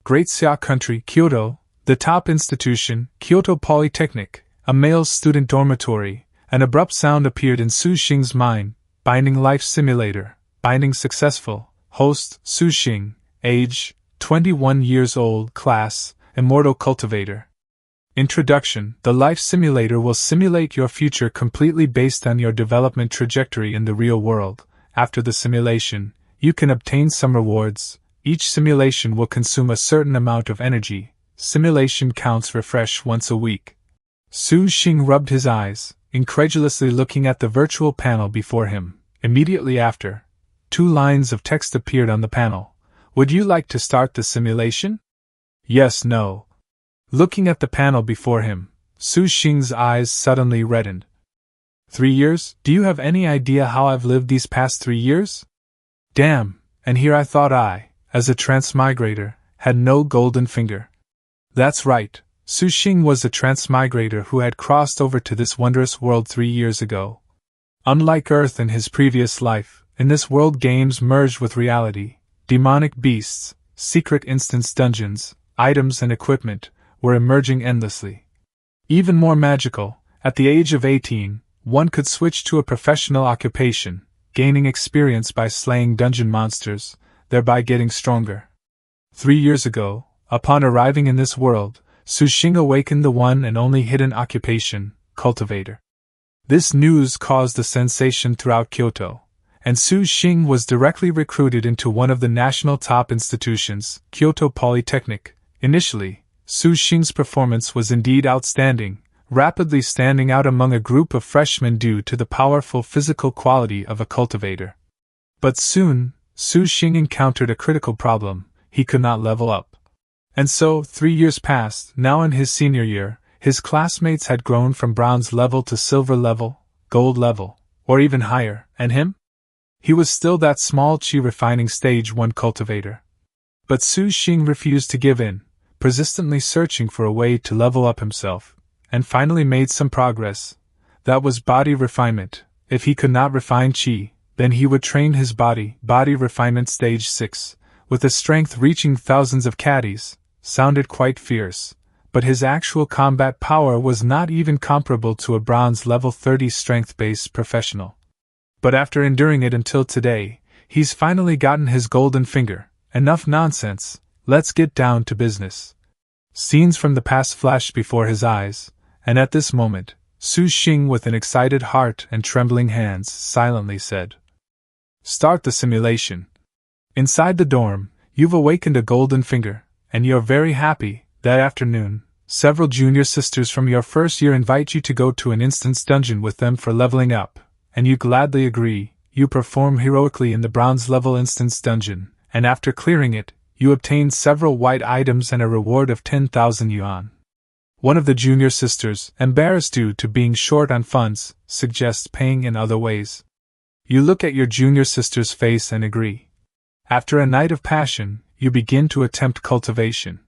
Great Xia Country, Kyoto, the top institution, Kyoto Polytechnic, a male student dormitory. An abrupt sound appeared in Su Xing's mind. Binding life simulator. Binding successful. Host, Su Xing. Age, 21 years old. Class, immortal cultivator. Introduction. The life simulator will simulate your future completely based on your development trajectory in the real world. After the simulation, you can obtain some rewards. Each simulation will consume a certain amount of energy. Simulation counts refresh once a week. Su Xing rubbed his eyes, incredulously looking at the virtual panel before him. Immediately after, 2 lines of text appeared on the panel. Would you like to start the simulation? Yes, no. Looking at the panel before him, Su Xing's eyes suddenly reddened. 3 years? Do you have any idea how I've lived these past 3 years? Damn, and here I thought I, as a transmigrator, had no golden finger. That's right, Su Xing was a transmigrator who had crossed over to this wondrous world 3 years ago. Unlike Earth in his previous life, in this world games merged with reality. Demonic beasts, secret instance dungeons, items and equipment were emerging endlessly. Even more magical, at the age of 18, one could switch to a professional occupation, gaining experience by slaying dungeon monsters, thereby getting stronger. 3 years ago, upon arriving in this world, Su Xing awakened the one and only hidden occupation, Cultivator. This news caused a sensation throughout Kyoto, and Su Xing was directly recruited into one of the national top institutions, Kyoto Polytechnic. Initially, Su Xing's performance was indeed outstanding, rapidly standing out among a group of freshmen due to the powerful physical quality of a cultivator. But soon, Su Xing encountered a critical problem: he could not level up. And so, 3 years passed. Now in his senior year, his classmates had grown from bronze level to silver level, gold level, or even higher, and him? He was still that small chi refining stage 1 cultivator. But Su Xing refused to give in, persistently searching for a way to level up himself, and finally made some progress. That was body refinement. If he could not refine chi, then he would train his body refinement stage 6, with a strength reaching thousands of caddies. Sounded quite fierce, but his actual combat power was not even comparable to a bronze level 30 strength-based professional. But after enduring it until today, he's finally gotten his golden finger. Enough nonsense, let's get down to business. Scenes from the past flashed before his eyes, and at this moment, Su Xing with an excited heart and trembling hands silently said, "Start the simulation." Inside the dorm, you've awakened a golden finger, and you're very happy. That afternoon, several junior sisters from your first year invite you to go to an instance dungeon with them for leveling up, and you gladly agree. You perform heroically in the bronze level instance dungeon, and after clearing it, you obtain several white items and a reward of 10,000 yuan. One of the junior sisters, embarrassed due to being short on funds, suggests paying in other ways. You look at your junior sister's face and agree. After a night of passion, you begin to attempt cultivation.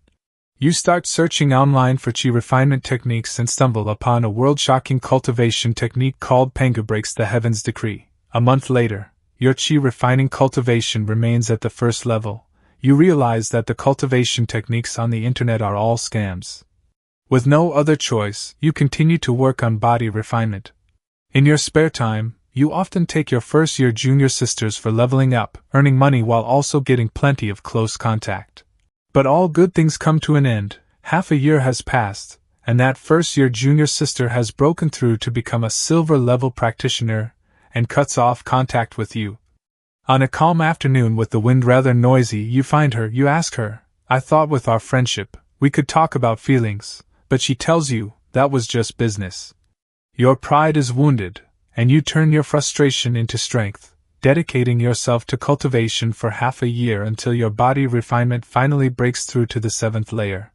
You start searching online for chi refinement techniques and stumble upon a world-shocking cultivation technique called Manga breaks the heavens decree. A month later, your chi refining cultivation remains at the first level. You realize that the cultivation techniques on the internet are all scams. With no other choice, you continue to work on body refinement. In your spare time, you often take your first-year junior sisters for leveling up, earning money while also getting plenty of close contact. But all good things come to an end. Half a year has passed, and that first-year junior sister has broken through to become a silver-level practitioner, and cuts off contact with you. On a calm afternoon with the wind rather noisy, you find her. You ask her, "I thought with our friendship, we could talk about feelings," but she tells you, that was just business. Your pride is wounded, and you turn your frustration into strength, dedicating yourself to cultivation for half a year until your body refinement finally breaks through to the 7th layer.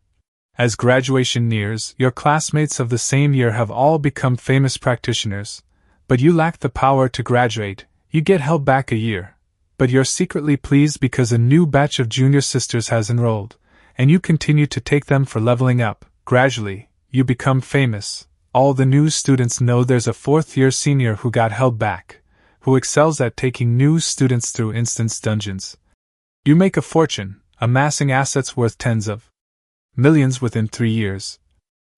As graduation nears, your classmates of the same year have all become famous practitioners, but you lack the power to graduate. You get held back a year, but you're secretly pleased because a new batch of junior sisters has enrolled, and you continue to take them for leveling up. Gradually, you become famous. All the new students know there's a 4th-year senior who got held back, who excels at taking new students through instance dungeons. You make a fortune, amassing assets worth tens of millions within 3 years.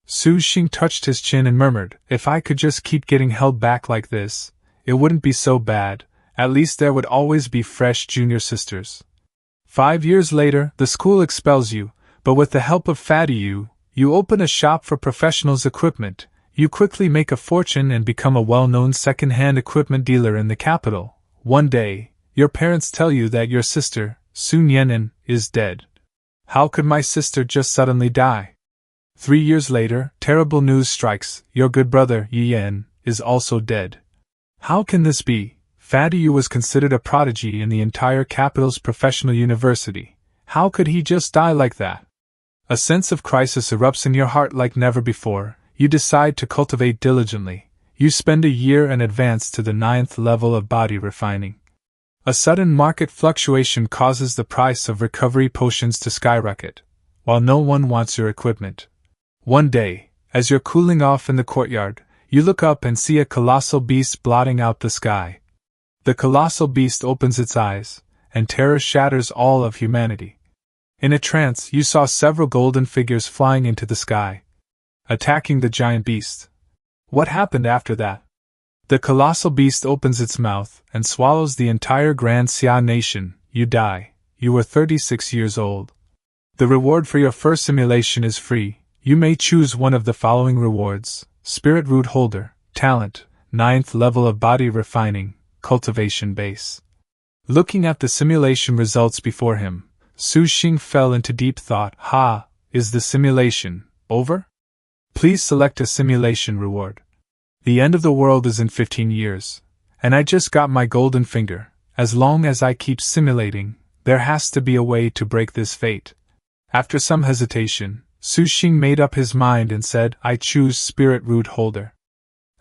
Su Xing touched his chin and murmured, "If I could just keep getting held back like this, it wouldn't be so bad. At least there would always be fresh junior sisters." 5 years later, the school expels you, but with the help of Fatty you open a shop for professionals' equipment. You quickly make a fortune and become a well-known second-hand equipment dealer in the capital. One day, your parents tell you that your sister, Sun Yenin, is dead. How could my sister just suddenly die? 3 years later, terrible news strikes. Your good brother, Yi Yan, is also dead. How can this be? Fatty Yu was considered a prodigy in the entire capital's professional university. How could he just die like that? A sense of crisis erupts in your heart like never before. You decide to cultivate diligently. You spend a year and advance to the 9th level of body refining. A sudden market fluctuation causes the price of recovery potions to skyrocket, while no one wants your equipment. One day, as you're cooling off in the courtyard, you look up and see a colossal beast blotting out the sky. The colossal beast opens its eyes, and terror shatters all of humanity. In a trance, you saw several golden figures flying into the sky, attacking the giant beast. What happened after that? The colossal beast opens its mouth and swallows the entire Grand Xia nation. You die. You were 36 years old. The reward for your first simulation is free. You may choose one of the following rewards: Spirit Root Holder, Talent, 9th level of Body Refining, Cultivation Base. Looking at the simulation results before him, Su Xing fell into deep thought. Ha! Is the simulation over? Please select a simulation reward. The end of the world is in 15 years, and I just got my golden finger. As long as I keep simulating, there has to be a way to break this fate. After some hesitation, Su Xing made up his mind and said, "I choose Spirit Root Holder."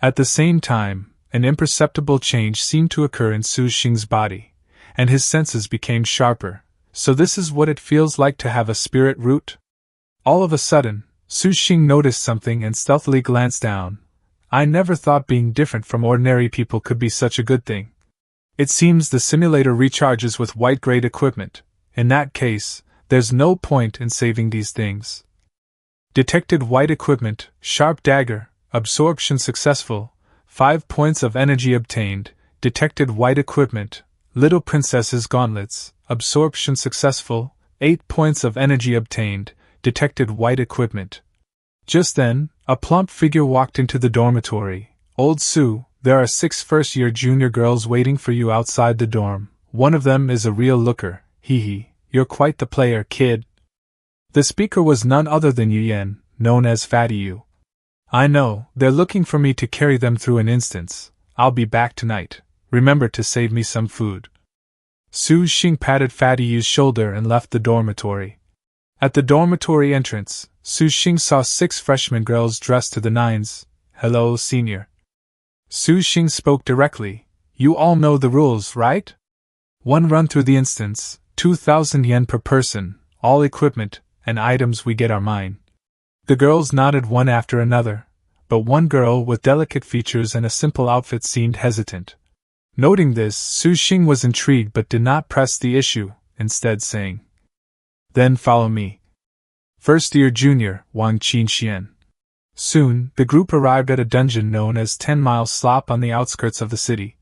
At the same time, an imperceptible change seemed to occur in Su Xing's body, and his senses became sharper. So this is what it feels like to have a spirit root? All of a sudden, Su Xing noticed something and stealthily glanced down. I never thought being different from ordinary people could be such a good thing. It seems the simulator recharges with white-grade equipment. In that case, there's no point in saving these things. Detected white equipment, sharp dagger, absorption successful, 5 points of energy obtained. Detected white equipment, Little Princess's gauntlets, absorption successful, 8 points of energy obtained. Detected white equipment. Just then, a plump figure walked into the dormitory. "Old Su, there are 6 first-year junior girls waiting for you outside the dorm. One of them is a real looker. Hee hee, you're quite the player, kid." The speaker was none other than Yu Yan, known as Fatty Yu. "I know, they're looking for me to carry them through an instance. I'll be back tonight. Remember to save me some food." Su Xing patted Fatty Yu's shoulder and left the dormitory. At the dormitory entrance, Su Xing saw 6 freshman girls dressed to the nines. "Hello, senior." Su Xing spoke directly. "You all know the rules, right? 1 run through the instance, 2,000 yen per person, all equipment and items we get are mine." The girls nodded one after another, but one girl with delicate features and a simple outfit seemed hesitant. Noting this, Su Xing was intrigued but did not press the issue, instead saying, "Then follow me." First-year junior, Wang Qinxian. Soon, the group arrived at a dungeon known as 10 Mile Slop on the outskirts of the city.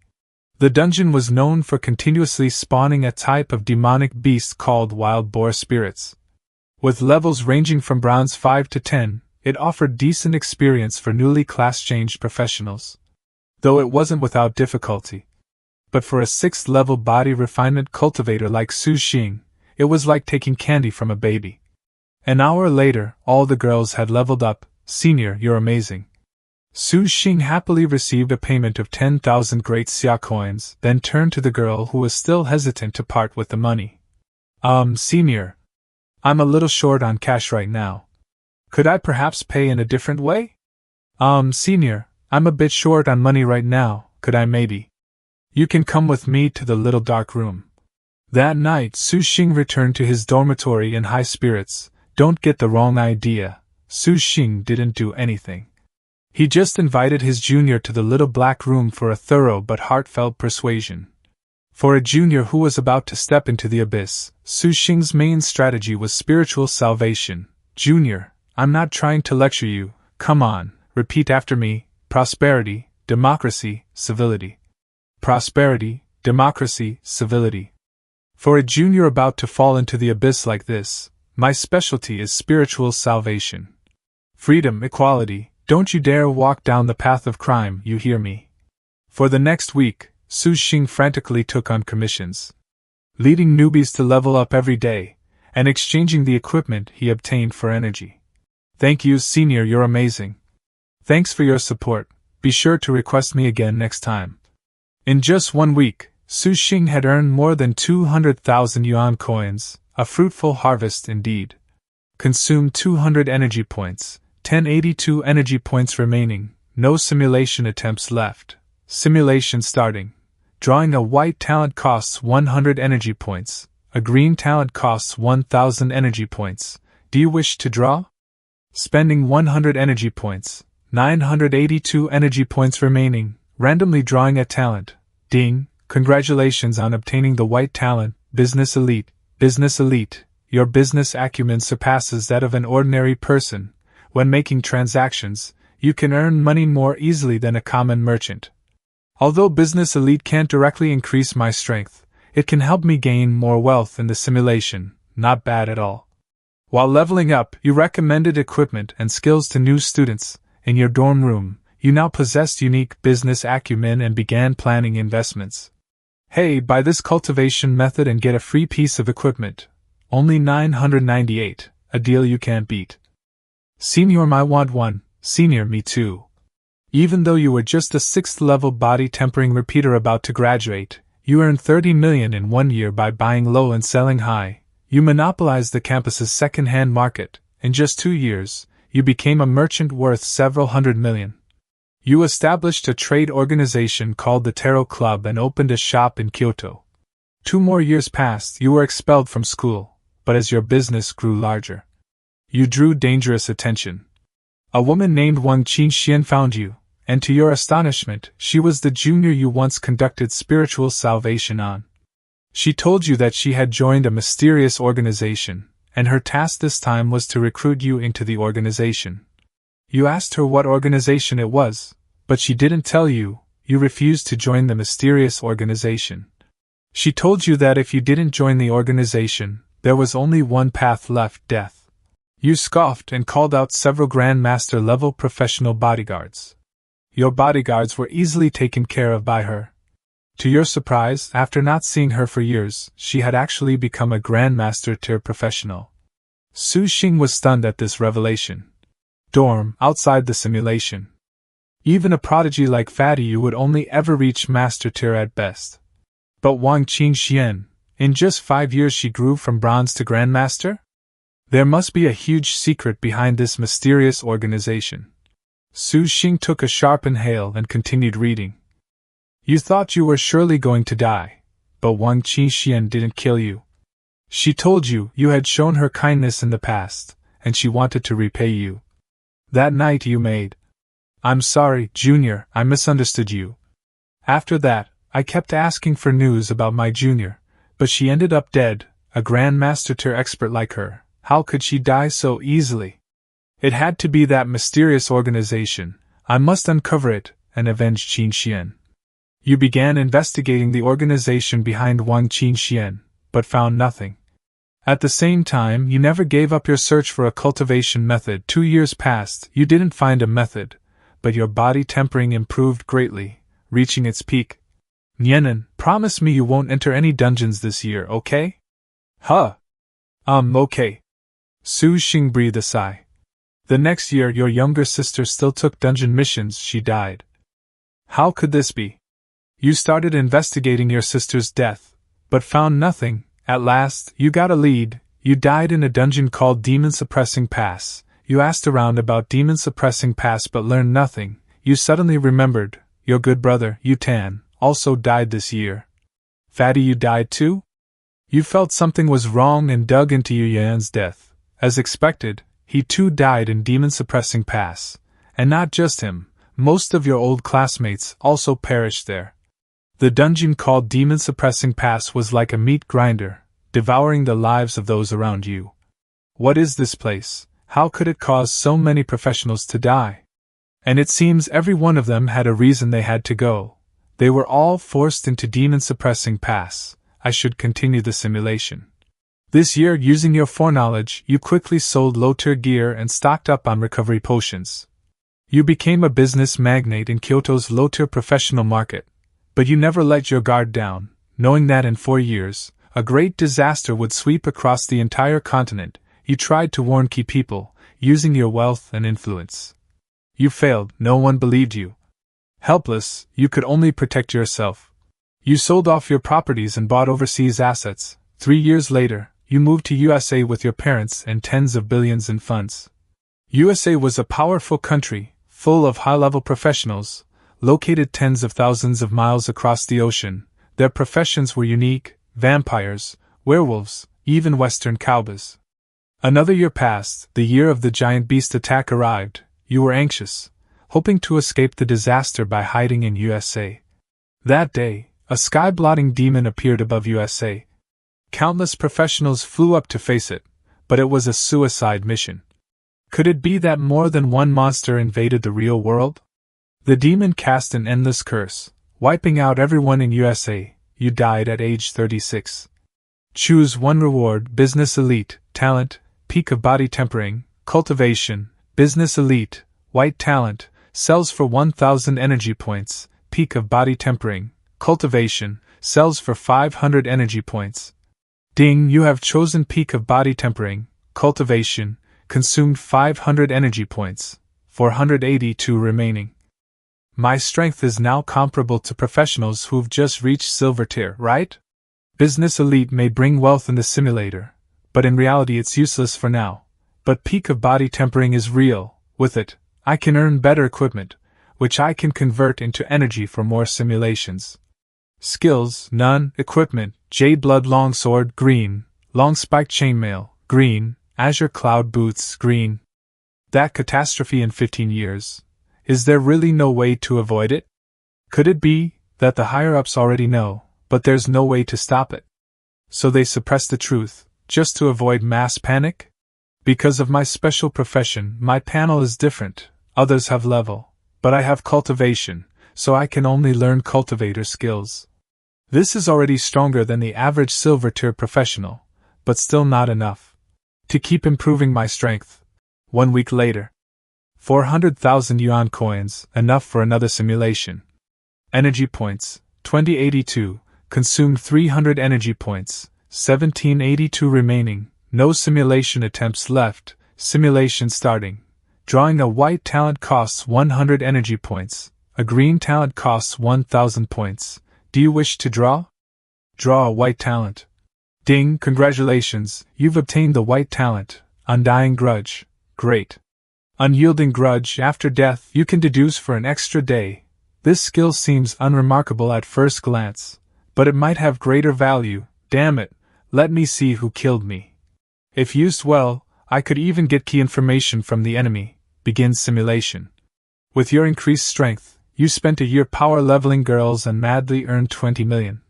The dungeon was known for continuously spawning a type of demonic beast called wild boar spirits. With levels ranging from bronze 5 to 10, it offered decent experience for newly class-changed professionals. Though it wasn't without difficulty. But for a 6th-level body refinement cultivator like Su Xing, it was like taking candy from a baby. An hour later, all the girls had leveled up. "Senior, you're amazing." Su Xing happily received a payment of 10,000 Great Xia coins, then turned to the girl who was still hesitant to part with the money. Senior, I'm a little short on cash right now. Could I perhaps pay in a different way?" Senior, I'm a bit short on money right now, could I maybe?" "You can come with me to the little dark room." That night, Su Xing returned to his dormitory in high spirits. Don't get the wrong idea, Su Xing didn't do anything. He just invited his junior to the little black room for a thorough but heartfelt persuasion. For a junior who was about to step into the abyss, Su Xing's main strategy was spiritual salvation. Junior, I'm not trying to lecture you, come on, repeat after me: prosperity, democracy, civility. Prosperity, democracy, civility. For a junior about to fall into the abyss like this, my specialty is spiritual salvation. Freedom, equality, don't you dare walk down the path of crime, you hear me? For the next week, Su Xing frantically took on commissions, leading newbies to level up every day, and exchanging the equipment he obtained for energy. Thank you, senior, you're amazing. Thanks for your support, be sure to request me again next time. In just 1 week, Su Xing had earned more than 200,000 yuan coins, a fruitful harvest indeed. Consumed 200 energy points, 1082 energy points remaining, no simulation attempts left. Simulation starting. Drawing a white talent costs 100 energy points, a green talent costs 1000 energy points. Do you wish to draw? Spending 100 energy points, 982 energy points remaining, randomly drawing a talent. Ding, congratulations on obtaining the white talent, business elite. Business elite, your business acumen surpasses that of an ordinary person. When making transactions, you can earn money more easily than a common merchant. Although business elite can't directly increase my strength, it can help me gain more wealth in the simulation, not bad at all. While leveling up, you recommended equipment and skills to new students. In your dorm room, you now possessed unique business acumen and began planning investments. Hey, buy this cultivation method and get a free piece of equipment. Only 998, a deal you can't beat. Senior, I want one. Senior, me too. Even though you were just a 6th level body tempering repeater about to graduate, you earned 30 million in 1 year by buying low and selling high. You monopolized the campus's second-hand market. In just 2 years, you became a merchant worth several hundred million. You established a trade organization called the Tarot Club and opened a shop in Kyoto. 2 more years passed, you were expelled from school, but as your business grew larger, you drew dangerous attention. A woman named Wang Qingxian found you, and to your astonishment, she was the junior you once conducted spiritual salvation on. She told you that she had joined a mysterious organization, and her task this time was to recruit you into the organization. You asked her what organization it was, but she didn't tell you. You refused to join the mysterious organization. She told you that if you didn't join the organization, there was only one path left: death. You scoffed and called out several Grandmaster-level professional bodyguards. Your bodyguards were easily taken care of by her. To your surprise, after not seeing her for years, she had actually become a Grandmaster tier professional. Su Xing was stunned at this revelation. Dorm, outside the simulation. Even a prodigy like Fatty you would only ever reach Master tier at best. But Wang Qingxian, in just 5 years she grew from bronze to Grandmaster? There must be a huge secret behind this mysterious organization. Su Xing took a sharp inhale and continued reading. You thought you were surely going to die, but Wang Qingxian didn't kill you. She told you you had shown her kindness in the past, and she wanted to repay you. That night you made. I'm sorry, Junior, I misunderstood you. After that, I kept asking for news about my junior, but she ended up dead. A Grandmaster tier expert like her, how could she die so easily? It had to be that mysterious organization. I must uncover it and avenge Qingxian. You began investigating the organization behind Wang Qingxian, but found nothing. At the same time, you never gave up your search for a cultivation method. 2 years passed, you didn't find a method, but your body tempering improved greatly, reaching its peak. Nianen, promise me you won't enter any dungeons this year, okay? Huh. Okay. Su Xing breathed a sigh. The next year your younger sister still took dungeon missions. She died. How could this be? You started investigating your sister's death, but found nothing. At last, you got a lead. You died in a dungeon called Demon Suppressing Pass. You asked around about Demon Suppressing Pass but learned nothing. You suddenly remembered, your good brother, Yutan, also died this year. Fatty, you died too? You felt something was wrong and dug into Yuyan's death. As expected, he too died in Demon Suppressing Pass. And not just him, most of your old classmates also perished there. The dungeon called Demon Suppressing Pass was like a meat grinder, devouring the lives of those around you. What is this place? How could it cause so many professionals to die? And it seems every one of them had a reason they had to go. They were all forced into Demon Suppressing Pass. I should continue the simulation. This year, using your foreknowledge, you quickly sold low-tier gear and stocked up on recovery potions. You became a business magnate in Kyoto's low-tier professional market, but you never let your guard down, knowing that in 4 years, a great disaster would sweep across the entire continent. You tried to warn key people, using your wealth and influence. You failed, no one believed you. Helpless, you could only protect yourself. You sold off your properties and bought overseas assets. 3 years later, you moved to USA with your parents and tens of billions in funds. USA was a powerful country, full of high-level professionals, located tens of thousands of miles across the ocean. Their professions were unique: vampires, werewolves, even western cowboys. Another year passed, the year of the giant beast attack arrived. You were anxious, hoping to escape the disaster by hiding in USA. That day, a sky-blotting demon appeared above USA. Countless professionals flew up to face it, but it was a suicide mission. Could it be that more than one monster invaded the real world? The demon cast an endless curse, wiping out everyone in USA. You died at age 36. Choose one reward: Business Elite, Talent, Peak of Body Tempering, Cultivation. Business Elite, White Talent, sells for 1,000 energy points. Peak of Body Tempering, Cultivation, sells for 500 energy points. Ding, you have chosen Peak of Body Tempering. Cultivation, consumed 500 energy points, 482 remaining. My strength is now comparable to professionals who've just reached silver tier, right? Business Elite may bring wealth in the simulator, but in reality it's useless for now. But Peak of Body Tempering is real. With it, I can earn better equipment, which I can convert into energy for more simulations. Skills: none. Equipment: Jade Blood Longsword, green. Long Spike Chainmail, green. Azure Cloud Boots, green. That catastrophe in 15 years. Is there really no way to avoid it? Could it be that the higher-ups already know, but there's no way to stop it? So they suppress the truth, just to avoid mass panic? Because of my special profession, my panel is different. Others have level, but I have cultivation, so I can only learn cultivator skills. This is already stronger than the average silver tier professional, but still not enough to keep improving my strength. 1 week later. 400,000 yuan coins, enough for another simulation. Energy points, 2082, consumed 300 energy points, 1782 remaining. No simulation attempts left. Simulation starting. Drawing a white talent costs 100 energy points. A green talent costs 1,000 points. Do you wish to draw? Draw a white talent. Ding, congratulations, you've obtained the white talent. Undying Grudge. Great. Unyielding Grudge. After death, you can deduce for an extra day. This skill seems unremarkable at first glance, but it might have greater value. Damn it, let me see who killed me. If used well, I could even get key information from the enemy. Begin simulation. With your increased strength, you spent a year power leveling girls and madly earned 20 million.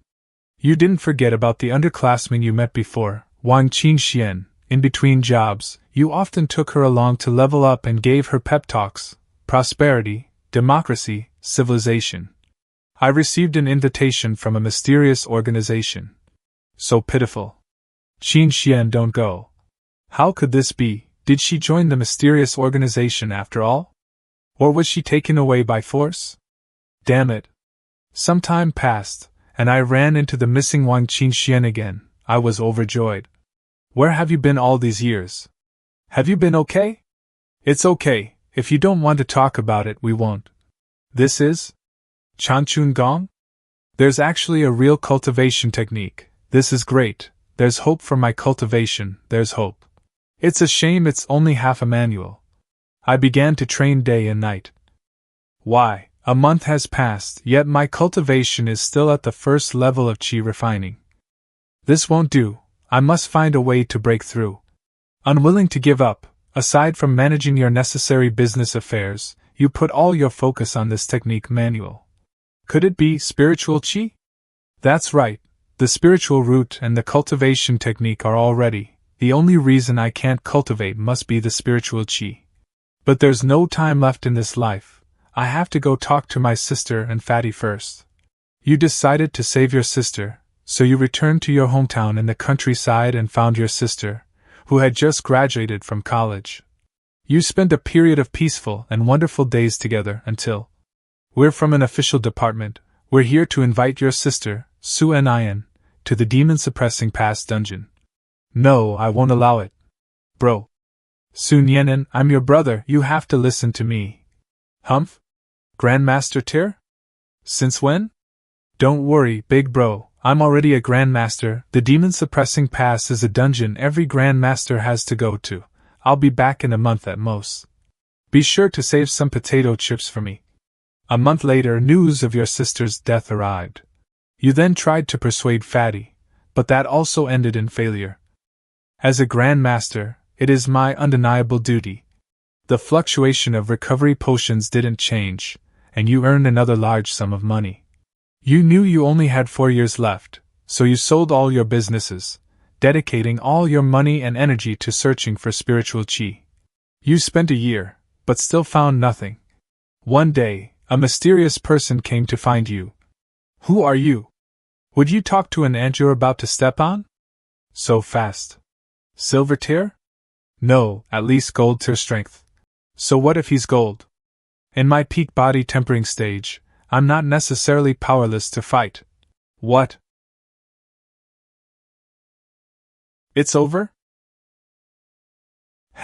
You didn't forget about the underclassmen you met before, Wang Qingxian. In between jobs, you often took her along to level up and gave her pep talks. Prosperity, democracy, civilization. I received an invitation from a mysterious organization. So pitiful. Qingxian, don't go. How could this be? Did she join the mysterious organization after all? Or was she taken away by force? Damn it. Some time passed, and I ran into the missing Wang Qingxian again. I was overjoyed. Where have you been all these years? Have you been okay? It's okay. If you don't want to talk about it, we won't. This is Chanchun Gong? There's actually a real cultivation technique. This is great. There's hope for my cultivation. There's hope. It's a shame it's only half a manual. I began to train day and night. Why, a month has passed, yet my cultivation is still at the first level of qi refining. This won't do. I must find a way to break through. Unwilling to give up, aside from managing your necessary business affairs, you put all your focus on this technique manual. Could it be spiritual qi? That's right, the spiritual root and the cultivation technique are all ready. The only reason I can't cultivate must be the spiritual chi. But there's no time left in this life. I have to go talk to my sister and Fatty first. You decided to save your sister, so you returned to your hometown in the countryside and found your sister, who had just graduated from college. You spent a period of peaceful and wonderful days together until... We're from an official department. We're here to invite your sister, Su and Ian, to the demon-suppressing past dungeon. No, I won't allow it. Bro. Sun Yenin, I'm your brother, you have to listen to me. Humph? Grandmaster Tyr? Since when? Don't worry, big bro, I'm already a grandmaster. The demon-suppressing pass is a dungeon every grandmaster has to go to. I'll be back in a month at most. Be sure to save some potato chips for me. A month later, news of your sister's death arrived. You then tried to persuade Fatty, but that also ended in failure. As a grandmaster, it is my undeniable duty. The fluctuation of recovery potions didn't change, and you earned another large sum of money. You knew you only had 4 years left, so you sold all your businesses, dedicating all your money and energy to searching for spiritual chi. You spent a year, but still found nothing. One day, a mysterious person came to find you. Who are you? Would you talk to an ant you're about to step on? So fast. Silver tier? No, at least gold tier strength. So what if he's gold? In my peak body tempering stage, I'm not necessarily powerless to fight. What? It's over?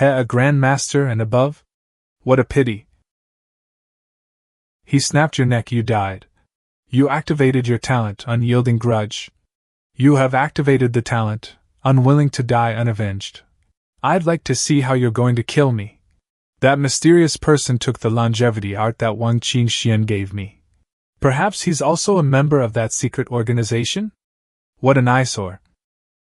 A grandmaster and above? What a pity. He snapped your neck, you died. You activated your talent, Unyielding Grudge. You have activated the talent, Unwilling to Die Unavenged. I'd like to see how you're going to kill me. That mysterious person took the longevity art that Wang Qingxian gave me. Perhaps he's also a member of that secret organization? What an eyesore.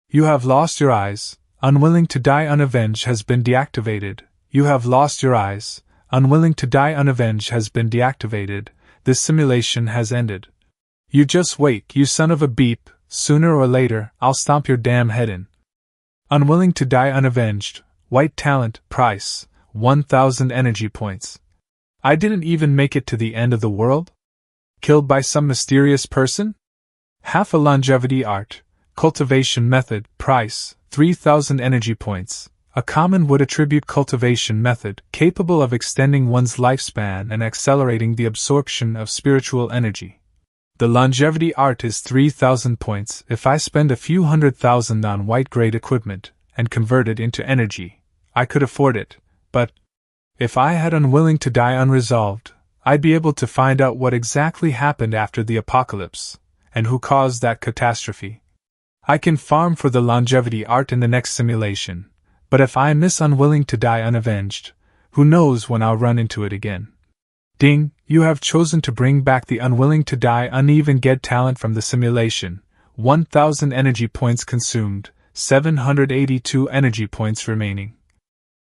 You have lost your eyes, Unwilling to Die Unavenged has been deactivated. You have lost your eyes, Unwilling to Die Unavenged has been deactivated. This simulation has ended. You just wait, you son of a beep, sooner or later, I'll stomp your damn head in. Unwilling to Die Unavenged, white talent, price, 1,000 energy points. I didn't even make it to the end of the world? Killed by some mysterious person? Half a longevity art, cultivation method, price, 3,000 energy points. A common would attribute cultivation method, capable of extending one's lifespan and accelerating the absorption of spiritual energy. The longevity art is 3,000 points. If I spend a few 100,000 on white-grade equipment and convert it into energy, I could afford it, but if I had Unwilling to Die unresolved, I'd be able to find out what exactly happened after the apocalypse, and who caused that catastrophe. I can farm for the longevity art in the next simulation. But if I miss Unwilling to Die Unavenged, who knows when I'll run into it again. Ding, you have chosen to bring back the Unwilling to Die Uneven Get talent from the simulation. 1,000 energy points consumed, 782 energy points remaining.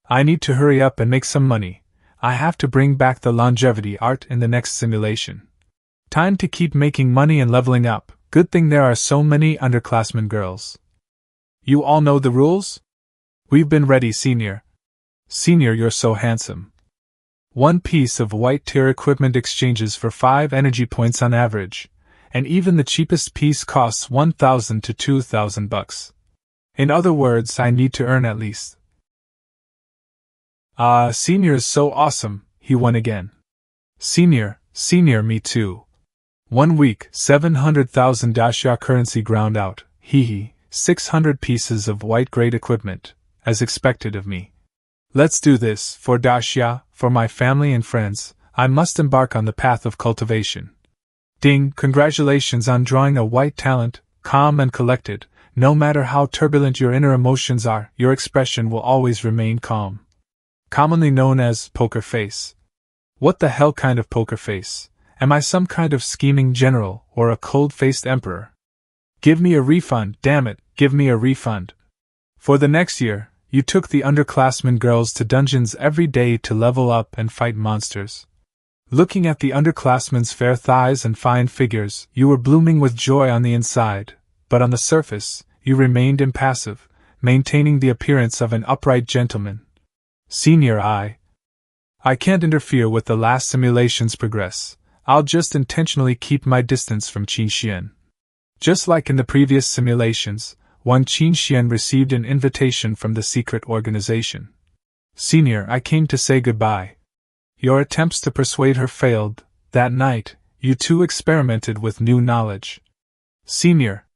I need to hurry up and make some money. I have to bring back the longevity art in the next simulation. Time to keep making money and leveling up. Good thing there are so many underclassmen girls. You all know the rules? We've been ready, Senior. Senior, you're so handsome. One piece of white tier equipment exchanges for 5 energy points on average, and even the cheapest piece costs 1,000 to 2,000 bucks. In other words, I need to earn at least. Senior is so awesome, he won again. Senior, me too. 1 week, 700,000 Daxia currency ground out, hee 600 pieces of white-grade equipment. As expected of me. Let's do this, for Daxia, for my family and friends. I must embark on the path of cultivation. Ding, congratulations on drawing a white talent, calm and collected. No matter how turbulent your inner emotions are, your expression will always remain calm. Commonly known as poker face. What the hell kind of poker face? Am I some kind of scheming general, or a cold-faced emperor? Give me a refund, damn it, give me a refund. For the next year, you took the underclassmen girls to dungeons every day to level up and fight monsters. Looking at the underclassmen's fair thighs and fine figures, you were blooming with joy on the inside, but on the surface, you remained impassive, maintaining the appearance of an upright gentleman. Senior, I can't interfere with the last simulation's progress. I'll just intentionally keep my distance from Qin Xian. Just like in the previous simulations, one Qin Xian received an invitation from the secret organization. Senior, I came to say goodbye. Your attempts to persuade her failed. That night, you two experimented with new knowledge. Senior.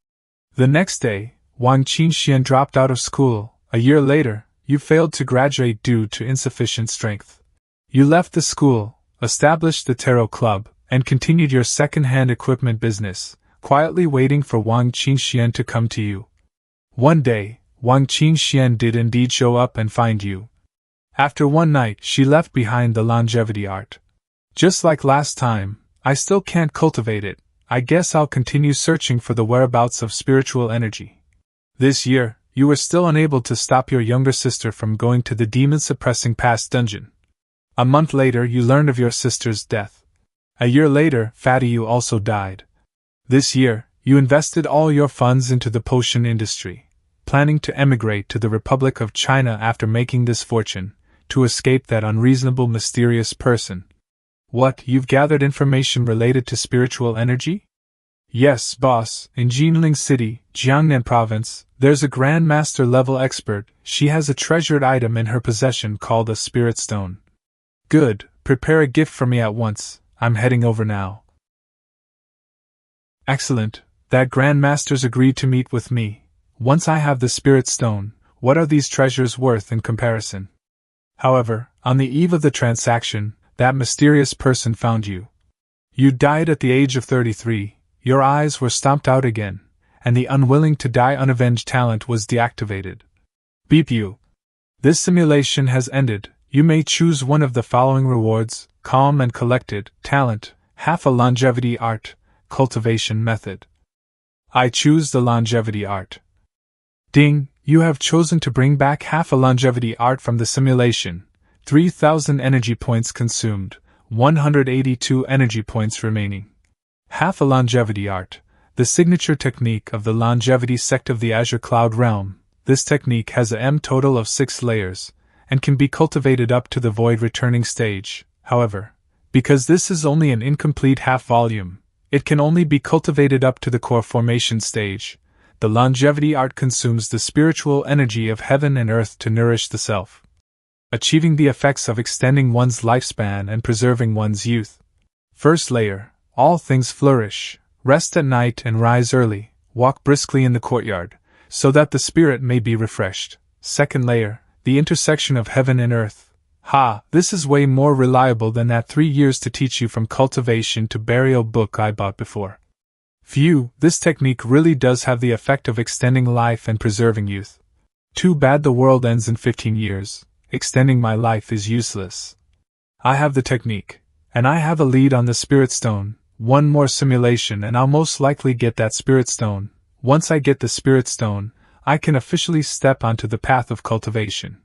The next day, Wang Qinxian dropped out of school. A year later, you failed to graduate due to insufficient strength. You left the school, established the tarot club, and continued your second-hand equipment business, quietly waiting for Wang Qinxian to come to you. One day, Wang Qinxian did indeed show up and find you. After one night, she left behind the longevity art. Just like last time, I still can't cultivate it. I guess I'll continue searching for the whereabouts of spiritual energy. This year, you were still unable to stop your younger sister from going to the demon-suppressing past dungeon. A month later, you learned of your sister's death. A year later, Fatty, you also died. This year, you invested all your funds into the potion industry, planning to emigrate to the Republic of China after making this fortune, to escape that unreasonable mysterious person. What, you've gathered information related to spiritual energy? Yes, boss, in Jinling City, Jiangnan Province, there's a Grand Master level expert. She has a treasured item in her possession called a Spirit Stone. Good, prepare a gift for me at once. I'm heading over now. Excellent, that Grand Master's agreed to meet with me. Once I have the Spirit Stone, what are these treasures worth in comparison? However, on the eve of the transaction, that mysterious person found you. You died at the age of 33, your eyes were stomped out again, and the unwilling to die unavenged talent was deactivated. Beep you. This simulation has ended. You may choose one of the following rewards: calm and collected, talent, half a longevity art, cultivation method. I choose the longevity art. Ding, you have chosen to bring back half a longevity art from the simulation. 3,000 energy points consumed, 182 energy points remaining. Half a longevity art, the signature technique of the longevity sect of the Azure Cloud Realm. This technique has a M total of 6 layers, and can be cultivated up to the void returning stage. However, because this is only an incomplete half volume, it can only be cultivated up to the core formation stage. The longevity art consumes the spiritual energy of heaven and earth to nourish the self, achieving the effects of extending one's lifespan and preserving one's youth. First layer, all things flourish, rest at night and rise early, walk briskly in the courtyard, so that the spirit may be refreshed. Second layer, the intersection of heaven and earth. Ha, this is way more reliable than that 3 years to teach you from cultivation to burial book I bought before. Phew, this technique really does have the effect of extending life and preserving youth. Too bad the world ends in 15 years. Extending my life is useless. I have the technique, and I have a lead on the Spirit Stone. One more simulation and I'll most likely get that Spirit Stone. Once I get the Spirit Stone, I can officially step onto the path of cultivation.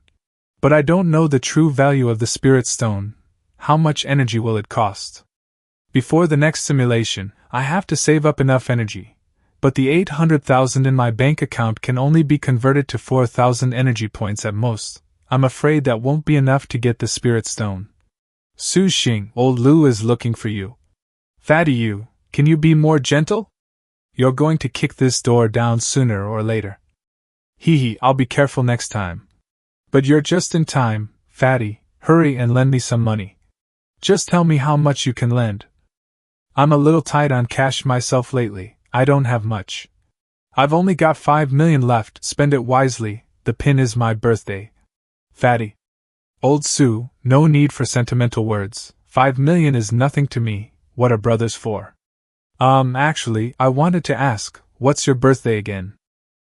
But I don't know the true value of the Spirit Stone. How much energy will it cost? Before the next simulation, I have to save up enough energy. But the 800,000 in my bank account can only be converted to 4,000 energy points at most. I'm afraid that won't be enough to get the Spirit Stone. Su Xing, old Lu is looking for you. Fatty you, can you be more gentle? You're going to kick this door down sooner or later. Hee hee, I'll be careful next time. But you're just in time, Fatty, hurry and lend me some money. Just tell me how much you can lend. I'm a little tight on cash myself lately, I don't have much. I've only got 5 million left, spend it wisely, the pin is my birthday. Fatty. Old Sue, no need for sentimental words, 5 million is nothing to me, what are brothers for? Actually, I wanted to ask, what's your birthday again?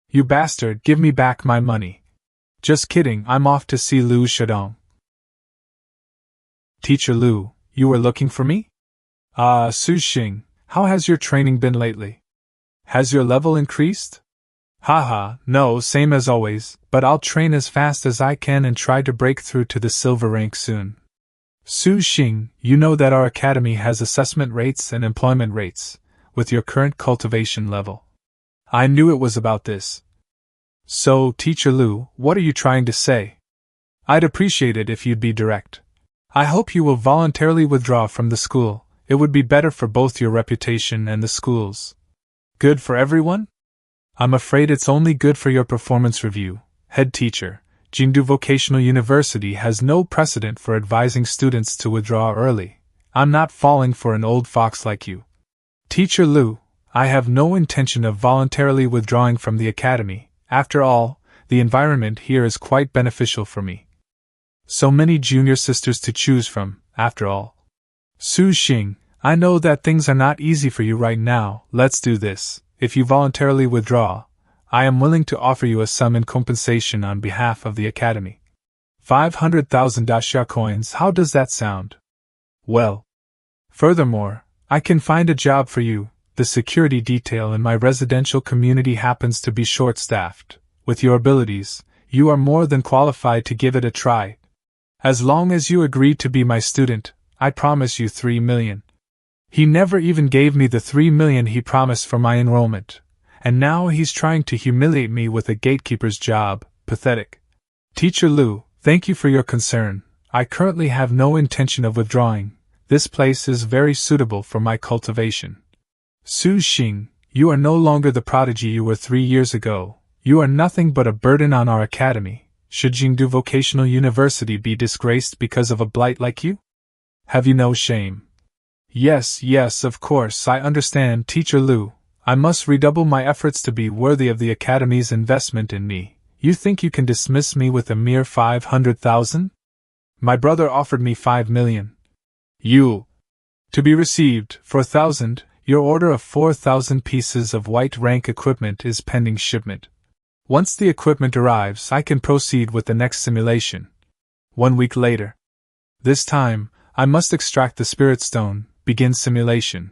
You bastard, give me back my money. Just kidding, I'm off to see Lu Shadong. Teacher Lu, you were looking for me? Su Xing, how has your training been lately? Has your level increased? Haha, no, same as always, but I'll train as fast as I can and try to break through to the silver rank soon. Su Xing, you know that our academy has assessment rates and employment rates, with your current cultivation level. I knew it was about this. So, Teacher Lu, what are you trying to say? I'd appreciate it if you'd be direct. I hope you will voluntarily withdraw from the school. It would be better for both your reputation and the school's. Good for everyone? I'm afraid it's only good for your performance review, head teacher. Jingdu Vocational University has no precedent for advising students to withdraw early. I'm not falling for an old fox like you. Teacher Lu, I have no intention of voluntarily withdrawing from the academy. After all, the environment here is quite beneficial for me. So many junior sisters to choose from, after all. Su Xing, I know that things are not easy for you right now. Let's do this. If you voluntarily withdraw, I am willing to offer you a sum in compensation on behalf of the academy. 500,000 Daxia coins, how does that sound? Well. Furthermore, I can find a job for you. The security detail in my residential community happens to be short-staffed. With your abilities, you are more than qualified to give it a try. As long as you agree to be my student, I promise you 3 million. He never even gave me the 3 million he promised for my enrollment. And now he's trying to humiliate me with a gatekeeper's job. Pathetic. Teacher Lu, thank you for your concern. I currently have no intention of withdrawing. This place is very suitable for my cultivation. Su Xing, you are no longer the prodigy you were 3 years ago. You are nothing but a burden on our academy. Should Jingdu Vocational University be disgraced because of a blight like you? Have you no shame? Yes, of course, I understand, Teacher Lu. I must redouble my efforts to be worthy of the Academy's investment in me. You think you can dismiss me with a mere 500,000? My brother offered me 5 million. You. To be received, for 1,000, your order of 4,000 pieces of white rank equipment is pending shipment. Once the equipment arrives, I can proceed with the next simulation. 1 week later. This time, I must extract the spirit stone, begin simulation.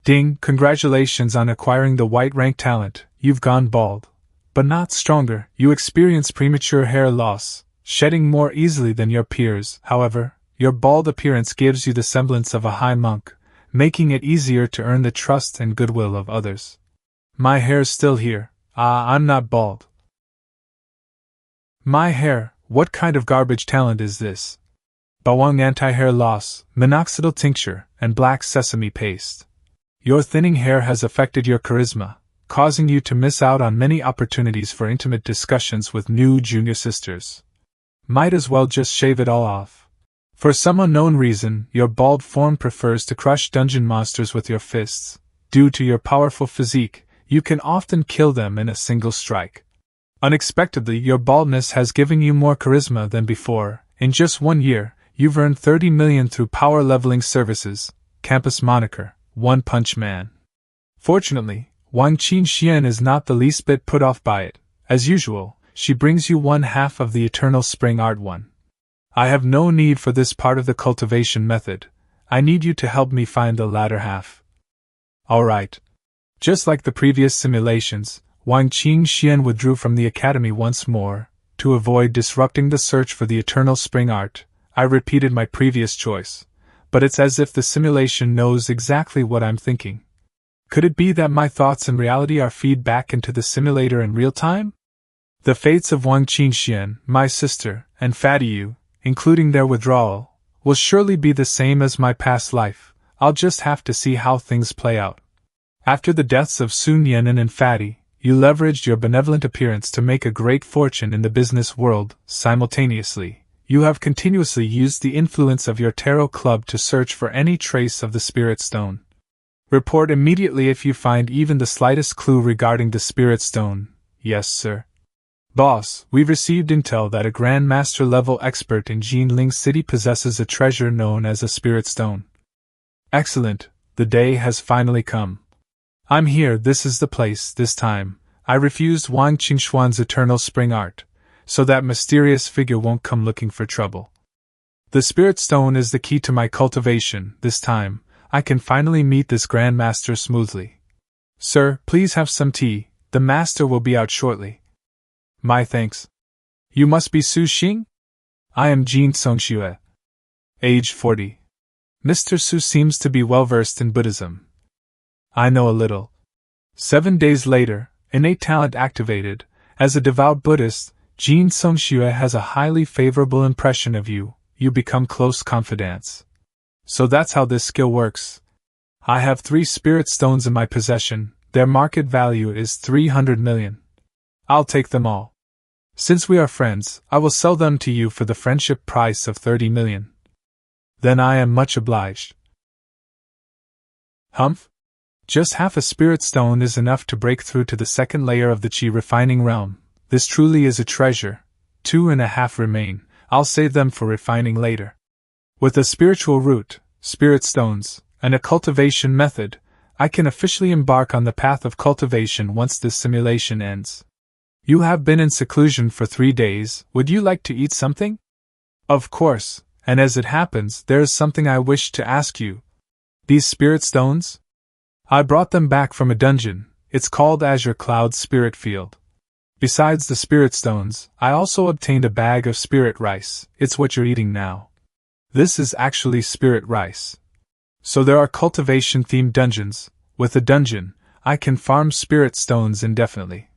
Ding, congratulations on acquiring the white rank talent. You've gone bald. But not stronger. You experience premature hair loss, shedding more easily than your peers. However, your bald appearance gives you the semblance of a high monk, making it easier to earn the trust and goodwill of others. My hair's still here. I'm not bald. My hair, what kind of garbage talent is this? Bawang anti-hair loss, minoxidil tincture, and black sesame paste. Your thinning hair has affected your charisma, causing you to miss out on many opportunities for intimate discussions with new junior sisters. Might as well just shave it all off. For some unknown reason, your bald form prefers to crush dungeon monsters with your fists. Due to your powerful physique, you can often kill them in a single strike. Unexpectedly, your baldness has given you more charisma than before. In just 1 year, you've earned 30 million through power leveling services. Campus moniker, One Punch Man. Fortunately, Wang Qinxian is not the least bit put off by it. As usual, she brings you 1/2 of the Eternal Spring Art 1. I have no need for this part of the cultivation method. I need you to help me find the latter half. Alright. Just like the previous simulations, Wang Qinxian withdrew from the academy once more. To avoid disrupting the search for the Eternal Spring Art, I repeated my previous choice. But it's as if the simulation knows exactly what I'm thinking. Could it be that my thoughts and reality are feed back into the simulator in real time? The fates of Wang Qinxian, my sister, and Fatty Yu, including their withdrawal, will surely be the same as my past life. I'll just have to see how things play out. After the deaths of Sun Yan'an and Fatty, you leveraged your benevolent appearance to make a great fortune in the business world. Simultaneously, you have continuously used the influence of your tarot club to search for any trace of the spirit stone. Report immediately if you find even the slightest clue regarding the spirit stone. Yes, sir. Boss, we've received intel that a Grand Master level expert in Jinling City possesses a treasure known as a spirit stone. Excellent, the day has finally come. I'm here, this is the place, this time. I refused Wang Qinxuan's Eternal Spring Art, so that mysterious figure won't come looking for trouble. The spirit stone is the key to my cultivation. This time, I can finally meet this Grand Master smoothly. Sir, please have some tea, the Master will be out shortly. My thanks. You must be Su Xing? I am Jin Songxue. Age 40. Mr. Su seems to be well versed in Buddhism. I know a little. 7 days later, innate talent activated. As a devout Buddhist, Jin Songxue has a highly favorable impression of you. You become close confidants. So that's how this skill works. I have 3 spirit stones in my possession. Their market value is 300 million. I'll take them all. Since we are friends, I will sell them to you for the friendship price of 30 million. Then I am much obliged. Humph? Just half a spirit stone is enough to break through to the second layer of the Qi refining realm. This truly is a treasure. 2.5 remain. I'll save them for refining later. With a spiritual root, spirit stones, and a cultivation method, I can officially embark on the path of cultivation once this simulation ends. You have been in seclusion for 3 days. Would you like to eat something? Of course, and as it happens, there is something I wish to ask you. These spirit stones? I brought them back from a dungeon. It's called Azure Cloud Spirit Field. Besides the spirit stones, I also obtained a bag of spirit rice. It's what you're eating now. This is actually spirit rice. So there are cultivation-themed dungeons. With a dungeon, I can farm spirit stones indefinitely.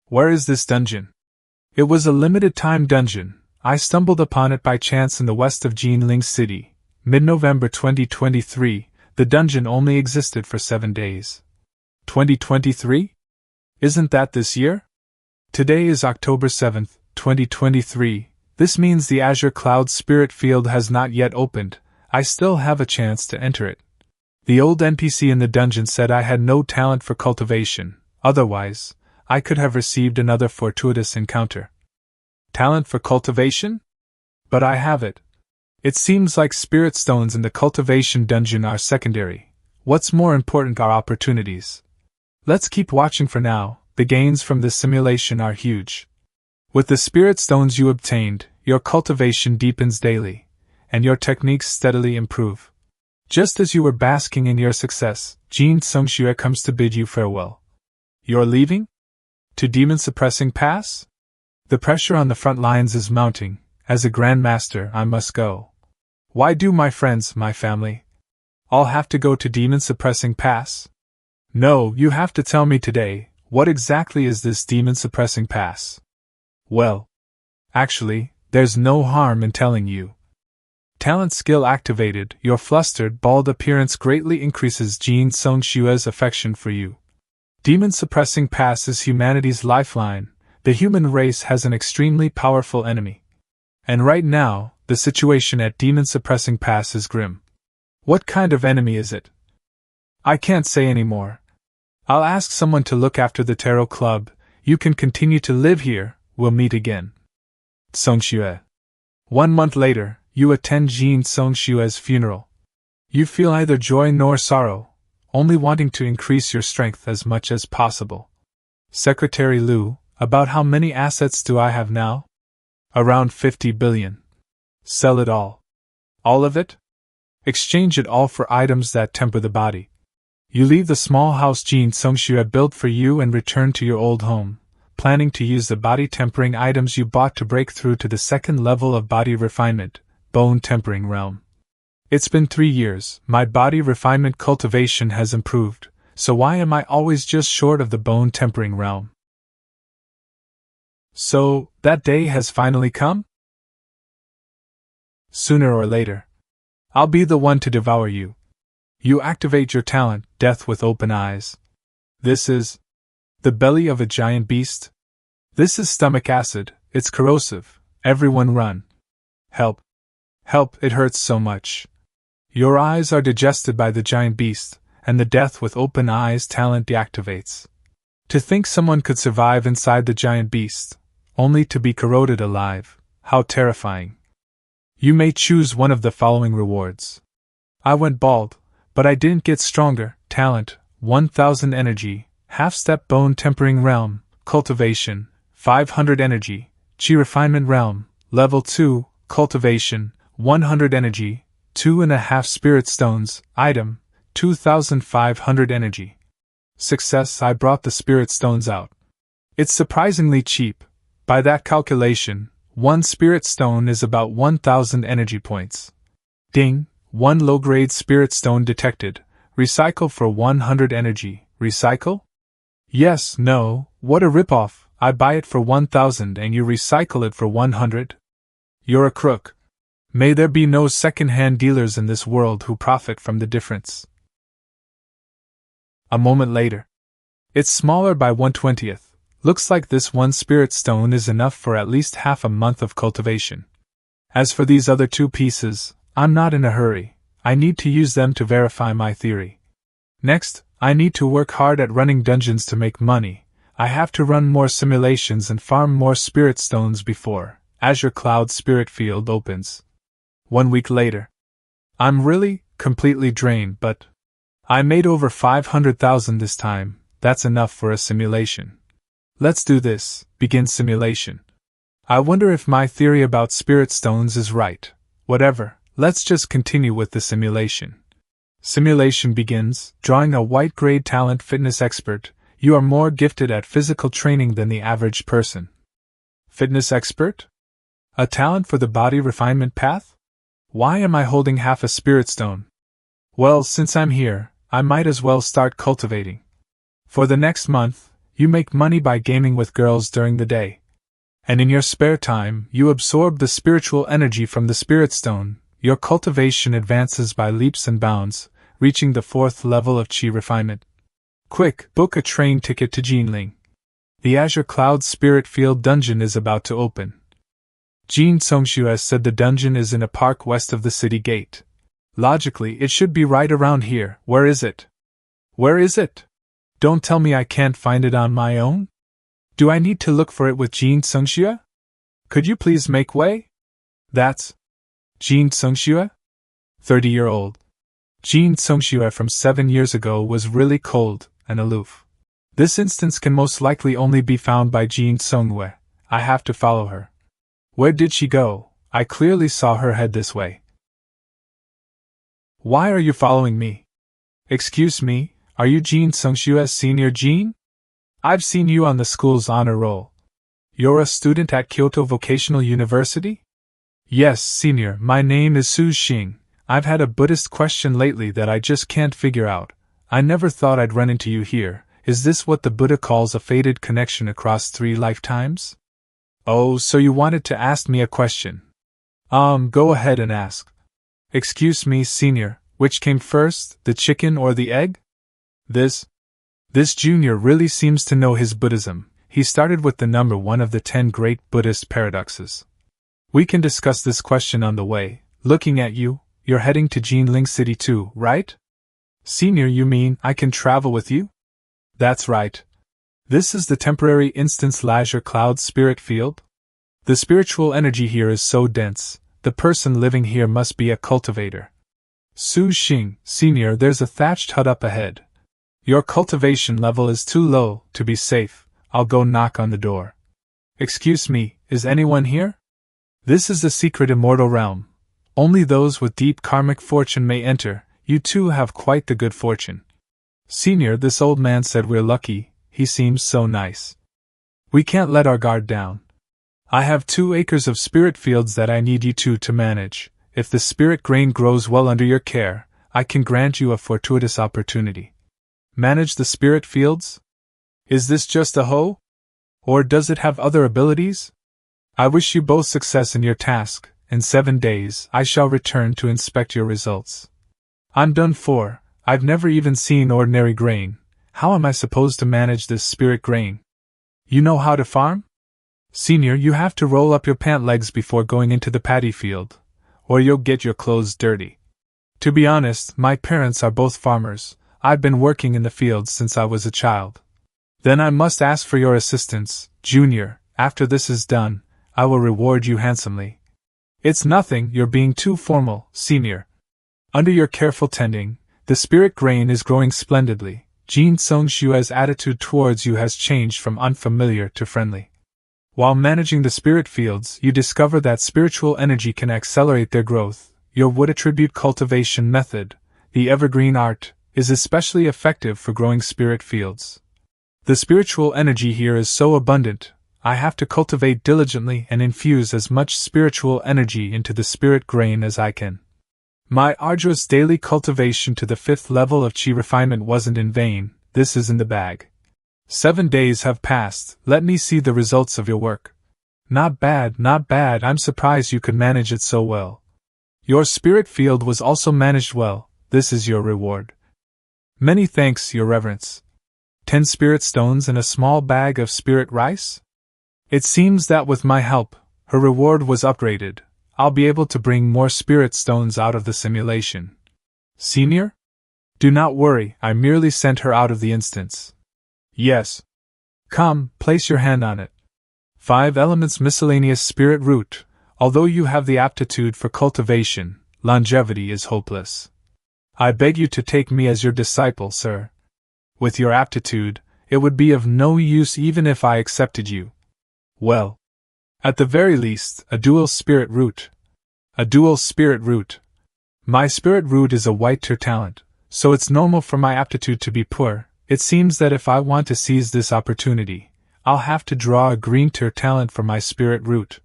Where is this dungeon? It was a limited-time dungeon. I stumbled upon it by chance in the west of Jinling City. Mid-November 2023, the dungeon only existed for 7 days. 2023? Isn't that this year? Today is October 7th, 2023. This means the Azure Cloud Spirit Field has not yet opened. I still have a chance to enter it. The old NPC in the dungeon said I had no talent for cultivation. Otherwise, I could have received another fortuitous encounter. Talent for cultivation? But I have it. It seems like spirit stones in the cultivation dungeon are secondary. What's more important are opportunities. Let's keep watching for now. The gains from this simulation are huge. With the spirit stones you obtained, your cultivation deepens daily, and your techniques steadily improve. Just as you were basking in your success, Jin Songxue comes to bid you farewell. You're leaving? To Demon Suppressing Pass? The pressure on the front lines is mounting. As a Grandmaster, I must go. Why do my friends, my family? I'll have to go to Demon Suppressing Pass? No, you have to tell me today. What exactly is this Demon Suppressing Pass? Well, actually, there's no harm in telling you. Talent skill activated, your flustered, bald appearance greatly increases Jin Songshue's affection for you. Demon Suppressing Pass is humanity's lifeline. The human race has an extremely powerful enemy. And right now, the situation at Demon Suppressing Pass is grim. What kind of enemy is it? I can't say anymore. I'll ask someone to look after the Tarot Club. You can continue to live here. We'll meet again. Songxue. 1 month later, you attend Jin Songshue's funeral. You feel neither joy nor sorrow, only wanting to increase your strength as much as possible. Secretary Liu, about how many assets do I have now? Around 50 billion. Sell it all. All of it? Exchange it all for items that temper the body. You leave the small house Jin Songxue built for you and return to your old home, planning to use the body-tempering items you bought to break through to the second level of body refinement, bone-tempering realm. It's been 3 years, my body refinement cultivation has improved, so why am I always just short of the bone-tempering realm? So, that day has finally come? Sooner or later. I'll be the one to devour you. You activate your talent, death with open eyes. This is the belly of a giant beast. This is stomach acid, it's corrosive. Everyone run. Help. Help, it hurts so much. Your eyes are digested by the giant beast, and the death with open eyes talent deactivates. To think someone could survive inside the giant beast, only to be corroded alive, how terrifying. You may choose one of the following rewards. I went bald, but I didn't get stronger. Talent, 1000 energy, half-step bone-tempering realm, cultivation, 500 energy, Qi refinement realm, level 2, cultivation, 100 energy, 2.5 spirit stones, item, 2500 energy. Success, I brought the spirit stones out. It's surprisingly cheap. By that calculation, 1 spirit stone is about 1000 energy points. Ding, 1 low-grade spirit stone detected. Recycle for 100 energy. Recycle? Yes, no, what a ripoff. I buy it for 1000 and you recycle it for 100? You're a crook. May there be no second-hand dealers in this world who profit from the difference. A moment later. It's smaller by 1/20th. Looks like this 1 spirit stone is enough for at least half a month of cultivation. As for these other 2 pieces, I'm not in a hurry. I need to use them to verify my theory. Next, I need to work hard at running dungeons to make money. I have to run more simulations and farm more spirit stones before Azure Cloud Spirit Field opens. 1 week later. I'm really, completely drained, but I made over 500,000 this time. That's enough for a simulation. Let's do this. Begin simulation. I wonder if my theory about spirit stones is right. Whatever, let's just continue with the simulation. Simulation begins. Drawing a white grade talent fitness expert. You are more gifted at physical training than the average person. Fitness expert? A talent for the body refinement path? Why am I holding half a spirit stone? Well, since I'm here, I might as well start cultivating. For the next month, you make money by gaming with girls during the day. And in your spare time, you absorb the spiritual energy from the spirit stone. Your cultivation advances by leaps and bounds, reaching the 4th level of chi refinement. Quick, book a train ticket to Jinling. The Azure Cloud Spirit Field dungeon is about to open. Jin Songshu has said the dungeon is in a park west of the city gate. Logically, it should be right around here. Where is it? Where is it? Don't tell me I can't find it on my own? Do I need to look for it with Jin Songshu? Could you please make way? That's Jin Songshu? 30-year-old. Jin Songshu from 7 years ago was really cold and aloof. This instance can most likely only be found by Jin Songwei. I have to follow her. Where did she go? I clearly saw her head this way. Why are you following me? Excuse me, are you Jin Songshu's senior Jin? I've seen you on the school's honor roll. You're a student at Kyoto Vocational University? Yes, senior, my name is Su Xing. I've had a Buddhist question lately that I just can't figure out. I never thought I'd run into you here. Is this what the Buddha calls a fated connection across 3 lifetimes? Oh, so you wanted to ask me a question. Go ahead and ask. Excuse me, senior, which came first, the chicken or the egg? This junior really seems to know his Buddhism. He started with the number 1 of the 10 great Buddhist paradoxes. We can discuss this question on the way. Looking at you, you're heading to Jinling City too, right? Senior, you mean I can travel with you? That's right. This is the temporary instance Azure Cloud Spirit Field. The spiritual energy here is so dense, the person living here must be a cultivator. Su Xing, senior, there's a thatched hut up ahead. Your cultivation level is too low to be safe. I'll go knock on the door. Excuse me, is anyone here? This is the secret immortal realm. Only those with deep karmic fortune may enter. You two have quite the good fortune. Senior, this old man said we're lucky. He seems so nice. We can't let our guard down. I have 2 acres of spirit fields that I need you two to manage. If the spirit grain grows well under your care, I can grant you a fortuitous opportunity. Manage the spirit fields? Is this just a hoe? Or does it have other abilities? I wish you both success in your task. In 7 days, I shall return to inspect your results. I'm done for. I've never even seen ordinary grain. How am I supposed to manage this spirit grain? You know how to farm? Senior, you have to roll up your pant legs before going into the paddy field, or you'll get your clothes dirty. To be honest, my parents are both farmers. I've been working in the fields since I was a child. Then I must ask for your assistance, Junior. After this is done, I will reward you handsomely. It's nothing, you're being too formal, Senior. Under your careful tending, the spirit grain is growing splendidly. Jin Songshu's attitude towards you has changed from unfamiliar to friendly. While managing the spirit fields, you discover that spiritual energy can accelerate their growth. Your wood attribute cultivation method, the evergreen art, is especially effective for growing spirit fields. The spiritual energy here is so abundant, I have to cultivate diligently and infuse as much spiritual energy into the spirit grain as I can. My arduous daily cultivation to the 5th level of chi refinement wasn't in vain. This is in the bag. 7 days have passed, let me see the results of your work. Not bad, not bad, I'm surprised you could manage it so well. Your spirit field was also managed well, this is your reward. Many thanks, Your Reverence. 10 spirit stones and a small bag of spirit rice? It seems that with my help, her reward was upgraded. I'll be able to bring more spirit stones out of the simulation. Senior? Do not worry, I merely sent her out of the instance. Yes. Come, place your hand on it. 5 elements miscellaneous spirit root. Although you have the aptitude for cultivation, longevity is hopeless. I beg you to take me as your disciple, sir. With your aptitude, it would be of no use even if I accepted you. Well, at the very least, a dual spirit root. A dual spirit root. My spirit root is a white tier talent, so it's normal for my aptitude to be poor. It seems that if I want to seize this opportunity, I'll have to draw a green tier talent for my spirit root.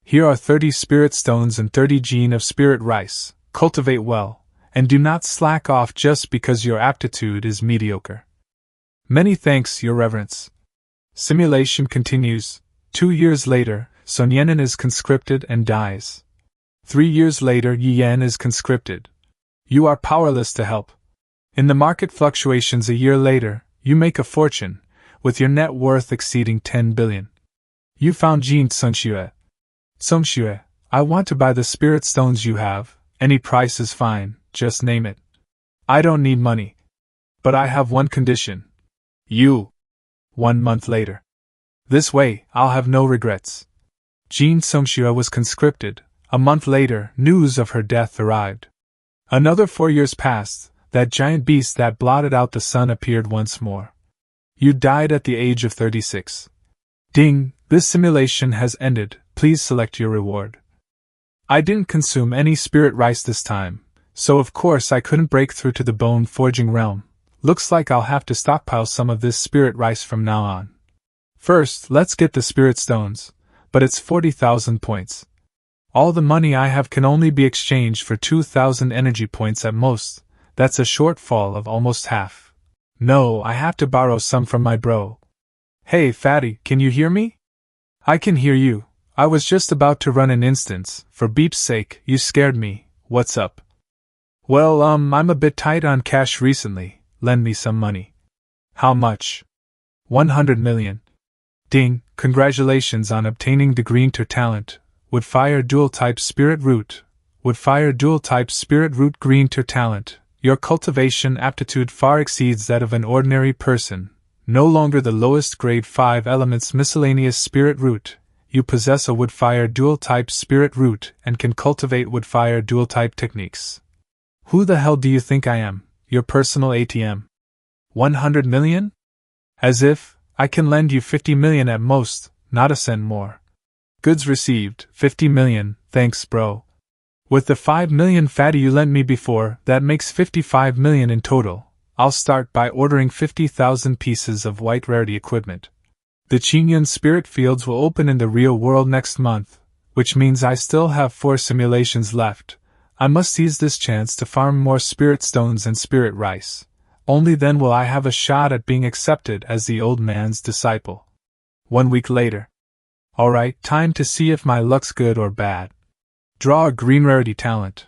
Here are 30 spirit stones and 30 gene of spirit rice. Cultivate well, and do not slack off just because your aptitude is mediocre. Many thanks, Your Reverence. Simulation continues. 2 years later, Sun Yenin is conscripted and dies. 3 years later, Yi Yan is conscripted. You are powerless to help. In the market fluctuations a year later, you make a fortune, with your net worth exceeding 10 billion. You found Jin Tsungxue. Tsungxue, I want to buy the spirit stones you have. Any price is fine, just name it. I don't need money. But I have one condition. You. 1 month later. This way, I'll have no regrets. Jin Tsungxue was conscripted. A month later, news of her death arrived. Another 4 years passed. That giant beast that blotted out the sun appeared once more. You died at the age of 36. Ding, this simulation has ended, please select your reward. I didn't consume any spirit rice this time, so of course I couldn't break through to the bone forging realm. Looks like I'll have to stockpile some of this spirit rice from now on. First, let's get the spirit stones, but it's 40,000 points. All the money I have can only be exchanged for 2,000 energy points at most. That's a shortfall of almost half. No, I have to borrow some from my bro. Hey, fatty, can you hear me? I can hear you. I was just about to run an instance. For beep's sake, you scared me. What's up? Well, I'm a bit tight on cash recently. Lend me some money. How much? 100 million. Ding, congratulations on obtaining the green tier talent. Would fire dual type spirit root. Would fire dual type spirit root green tier talent. Your cultivation aptitude far exceeds that of an ordinary person. No longer the lowest grade 5 elements miscellaneous spirit root. You possess a wood-fire dual-type spirit root and can cultivate wood-fire dual-type techniques. Who the hell do you think I am, your personal ATM? 100 million? As if, I can lend you 50 million at most, not a cent more. Goods received, 50 million, thanks bro. With the 5 million fatty you lent me before, that makes 55 million in total. I'll start by ordering 50,000 pieces of white rarity equipment. The Qingyun spirit fields will open in the real world next month, which means I still have 4 simulations left. I must seize this chance to farm more spirit stones and spirit rice. Only then will I have a shot at being accepted as the old man's disciple. 1 week later. Alright, time to see if my luck's good or bad. Draw a green rarity talent.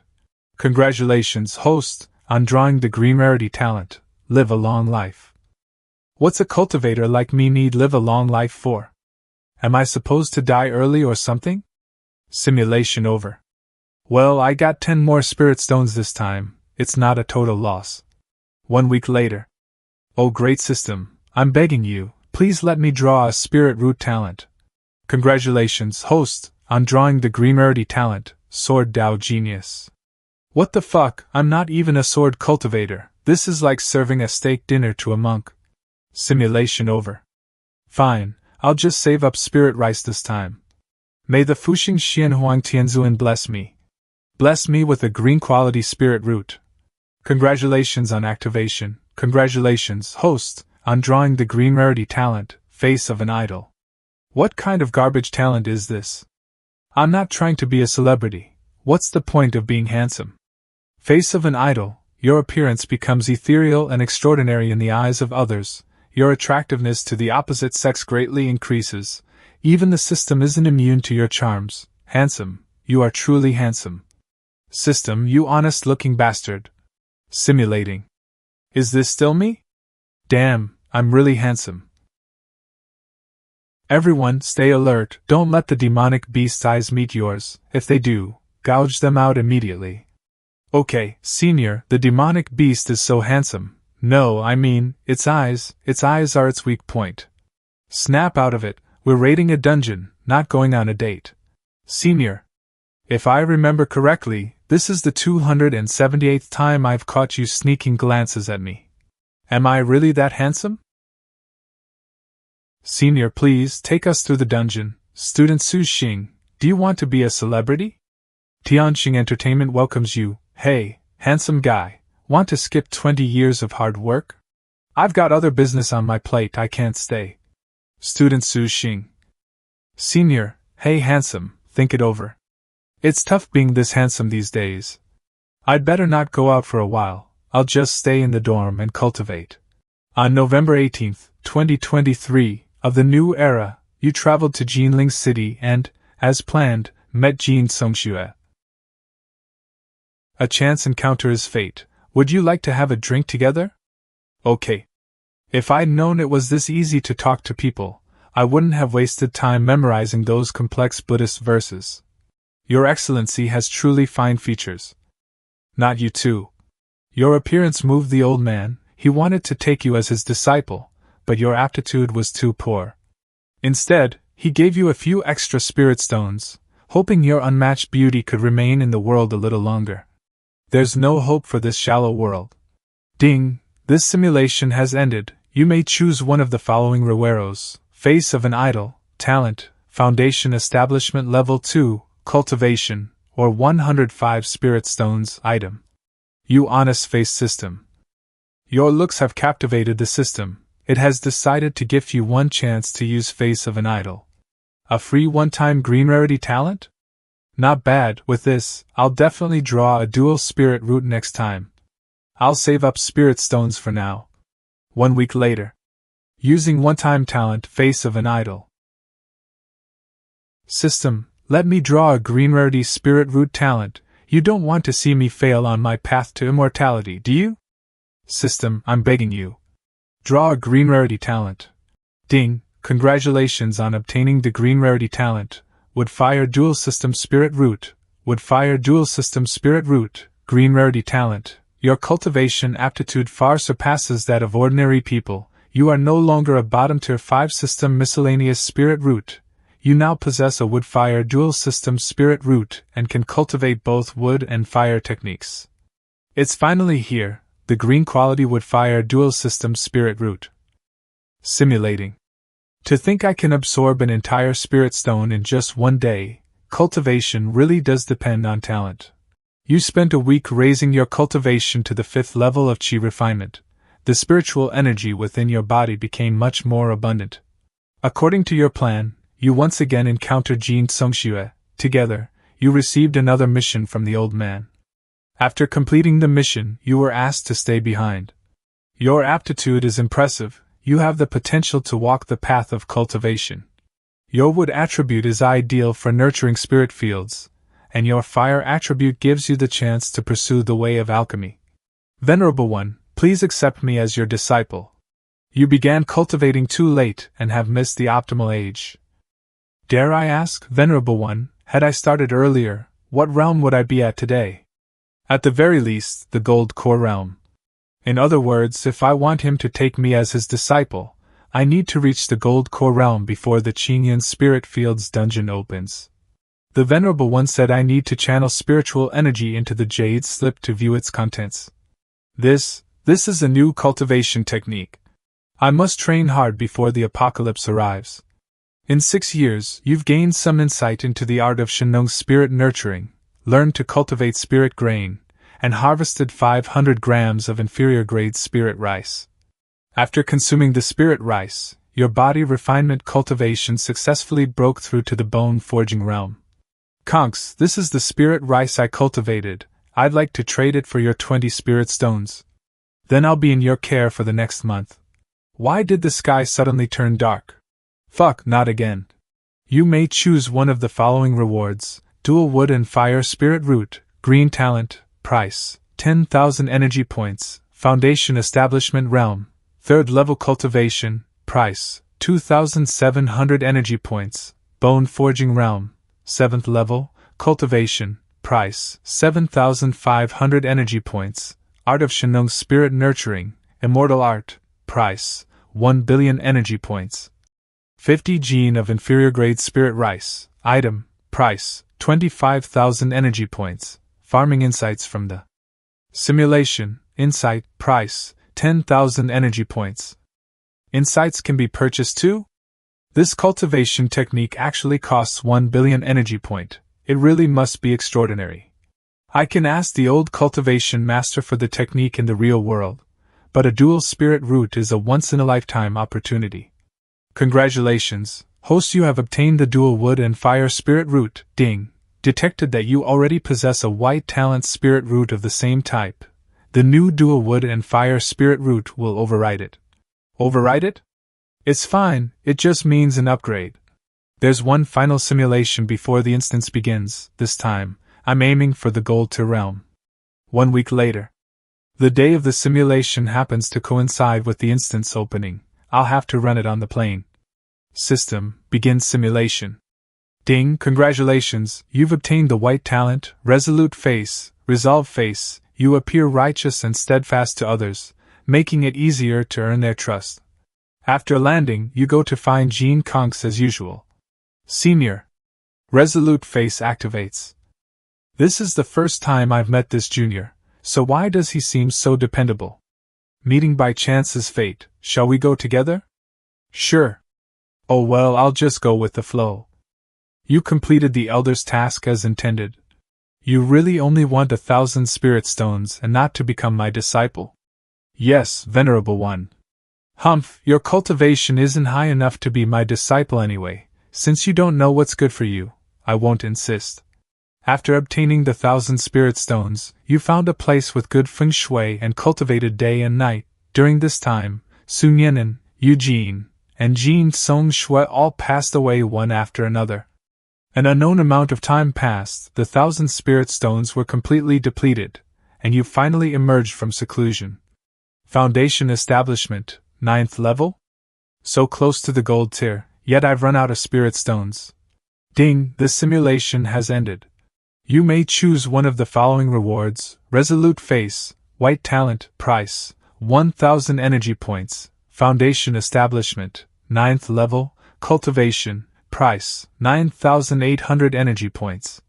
Congratulations, host, on drawing the green rarity talent. Live a long life. What's a cultivator like me need live a long life for? Am I supposed to die early or something? Simulation over. Well, I got 10 more spirit stones this time. It's not a total loss. 1 week later. Oh great system, I'm begging you, please let me draw a spirit root talent. Congratulations, host, on drawing the green rarity talent. Sword Dao Genius. What the fuck, I'm not even a sword cultivator, this is like serving a steak dinner to a monk. Simulation over. Fine, I'll just save up spirit rice this time. May the Fuxing Xian Huang Tianzuan bless me. Bless me with a green quality spirit root. Congratulations on activation, congratulations, host, on drawing the green rarity talent, face of an idol. What kind of garbage talent is this? I'm not trying to be a celebrity. What's the point of being handsome? Face of an idol, your appearance becomes ethereal and extraordinary in the eyes of others, your attractiveness to the opposite sex greatly increases, even the system isn't immune to your charms. Handsome, you are truly handsome. System, you honest-looking bastard. Simulating. Is this still me? Damn, I'm really handsome. Everyone, stay alert, don't let the demonic beast's eyes meet yours. If they do, gouge them out immediately. Okay, Senior, the demonic beast is so handsome. No, I mean, its eyes are its weak point. Snap out of it, we're raiding a dungeon, not going on a date. Senior. If I remember correctly, this is the 278th time I've caught you sneaking glances at me. Am I really that handsome? Senior, please take us through the dungeon. Student Su Xing, do you want to be a celebrity? Tianxing Entertainment welcomes you. Hey, handsome guy, want to skip 20 years of hard work? I've got other business on my plate, I can't stay. Student Su Xing. Senior, hey handsome, think it over. It's tough being this handsome these days. I'd better not go out for a while, I'll just stay in the dorm and cultivate. On November 18, 2023, of the new era, you traveled to Jinling City and, as planned, met Jin Songxue. A chance encounter is fate. Would you like to have a drink together? Okay. If I'd known it was this easy to talk to people, I wouldn't have wasted time memorizing those complex Buddhist verses. Your Excellency has truly fine features. Not you too. Your appearance moved the old man, he wanted to take you as his disciple, but your aptitude was too poor. Instead, he gave you a few extra spirit stones, hoping your unmatched beauty could remain in the world a little longer. There's no hope for this shallow world. Ding, this simulation has ended. You may choose one of the following reweros: Face of an Idol, Talent, Foundation Establishment Level 2, Cultivation, or 105 Spirit Stones item. You honest face system. Your looks have captivated the system. It has decided to gift you one chance to use Face of an Idol. A free one-time green rarity talent? Not bad. With this, I'll definitely draw a dual spirit root next time. I'll save up spirit stones for now. 1 week later. Using one-time talent Face of an Idol. System, let me draw a green rarity spirit root talent. You don't want to see me fail on my path to immortality, do you? System, I'm begging you. Draw a green rarity talent. Ding, congratulations on obtaining the green rarity talent. Would fire dual system spirit root. Would fire dual system spirit root. Green rarity talent. Your cultivation aptitude far surpasses that of ordinary people. You are no longer a bottom tier 5 system miscellaneous spirit root. You now possess a wood fire dual system spirit root and can cultivate both wood and fire techniques. It's finally here, the green quality wood fire dual system spirit root. Simulating. To think I can absorb an entire spirit stone in just one day. Cultivation really does depend on talent. You spent a week raising your cultivation to the 5th level of chi refinement. The spiritual energy within your body became much more abundant. According to your plan, you once again encountered Jin Songxue. Together, you received another mission from the old man. After completing the mission, you were asked to stay behind. Your aptitude is impressive. You have the potential to walk the path of cultivation. Your wood attribute is ideal for nurturing spirit fields, and your fire attribute gives you the chance to pursue the way of alchemy. Venerable One, please accept me as your disciple. You began cultivating too late and have missed the optimal age. Dare I ask, Venerable One, had I started earlier, what realm would I be at today? At the very least, the Gold Core realm. In other words, if I want him to take me as his disciple, I need to reach the Gold Core realm before the Qingyan Spirit Fields dungeon opens. The Venerable One said I need to channel spiritual energy into the Jade Slip to view its contents. This is a new cultivation technique. I must train hard before the apocalypse arrives. In 6 years, you've gained some insight into the art of Shenong's spirit nurturing, learned to cultivate spirit grain, and harvested 500 grams of inferior grade spirit rice. After consuming the spirit rice, your body refinement cultivation successfully broke through to the bone forging realm. Conks, this is the spirit rice I cultivated. I'd like to trade it for your 20 spirit stones. Then I'll be in your care for the next month. Why did the sky suddenly turn dark? Fuck, not again. You may choose one of the following rewards: dual wood and fire spirit root, green talent, price, 10,000 energy points, foundation establishment realm, 3rd level cultivation, price, 2,700 energy points, bone forging realm, 7th level, cultivation, price, 7,500 energy points, art of Shenung's spirit nurturing, immortal art, price, 1 billion energy points. 50 gene of inferior grade spirit rice, item, price, 25,000 energy points, farming insights from the simulation, insight, price, 10,000 energy points. Insights can be purchased too? This cultivation technique actually costs 1 billion energy point. It really must be extraordinary. I can ask the old cultivation master for the technique in the real world, but a dual spirit root is a once-in-a-lifetime opportunity. Congratulations, host, you have obtained the dual wood and fire spirit root. Ding. Detected that you already possess a white talent spirit root of the same type. The new dual wood and fire spirit root will override it. Override it? It's fine, it just means an upgrade. There's one final simulation before the instance begins. This time, I'm aiming for the gold tier realm. 1 week later. The day of the simulation happens to coincide with the instance opening. I'll have to run it on the plane. System, begin simulation. Ding, congratulations, you've obtained the white talent, resolute face, resolve face. You appear righteous and steadfast to others, making it easier to earn their trust. After landing, you go to find Jean Conks as usual. Senior. Resolute face activates. This is the first time I've met this junior, so why does he seem so dependable? Meeting by chance is fate. Shall we go together? Sure. Oh well, I'll just go with the flow. You completed the elder's task as intended. You really only want 1,000 spirit stones and not to become my disciple? Yes, venerable one. Humph, your cultivation isn't high enough to be my disciple anyway. Since you don't know what's good for you, I won't insist. After obtaining the 1,000 spirit stones, you found a place with good feng shui and cultivated day and night. During this time, Sun Yan'an, Eugene, and Jean Song Shui all passed away one after another. An unknown amount of time passed, the 1,000 spirit stones were completely depleted, and you finally emerged from seclusion. Foundation establishment, 9th level? So close to the gold tier, yet I've run out of spirit stones. Ding, this simulation has ended. You may choose one of the following rewards: resolute face, white talent, price, 1,000 energy points, foundation establishment, 9th level, cultivation, price, 9,800 energy points.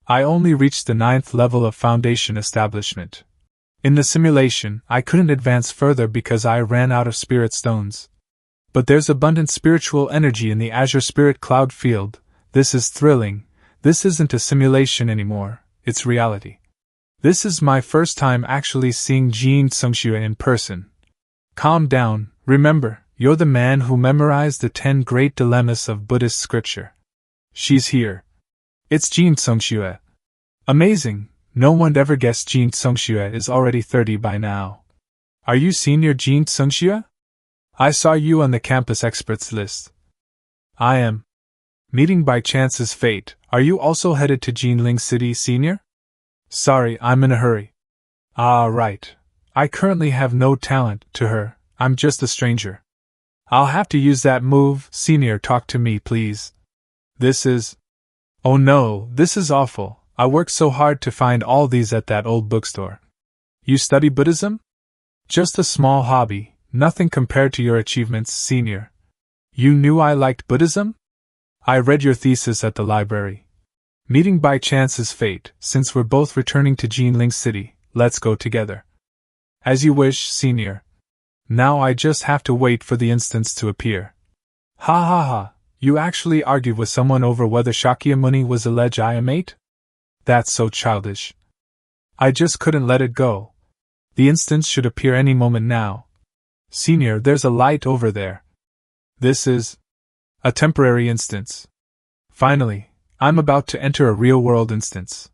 I only reached the 9th level of foundation establishment. In the simulation, I couldn't advance further because I ran out of spirit stones. But there's abundant spiritual energy in the Azure Spirit Cloud field. This is thrilling. This isn't a simulation anymore, it's reality. This is my first time actually seeing Jean Songxue in person. Calm down, remember, you're the man who memorized the 10 great dilemmas of Buddhist scripture. She's here. It's Jean Songxue. Amazing, no one ever guessed Jean Songxue is already 30 by now. Are you senior Jean Songxue? I saw you on the campus experts list. I am. Meeting by chance is fate. Are you also headed to Jinling City, senior? Sorry, I'm in a hurry. Ah, right. I currently have no talent to her, I'm just a stranger. I'll have to use that move. Senior, talk to me, please. This is... Oh no, this is awful. I worked so hard to find all these at that old bookstore. You study Buddhism? Just a small hobby, nothing compared to your achievements, senior. You knew I liked Buddhism? I read your thesis at the library. Meeting by chance is fate. Since we're both returning to Jinling City, let's go together. As you wish, senior. Now I just have to wait for the instance to appear. Ha ha ha, you actually argued with someone over whether Shakyamuni was a legitimate? That's so childish. I just couldn't let it go. The instance should appear any moment now. Senior, there's a light over there. This is a temporary instance. Finally, I'm about to enter a real-world instance.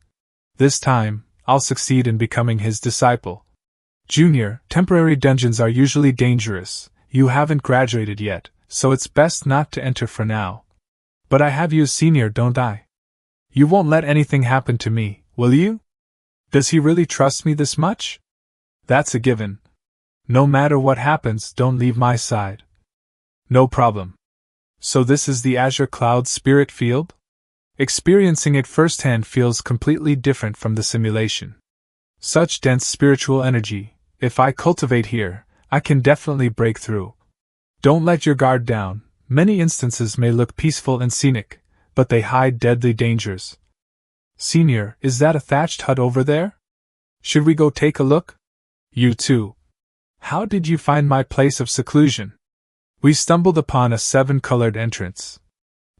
This time, I'll succeed in becoming his disciple. Junior, temporary dungeons are usually dangerous. You haven't graduated yet, so it's best not to enter for now. But I have you as senior, don't I? You won't let anything happen to me, will you? Does he really trust me this much? That's a given. No matter what happens, don't leave my side. No problem. So this is the Azure Cloud Spirit Field? Experiencing it firsthand feels completely different from the simulation. Such dense spiritual energy. If I cultivate here, I can definitely break through. Don't let your guard down. Many instances may look peaceful and scenic, but they hide deadly dangers. Senior, is that a thatched hut over there? Should we go take a look? You too. How did you find my place of seclusion? We stumbled upon a 7-colored entrance.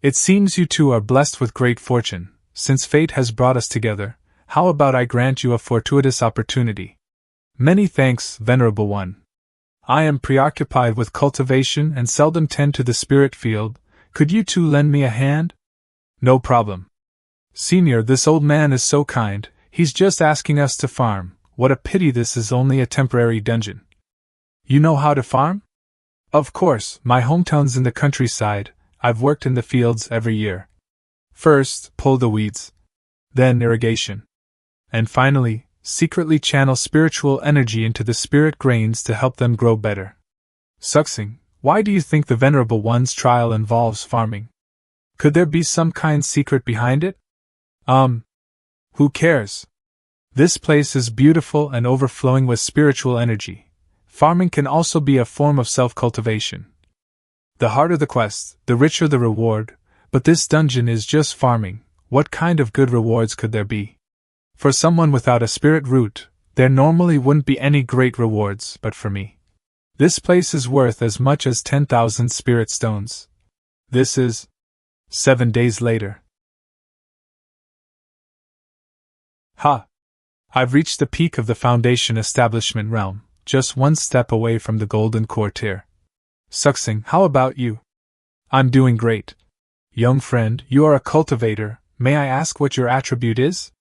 It seems you two are blessed with great fortune. Since fate has brought us together, how about I grant you a fortuitous opportunity? Many thanks, Venerable One. I am preoccupied with cultivation and seldom tend to the spirit field. Could you two lend me a hand? No problem. Senior, this old man is so kind. He's just asking us to farm. What a pity this is only a temporary dungeon. You know how to farm? Of course, my hometown's in the countryside. I've worked in the fields every year. First, pull the weeds. Then irrigation. And finally, secretly channel spiritual energy into the spirit grains to help them grow better. Xing, why do you think the Venerable One's trial involves farming? Could there be some kind secret behind it? Who cares? This place is beautiful and overflowing with spiritual energy. Farming can also be a form of self-cultivation. The harder the quest, the richer the reward, but this dungeon is just farming. What kind of good rewards could there be? For someone without a spirit root, there normally wouldn't be any great rewards, but for me, this place is worth as much as 10,000 spirit stones. This is 7 days later. I've reached the peak of the Foundation establishment realm, just one step away from the Golden Quartier. Xing, how about you? I'm doing great. Young friend, you are a cultivator. May I ask what your attribute is?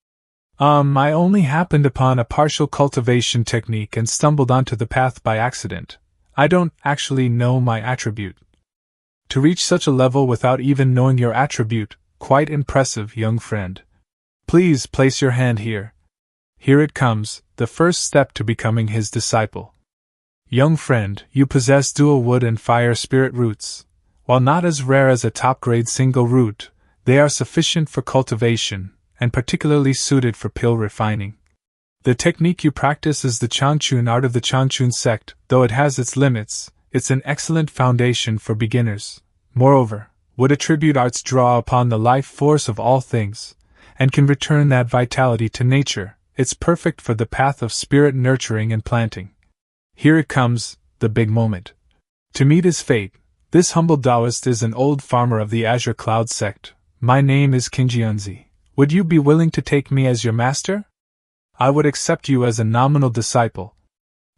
I only happened upon a partial cultivation technique and stumbled onto the path by accident. I don't actually know my attribute. To reach such a level without even knowing your attribute, quite impressive, young friend. Please place your hand here. Here it comes, the first step to becoming his disciple. Young friend, you possess dual wood and fire spirit roots. While not as rare as a top-grade single root, they are sufficient for cultivation, and particularly suited for pill refining. The technique you practice is the Changchun art of the Changchun sect. Though it has its limits, it's an excellent foundation for beginners. Moreover, wood attribute arts draw upon the life force of all things, and can return that vitality to nature. It's perfect for the path of spirit nurturing and planting. Here it comes, the big moment. To meet his fate, this humble Taoist is an old farmer of the Azure Cloud sect. My name is Kinjiunzi. Would you be willing to take me as your master? I would accept you as a nominal disciple.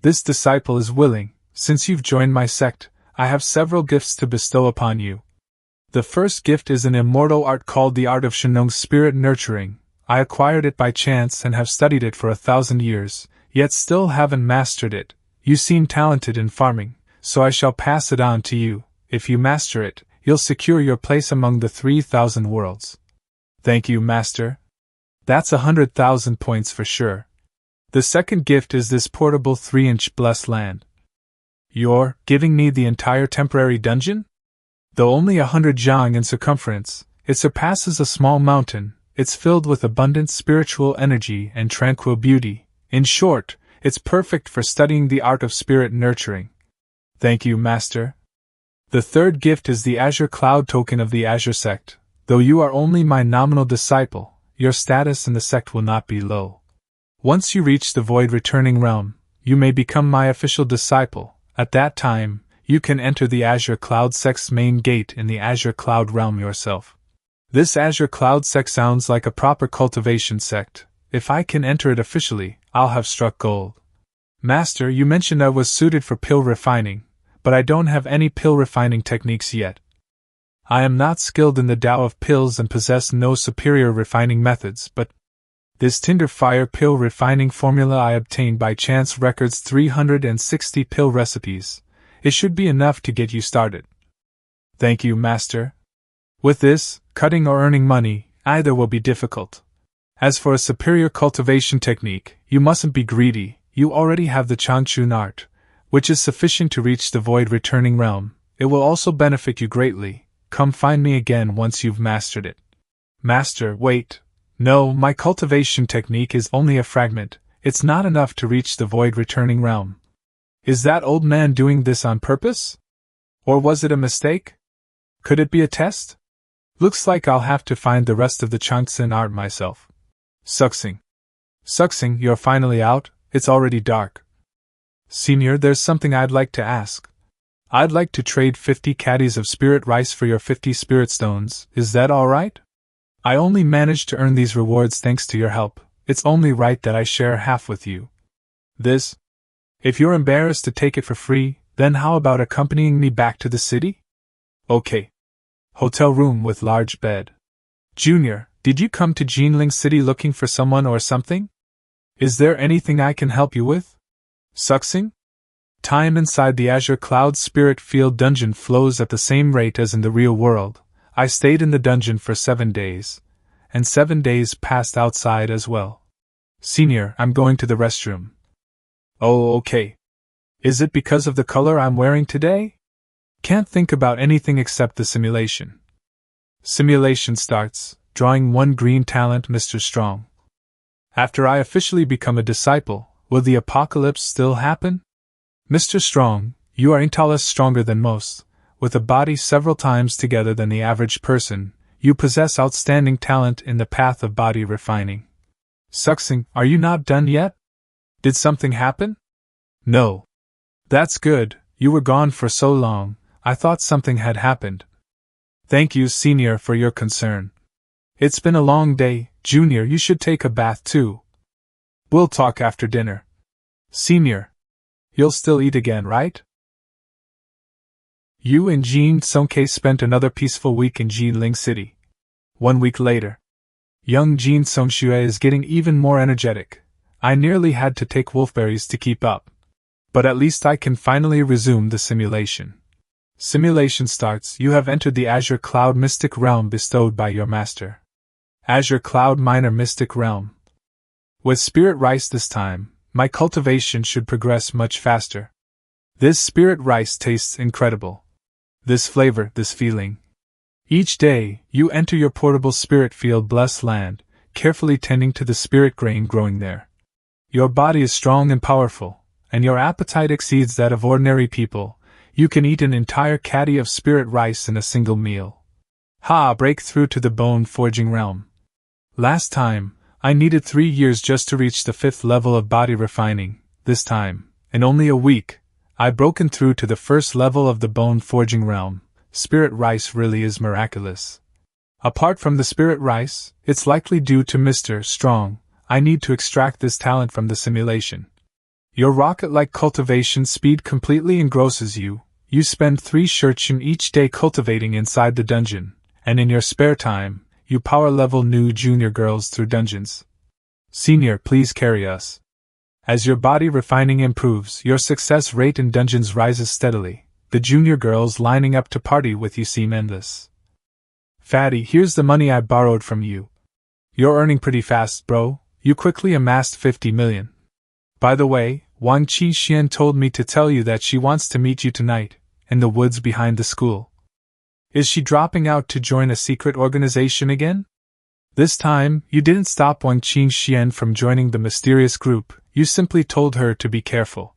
This disciple is willing. Since you've joined my sect, I have several gifts to bestow upon you. The first gift is an immortal art called the Art of Shenong's Spirit Nurturing. I acquired it by chance and have studied it for 1,000 years, yet still haven't mastered it. You seem talented in farming, so I shall pass it on to you. If you master it, you'll secure your place among the 3,000 worlds. Thank you, Master. That's 100,000 points for sure. The second gift is this portable 3-inch blessed land. You're giving me the entire temporary dungeon? Though only 100 jiang in circumference, it surpasses a small mountain. It's filled with abundant spiritual energy and tranquil beauty. In short, it's perfect for studying the art of spirit nurturing. Thank you, Master. The third gift is the Azure Cloud token of the Azure sect. Though you are only my nominal disciple, your status in the sect will not be low. Once you reach the void returning realm, you may become my official disciple. At that time, you can enter the Azure Cloud sect's main gate in the Azure Cloud realm yourself. This Azure Cloud sect sounds like a proper cultivation sect. If I can enter it officially, I'll have struck gold. Master, you mentioned I was suited for pill refining, but I don't have any pill refining techniques yet. I am not skilled in the Tao of pills and possess no superior refining methods, but This Tinder Fire pill refining formula I obtained by chance records 360 pill recipes. It should be enough to get you started. Thank you, Master. With this, cutting or earning money, either will be difficult. As for a superior cultivation technique, you mustn't be greedy. You already have the Changchun art, which is sufficient to reach the void returning realm. It will also benefit you greatly. Come find me again once you've mastered it. Master, wait. No, my cultivation technique is only a fragment. It's not enough to reach the void returning realm. Is that old man doing this on purpose? Or was it a mistake? Could it be a test? Looks like I'll have to find the rest of the Changchun art myself. Xing. Xing, you're finally out? It's already dark. Senior, there's something I'd like to ask. I'd like to trade 50 caddies of spirit rice for your 50 spirit stones. Is that all right? I only managed to earn these rewards thanks to your help. It's only right that I share half with you. This? If you're embarrassed to take it for free, then how about accompanying me back to the city? Okay. Hotel room with large bed. Junior, did you come to Jinling City looking for someone or something? Is there anything I can help you with? Xing? Time inside the Azure Cloud Spirit Field dungeon flows at the same rate as in the real world. I stayed in the dungeon for 7 days, and 7 days passed outside as well. Senior, I'm going to the restroom. Oh, okay. Is it because of the color I'm wearing today? Can't think about anything except the simulation. Simulation starts, drawing 1 green talent, Mr. Strong. After I officially become a disciple, will the apocalypse still happen? Mr. Strong, you are intalas stronger than most. With a body several times together than the average person, you possess outstanding talent in the path of body refining. Xing, are you not done yet? Did something happen? No. That's good, you were gone for so long, I thought something had happened. Thank you, Senior, for your concern. It's been a long day, Junior, you should take a bath too. We'll talk after dinner. Senior, you'll still eat again, right? You and Jin Songke spent another peaceful week in Jinling City. 1 week later. Young Jin Songxue is getting even more energetic. I nearly had to take wolfberries to keep up. But at least I can finally resume the simulation. Simulation starts. You have entered the Azure Cloud Mystic Realm bestowed by your master. Azure Cloud Minor Mystic Realm. With Spirit Rice this time, my cultivation should progress much faster. This Spirit Rice tastes incredible. This flavor, this feeling. Each day, you enter your portable spirit field blessed land, carefully tending to the spirit grain growing there. Your body is strong and powerful, and your appetite exceeds that of ordinary people. You can eat an entire caddy of spirit rice in a single meal. Break through to the bone forging realm. Last time, I needed 3 years just to reach the 5th level of body refining. This time, in only a week, I've broken through to the 1st level of the bone forging realm. Spirit rice really is miraculous. Apart from the spirit rice, it's likely due to Mr. Strong. I need to extract this talent from the simulation. Your rocket-like cultivation speed completely engrosses you. You spend 3 shurchen each day cultivating inside the dungeon, and in your spare time, you power-level new junior girls through dungeons. Senior, please carry us. As your body refining improves, your success rate in dungeons rises steadily. The junior girls lining up to party with you seem endless. Fatty, here's the money I borrowed from you. You're earning pretty fast, bro. You quickly amassed 50 million. By the way, Wang Qi told me to tell you that she wants to meet you tonight, in the woods behind the school. Is she dropping out to join a secret organization again? This time, you didn't stop Wang Qi from joining the mysterious group, you simply told her to be careful.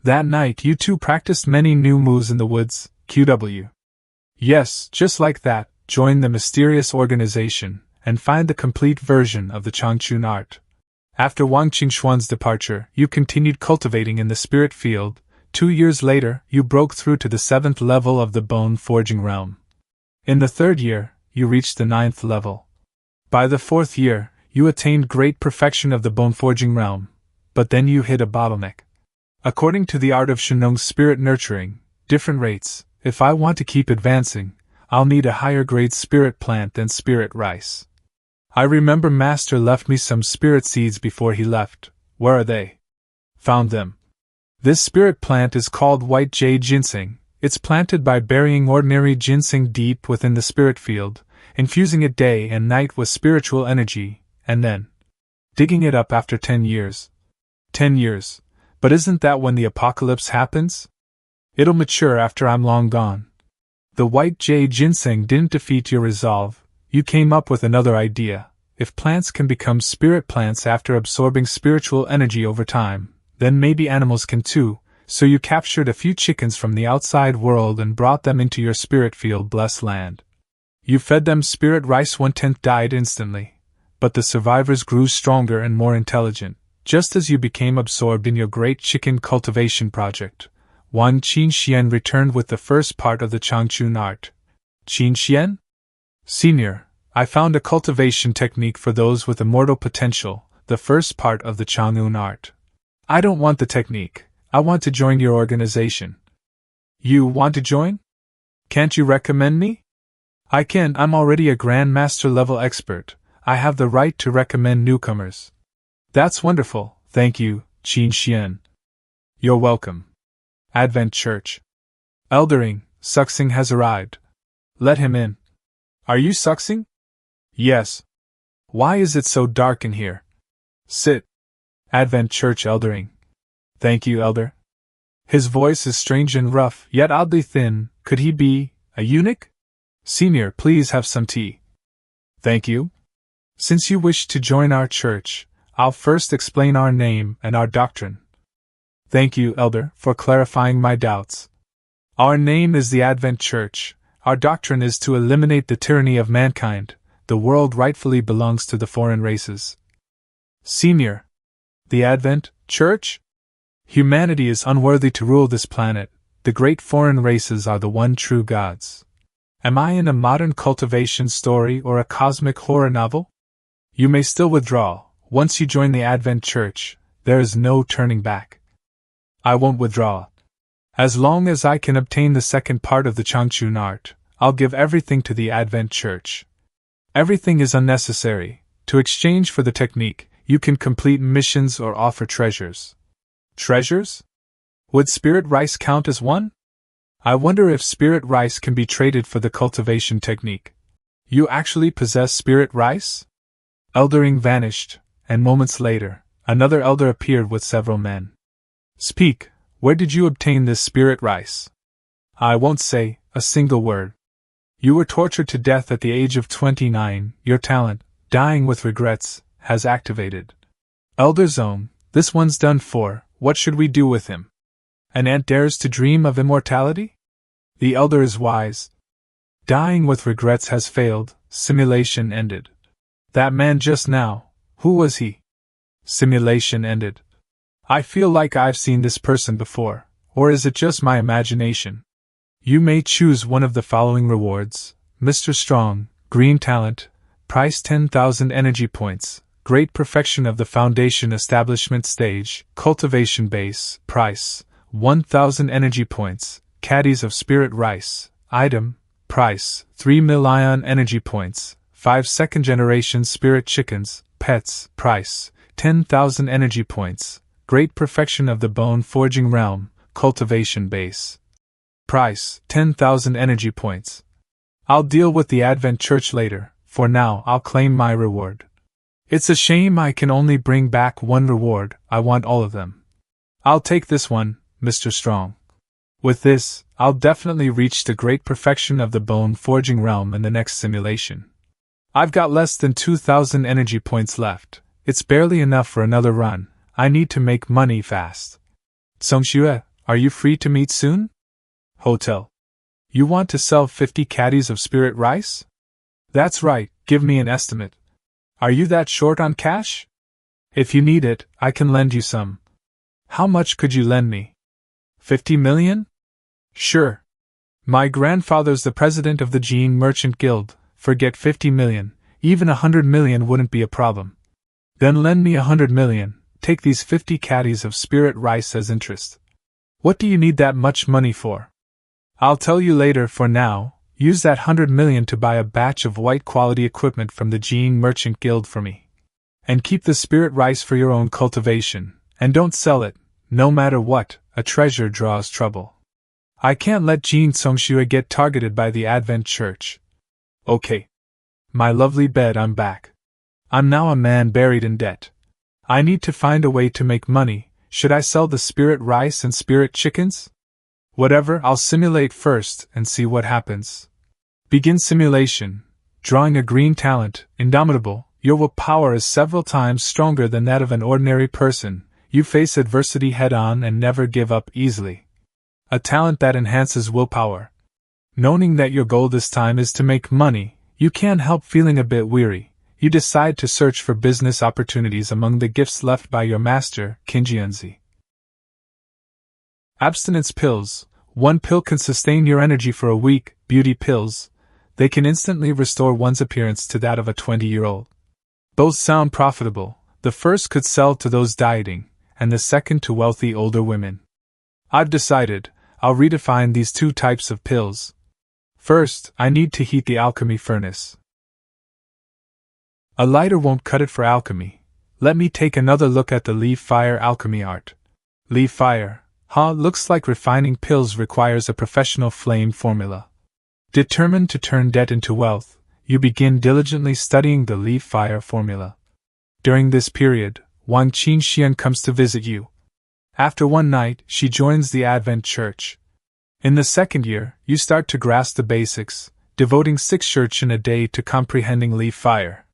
That night you two practiced many new moves in the woods, QW. Yes, just like that, join the mysterious organization, and find the complete version of the Changchun art. After Wang Qingxuan's departure, you continued cultivating in the spirit field. 2 years later, you broke through to the 7th level of the bone forging realm. In the 3rd year, you reached the 9th level. By the 4th year, you attained great perfection of the bone forging realm, but then you hit a bottleneck. According to the art of Shenong's spirit nurturing, different rates, if I want to keep advancing, I'll need a higher grade spirit plant than spirit rice. I remember Master left me some spirit seeds before he left. Where are they? Found them. This spirit plant is called white jade ginseng. It's planted by burying ordinary ginseng deep within the spirit field, infusing it day and night with spiritual energy, and then digging it up after 10 years. 10 years. But isn't that when the apocalypse happens? It'll mature after I'm long gone. The white jade ginseng didn't defeat your resolve. You came up with another idea. If plants can become spirit plants after absorbing spiritual energy over time, then maybe animals can too, so you captured a few chickens from the outside world and brought them into your spirit field blessed land. You fed them spirit rice, 1/10 died instantly. But the survivors grew stronger and more intelligent, just as you became absorbed in your great chicken cultivation project. Wan Qin Xian returned with the first part of the Changchun art. Qin Xian? Senior, I found a cultivation technique for those with immortal potential, the first part of the Chang'un art. I don't want the technique. I want to join your organization. You want to join? Can't you recommend me? I can. I'm already a Grand Master level expert. I have the right to recommend newcomers. That's wonderful, thank you, Qin Xian. You're welcome. Advent Church. Eldering, Suxing has arrived. Let him in. Are you Suxing? Yes. Why is it so dark in here? Sit. Advent Church Eldering. Thank you, Elder. His voice is strange and rough, yet oddly thin. Could he be a eunuch? Senior, please have some tea. Thank you. Since you wish to join our church, I'll first explain our name and our doctrine. Thank you, Elder, for clarifying my doubts. Our name is the Advent Church. Our doctrine is to eliminate the tyranny of mankind. The world rightfully belongs to the foreign races. Senior. The Advent Church? Humanity is unworthy to rule this planet. The great foreign races are the one true gods. Am I in a modern cultivation story or a cosmic horror novel? You may still withdraw. Once you join the Advent Church, there is no turning back. I won't withdraw. As long as I can obtain the second part of the Changchun art, I'll give everything to the Advent Church. Everything is unnecessary. To exchange for the technique, you can complete missions or offer treasures. Treasures? Would spirit rice count as one? I wonder if spirit rice can be traded for the cultivation technique. You actually possess spirit rice? Eldering vanished, and moments later, another elder appeared with several men. Speak, where did you obtain this spirit rice? I won't say a single word. You were tortured to death at the age of 29, your talent, dying with regrets, has activated. Elder Zone, this one's done for. What should we do with him? An ant dares to dream of immortality? The elder is wise. Dying with regrets has failed, simulation ended. That man just now, who was he? Simulation ended. I feel like I've seen this person before, or is it just my imagination? You may choose one of the following rewards. Mr. Strong, green talent, price 10,000 energy points. Great perfection of the foundation establishment stage, cultivation base, price, 1,000 energy points, caddies of spirit rice, item, price, 3 million energy points, 5 second generation spirit chickens, pets, price, 10,000 energy points, great perfection of the bone forging realm, cultivation base. Price, 10,000 energy points. I'll deal with the Advent Church later, for now I'll claim my reward. It's a shame I can only bring back one reward, I want all of them. I'll take this one, Mr. Strong. With this, I'll definitely reach the great perfection of the bone forging realm in the next simulation. I've got less than 2,000 energy points left. It's barely enough for another run. I need to make money fast. Songxue, are you free to meet soon? Hotel. You want to sell 50 caddies of spirit rice? That's right, give me an estimate. Are you that short on cash? If you need it, I can lend you some. How much could you lend me? 50 million? Sure. My grandfather's the president of the Jean Merchant Guild. Forget 50 million, even 100 million wouldn't be a problem. Then lend me 100 million, take these 50 caddies of spirit rice as interest. What do you need that much money for? I'll tell you later. For now, use that 100 million to buy a batch of white-quality equipment from the Gene Merchant Guild for me. And keep the spirit rice for your own cultivation, and don't sell it, no matter what, a treasure draws trouble. I can't let Jean Songshua get targeted by the Advent Church. Okay. My lovely bed, I'm back. I'm now a man buried in debt. I need to find a way to make money. Should I sell the spirit rice and spirit chickens? Whatever, I'll simulate first and see what happens. Begin simulation. Drawing a green talent, indomitable, your willpower is several times stronger than that of an ordinary person. You face adversity head-on and never give up easily. A talent that enhances willpower. Knowing that your goal this time is to make money, you can't help feeling a bit weary. You decide to search for business opportunities among the gifts left by your master, Kinjianzi. Abstinence pills. 1 pill can sustain your energy for a week. Beauty pills. They can instantly restore one's appearance to that of a 20-year-old. Both sound profitable. The first could sell to those dieting, and the second to wealthy older women. I've decided, I'll redefine these 2 types of pills. First, I need to heat the alchemy furnace. A lighter won't cut it for alchemy. Let me take another look at the leaf fire alchemy art. Leaf fire, looks like refining pills requires a professional flame formula. Determined to turn debt into wealth, you begin diligently studying the leaf fire formula. During this period, Wang Qinxian comes to visit you. After one night, she joins the Advent Church. In the second year, you start to grasp the basics, devoting 6 shurchen a day to comprehending leaf fire.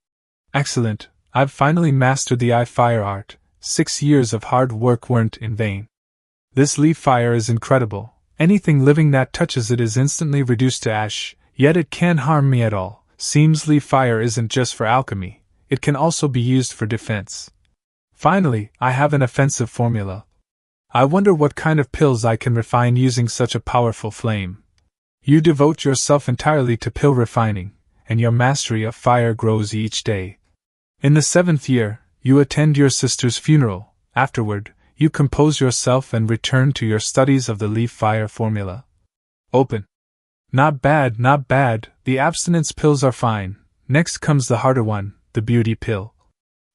Excellent, I've finally mastered the eye fire art. 6 years of hard work weren't in vain. This leaf fire is incredible. Anything living that touches it is instantly reduced to ash, yet it can't harm me at all. Seems leaf fire isn't just for alchemy, it can also be used for defense. Finally, I have an offensive formula. I wonder what kind of pills I can refine using such a powerful flame. You devote yourself entirely to pill refining, and your mastery of fire grows each day. In the 7th year, you attend your sister's funeral. Afterward, you compose yourself and return to your studies of the leaf fire formula. Open. Not bad, not bad, the abstinence pills are fine. Next comes the harder one, the beauty pill.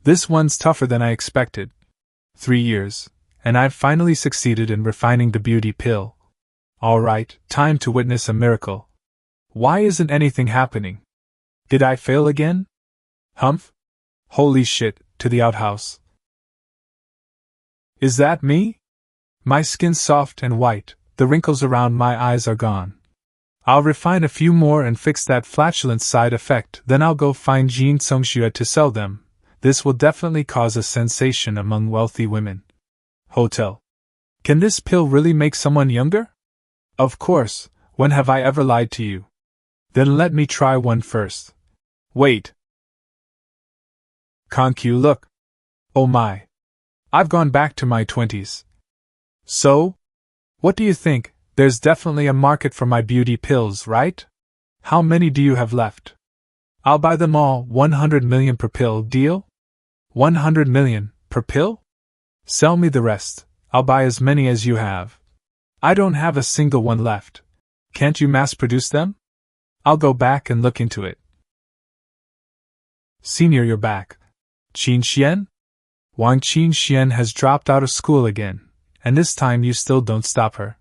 This one's tougher than I expected. 3 years, and I've finally succeeded in refining the beauty pill. Alright, time to witness a miracle. Why isn't anything happening? Did I fail again? Humph? Holy shit, to the outhouse. Is that me? My skin's soft and white, the wrinkles around my eyes are gone. I'll refine a few more and fix that flatulent side effect, then I'll go find Jean Songxue to sell them. This will definitely cause a sensation among wealthy women. Hotel. Can this pill really make someone younger? Of course, when have I ever lied to you? Then let me try one first. Wait. Conq, look. Oh my. I've gone back to my 20s. So? What do you think? There's definitely a market for my beauty pills, right? How many do you have left? I'll buy them all. 100 million per pill, deal? 100 million per pill? Sell me the rest. I'll buy as many as you have. I don't have a single one left. Can't you mass produce them? I'll go back and look into it. Senior, you're back. Qin Xian? Wang Qin Xian has dropped out of school again, and this time you still don't stop her.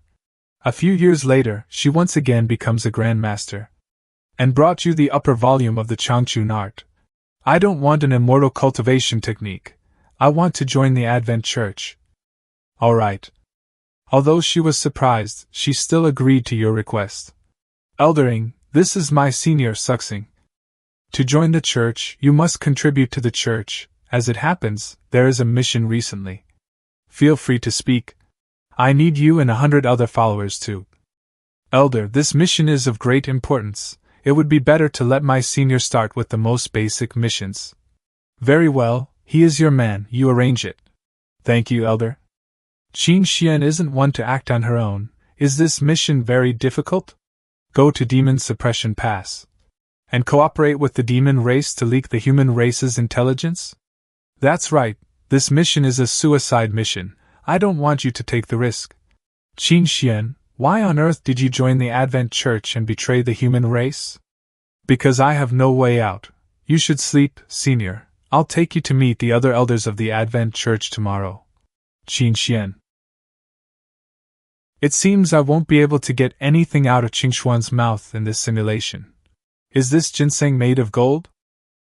A few years later, she once again becomes a grandmaster. And brought you the upper volume of the Changchun art. I don't want an immortal cultivation technique. I want to join the Advent Church. Alright. Although she was surprised, she still agreed to your request. Eldering, this is my senior Xing. To join the church, you must contribute to the church. As it happens, there is a mission recently. Feel free to speak. I need you and 100 other followers too. Elder, this mission is of great importance. It would be better to let my senior start with the most basic missions. Very well, he is your man, you arrange it. Thank you, Elder. Qin Xian isn't one to act on her own. Is this mission very difficult? Go to Demon Suppression Pass. And cooperate with the demon race to leak the human race's intelligence? That's right, this mission is a suicide mission. I don't want you to take the risk. Qin Xian, Why on earth did you join the Advent Church and betray the human race? Because I have no way out. You should sleep, senior. I'll take you to meet the other elders of the Advent Church tomorrow. Qin Xian. It seems I won't be able to get anything out of Qingshuan's mouth in this simulation. Is this ginseng made of gold?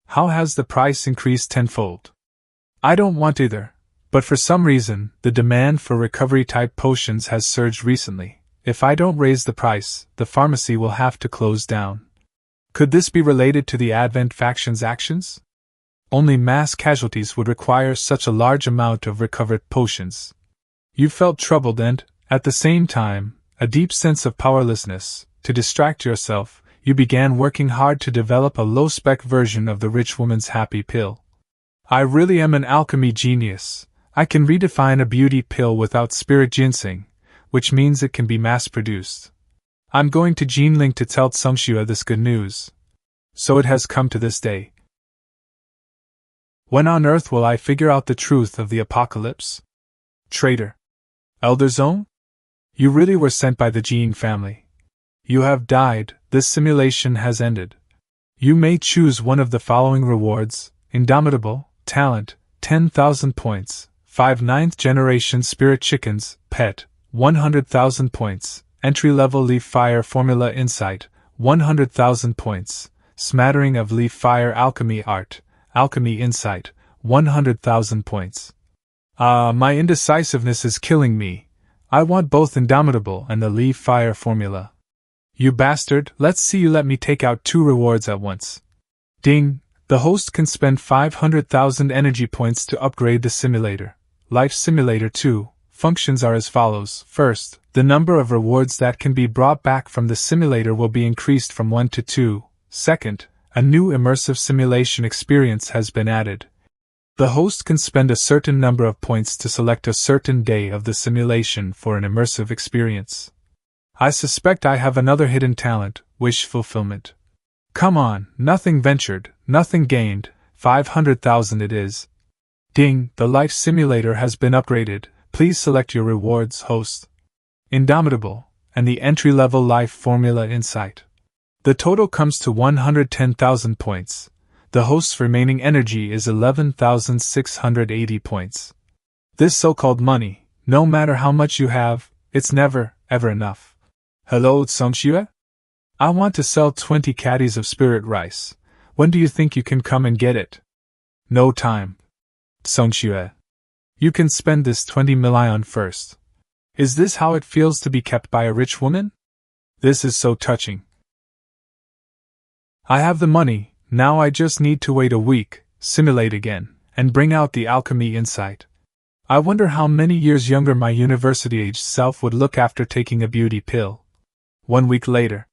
How has the price increased tenfold? I don't want either, but for some reason, the demand for recovery-type potions has surged recently. If I don't raise the price, the pharmacy will have to close down. Could this be related to the Advent faction's actions? Only mass casualties would require such a large amount of recovered potions. You felt troubled and, at the same time, a deep sense of powerlessness. To distract yourself, you began working hard to develop a low-spec version of the rich woman's happy pill. I really am an alchemy genius. I can redefine a beauty pill without spirit ginseng, which means it can be mass-produced. I'm going to Jinling to tell Tsungxue this good news. So it has come to this day. When on earth will I figure out the truth of the apocalypse? Traitor. Elder Zone? You really were sent by the Jin family. You have died, this simulation has ended. You may choose one of the following rewards: Indomitable, Talent, 10,000 points, 5 9th generation Spirit Chickens, Pet, 100,000 points, Entry-level Leaf Fire Formula Insight, 100,000 points, Smattering of Leaf Fire Alchemy Art, Alchemy Insight, 100,000 points. My indecisiveness is killing me. I want both Indomitable and the Leaf Fire Formula. You bastard, let's see you let me take out 2 rewards at once. Ding! The host can spend 500,000 energy points to upgrade the simulator. Life Simulator 2. Functions are as follows. First, the number of rewards that can be brought back from the simulator will be increased from 1 to 2. Second, a new immersive simulation experience has been added. The host can spend a certain number of points to select a certain day of the simulation for an immersive experience. I suspect I have another hidden talent, wish fulfillment. Come on, nothing ventured, nothing gained, 500,000 it is. Ding, the life simulator has been upgraded. Please select your rewards, host. Indomitable, and the entry-level life formula insight. The total comes to 110,000 points. The host's remaining energy is 11,680 points. This so-called money, no matter how much you have, it's never, ever enough. Hello, Tsungxue? I want to sell 20 caddies of spirit rice. When do you think you can come and get it? No time. Tsungxue. You can spend this 20 million first. Is this how it feels to be kept by a rich woman? This is so touching. I have the money, now I just need to wait a week, simulate again, and bring out the alchemy insight. I wonder how many years younger my university-aged self would look after taking a beauty pill. 1 week later.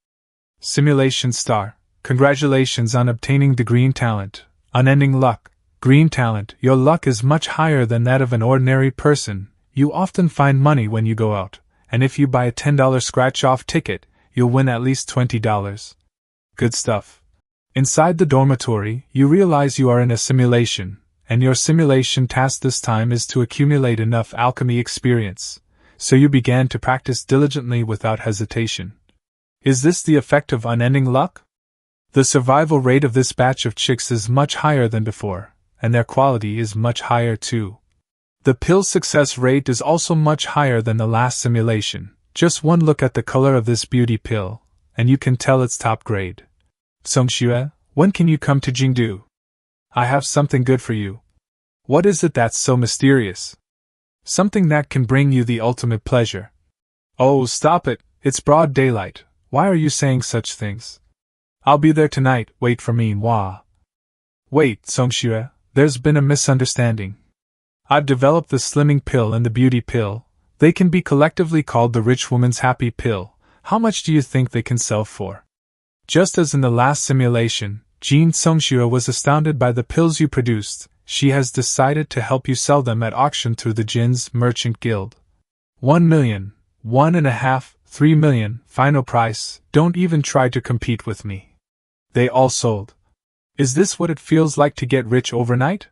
Simulation Star, congratulations on obtaining the green talent. Unending luck. Green talent, your luck is much higher than that of an ordinary person. You often find money when you go out, and if you buy a $10 scratch-off ticket, you'll win at least $20. Good stuff. Inside the dormitory, you realize you are in a simulation, and your simulation task this time is to accumulate enough alchemy experience, so you began to practice diligently without hesitation. Is this the effect of unending luck? The survival rate of this batch of chicks is much higher than before, and their quality is much higher too. The pill success rate is also much higher than the last simulation. Just one look at the color of this beauty pill, and you can tell it's top grade. Tsungxue, when can you come to Jingdu? I have something good for you. What is it that's so mysterious? Something that can bring you the ultimate pleasure. Oh, stop it, it's broad daylight. Why are you saying such things? I'll be there tonight, wait for me, Manhwa. Wait, Tsungxue, there's been a misunderstanding. I've developed the slimming pill and the beauty pill. They can be collectively called the rich woman's happy pill. How much do you think they can sell for? Just as in the last simulation, Jean Tsungxue was astounded by the pills you produced. She has decided to help you sell them at auction through the Jin's Merchant Guild. 1 million, 1.5, 3 million, final price, don't even try to compete with me. They all sold. Is this what it feels like to get rich overnight?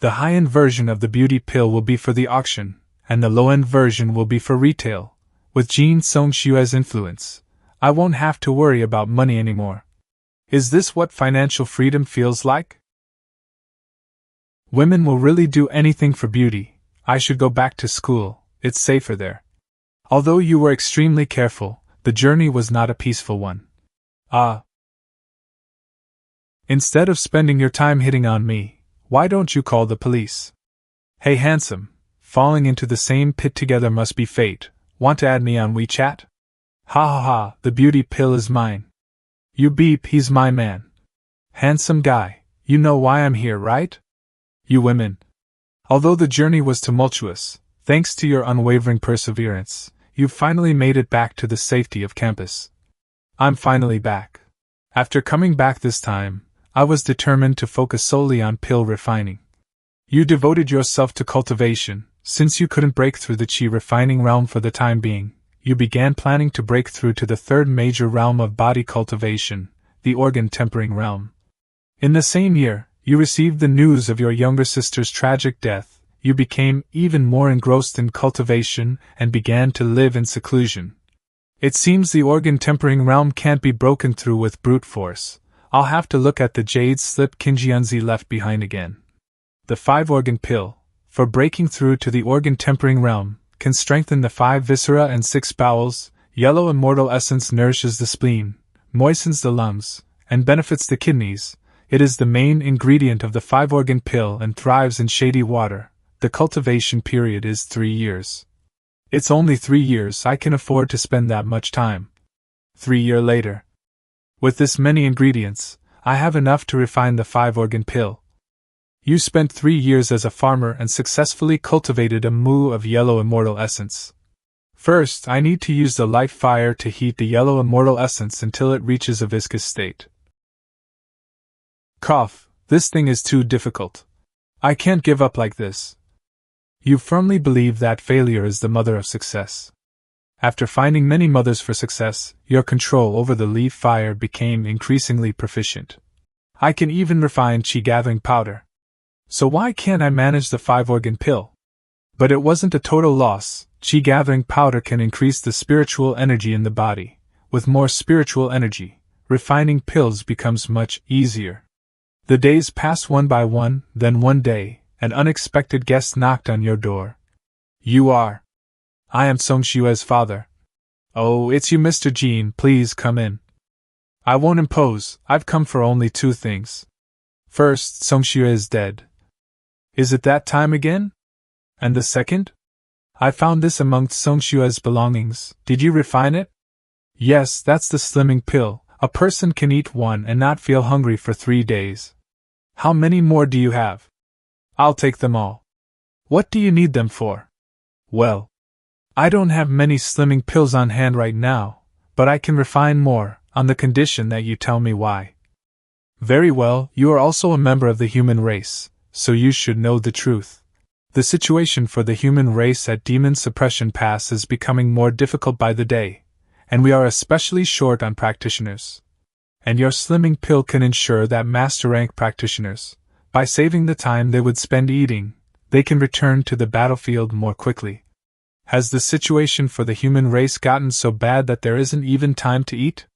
The high-end version of the beauty pill will be for the auction, and the low-end version will be for retail. With Jin Songshue's influence, I won't have to worry about money anymore. Is this what financial freedom feels like? Women will really do anything for beauty. I should go back to school, it's safer there. Although you were extremely careful, the journey was not a peaceful one. Ah. Instead of spending your time hitting on me, why don't you call the police? Hey handsome, falling into the same pit together must be fate. Want to add me on WeChat? Ha ha ha, the beauty pill is mine. You beep, he's my man. Handsome guy, you know why I'm here, right? You women. Although the journey was tumultuous, thanks to your unwavering perseverance, you finally made it back to the safety of campus. I'm finally back. After coming back this time, I was determined to focus solely on pill refining. You devoted yourself to cultivation. Since you couldn't break through the chi refining realm for the time being, you began planning to break through to the third major realm of body cultivation, the organ tempering realm. In the same year, you received the news of your younger sister's tragic death. You became even more engrossed in cultivation and began to live in seclusion. It seems the organ tempering realm can't be broken through with brute force. I'll have to look at the jade slip Kinjianzi left behind again. The 5-organ pill, for breaking through to the organ tempering realm, can strengthen the 5 viscera and 6 bowels. Yellow immortal essence nourishes the spleen, moistens the lungs, and benefits the kidneys. It is the main ingredient of the 5-organ pill and thrives in shady water. The cultivation period is 3 years. It's only 3 years, I can afford to spend that much time. 3 years later. With this many ingredients, I have enough to refine the 5-organ pill. You spent 3 years as a farmer and successfully cultivated a mu of yellow immortal essence. First, I need to use the light fire to heat the yellow immortal essence until it reaches a viscous state. Cough, this thing is too difficult. I can't give up like this. You firmly believe that failure is the mother of success. After finding many mothers for success, your control over the leaf fire became increasingly proficient. I can even refine chi gathering powder. So why can't I manage the 5-organ pill? But it wasn't a total loss. Chi gathering powder can increase the spiritual energy in the body. With more spiritual energy, refining pills becomes much easier. The days passed one by one, then one day, an unexpected guest knocked on your door. You are. I am Songshue's father. Oh, it's you, Mr. Jean, please come in. I won't impose, I've come for only 2 things. First, Songshue is dead. Is it that time again? And the second? I found this amongst Songshue's belongings. Did you refine it? Yes, that's the slimming pill. A person can eat one and not feel hungry for 3 days. How many more do you have? I'll take them all. What do you need them for? Well, I don't have many slimming pills on hand right now, but I can refine more, on the condition that you tell me why. Very well, you are also a member of the human race, so you should know the truth. The situation for the human race at Demon Suppression Pass is becoming more difficult by the day, and we are especially short on practitioners. And your slimming pill can ensure that master rank practitioners, by saving the time they would spend eating, they can return to the battlefield more quickly. Has the situation for the human race gotten so bad that there isn't even time to eat?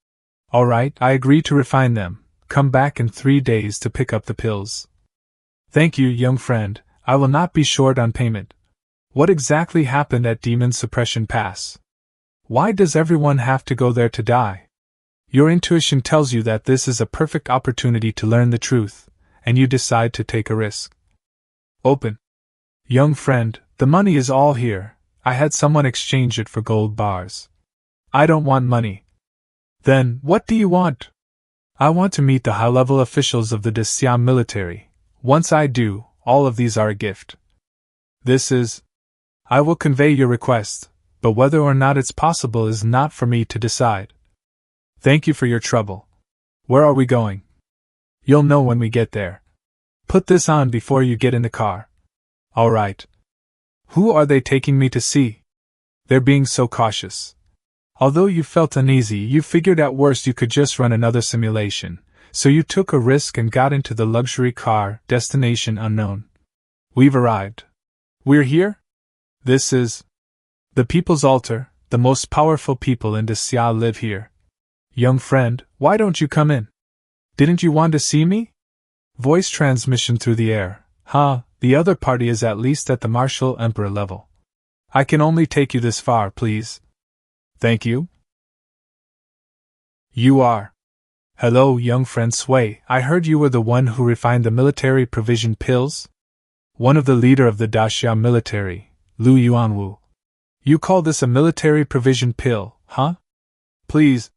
All right, I agree to refine them. Come back in 3 days to pick up the pills. Thank you, young friend. I will not be short on payment. What exactly happened at Demon Suppression Pass? Why does everyone have to go there to die? Your intuition tells you that this is a perfect opportunity to learn the truth, and you decide to take a risk. Open. Young friend, the money is all here. I had someone exchange it for gold bars. I don't want money. Then, what do you want? I want to meet the high-level officials of the Siam military. Once I do, all of these are a gift. This is... I will convey your request, but whether or not it's possible is not for me to decide. Thank you for your trouble. Where are we going? You'll know when we get there. Put this on before you get in the car. All right. Who are they taking me to see? They're being so cautious. Although you felt uneasy, you figured at worst you could just run another simulation, so you took a risk and got into the luxury car, destination unknown. We've arrived. We're here? This is the People's Altar, the most powerful people in Xia live here. Young friend, why don't you come in? Didn't you want to see me? Voice transmission through the air. The other party is at least at the martial emperor level. I can only take you this far, please. Thank you. You are. Hello, young friend Sui, I heard you were the one who refined the military provision pills? One of the leader of the Daxia military, Lu Yuanwu. You call this a military provision pill, huh? Please.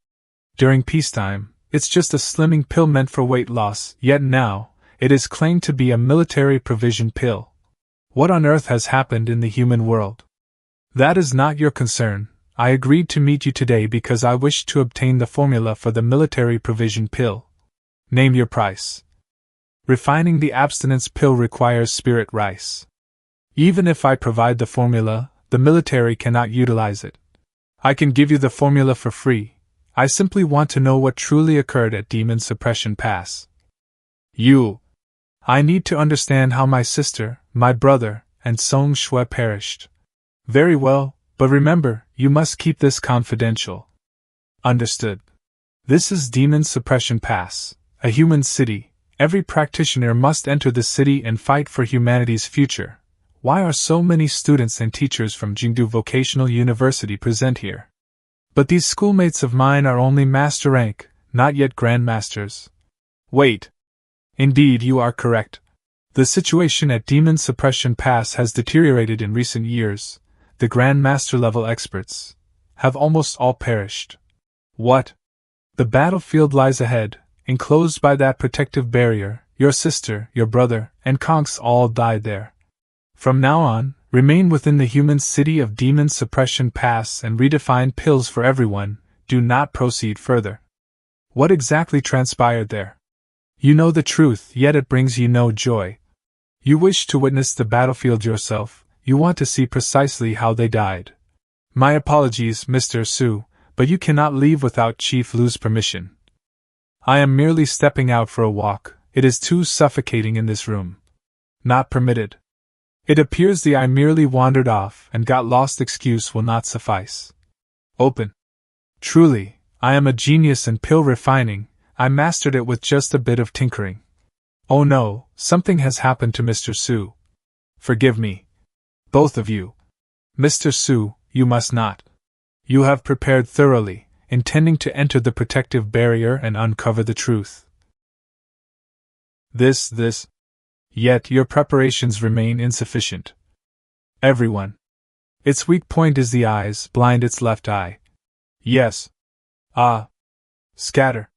During peacetime, it's just a slimming pill meant for weight loss, yet now, it is claimed to be a military provision pill. What on earth has happened in the human world? That is not your concern. I agreed to meet you today because I wish to obtain the formula for the military provision pill. Name your price. Refining the abstinence pill requires spirit rice. Even if I provide the formula, the military cannot utilize it. I can give you the formula for free. I simply want to know what truly occurred at Demon Suppression Pass. I need to understand how my sister, my brother, and Song Shui perished. Very well, but remember, you must keep this confidential. Understood. This is Demon Suppression Pass, a human city. Every practitioner must enter the city and fight for humanity's future. Why are so many students and teachers from Jingdu Vocational University present here? But these schoolmates of mine are only master rank, not yet grandmasters. Wait. Indeed, you are correct. The situation at Demon Suppression Pass has deteriorated in recent years. The grandmaster level experts have almost all perished. What? The battlefield lies ahead, enclosed by that protective barrier. Your sister, your brother, and Kongs all died there. From now on, remain within the human city of Demon Suppression Pass and redefine pills for everyone. Do not proceed further. What exactly transpired there? You know the truth, yet it brings you no joy. You wish to witness the battlefield yourself. You want to see precisely how they died. My apologies, Mr. Su, but you cannot leave without Chief Lu's permission. I am merely stepping out for a walk. It is too suffocating in this room. Not permitted. It appears I merely wandered off and got lost. Excuse will not suffice. Open. Truly, I am a genius in pill refining. I mastered it with just a bit of tinkering. Oh no, something has happened to Mr. Su. Forgive me. Both of you. Mr. Su, you must not. You have prepared thoroughly, intending to enter the protective barrier and uncover the truth. Yet your preparations remain insufficient. Everyone. Its weak point is the eyes, blind its left eye. Yes. Scatter.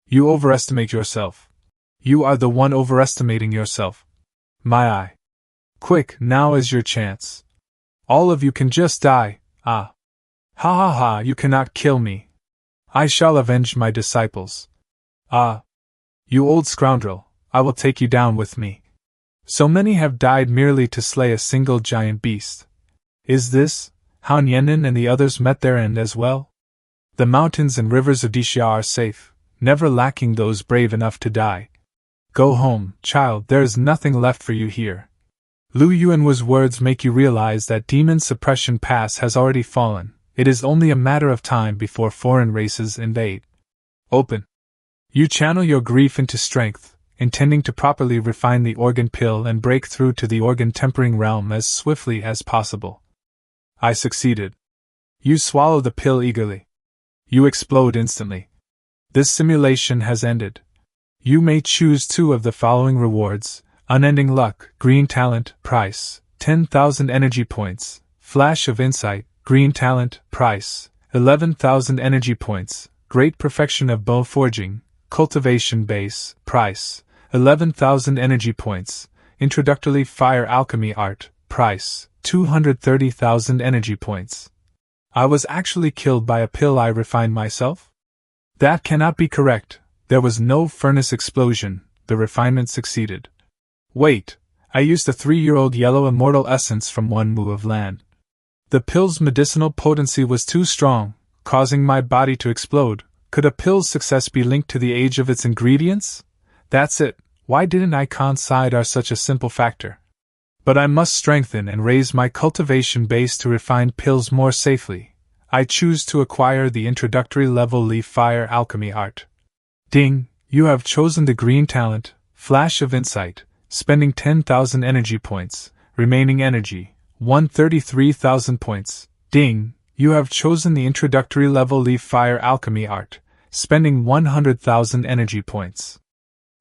You overestimate yourself. You are the one overestimating yourself. My eye. Quick, now is your chance. All of you can just die. Ha ha ha, you cannot kill me. I shall avenge my disciples. You old scoundrel, I will take you down with me. So many have died merely to slay a single giant beast. Is this how Nienin and the others met their end as well? The mountains and rivers of Dixia are safe, never lacking those brave enough to die. Go home, child, there is nothing left for you here. Lu Yuanwu's words make you realize that Demon Suppression Pass has already fallen. It is only a matter of time before foreign races invade. Open. You channel your grief into strength, intending to properly refine the organ pill and break through to the organ-tempering realm as swiftly as possible. I succeeded. You swallow the pill eagerly. You explode instantly. This simulation has ended. You may choose two of the following rewards: unending luck, green talent, price, 10,000 energy points; flash of insight, green talent, price, 11,000 energy points; great perfection of bow forging, cultivation base, price, 11,000 energy points; introductory fire alchemy art, price, 230,000 energy points. I was actually killed by a pill I refined myself? That cannot be correct. There was no furnace explosion. The refinement succeeded. Wait, I used a 3-year-old yellow immortal essence from 1 mu of land. The pill's medicinal potency was too strong, causing my body to explode. Could a pill's success be linked to the age of its ingredients? That's it. Why didn't I consider such a simple factor? But I must strengthen and raise my cultivation base to refine pills more safely. I choose to acquire the introductory level Leaf Fire Alchemy Art. Ding, you have chosen the green talent, Flash of Insight, spending 10,000 energy points, remaining energy, 133,000 points. Ding, you have chosen the introductory level Leaf Fire Alchemy Art, spending 100,000 energy points.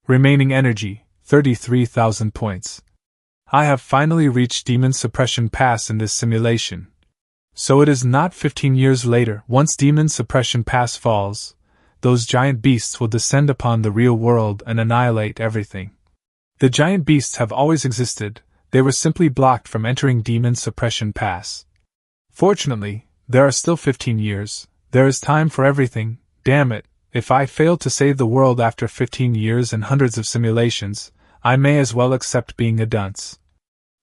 Remaining energy, 33,000 points. I have finally reached Demon Suppression Pass in this simulation. So it is not 15 years later, once Demon Suppression Pass falls, those giant beasts will descend upon the real world and annihilate everything. The giant beasts have always existed, they were simply blocked from entering Demon Suppression Pass. Fortunately, there are still 15 years, there is time for everything. Damn it, if I fail to save the world after 15 years and hundreds of simulations, I may as well accept being a dunce.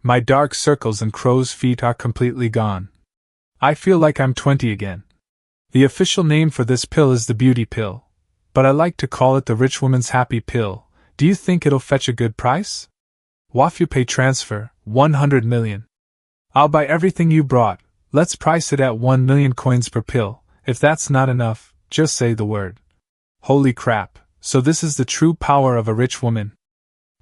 My dark circles and crow's feet are completely gone. I feel like I'm 20 again. The official name for this pill is the beauty pill, but I like to call it the rich woman's happy pill. Do you think it'll fetch a good price? WafuPay transfer, 100 million. I'll buy everything you brought, let's price it at 1 million coins per pill. If that's not enough, just say the word. Holy crap, so this is the true power of a rich woman.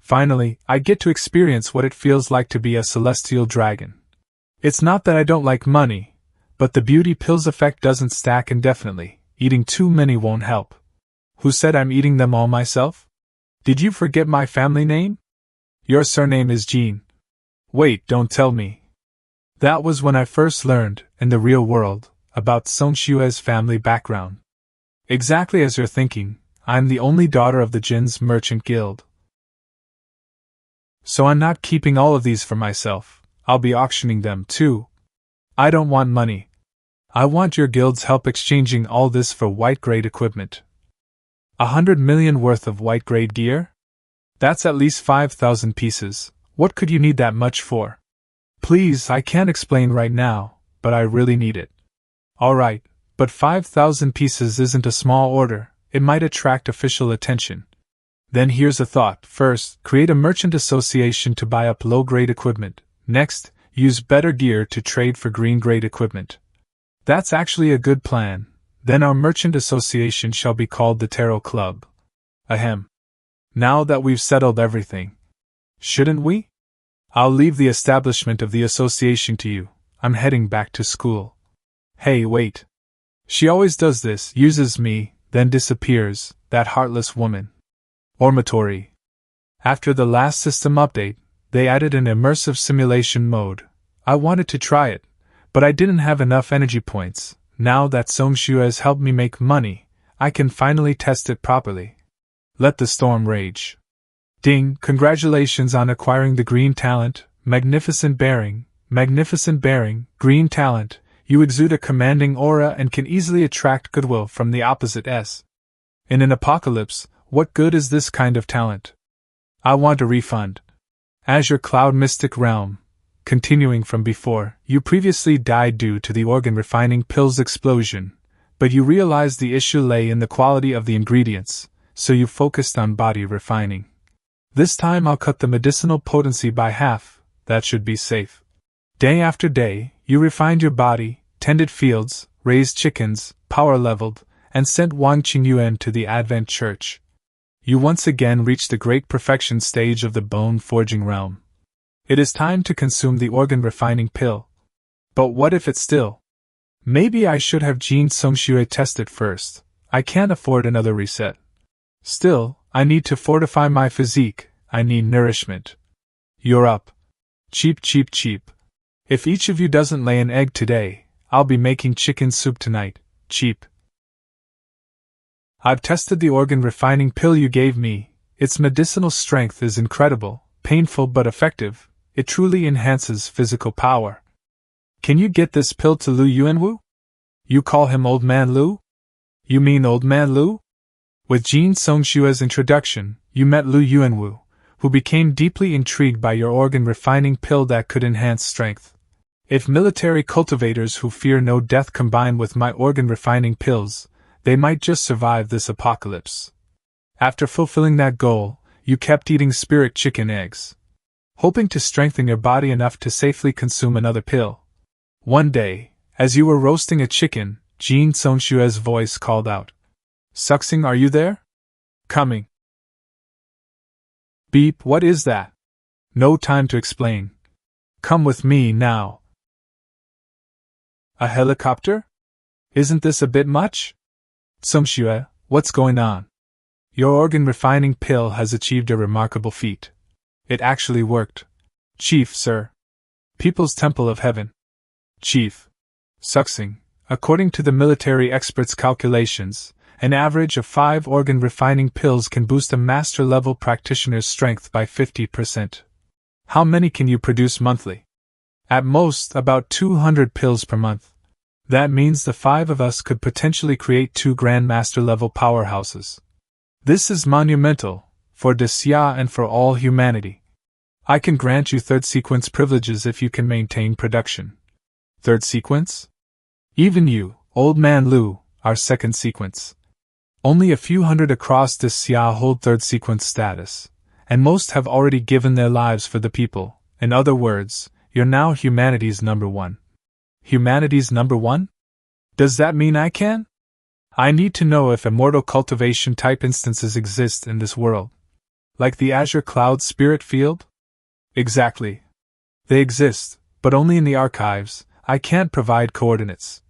Finally, I get to experience what it feels like to be a celestial dragon. It's not that I don't like money, but the beauty pill's effect doesn't stack indefinitely. Eating too many won't help. Who said I'm eating them all myself? Did you forget my family name? Your surname is Jean. Wait, don't tell me. That was when I first learned, in the real world, about Song Xue's family background. Exactly as you're thinking, I'm the only daughter of the Jin's Merchant Guild. So I'm not keeping all of these for myself, I'll be auctioning them too. I don't want money. I want your guild's help exchanging all this for white-grade equipment. 100 million worth of white-grade gear? That's at least 5,000 pieces. What could you need that much for? Please, I can't explain right now, but I really need it. Alright, but 5,000 pieces isn't a small order, it might attract official attention. Then here's a thought. First, create a merchant association to buy up low-grade equipment. Next, use better gear to trade for green-grade equipment. That's actually a good plan. Then our merchant association shall be called the Tarot Club. Ahem. Now that we've settled everything. Shouldn't we? I'll leave the establishment of the association to you. I'm heading back to school. Hey, wait. She always does this, uses me, then disappears, that heartless woman. Ormatory. After the last system update, they added an immersive simulation mode. I wanted to try it, but I didn't have enough energy points. Now that Song Xue has helped me make money, I can finally test it properly. Let the storm rage. Ding, congratulations on acquiring the green talent, magnificent bearing, green talent. You exude a commanding aura and can easily attract goodwill from the opposite S. In an apocalypse, what good is this kind of talent? I want a refund. Azure Cloud Mystic Realm. Continuing from before, you previously died due to the organ refining pill's explosion, but you realized the issue lay in the quality of the ingredients, so you focused on body refining. This time I'll cut the medicinal potency by half, that should be safe. Day after day, you refined your body, tended fields, raised chickens, power-leveled, and sent Wang Qingyuan to the Advent Church. You once again reached the great perfection stage of the bone-forging realm. It is time to consume the organ-refining pill. But what if it's still? Maybe I should have Jean Songxue test it first. I can't afford another reset. Still, I need to fortify my physique, I need nourishment. You're up. Cheap. If each of you doesn't lay an egg today, I'll be making chicken soup tonight. Cheap. I've tested the organ refining pill you gave me. Its medicinal strength is incredible, painful but effective. It truly enhances physical power. Can you get this pill to Lu Yuanwu? You call him Old Man Lu? You mean Old Man Lu? With Jean Songxue's introduction, you met Lu Yuanwu, who became deeply intrigued by your organ refining pill that could enhance strength. If military cultivators who fear no death combine with my organ refining pills, they might just survive this apocalypse. After fulfilling that goal, you kept eating spirit chicken eggs, hoping to strengthen your body enough to safely consume another pill. One day, As you were roasting a chicken, Jin Sonshue's voice called out. Xing, are you there? Coming. Beep, what is that? No time to explain. Come with me now. A helicopter? Isn't this a bit much? Songshue, what's going on? Your organ refining pill has achieved a remarkable feat. It actually worked. Chief, sir. People's Temple of Heaven. Chief. Xing, according to the military experts' calculations, an average of 5 organ refining pills can boost a master-level practitioner's strength by 50%. How many can you produce monthly? At most, about 200 pills per month. That means the 5 of us could potentially create 2 Grandmaster-level powerhouses. This is monumental, for Desya and for all humanity. I can grant you 3rd sequence privileges if you can maintain production. 3rd sequence? Even you, Old Man Lu, are 2nd sequence. Only a few hundred across Desya hold 3rd sequence status, and most have already given their lives for the people. In other words, you're now humanity's number 1. Humanity's number 1? Does that mean I can? I need to know if immortal cultivation type instances exist in this world. Like the Azure Cloud Spirit Field? Exactly. They exist, but only in the archives. I can't provide coordinates.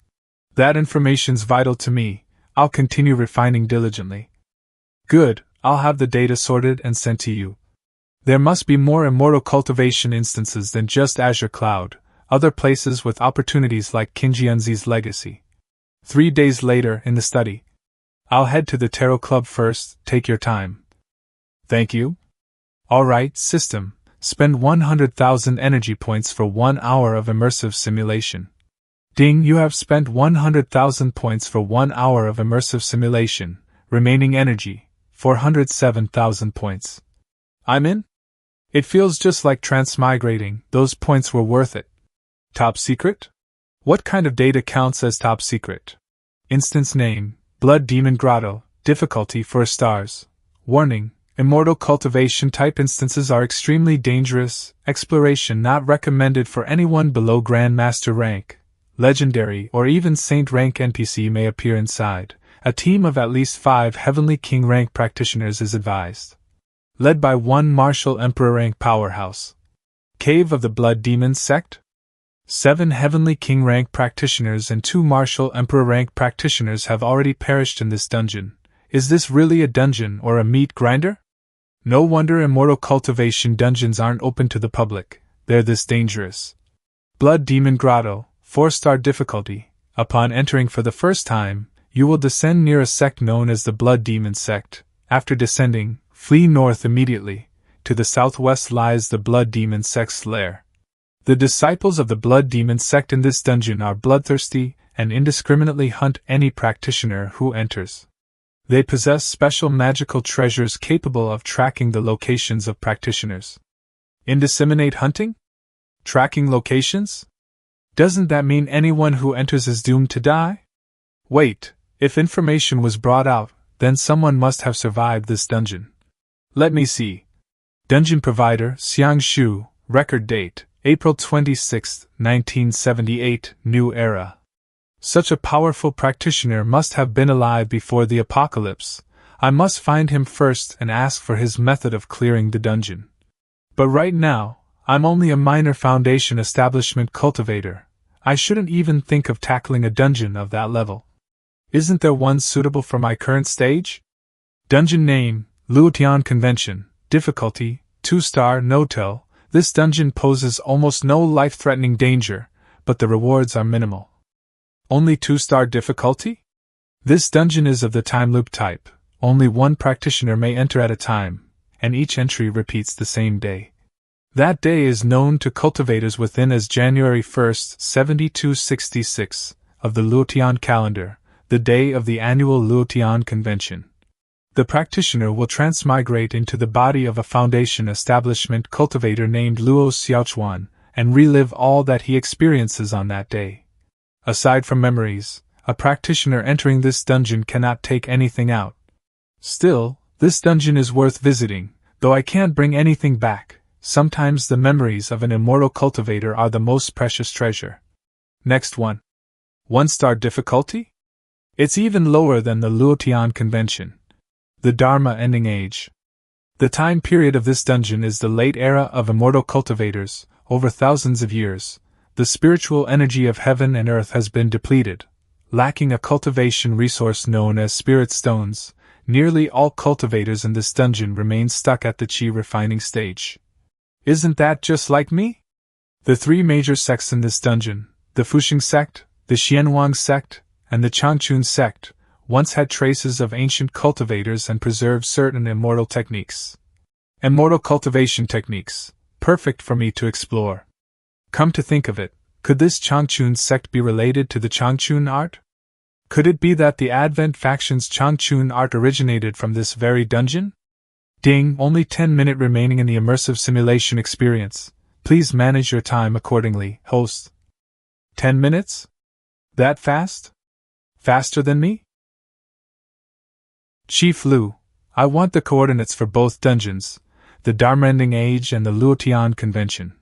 That information's vital to me. I'll continue refining diligently. Good, I'll have the data sorted and sent to you. There must be more immortal cultivation instances than just Azure Cloud, other places with opportunities like Kinjianzi's legacy. 3 days later in the study. I'll head to the Tarot Club first, take your time. Thank you. Alright, system, spend 100,000 energy points for 1 hour of immersive simulation. Ding, you have spent 100,000 points for 1 hour of immersive simulation, remaining energy, 407,000 points. I'm in? It feels just like transmigrating, those points were worth it. Top secret? What kind of data counts as top secret? Instance name, Blood Demon Grotto, difficulty 4 stars. Warning, immortal cultivation type instances are extremely dangerous, exploration not recommended for anyone below Grandmaster rank. Legendary or even Saint rank NPC may appear inside. A team of at least 5 Heavenly King rank practitioners is advised. Led by 1 Martial Emperor rank powerhouse. Cave of the Blood Demon Sect? 7 Heavenly King rank practitioners and 2 Martial Emperor rank practitioners have already perished in this dungeon. Is this really a dungeon or a meat grinder? No wonder immortal cultivation dungeons aren't open to the public. They're this dangerous. Blood Demon Grotto, 4-star difficulty. Upon entering for the first time, you will descend near a sect known as the Blood Demon Sect. After descending, flee north immediately. To the southwest lies the Blood Demon Sect's lair. The disciples of the Blood Demon Sect in this dungeon are bloodthirsty and indiscriminately hunt any practitioner who enters. They possess special magical treasures capable of tracking the locations of practitioners. Indiscriminate hunting? Tracking locations? Doesn't that mean anyone who enters is doomed to die? Wait, if information was brought out, then someone must have survived this dungeon. Let me see. Dungeon provider, Xiangshu, record date, April 26, 1978, New Era. Such a powerful practitioner must have been alive before the apocalypse. I must find him first and ask for his method of clearing the dungeon. But right now, I'm only a minor Foundation establishment cultivator. I shouldn't even think of tackling a dungeon of that level. Isn't there one suitable for my current stage? Dungeon name, Luotian Convention, difficulty, 2-star no-tell. This dungeon poses almost no life-threatening danger, but the rewards are minimal. Only 2-star difficulty? This dungeon is of the time loop type. Only 1 practitioner may enter at a time, and each entry repeats the same day. That day is known to cultivators within as January 1st, 7266, of the Luotian calendar, the day of the annual Luotian Convention. The practitioner will transmigrate into the body of a Foundation establishment cultivator named Luo Xiaochuan, and relive all that he experiences on that day. Aside from memories, a practitioner entering this dungeon cannot take anything out. Still, this dungeon is worth visiting, though I can't bring anything back. Sometimes the memories of an immortal cultivator are the most precious treasure. Next one. 1-star difficulty? It's even lower than the Luotian convention. The Dharma Ending Age. The time period of this dungeon is the late era of immortal cultivators, over thousands of years. The spiritual energy of heaven and earth has been depleted. Lacking a cultivation resource known as spirit stones, nearly all cultivators in this dungeon remain stuck at the Qi refining stage. Isn't that just like me? The 3 major sects in this dungeon, the Fuxing sect, the Xianwang sect, and the Changchun sect, once had traces of ancient cultivators and preserved certain immortal techniques. Immortal cultivation techniques, perfect for me to explore. Come to think of it, could this Changchun sect be related to the Changchun art? Could it be that the Advent faction's Changchun art originated from this very dungeon? Ding, only 10 minutes remaining in the immersive simulation experience. Please manage your time accordingly, host. 10 minutes? That fast? Faster than me? Chief Lu, I want the coordinates for both dungeons, the Dharmending Age and the Luotian Convention.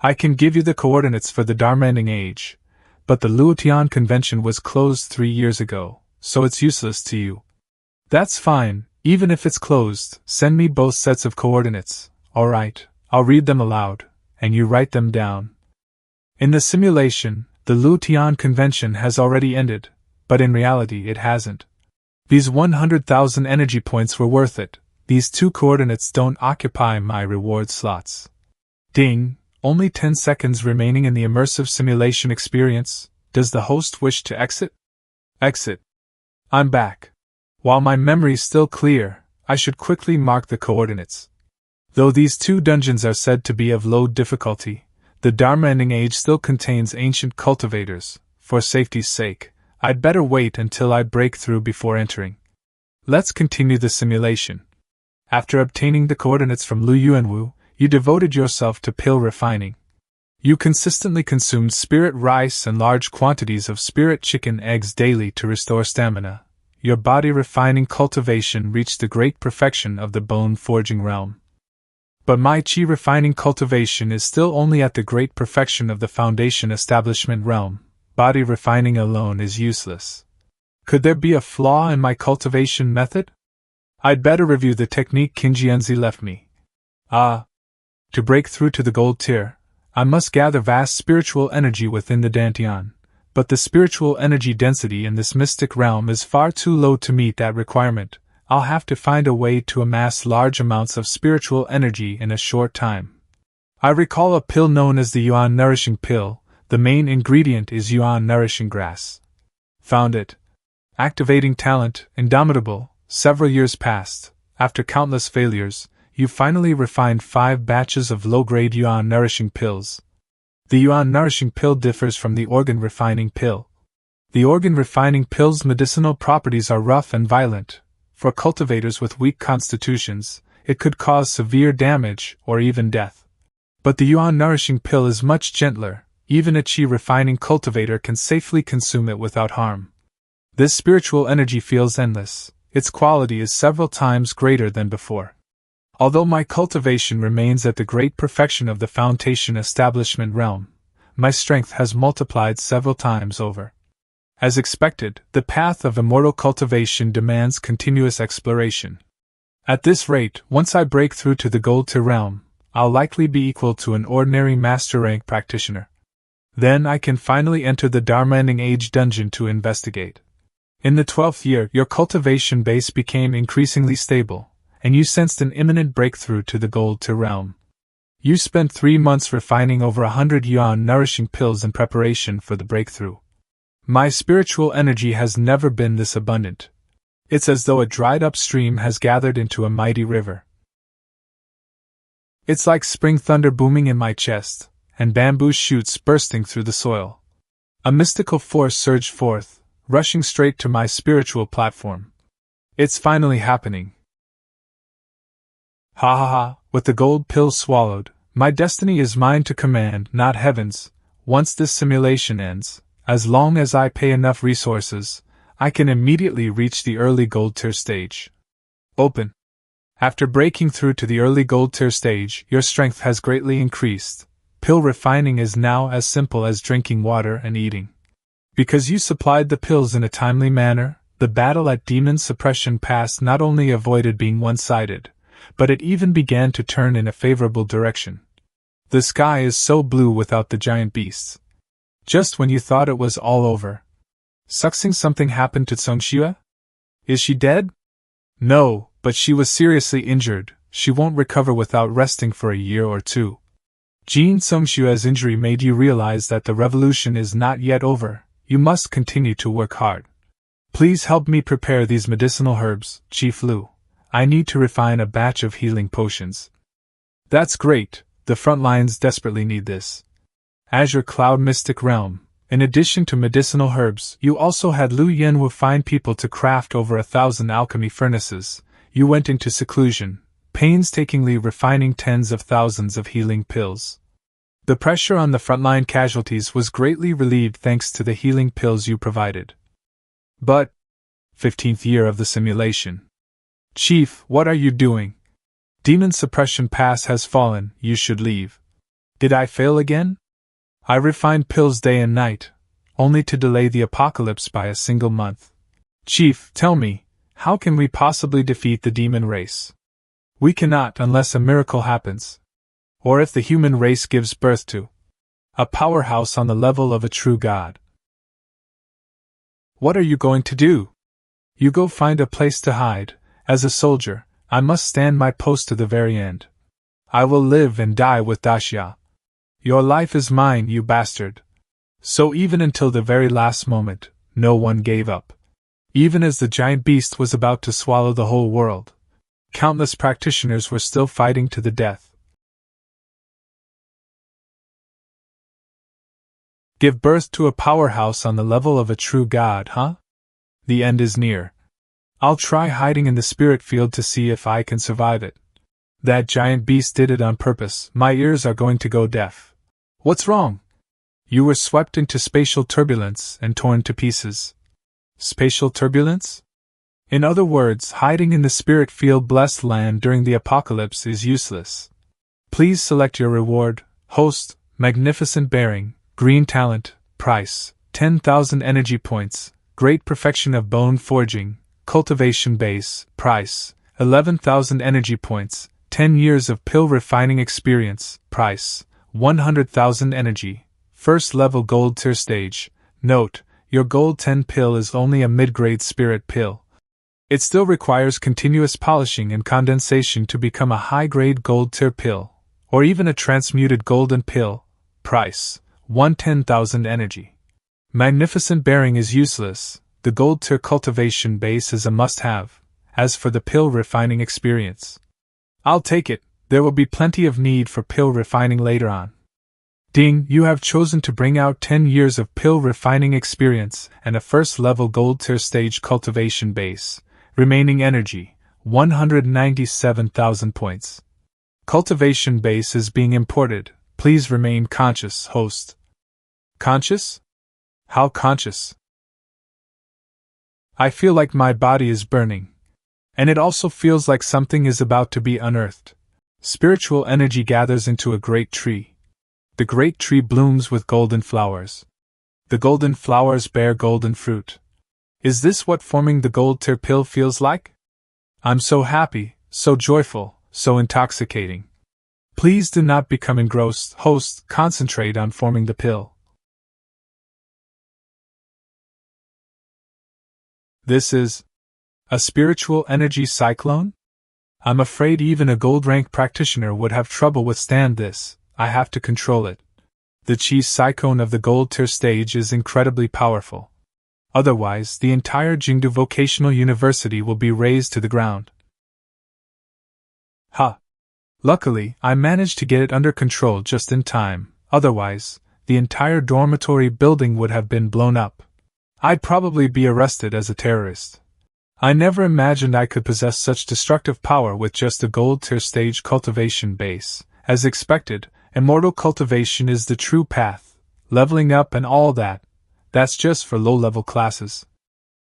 I can give you the coordinates for the Dharmending Age, but the Luotian Convention was closed 3 years ago, so it's useless to you. That's fine, even if it's closed, send me both sets of coordinates. Alright, I'll read them aloud, and you write them down. In the simulation, the Luotian Convention has already ended, but in reality it hasn't. These 100,000 energy points were worth it. These 2 coordinates don't occupy my reward slots. Ding, only 10 seconds remaining in the immersive simulation experience. Does the host wish to exit? Exit. I'm back. While my memory's still clear, I should quickly mark the coordinates. Though these 2 dungeons are said to be of low difficulty, the Dharma Ending Age still contains ancient cultivators. For safety's sake, I'd better wait until I break through before entering. Let's continue the simulation. After obtaining the coordinates from Lu Yuanwu, you devoted yourself to pill refining. You consistently consumed spirit rice and large quantities of spirit chicken eggs daily to restore stamina. Your body refining cultivation reached the great perfection of the bone forging realm. But my Qi refining cultivation is still only at the great perfection of the foundation establishment realm. Body refining alone is useless. Could there be a flaw in my cultivation method? I'd better review the technique Qingjianzi left me. To break through to the gold tier, I must gather vast spiritual energy within the Dantian, but the spiritual energy density in this mystic realm is far too low to meet that requirement. I'll have to find a way to amass large amounts of spiritual energy in a short time. I recall a pill known as the Yuan Nourishing Pill. The main ingredient is Yuan Nourishing Grass. Found it. Activating talent, indomitable. Several years passed. After countless failures, you finally refined 5 batches of low-grade Yuan Nourishing Pills. The Yuan Nourishing Pill differs from the Organ Refining Pill. The Organ Refining Pill's medicinal properties are rough and violent. For cultivators with weak constitutions, it could cause severe damage or even death. But the Yuan Nourishing Pill is much gentler. Even a Qi refining cultivator can safely consume it without harm. This spiritual energy feels endless. Its quality is several times greater than before. Although my cultivation remains at the great perfection of the foundation establishment realm, my strength has multiplied several times over. As expected, the path of immortal cultivation demands continuous exploration. At this rate, once I break through to the gold tier realm, I'll likely be equal to an ordinary master rank practitioner. Then I can finally enter the Dharmending Age dungeon to investigate. In the 12th year, your cultivation base became increasingly stable, and you sensed an imminent breakthrough to the gold tier realm. You spent 3 months refining over 100 yuan nourishing pills in preparation for the breakthrough. My spiritual energy has never been this abundant. It's as though a dried-up stream has gathered into a mighty river. It's like spring thunder booming in my chest, and bamboo shoots bursting through the soil. A mystical force surged forth, rushing straight to my spiritual platform. It's finally happening. Ha ha ha, with the gold pill swallowed, my destiny is mine to command, not heaven's. Once this simulation ends, as long as I pay enough resources, I can immediately reach the early gold tier stage. Open. After breaking through to the early gold tier stage, your strength has greatly increased. Pill refining is now as simple as drinking water and eating. Because you supplied the pills in a timely manner, the battle at Demon Suppression Pass not only avoided being one-sided, but it even began to turn in a favorable direction. The sky is so blue without the giant beasts. Just when you thought it was all over. Suxing, something happened to Tsungxue? Is she dead? No, but she was seriously injured. She won't recover without resting for a year or two. Jin, Tsungxue's injury made you realize that the revolution is not yet over. You must continue to work hard. Please help me prepare these medicinal herbs, Chief Lu. I need to refine a batch of healing potions. That's great, the front lines desperately need this. Azure Cloud Mystic Realm. In addition to medicinal herbs, you also had Lu Yenwu find people to craft over 1,000 alchemy furnaces. You went into seclusion, painstakingly refining tens of thousands of healing pills. The pressure on the frontline casualties was greatly relieved thanks to the healing pills you provided. But 15th year of the simulation. Chief, what are you doing? Demon Suppression Pass has fallen, you should leave. Did I fail again? I refined pills day and night, only to delay the apocalypse by a single month. Chief, tell me, how can we possibly defeat the demon race? We cannot unless a miracle happens. Or if the human race gives birth to a powerhouse on the level of a true god. What are you going to do? You go find a place to hide. As a soldier, I must stand my post to the very end. I will live and die with Daxia. Your life is mine, you bastard. So even until the very last moment, no one gave up. Even as the giant beast was about to swallow the whole world, countless practitioners were still fighting to the death. Give birth to a powerhouse on the level of a true god, huh? The end is near. I'll try hiding in the spirit field to see if I can survive it. That giant beast did it on purpose. My ears are going to go deaf. What's wrong? You were swept into spatial turbulence and torn to pieces. Spatial turbulence? In other words, hiding in the spirit field blessed land during the apocalypse is useless. Please select your reward. Host, magnificent bearing, green talent, price, 10,000 energy points, great perfection of bone forging, cultivation base, price, 11,000 energy points, 10 years of pill refining experience, price, 100,000 energy, first level gold tier stage. Note, your gold 10 pill is only a mid-grade spirit pill. It still requires continuous polishing and condensation to become a high-grade gold tier pill, or even a transmuted golden pill, price, 110,000 energy. Magnificent bearing is useless, the gold tier cultivation base is a must-have. As for the pill refining experience, I'll take it, there will be plenty of need for pill refining later on. Ding, you have chosen to bring out 10 years of pill refining experience and a first level gold tier stage cultivation base. Remaining energy, 197,000 points. Cultivation base is being imported. Please remain conscious, host. Conscious? How conscious? I feel like my body is burning. And it also feels like something is about to be unearthed. Spiritual energy gathers into a great tree. The great tree blooms with golden flowers. The golden flowers bear golden fruit. Is this what forming the gold tier pill feels like? I'm so happy, so joyful, so intoxicating. Please do not become engrossed, host, concentrate on forming the pill. This is a spiritual energy cyclone? I'm afraid even a gold rank practitioner would have trouble withstand this. I have to control it. The chi cyclone of the gold tier stage is incredibly powerful. Otherwise, the entire Jingdu Vocational University will be razed to the ground. Ha! Luckily, I managed to get it under control just in time. Otherwise, the entire dormitory building would have been blown up. I'd probably be arrested as a terrorist. I never imagined I could possess such destructive power with just a gold tier stage cultivation base. As expected, immortal cultivation is the true path, leveling up and all that. That's just for low-level classes.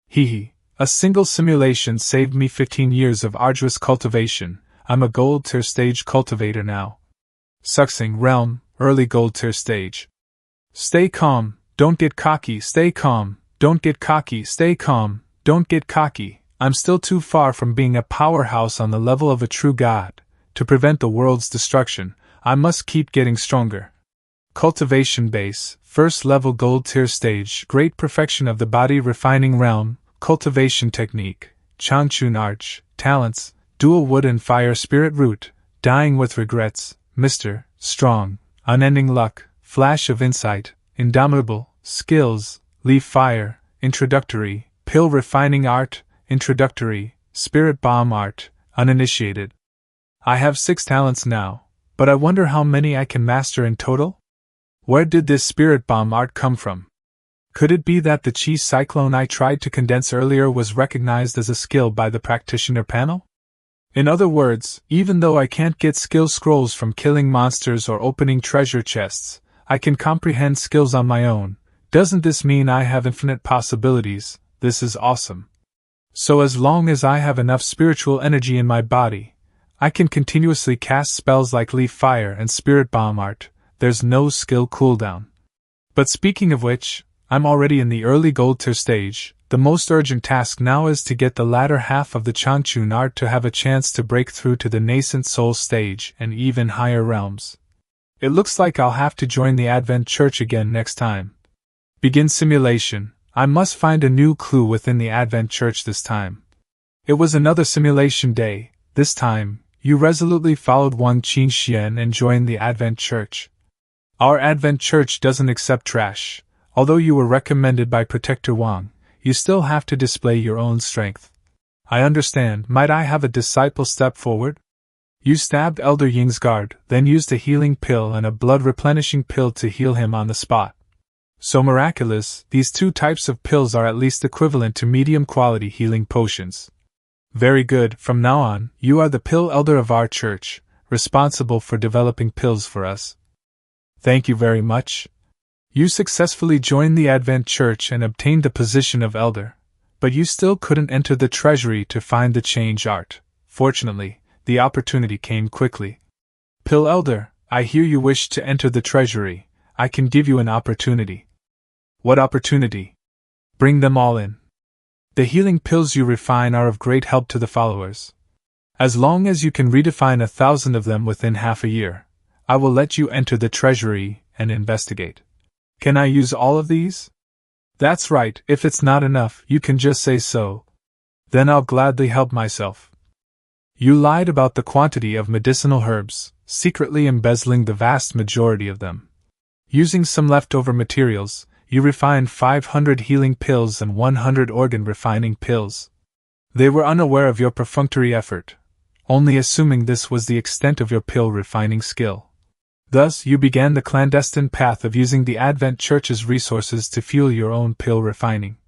Hee. A single simulation saved me 15 years of arduous cultivation. I'm a gold tier stage cultivator now. Suxing realm, early gold tier stage. Stay calm, Don't get cocky, stay calm. Don't get cocky, stay calm. Don't get cocky. I'm still too far from being a powerhouse on the level of a true god. To prevent the world's destruction, I must keep getting stronger. Cultivation base, first level gold tier stage, great perfection of the body refining realm, cultivation technique, Changchun arch, talents, dual wood and fire spirit root, dying with regrets, Mr. Strong, unending luck, flash of insight, indomitable, skills, leaf fire, introductory, pill refining art, introductory, spirit bomb art, uninitiated. I have 6 talents now, but I wonder how many I can master in total? Where did this spirit bomb art come from? Could it be that the chi cyclone I tried to condense earlier was recognized as a skill by the practitioner panel? In other words, even though I can't get skill scrolls from killing monsters or opening treasure chests, I can comprehend skills on my own. Doesn't this mean I have infinite possibilities? This is awesome. So as long as I have enough spiritual energy in my body, I can continuously cast spells like Leaf Fire and Spirit Bomb Art. There's no skill cooldown. But speaking of which, I'm already in the early gold tier stage. The most urgent task now is to get the latter half of the Changchun art to have a chance to break through to the nascent soul stage and even higher realms. It looks like I'll have to join the Advent Church again next time. Begin simulation. I must find a new clue within the Advent Church this time. It was another simulation day. This time, you resolutely followed one Qin Xian and joined the Advent Church. Our Advent Church doesn't accept trash. Although you were recommended by Protector Wang, you still have to display your own strength. I understand. Might I have a disciple step forward? You stabbed Elder Ying's guard, then used a healing pill and a blood-replenishing pill to heal him on the spot. So miraculous, these 2 types of pills are at least equivalent to medium-quality healing potions. Very good, from now on, you are the pill elder of our church, responsible for developing pills for us. Thank you very much. You successfully joined the Advent Church and obtained the position of elder, but you still couldn't enter the treasury to find the change art. Fortunately, the opportunity came quickly. Pill elder, I hear you wish to enter the treasury. I can give you an opportunity. What opportunity? Bring them all in. The healing pills you refine are of great help to the followers. As long as you can redefine 1,000 of them within half a year, I will let you enter the treasury and investigate. Can I use all of these? That's right, if it's not enough, you can just say so. Then I'll gladly help myself. You lied about the quantity of medicinal herbs, secretly embezzling the vast majority of them. Using some leftover materials, you refined 500 healing pills and 100 organ refining pills. They were unaware of your perfunctory effort, only assuming this was the extent of your pill refining skill. Thus, you began the clandestine path of using the Advent Church's resources to fuel your own pill refining.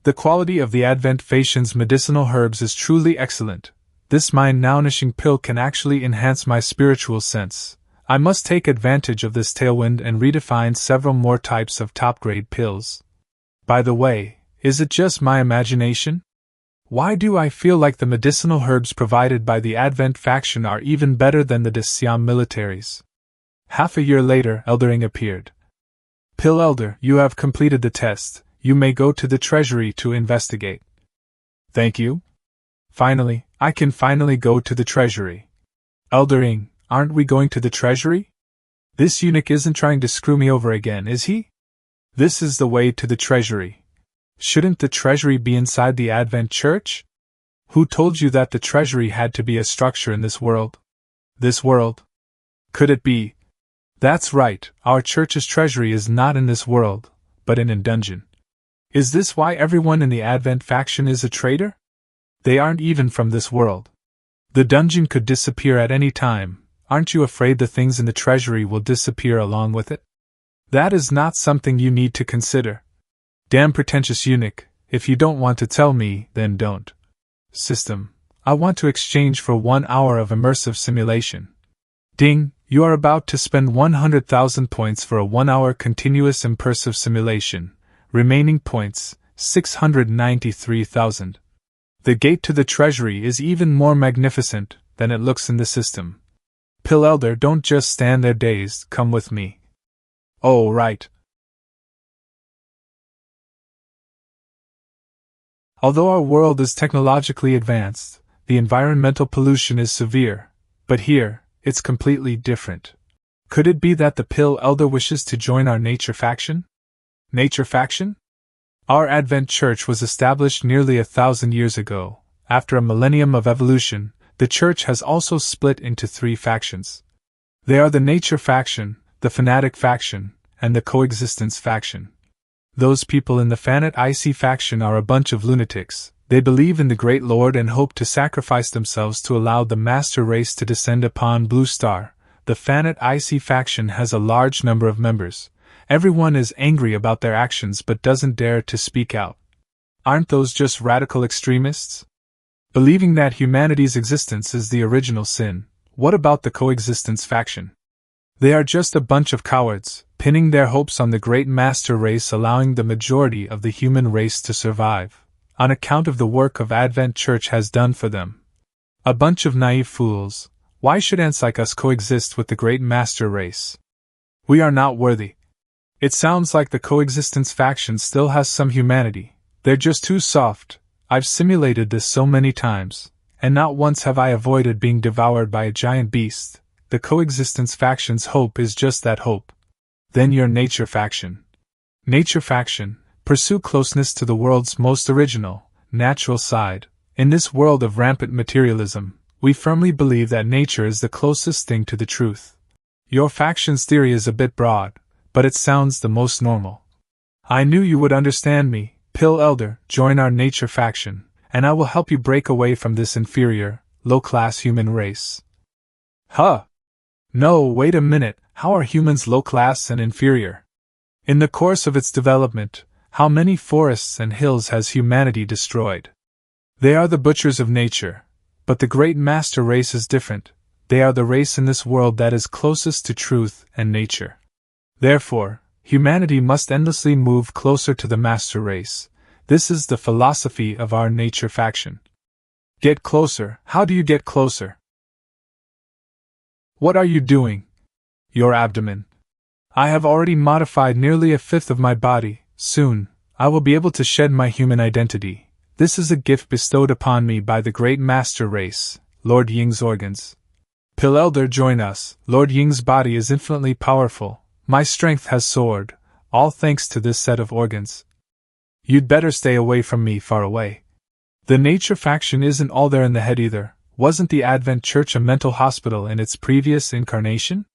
The quality of the Advent-Fation's medicinal herbs is truly excellent. This mind-nourishing pill can actually enhance my spiritual sense. I must take advantage of this tailwind and redefine several more types of top-grade pills. By the way, is it just my imagination? Why do I feel like the medicinal herbs provided by the Advent faction are even better than the Siam militaries? Half a year later, Eldering appeared. Pill Elder, you have completed the test. You may go to the treasury to investigate. Thank you. Finally, I can finally go to the treasury. Eldering, aren't we going to the treasury? This eunuch isn't trying to screw me over again, is he? This is the way to the treasury. Shouldn't the treasury be inside the Advent Church? Who told you that the treasury had to be a structure in this world? This world? Could it be? That's right, our church's treasury is not in this world, but in a dungeon. Is this why everyone in the Advent faction is a traitor? They aren't even from this world. The dungeon could disappear at any time. Aren't you afraid the things in the treasury will disappear along with it? That is not something you need to consider. Damn pretentious eunuch, if you don't want to tell me, then don't. System, I want to exchange for 1 hour of immersive simulation. Ding, you are about to spend 100,000 points for a 1-hour continuous immersive simulation. Remaining points, 693,000. The gate to the treasury is even more magnificent than it looks in the system. Pill Elder, don't just stand there dazed, come with me. Oh, right. Although our world is technologically advanced, the environmental pollution is severe, but here, it's completely different. Could it be that the Pill Elder wishes to join our nature faction? Nature faction? Our Advent Church was established nearly 1,000 years ago. After a millennium of evolution, the Church has also split into 3 factions. They are the Nature faction, the Fanatic faction, and the Coexistence faction. Those people in the Fanat-IC faction are a bunch of lunatics. They believe in the Great Lord and hope to sacrifice themselves to allow the Master Race to descend upon Blue Star. The Fanat-IC faction has a large number of members. Everyone is angry about their actions but doesn't dare to speak out. Aren't those just radical extremists? Believing that humanity's existence is the original sin. What about the Coexistence faction? They are just a bunch of cowards, pinning their hopes on the great master race allowing the majority of the human race to survive, on account of the work of Advent Church has done for them. A bunch of naive fools. Why should ants like us coexist with the great master race? We are not worthy. It sounds like the Coexistence faction still has some humanity. They're just too soft. I've simulated this so many times, and not once have I avoided being devoured by a giant beast. The Coexistence faction's hope is just that hope. Then your Nature faction. Nature faction, pursue closeness to the world's most original, natural side. In this world of rampant materialism, we firmly believe that nature is the closest thing to the truth. Your faction's theory is a bit broad, but it sounds the most normal. I knew you would understand me. Pill Elder, join our Nature faction, and I will help you break away from this inferior, low-class human race. Huh? No, wait a minute, how are humans low-class and inferior? In the course of its development, how many forests and hills has humanity destroyed? They are the butchers of nature, but the great master race is different. They are the race in this world that is closest to truth and nature. Therefore, humanity must endlessly move closer to the master race. This is the philosophy of our Nature faction. Get closer. How do you get closer? What are you doing? Your abdomen. I have already modified nearly 1/5 of my body. Soon, I will be able to shed my human identity. This is a gift bestowed upon me by the great master race, Lord Ying's organs. Pill Elder, join us. Lord Ying's body is infinitely powerful. My strength has soared, all thanks to this set of organs. You'd better stay away from me, far away. The Nature faction isn't all there in the head either. Wasn't the Advent Church a mental hospital in its previous incarnation?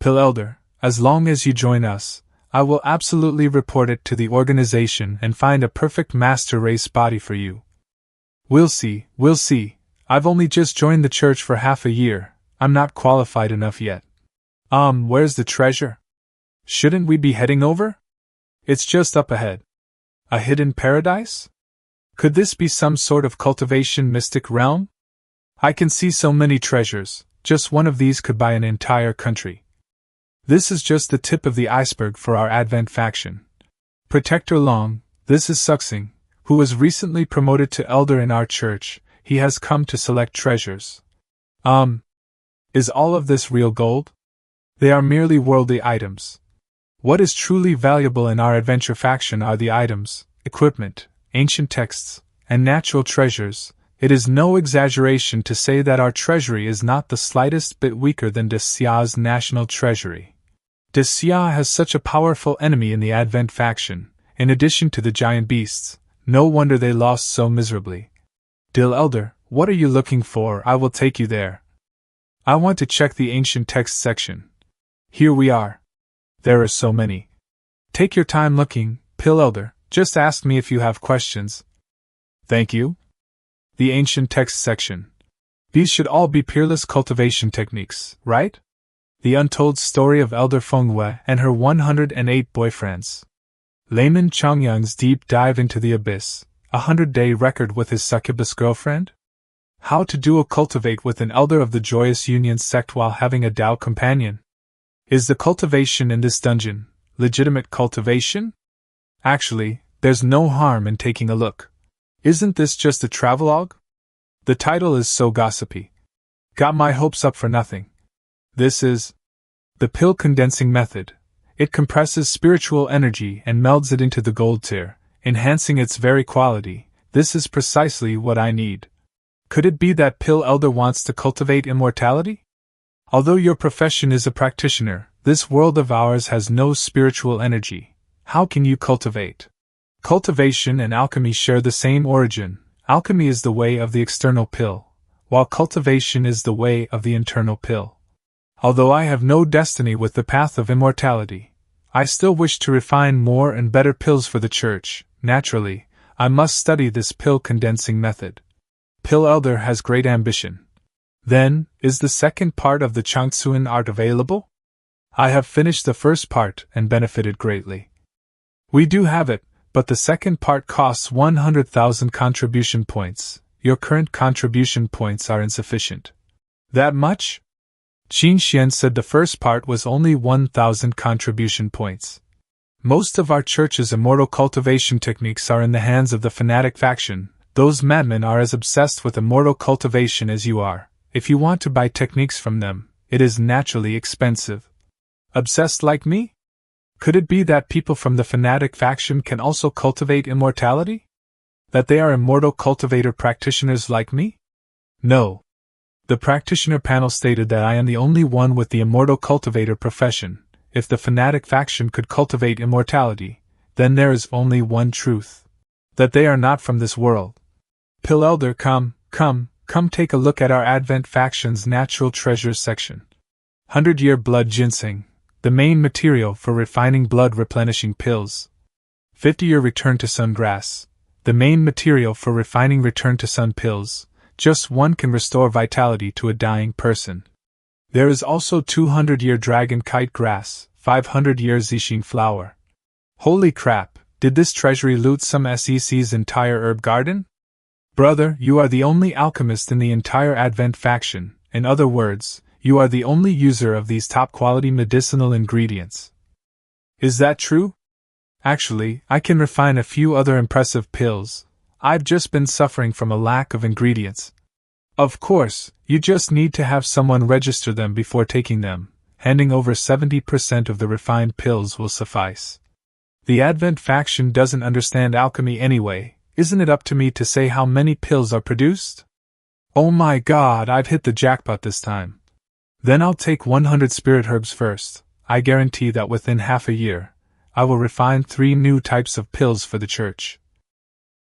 Pill Elder, as long as you join us, I will absolutely report it to the organization and find a perfect master race body for you. We'll see. I've only just joined the church for half a year. I'm not qualified enough yet. Where's the treasure? Shouldn't we be heading over? It's just up ahead. A hidden paradise? Could this be some sort of cultivation mystic realm? I can see so many treasures. Just one of these could buy an entire country. This is just the tip of the iceberg for our Advent faction. Protector Long, this is Xing, who was recently promoted to elder in our church. He has come to select treasures. Is all of this real gold? They are merely worldly items. What is truly valuable in our adventure faction are the items, equipment, ancient texts, and natural treasures. It is no exaggeration to say that our treasury is not the slightest bit weaker than Desia's national treasury. Desia has such a powerful enemy in the Advent faction, in addition to the giant beasts. No wonder they lost so miserably. Dill Elder, what are you looking for? I will take you there. I want to check the ancient text section. Here we are. There are so many. Take your time looking, Pill Elder. Just ask me if you have questions. Thank you. The ancient text section. These should all be peerless cultivation techniques, right? The untold story of Elder Fengwei and her 108 boyfriends. Layman Chongyang's deep dive into the abyss, a 100-day record with his succubus girlfriend? How to dual cultivate with an elder of the Joyous Union sect while having a Tao companion? Is the cultivation in this dungeon legitimate cultivation? Actually, there's no harm in taking a look. Isn't this just a travelogue? The title is so gossipy. Got my hopes up for nothing. This is the pill condensing method. It compresses spiritual energy and melds it into the gold tier, enhancing its very quality. This is precisely what I need. Could it be that Pill Elder wants to cultivate immortality? Although your profession is a practitioner, this world of ours has no spiritual energy. How can you cultivate? Cultivation and alchemy share the same origin. Alchemy is the way of the external pill, while cultivation is the way of the internal pill. Although I have no destiny with the path of immortality, I still wish to refine more and better pills for the church. Naturally, I must study this pill condensing method. Pill Elder has great ambition. Then, is the second part of the Changsuan art available? I have finished the first part and benefited greatly. We do have it, but the second part costs 100,000 contribution points. Your current contribution points are insufficient. That much? Qin Xian said the first part was only 1,000 contribution points. Most of our church's immortal cultivation techniques are in the hands of the fanatic faction. Those madmen are as obsessed with immortal cultivation as you are. If you want to buy techniques from them, it is naturally expensive. Obsessed like me? Could it be that people from the fanatic faction can also cultivate immortality? That they are immortal cultivator practitioners like me? No. The practitioner panel stated that I am the only one with the immortal cultivator profession. If the fanatic faction could cultivate immortality, then there is only one truth. That they are not from this world. Pill Elder, come take a look at our Advent faction's natural treasures section. 100-year blood ginseng, the main material for refining blood replenishing pills. 50-year return to sun grass, the main material for refining return to sun pills. Just one can restore vitality to a dying person. There is also 200-year dragon kite grass, 500-year Xing flower. Holy crap, did this treasury loot some SEC's entire herb garden? Brother, you are the only alchemist in the entire Advent faction. In other words, you are the only user of these top-quality medicinal ingredients. Is that true? Actually, I can refine a few other impressive pills. I've just been suffering from a lack of ingredients. Of course, you just need to have someone register them before taking them. Handing over 70% of the refined pills will suffice. The Advent faction doesn't understand alchemy anyway. Isn't it up to me to say how many pills are produced? Oh my god, I've hit the jackpot this time. Then I'll take 100 spirit herbs first. I guarantee that within half a year, I will refine 3 new types of pills for the church.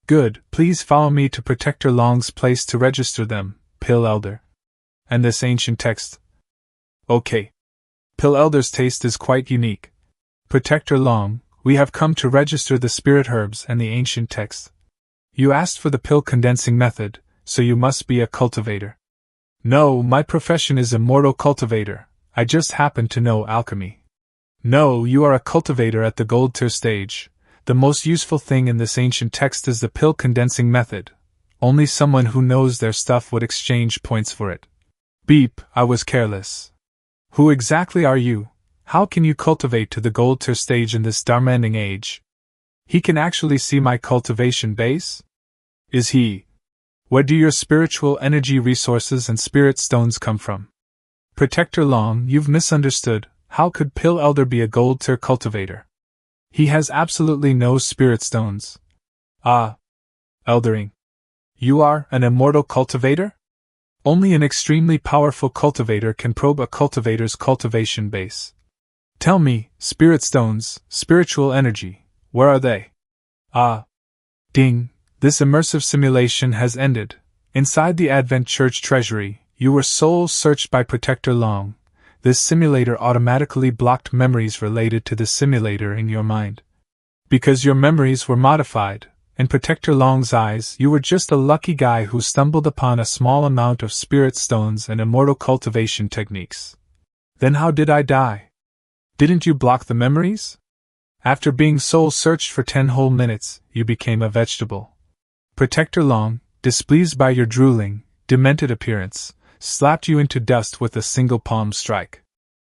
Good, please follow me to Protector Long's place to register them, Pill Elder. And this ancient text. Okay. Pill Elder's taste is quite unique. Protector Long, we have come to register the spirit herbs and the ancient text. You asked for the pill condensing method, so you must be a cultivator. No, my profession is immortal cultivator. I just happen to know alchemy. No, you are a cultivator at the gold tier stage. The most useful thing in this ancient text is the pill condensing method. Only someone who knows their stuff would exchange points for it. Beep, I was careless. Who exactly are you? How can you cultivate to the gold tier stage in this demanding age? He can actually see my cultivation base? Is he? Where do your spiritual energy resources and spirit stones come from? Protector Long, you've misunderstood. How could Pill Elder be a gold tier cultivator? He has absolutely no spirit stones. Ah. Eldering. You are an immortal cultivator? Only an extremely powerful cultivator can probe a cultivator's cultivation base. Tell me, spirit stones, spiritual energy, where are they? Ah. Ding. This immersive simulation has ended. Inside the Advent Church treasury, you were soul searched by Protector Long. This simulator automatically blocked memories related to the simulator in your mind. Because your memories were modified, in Protector Long's eyes, you were just a lucky guy who stumbled upon a small amount of spirit stones and immortal cultivation techniques. Then how did I die? Didn't you block the memories? After being soul searched for 10 whole minutes, you became a vegetable. Protector Long, displeased by your drooling, demented appearance, slapped you into dust with a single palm strike.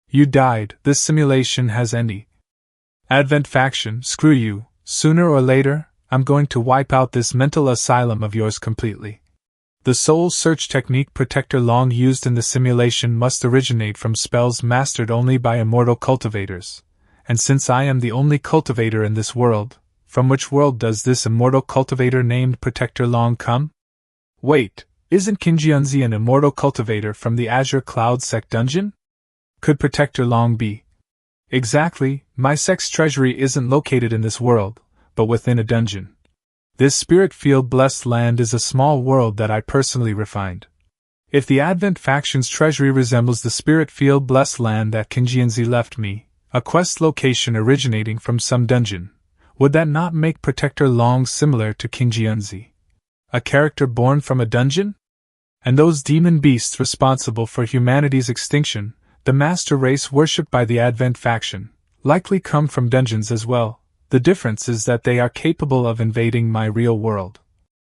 You died. This simulation has ended. Advent faction, screw you. Sooner or later, I'm going to wipe out this mental asylum of yours completely. The soul search technique Protector Long used in the simulation must originate from spells mastered only by immortal cultivators. And since I am the only cultivator in this world, from which world does this immortal cultivator named Protector Long come? Wait, isn't Kinjiunzi an immortal cultivator from the Azure Cloud Sect dungeon? Could Protector Long be? Exactly, my sect's treasury isn't located in this world, but within a dungeon. This spirit-field blessed land is a small world that I personally refined. If the Advent faction's treasury resembles the spirit-field blessed land that Kinjiunzi left me, a quest location originating from some dungeon, would that not make Protector Long similar to Kinjiunzi? A character born from a dungeon? And those demon beasts responsible for humanity's extinction, the master race worshipped by the Advent faction, likely come from dungeons as well. The difference is that they are capable of invading my real world.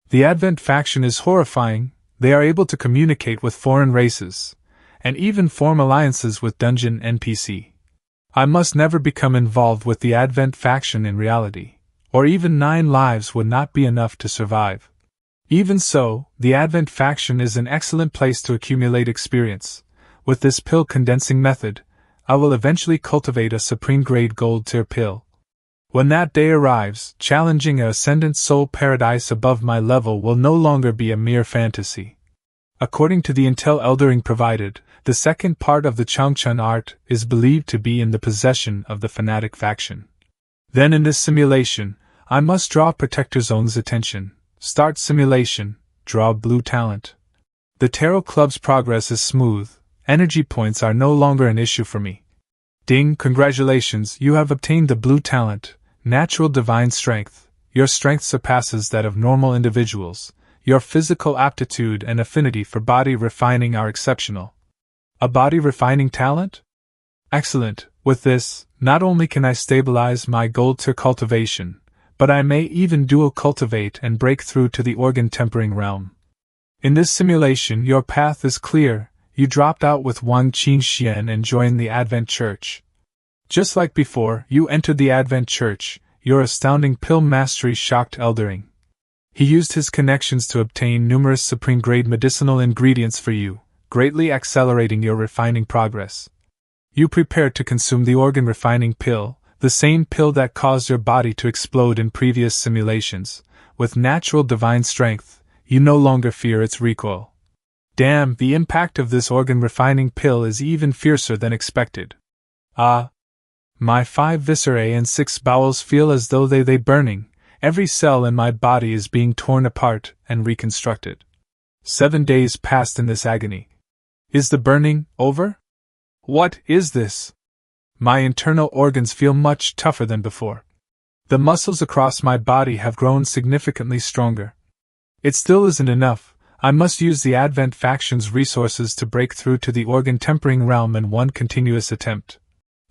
The Advent faction is horrifying. They are able to communicate with foreign races, and even form alliances with dungeon NPC. I must never become involved with the Advent faction in reality, or even 9 lives would not be enough to survive. Even so, the Advent faction is an excellent place to accumulate experience. With this pill condensing method, I will eventually cultivate a supreme grade gold tier pill. When that day arrives, challenging a ascendant soul paradise above my level will no longer be a mere fantasy. According to the intel Eldering provided, the second part of the Changchun art is believed to be in the possession of the fanatic faction. Then in this simulation, I must draw Protector Zong's attention. Start simulation, draw blue talent. The Tarot Club's progress is smooth, energy points are no longer an issue for me. Ding, congratulations, you have obtained the blue talent, natural divine strength. Your strength surpasses that of normal individuals. Your physical aptitude and affinity for body refining are exceptional. A body refining talent? Excellent. With this, not only can I stabilize my gold tier cultivation, but I may even dual cultivate and break through to the organ tempering realm. In this simulation, your path is clear. You dropped out with Wang Qingxian and joined the Advent Church. Just like before, you entered the Advent Church. Your astounding pill mastery shocked Eldering. He used his connections to obtain numerous supreme-grade medicinal ingredients for you, greatly accelerating your refining progress. You prepared to consume the organ refining pill, the same pill that caused your body to explode in previous simulations. With natural divine strength, you no longer fear its recoil. Damn, the impact of this organ refining pill is even fiercer than expected. Ah! My 5 viscerae and 6 bowels feel as though they burning. Every cell in my body is being torn apart and reconstructed. 7 days passed in this agony. Is the burning over? What is this? My internal organs feel much tougher than before. The muscles across my body have grown significantly stronger. It still isn't enough. I must use the Advent faction's resources to break through to the organ tempering realm in one continuous attempt.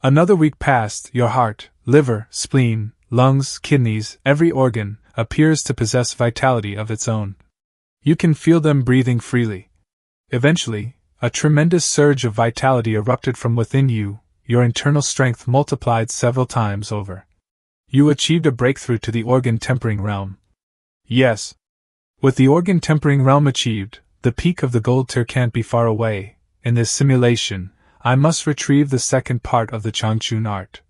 Another week passed. Your heart, liver, spleen, lungs, kidneys, every organ, appears to possess vitality of its own. You can feel them breathing freely. Eventually, a tremendous surge of vitality erupted from within you, your internal strength multiplied several times over. You achieved a breakthrough to the organ tempering realm. Yes. With the organ tempering realm achieved, the peak of the gold tier can't be far away. In this simulation, I must retrieve the second part of the Changchun art.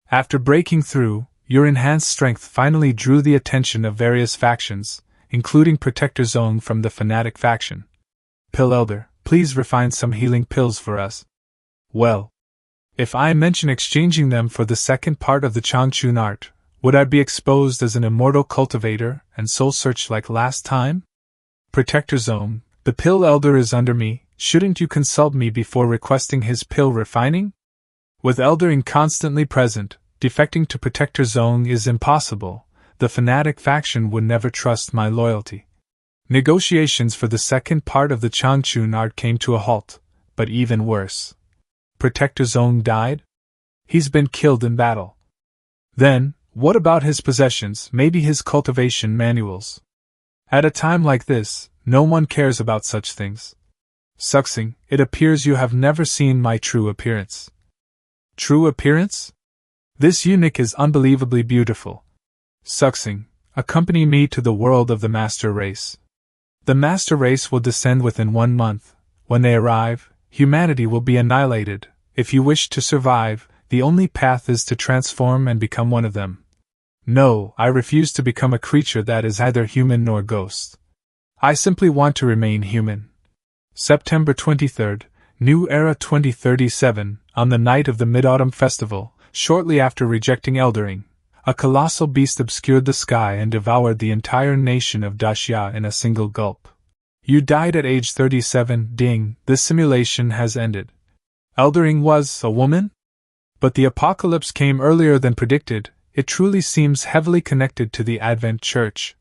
After breaking through, your enhanced strength finally drew the attention of various factions, including Protector Zone from the Fanatic faction. Pill Elder, please refine some healing pills for us. Well, if I mention exchanging them for the second part of the Changchun art, would I be exposed as an immortal cultivator and soul search like last time? Protector Zone, the Pill Elder is under me. Shouldn't you consult me before requesting his pill refining? With Eldering constantly present, defecting to Protector Zone is impossible. The Fanatic faction would never trust my loyalty. Negotiations for the second part of the Changchun art came to a halt, but even worse. Protector Zone died? He's been killed in battle. Then, what about his possessions, maybe his cultivation manuals? At a time like this, no one cares about such things. Xing, it appears you have never seen my true appearance. True appearance? This eunuch is unbelievably beautiful. Xing, accompany me to the world of the Master Race. The Master Race will descend within 1 month. When they arrive, humanity will be annihilated. If you wish to survive, the only path is to transform and become one of them. No, I refuse to become a creature that is neither human nor ghost. I simply want to remain human. September 23rd, New Era 2037, on the night of the Mid-Autumn Festival, shortly after rejecting Eldering, a colossal beast obscured the sky and devoured the entire nation of Daxia in a single gulp. You died at age 37, ding, this simulation has ended. Eldering was a woman? But the apocalypse came earlier than predicted. It truly seems heavily connected to the Advent Church.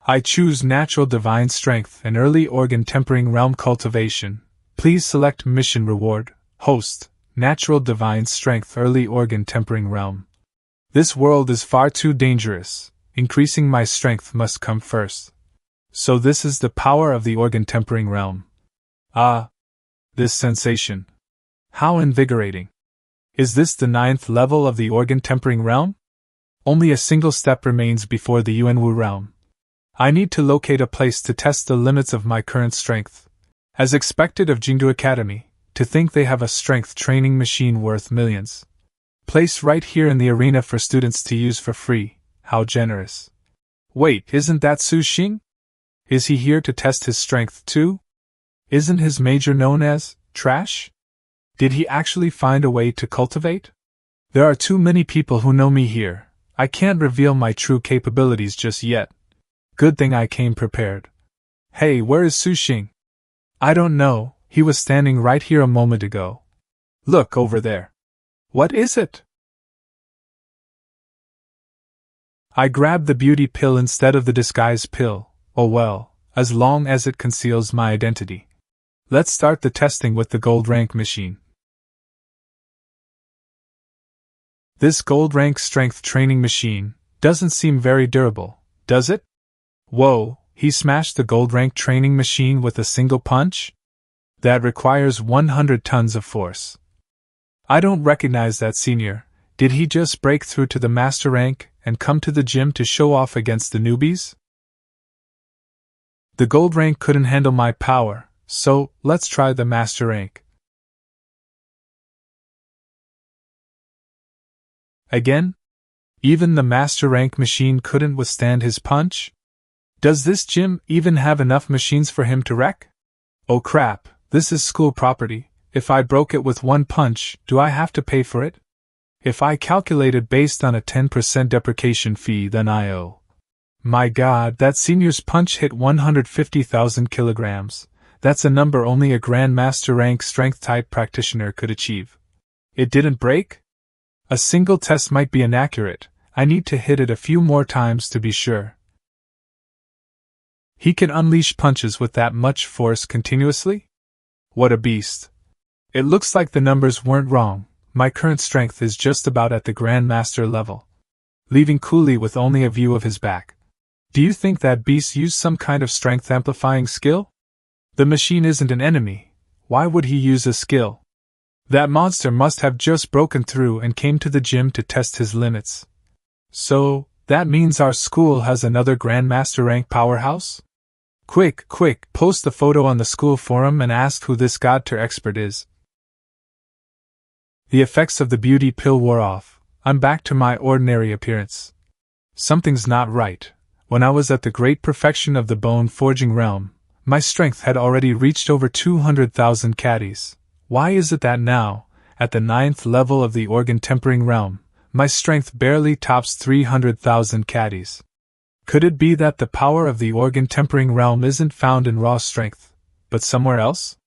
I choose Natural Divine Strength and Early Organ Tempering Realm Cultivation. Please select Mission Reward. Host, Natural Divine Strength Early Organ Tempering Realm. This world is far too dangerous. Increasing my strength must come first. So this is the power of the Organ Tempering Realm. Ah! This sensation. How invigorating. Is this the 9th level of the Organ Tempering Realm? Only a single step remains before the Yuanwu realm. I need to locate a place to test the limits of my current strength. As expected of Jingdu Academy, to think they have a strength training machine worth millions. Placed right here in the arena for students to use for free, how generous. Wait, isn't that Su Xing? Is he here to test his strength too? Isn't his major known as trash? Did he actually find a way to cultivate? There are too many people who know me here. I can't reveal my true capabilities just yet. Good thing I came prepared. Hey, where is Su Xing? I don't know, he was standing right here a moment ago. Look over there. What is it? I grabbed the beauty pill instead of the disguise pill. Oh well, as long as it conceals my identity. Let's start the testing with the gold rank machine. This gold rank strength training machine doesn't seem very durable, does it? Whoa, he smashed the gold rank training machine with a single punch? That requires 100 tons of force. I don't recognize that senior. Did he just break through to the master rank and come to the gym to show off against the newbies? The gold rank couldn't handle my power, so let's try the master rank. Again? Even the master rank machine couldn't withstand his punch? Does this gym even have enough machines for him to wreck? Oh crap, this is school property. If I broke it with one punch, do I have to pay for it? If I calculated based on a 10% depreciation fee, then I owe. My god, that senior's punch hit 150,000 kilograms. That's a number only a Grandmaster rank strength type practitioner could achieve. It didn't break? A single test might be inaccurate. I need to hit it a few more times to be sure. He can unleash punches with that much force continuously? What a beast. It looks like the numbers weren't wrong. My current strength is just about at the Grandmaster level. Leaving Cooley with only a view of his back. Do you think that beast used some kind of strength amplifying skill? The machine isn't an enemy. Why would he use a skill? That monster must have just broken through and came to the gym to test his limits. So, that means our school has another Grandmaster rank powerhouse? Quick, post the photo on the school forum and ask who this God-tier expert is. The effects of the beauty pill wore off. I'm back to my ordinary appearance. Something's not right. When I was at the great perfection of the bone forging realm, my strength had already reached over 200,000 caddies. Why is it that now, at the 9th level of the organ tempering realm, my strength barely tops 300,000 caddies? Could it be that the power of the organ tempering realm isn't found in raw strength, but somewhere else?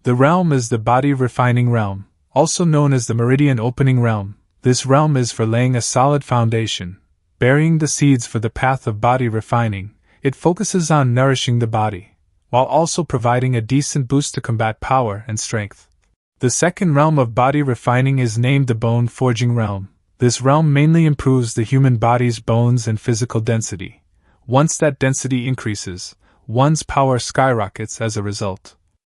The realm is the body refining realm, also known as the meridian opening realm. This realm is for laying a solid foundation, burying the seeds for the path of body refining. It focuses on nourishing the body, while also providing a decent boost to combat power and strength. The second realm of body refining is named the bone forging realm. This realm mainly improves the human body's bones and physical density. Once that density increases, one's power skyrockets as a result.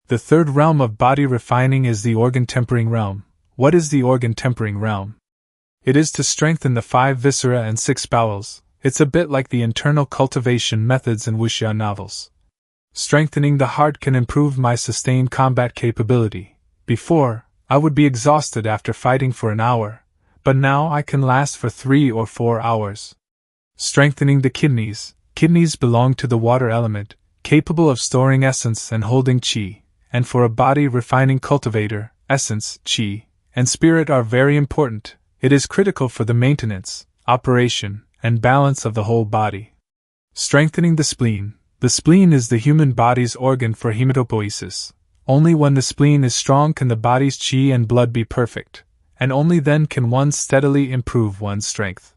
The third realm of body refining is the organ tempering realm. What is the organ tempering realm? It is to strengthen the 5 viscera and 6 bowels. It's a bit like the internal cultivation methods in wuxia novels. Strengthening the heart can improve my sustained combat capability. Before, I would be exhausted after fighting for an hour, but now I can last for 3 or 4 hours. Strengthening the kidneys. Kidneys belong to the water element, capable of storing essence and holding qi, and for a body refining cultivator, essence, qi, and spirit are very important. It is critical for the maintenance, operation, and balance of the whole body. Strengthening the spleen. The spleen is the human body's organ for hematopoiesis. Only when the spleen is strong can the body's qi and blood be perfect, and only then can one steadily improve one's strength.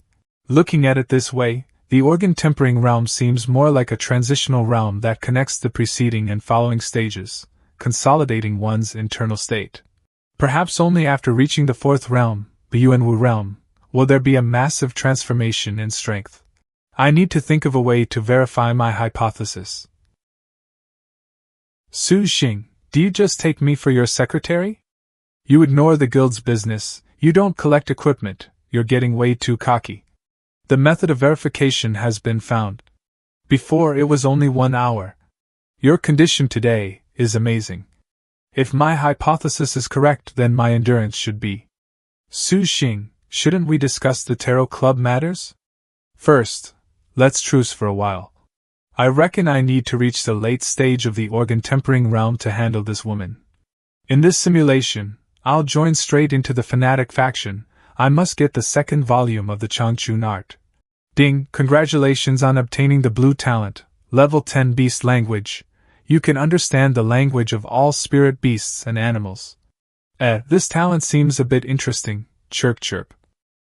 Looking at it this way, the organ-tempering realm seems more like a transitional realm that connects the preceding and following stages, consolidating one's internal state. Perhaps only after reaching the fourth realm, the Yuanwu realm, will there be a massive transformation in strength. I need to think of a way to verify my hypothesis. Su Xing, do you just take me for your secretary? You ignore the guild's business, you don't collect equipment, you're getting way too cocky. The method of verification has been found. Before it was only 1 hour. Your condition today is amazing. If my hypothesis is correct, then my endurance should be. Su Xing, shouldn't we discuss the tarot club matters? First, let's truce for a while. I reckon I need to reach the late stage of the organ-tempering realm to handle this woman. In this simulation, I'll join straight into the fanatic faction. I must get the second volume of the Changchun art. Ding, congratulations on obtaining the blue talent, level 10 beast language. You can understand the language of all spirit beasts and animals. This talent seems a bit interesting, chirp chirp.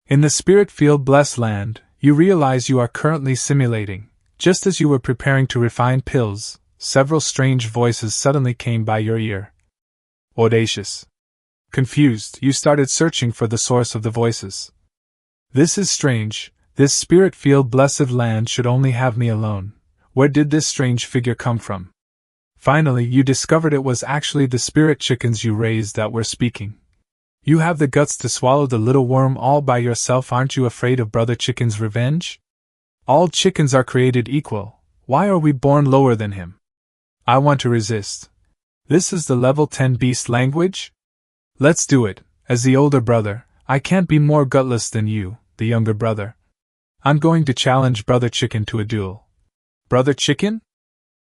In the spirit field blessed land, you realize you are currently simulating. Just as you were preparing to refine pills, several strange voices suddenly came by your ear. Audacious. Confused, you started searching for the source of the voices. This is strange, this spirit field blessed land should only have me alone. Where did this strange figure come from? Finally, you discovered it was actually the spirit chickens you raised that were speaking. You have the guts to swallow the little worm all by yourself. Aren't you afraid of Brother Chicken's revenge? All chickens are created equal. Why are we born lower than him? I want to resist. This is the level 10 beast language? Let's do it. As the older brother, I can't be more gutless than you, the younger brother. I'm going to challenge Brother Chicken to a duel. Brother Chicken?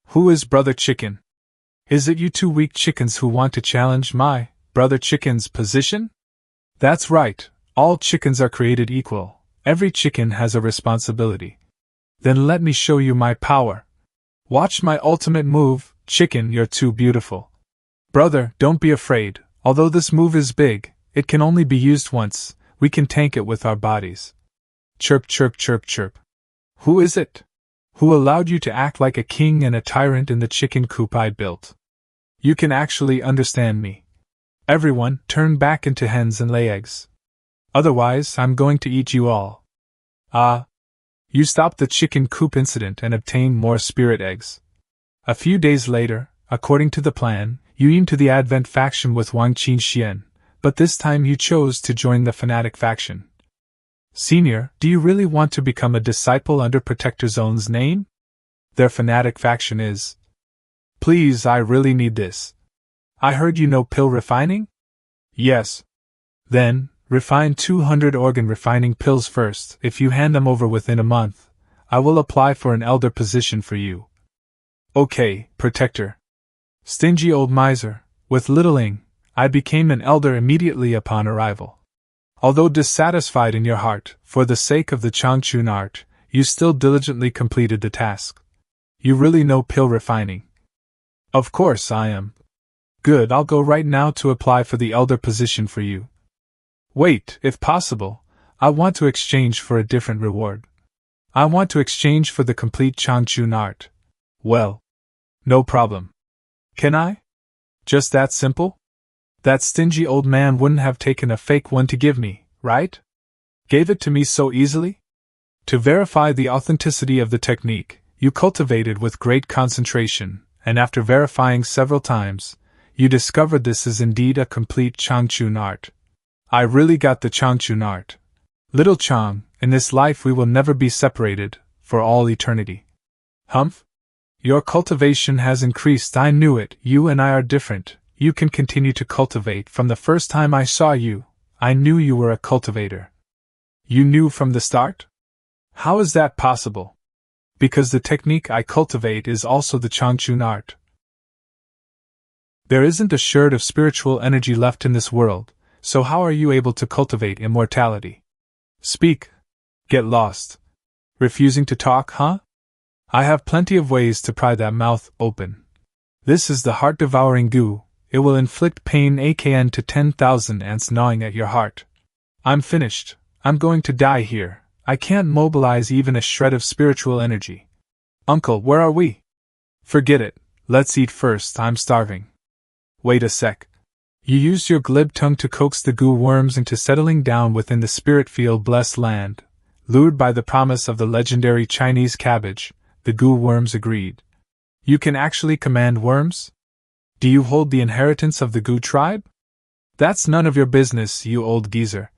Who is Brother Chicken? Is it you two weak chickens who want to challenge my, Brother Chicken's, position? That's right, all chickens are created equal. Every chicken has a responsibility. Then let me show you my power. Watch my ultimate move. Chicken, you're too beautiful. Brother, don't be afraid. Although this move is big, it can only be used once. We can tank it with our bodies. Chirp chirp chirp chirp. Who is it? Who allowed you to act like a king and a tyrant in the chicken coop I built? You can actually understand me. Everyone, turn back into hens and lay eggs. Otherwise, I'm going to eat you all. You stopped the chicken coop incident and obtained more spirit eggs. A few days later, according to the plan, you aimed to the Advent faction with Wang Qinxian, but this time you chose to join the fanatic faction. Senior, do you really want to become a disciple under Protector Zone's name? Their fanatic faction is. Please, I really need this. I heard you know pill refining? Yes. Then, refine 200 organ refining pills first. If you hand them over within a month, I will apply for an elder position for you. Okay, Protector. Stingy old miser, with littling, I became an elder immediately upon arrival. Although dissatisfied in your heart, for the sake of the Changchun art, you still diligently completed the task. You really know pill refining. Of course I am. Good, I'll go right now to apply for the elder position for you. Wait, if possible, I want to exchange for a different reward. I want to exchange for the complete Changchun art. Well, no problem. Can I? Just that simple? That stingy old man wouldn't have taken a fake one to give me, right? Gave it to me so easily? To verify the authenticity of the technique, you cultivated with great concentration, and after verifying several times, you discovered this is indeed a complete Changchun art. I really got the Changchun art. Little Chang, in this life we will never be separated, for all eternity. Humph? Your cultivation has increased. I knew it. You and I are different. You can continue to cultivate. From the first time I saw you, I knew you were a cultivator. You knew from the start? How is that possible? Because the technique I cultivate is also the Changchun art. There isn't a sherd of spiritual energy left in this world, so how are you able to cultivate immortality? Speak. Get lost. Refusing to talk, huh? I have plenty of ways to pry that mouth open. This is the heart-devouring goo. It will inflict pain AKN to 10,000 ants gnawing at your heart. I'm finished. I'm going to die here. I can't mobilize even a shred of spiritual energy. Uncle, where are we? Forget it. Let's eat first, I'm starving. Wait a sec. You used your glib tongue to coax the goo worms into settling down within the spirit field blessed land. Lured by the promise of the legendary Chinese cabbage, the goo worms agreed. You can actually command worms? Do you hold the inheritance of the goo tribe? That's none of your business, you old geezer.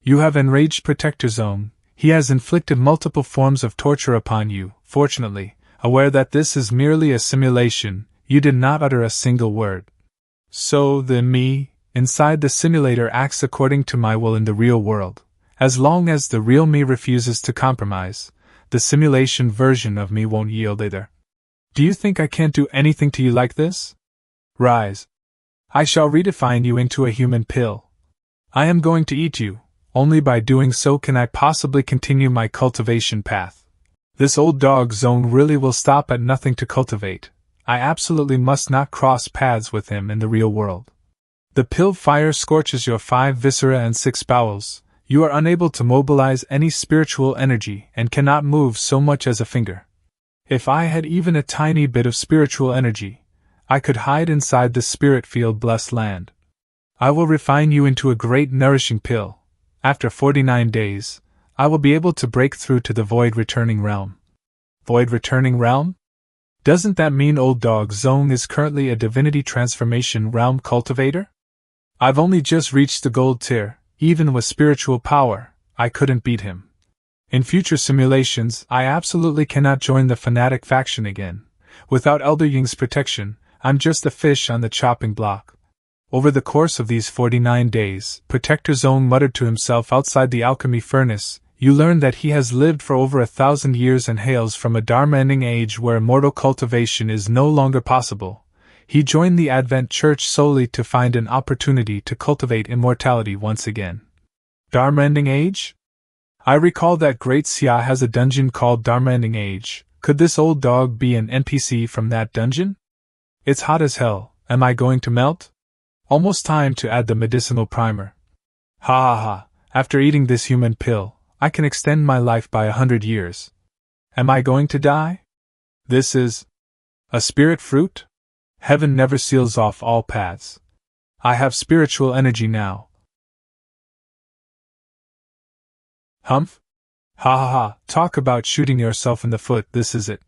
You have enraged Protector Zone. He has inflicted multiple forms of torture upon you. Fortunately, aware that this is merely a simulation, you did not utter a single word. So the me inside the simulator acts according to my will in the real world. As long as the real me refuses to compromise, the simulation version of me won't yield either. Do you think I can't do anything to you like this? Rise. I shall redefine you into a human pill. I am going to eat you. Only by doing so can I possibly continue my cultivation path. This old dog Zone really will stop at nothing to cultivate. I absolutely must not cross paths with him in the real world. The pill fire scorches your 5 viscera and 6 bowels. You are unable to mobilize any spiritual energy and cannot move so much as a finger. If I had even a tiny bit of spiritual energy, I could hide inside the spirit field blessed land. I will refine you into a great nourishing pill. After 49 days, I will be able to break through to the void returning realm. Void returning realm? Doesn't that mean old dog Zone is currently a divinity transformation realm cultivator? I've only just reached the gold tier. Even with spiritual power, I couldn't beat him. In future simulations, I absolutely cannot join the fanatic faction again. Without Elder Ying's protection, I'm just a fish on the chopping block. Over the course of these 49 days, Protector Zone muttered to himself outside the alchemy furnace. You learn that he has lived for over 1,000 years and hails from a Dharma-ending age where immortal cultivation is no longer possible. He joined the Advent Church solely to find an opportunity to cultivate immortality once again. Dharma-ending age? I recall that Great Xia has a dungeon called Dharma-ending age. Could this old dog be an NPC from that dungeon? It's hot as hell. Am I going to melt? Almost time to add the medicinal primer. Ha ha ha, after eating this human pill, I can extend my life by 100 years. Am I going to die? This is a spirit fruit? Heaven never seals off all paths. I have spiritual energy now. Humph? Ha ha ha, talk about shooting yourself in the foot, this is it.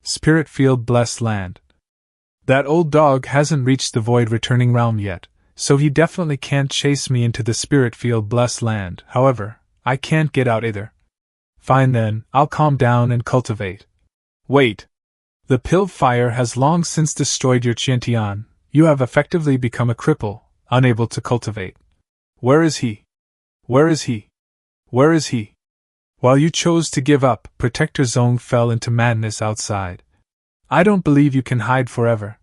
Spirit field blessed land. That old dog hasn't reached the void returning realm yet, so he definitely can't chase me into the spirit field blessed land. However, I can't get out either. Fine then, I'll calm down and cultivate. Wait. The pill fire has long since destroyed your Qiantian. You have effectively become a cripple, unable to cultivate. Where is he? Where is he? Where is he? While you chose to give up, Protector Zone fell into madness outside. I don't believe you can hide forever.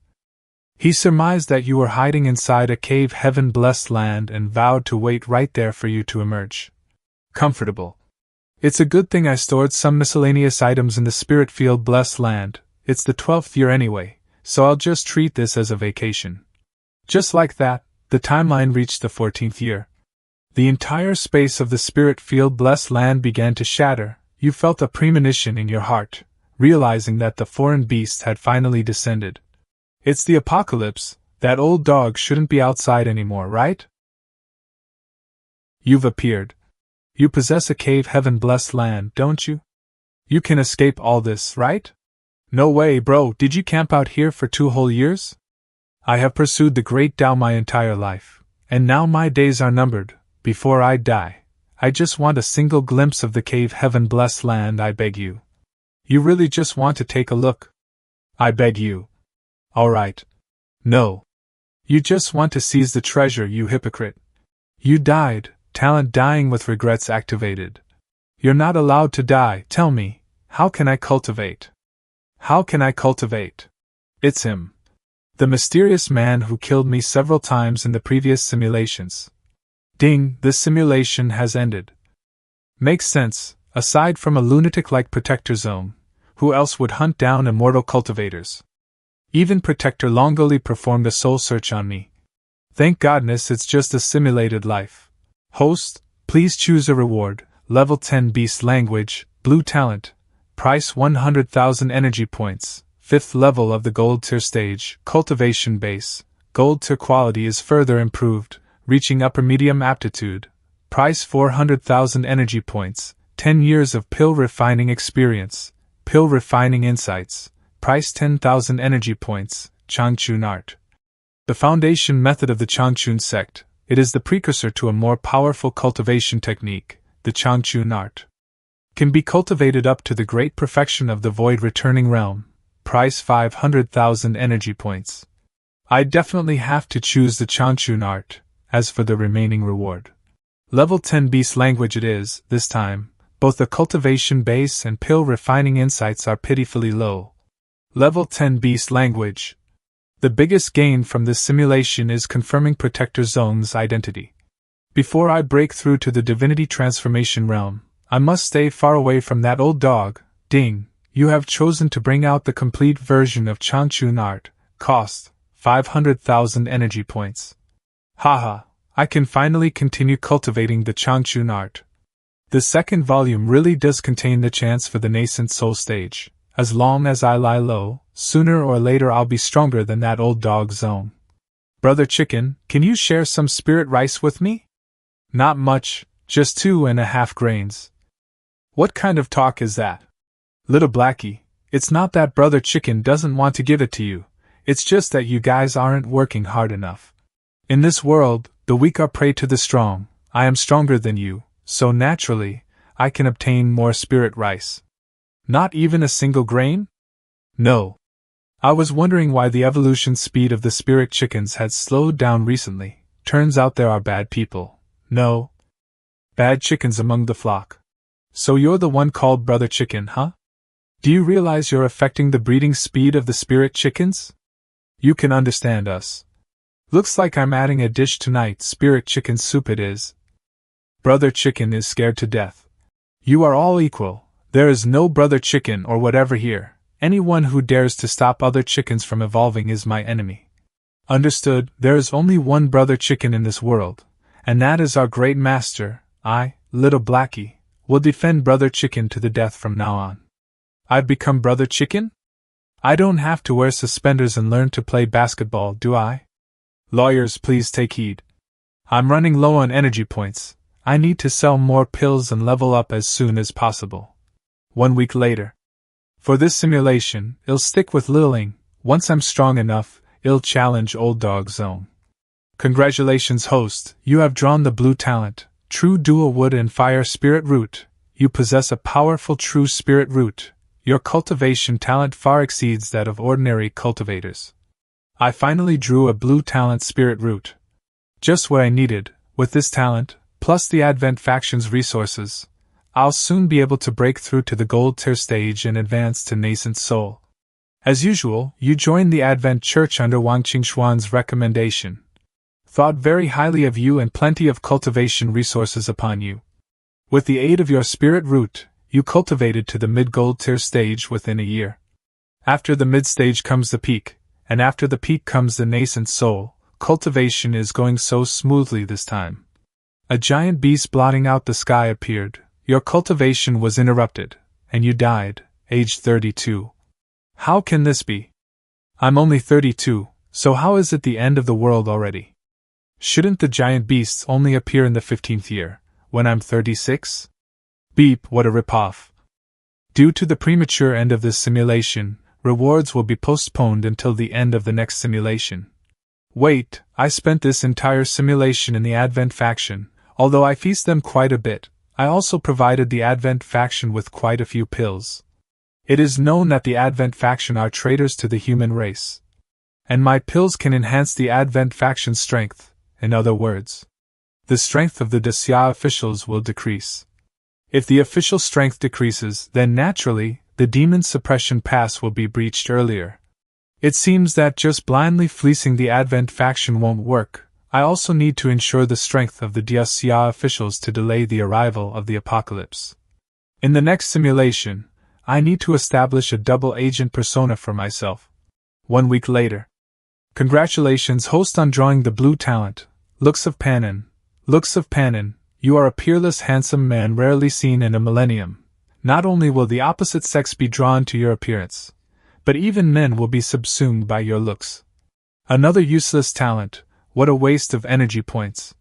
He surmised that you were hiding inside a cave heaven-blessed land and vowed to wait right there for you to emerge. Comfortable. It's a good thing I stored some miscellaneous items in the spirit field blessed land. It's the 12th year anyway, so I'll just treat this as a vacation. Just like that, the timeline reached the 14th year. The entire space of the spirit field blessed land began to shatter. You felt a premonition in your heart, realizing that the foreign beast had finally descended. It's the apocalypse. That old dog shouldn't be outside anymore, right? You've appeared. You possess a cave heaven-blessed land, don't you? You can escape all this, right? No way, bro, did you camp out here for 2 whole years? I have pursued the Great Tao my entire life, and now my days are numbered. Before I die, I just want a single glimpse of the cave heaven-blessed land, I beg you. You really just want to take a look? I beg you. Alright. No. You just want to seize the treasure, you hypocrite. You died, talent dying with regrets activated. You're not allowed to die. Tell me, how can I cultivate? How can I cultivate? It's him. The mysterious man who killed me several times in the previous simulations. Ding, this simulation has ended. Makes sense, aside from a lunatic like Protector Zone, who else would hunt down immortal cultivators? Even Protector Longoli performed a soul search on me. Thank goodness it's just a simulated life. Host, please choose a reward. Level 10 Beast Language, Blue Talent. Price 100,000 energy points. 5th level of the Gold Tier stage. Cultivation base. Gold Tier quality is further improved, reaching upper medium aptitude. Price 400,000 energy points. 10 years of pill refining experience. Pill refining insights. Price 10,000 energy points. Changchun art. The foundation method of the Changchun sect. It is the precursor to a more powerful cultivation technique, the Changchun art. Can be cultivated up to the great perfection of the void returning realm. Price 500,000 energy points. I definitely have to choose the Changchun art. As for the remaining reward, level 10 beast language it is, this time. Both the cultivation base and pill refining insights are pitifully low. Level 10 beast language. The biggest gain from this simulation is confirming Protector Zone's identity. Before I break through to the divinity transformation realm, I must stay far away from that old dog. Ding, you have chosen to bring out the complete version of Changchun art. Cost 500,000 energy points. Haha, I can finally continue cultivating the Changchun art. The second volume really does contain the chance for the nascent soul stage. As long as I lie low, sooner or later I'll be stronger than that old dog Zone. Brother Chicken, can you share some spirit rice with me? Not much, just 2.5 grains. What kind of talk is that? Little Blackie, it's not that Brother Chicken doesn't want to give it to you, it's just that you guys aren't working hard enough. In this world, the weak are prey to the strong. I am stronger than you, so naturally, I can obtain more spirit rice. Not even a single grain? No. I was wondering why the evolution speed of the spirit chickens had slowed down recently. Turns out there are bad people. No. Bad chickens among the flock. So you're the one called Brother Chicken, huh? Do you realize you're affecting the breeding speed of the spirit chickens? You can understand us. Looks like I'm adding a dish tonight. Spirit chicken soup it is. Brother Chicken is scared to death. You are all equal. There is no Brother Chicken or whatever here. Anyone who dares to stop other chickens from evolving is my enemy. Understood, there is only one Brother Chicken in this world, and that is our great master. I, Little Blackie, will defend Brother Chicken to the death from now on. I've become Brother Chicken? I don't have to wear suspenders and learn to play basketball, do I? Lawyers, please take heed. I'm running low on energy points. I need to sell more pills and level up as soon as possible. 1 week later. For this simulation, I'll stick with Liling. Once I'm strong enough, I'll challenge Old Dog Zone. Congratulations, host, you have drawn the blue talent, true dual wood and fire spirit root. You possess a powerful true spirit root. Your cultivation talent far exceeds that of ordinary cultivators. I finally drew a blue talent spirit root. Just what I needed. With this talent, plus the Advent faction's resources, I'll soon be able to break through to the gold tier stage and advance to nascent soul. As usual, you joined the Advent Church under Wang Qingxuan's recommendation. Thought very highly of you and plenty of cultivation resources upon you. With the aid of your spirit root, you cultivated to the mid-gold tier stage within a year. After the mid-stage comes the peak, and after the peak comes the nascent soul. Cultivation is going so smoothly this time. A giant beast blotting out the sky appeared. Your cultivation was interrupted, and you died, aged 32. How can this be? I'm only 32, so how is it the end of the world already? Shouldn't the giant beasts only appear in the 15th year, when I'm 36? Beep, what a ripoff. Due to the premature end of this simulation, rewards will be postponed until the end of the next simulation. Wait, I spent this entire simulation in the Advent faction. Although I feast them quite a bit, I also provided the Advent faction with quite a few pills. It is known that the Advent faction are traitors to the human race. And my pills can enhance the Advent faction's strength. In other words, the strength of the Dacia officials will decrease. If the official strength decreases, then naturally, the demon suppression pass will be breached earlier. It seems that just blindly fleecing the Advent faction won't work. I also need to ensure the strength of the Diasya officials to delay the arrival of the apocalypse. In the next simulation, I need to establish a double agent persona for myself. 1 week later. Congratulations, host, on drawing the blue talent. Looks of Panin. Looks of Panin, you are a peerless, handsome man rarely seen in a millennium. Not only will the opposite sex be drawn to your appearance, but even men will be subsumed by your looks. Another useless talent, what a waste of energy points.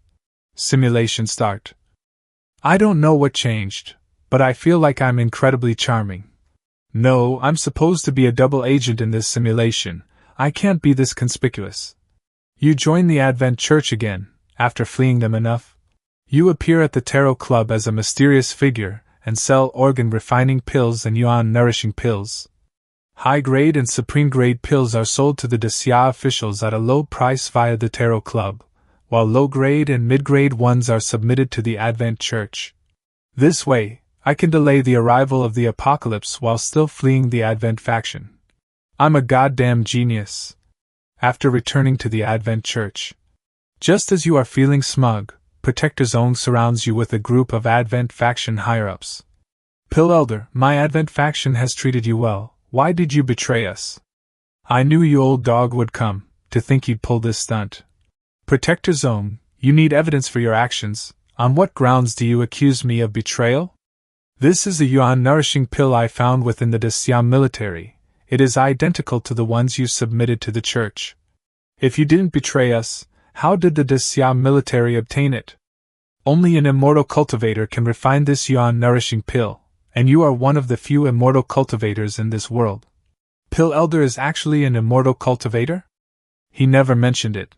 Simulation start. I don't know what changed, but I feel like I'm incredibly charming. No, I'm supposed to be a double agent in this simulation. I can't be this conspicuous. You join the Advent Church again, after fleeing them enough. You appear at the Tarot Club as a mysterious figure, and sell organ refining pills and yuan nourishing pills. High-grade and supreme-grade pills are sold to the Dasya officials at a low price via the Tarot Club, while low-grade and mid-grade ones are submitted to the Advent Church. This way, I can delay the arrival of the apocalypse while still fleeing the Advent faction. I'm a goddamn genius. After returning to the Advent Church. Just as you are feeling smug, Protector Zone surrounds you with a group of Advent faction higher-ups. Pill Elder, my Advent faction has treated you well. Why did you betray us? I knew you old dog would come, to think you'd pull this stunt. Protector Zone, you need evidence for your actions. On what grounds do you accuse me of betrayal? This is a yuan nourishing pill I found within the Dasya military. It is identical to the ones you submitted to the church. If you didn't betray us, how did the Dasya military obtain it? Only an immortal cultivator can refine this yuan nourishing pill, and you are one of the few immortal cultivators in this world. Pill Elder is actually an immortal cultivator? He never mentioned it.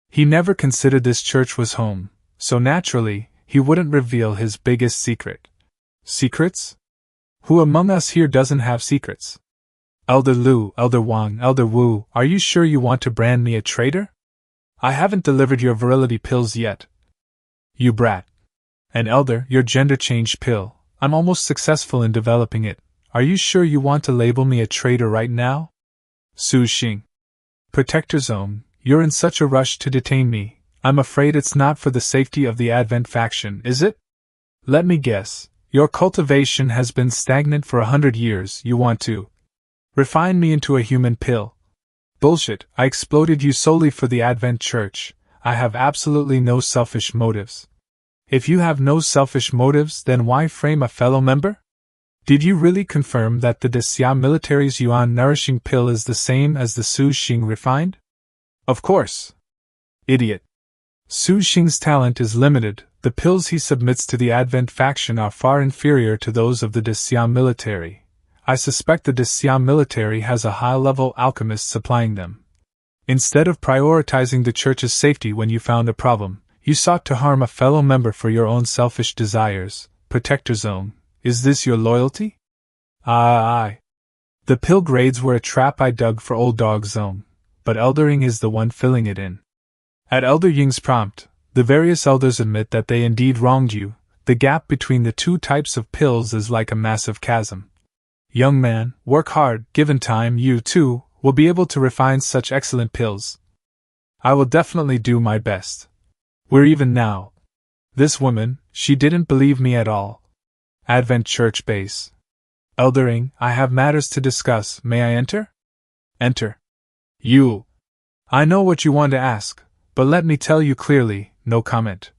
He never considered this church was home, so naturally, he wouldn't reveal his biggest secret. Secrets? Who among us here doesn't have secrets? Elder Lu, Elder Wang, Elder Wu, are you sure you want to brand me a traitor? I haven't delivered your virility pills yet. You brat. And Elder, your gender-changed pill, I'm almost successful in developing it. Are you sure you want to label me a traitor right now? Su Xing. Protector Zone, you're in such a rush to detain me. I'm afraid it's not for the safety of the Advent faction, is it? Let me guess. Your cultivation has been stagnant for 100 years. You want to refine me into a human pill. Bullshit, I exploded you solely for the Advent Church. I have absolutely no selfish motives. If you have no selfish motives, then why frame a fellow member? Did you really confirm that the Dasya military's yuan nourishing pill is the same as the Su Xing refined? Of course. Idiot. Su Xing's talent is limited. The pills he submits to the Advent faction are far inferior to those of the Dasya military. I suspect the Dasya military has a high-level alchemist supplying them. Instead of prioritizing the church's safety when you found a problem, you sought to harm a fellow member for your own selfish desires. Protector Zone, is this your loyalty? Aye. The pill grades were a trap I dug for Old Dog Zone, but Eldering is the one filling it in. At Elder Ying's prompt, the various elders admit that they indeed wronged you. The gap between the two types of pills is like a massive chasm. Young man, work hard. Given time, you, too, will be able to refine such excellent pills. I will definitely do my best. We're even now. This woman, she didn't believe me at all. Advent Church Base. Eldering, I have matters to discuss. May I enter? Enter. You. I know what you want to ask, but let me tell you clearly, no comment.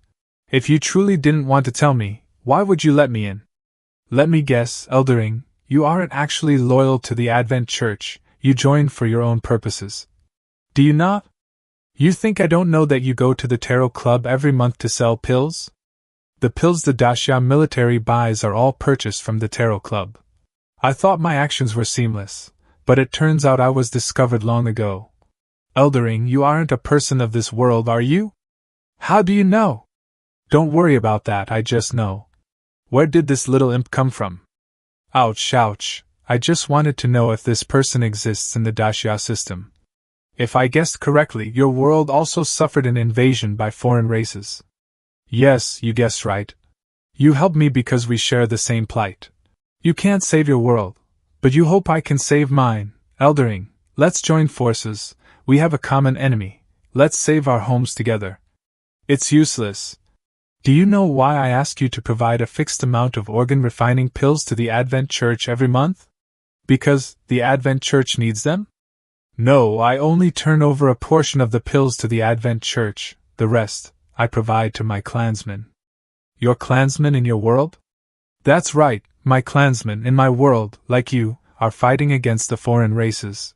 If you truly didn't want to tell me, why would you let me in? Let me guess, Eldering, you aren't actually loyal to the Advent Church, you joined for your own purposes. Do you not? You think I don't know that you go to the Tarot Club every month to sell pills? The pills the Dasya military buys are all purchased from the Tarot Club. I thought my actions were seamless, but it turns out I was discovered long ago. Eldering, you aren't a person of this world, are you? How do you know? Don't worry about that, I just know. Where did this little imp come from? Ouch, ouch, I just wanted to know if this person exists in the Dasya system. If I guessed correctly, your world also suffered an invasion by foreign races. Yes, you guessed right. You help me because we share the same plight. You can't save your world, but you hope I can save mine. Eldering, let's join forces. We have a common enemy. Let's save our homes together. It's useless. Do you know why I ask you to provide a fixed amount of organ refining pills to the Advent Church every month? Because the Advent Church needs them? No, I only turn over a portion of the pills to the Advent Church. The rest, I provide to my clansmen. Your clansmen in your world? That's right, my clansmen in my world, like you, are fighting against the foreign races.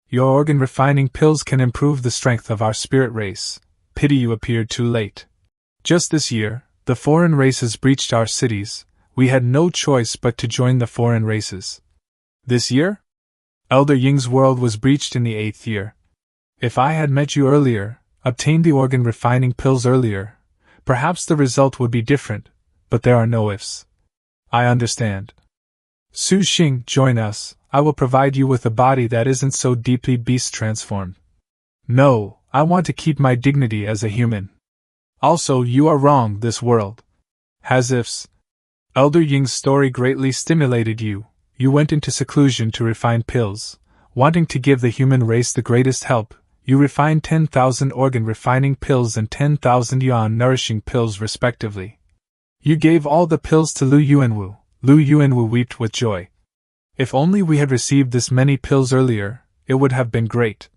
Your organ refining pills can improve the strength of our spirit race. Pity you appeared too late. Just this year, the foreign races breached our cities. We had no choice but to join the foreign races. This year? Elder Ying's world was breached in the 8th year. If I had met you earlier, obtained the organ refining pills earlier, perhaps the result would be different, but there are no ifs. I understand. Su Xing, join us. I will provide you with a body that isn't so deeply beast transformed. No, I want to keep my dignity as a human. Also, you are wrong, this world has ifs. Elder Ying's story greatly stimulated you. You went into seclusion to refine pills. Wanting to give the human race the greatest help, you refined 10,000 organ refining pills and 10,000 yuan nourishing pills respectively. You gave all the pills to Lu Yuanwu. Lu Yuanwu wept with joy. If only we had received this many pills earlier, it would have been great.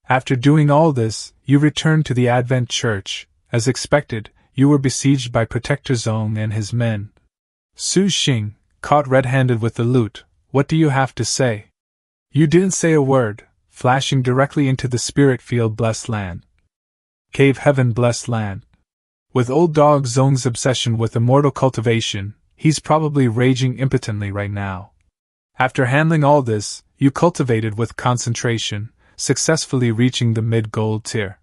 After doing all this, you returned to the Advent Church. As expected, you were besieged by Protector Zong and his men. Su Xing, caught red-handed with the loot, what do you have to say? You didn't say a word, flashing directly into the spirit field blessed land. Cave heaven blessed land. With old dog Zong's obsession with immortal cultivation, he's probably raging impotently right now. After handling all this, you cultivated with concentration, successfully reaching the mid-gold tier.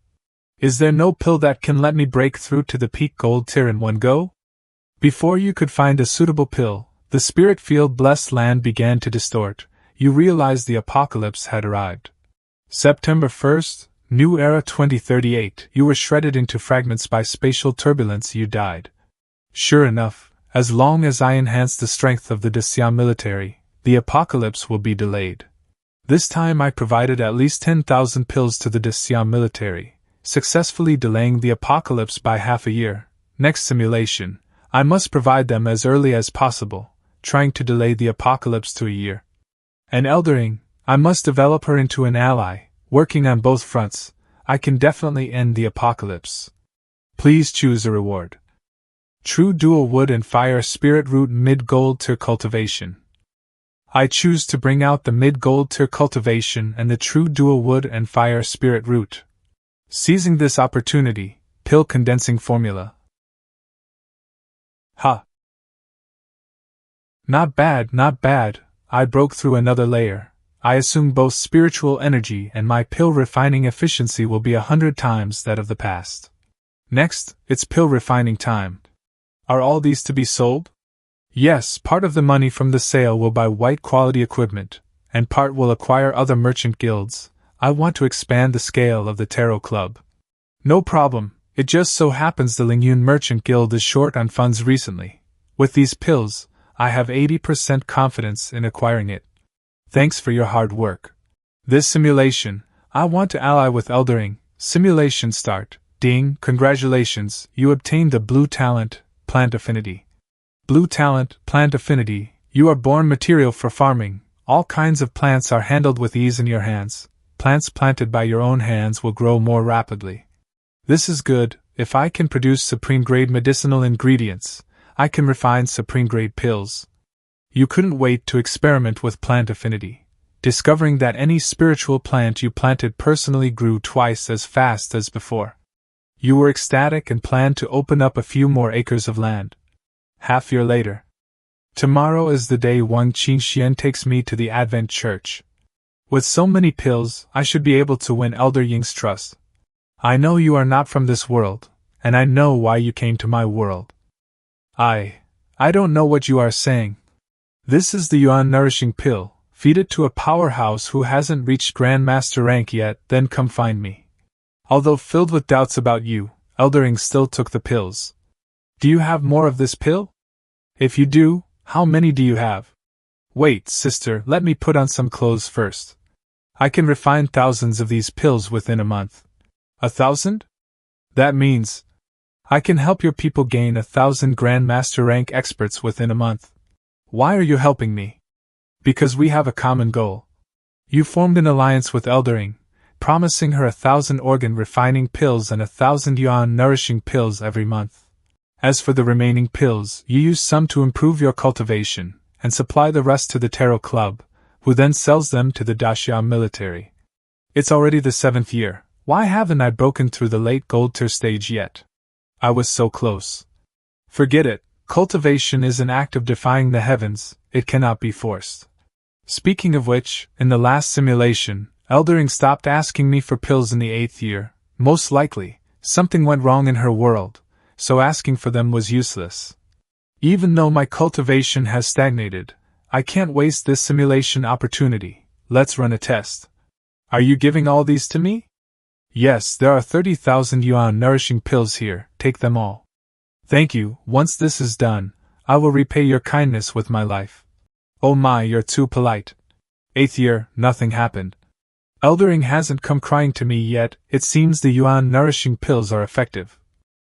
Is there no pill that can let me break through to the peak gold tier in one go? Before you could find a suitable pill, the spirit field blessed land began to distort. You realized the apocalypse had arrived. September 1st, New Era 2038, you were shredded into fragments by spatial turbulence. You died. Sure enough, as long as I enhance the strength of the simulatior, the apocalypse will be delayed. This time I provided at least 10,000 pills to the simulatior, successfully delaying the apocalypse by half a year. Next simulation, I must provide them as early as possible, trying to delay the apocalypse to a year. And Eldering, I must develop her into an ally, working on both fronts. I can definitely end the apocalypse. Please choose a reward. True dual wood and fire spirit root mid-gold tier cultivation. I choose to bring out the mid-gold tier cultivation and the true dual wood and fire spirit root. Seizing this opportunity, pill condensing formula. Ha! Not bad, not bad. I broke through another layer. I assume both spiritual energy and my pill refining efficiency will be 100 times that of the past. Next, it's pill refining time. Are all these to be sold? Yes, part of the money from the sale will buy white quality equipment, and part will acquire other merchant guilds. I want to expand the scale of the Tarot Club. No problem, it just so happens the Lingyun Merchant Guild is short on funds recently. With these pills, I have 80% confidence in acquiring it. Thanks for your hard work. This simulation, I want to ally with Eldering. Simulation start. Ding, congratulations, you obtained the Blue Talent, Plant Affinity. Blue Talent, Plant Affinity, you are born material for farming. All kinds of plants are handled with ease in your hands. Plants planted by your own hands will grow more rapidly. This is good. If I can produce supreme-grade medicinal ingredients, I can refine supreme-grade pills. You couldn't wait to experiment with plant affinity, discovering that any spiritual plant you planted personally grew twice as fast as before. You were ecstatic and planned to open up a few more acres of land. Half year later. Tomorrow is the day Wang Qingxian takes me to the Advent Church. With so many pills, I should be able to win Elder Ying's trust. I know you are not from this world, and I know why you came to my world. I don't know what you are saying. This is the Yuan nourishing pill. Feed it to a powerhouse who hasn't reached Grandmaster rank yet, then come find me. Although filled with doubts about you, Eldering still took the pills. Do you have more of this pill? If you do, how many do you have? Wait, sister, let me put on some clothes first. I can refine thousands of these pills within a month. 1,000? That means I can help your people gain 1,000 Grandmaster rank experts within a month. Why are you helping me? Because we have a common goal. You formed an alliance with Eldering, promising her 1,000 organ refining pills and 1,000 yuan nourishing pills every month. As for the remaining pills, you use some to improve your cultivation, and supply the rest to the Tarot Club, who then sells them to the Daxia military. It's already the 7th year. Why haven't I broken through the late gold tier stage yet? I was so close. Forget it. Cultivation is an act of defying the heavens, it cannot be forced. Speaking of which, in the last simulation, Eldering stopped asking me for pills in the 8th year. Most likely, something went wrong in her world, so asking for them was useless. Even though my cultivation has stagnated, I can't waste this simulation opportunity. Let's run a test. Are you giving all these to me? Yes, there are 30,000 yuan nourishing pills here, take them all. Thank you, once this is done, I will repay your kindness with my life. Oh my, you're too polite. 8th year, nothing happened. Eldering hasn't come crying to me yet, it seems the yuan nourishing pills are effective.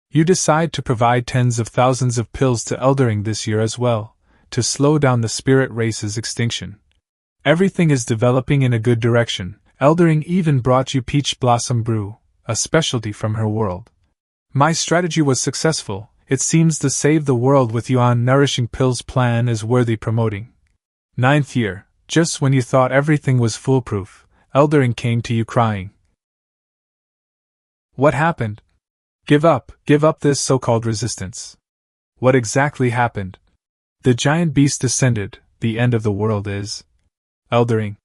You decide to provide tens of thousands of pills to Eldering this year as well, to slow down the spirit race's extinction. Everything is developing in a good direction. Eldering even brought you peach blossom brew, a specialty from her world. My strategy was successful. It seems the Save the World with Yuan Nourishing Pills plan is worthy promoting. 9th year, just when you thought everything was foolproof, Eldering came to you crying. What happened? Give up this so-called resistance. What exactly happened? The giant beast descended, the end of the world is. Eldering.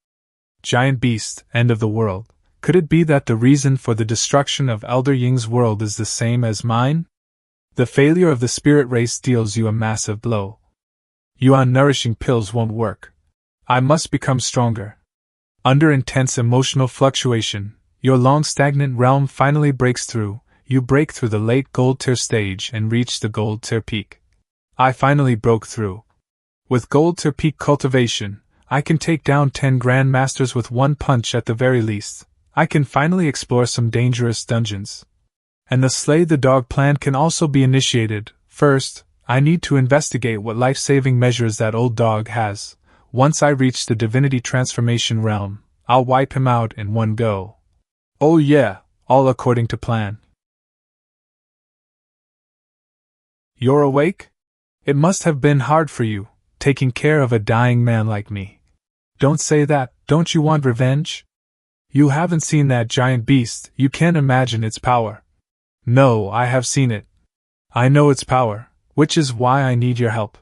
Giant beast, end of the world. Could it be that the reason for the destruction of Elder Ying's world is the same as mine? The failure of the spirit race deals you a massive blow. Yuan nourishing pills won't work. I must become stronger. Under intense emotional fluctuation, your long stagnant realm finally breaks through. You break through the late gold tier stage and reach the gold tier peak. I finally broke through. With gold tier peak cultivation, I can take down 10 Grandmasters with one punch at the very least. I can finally explore some dangerous dungeons. And the Slay the Dog plan can also be initiated. First, I need to investigate what life-saving measures that old dog has. Once I reach the divinity transformation realm, I'll wipe him out in one go. Oh yeah, all according to plan. You're awake? It must have been hard for you, taking care of a dying man like me. Don't say that, don't you want revenge? You haven't seen that giant beast, you can't imagine its power. No, I have seen it. I know its power, which is why I need your help.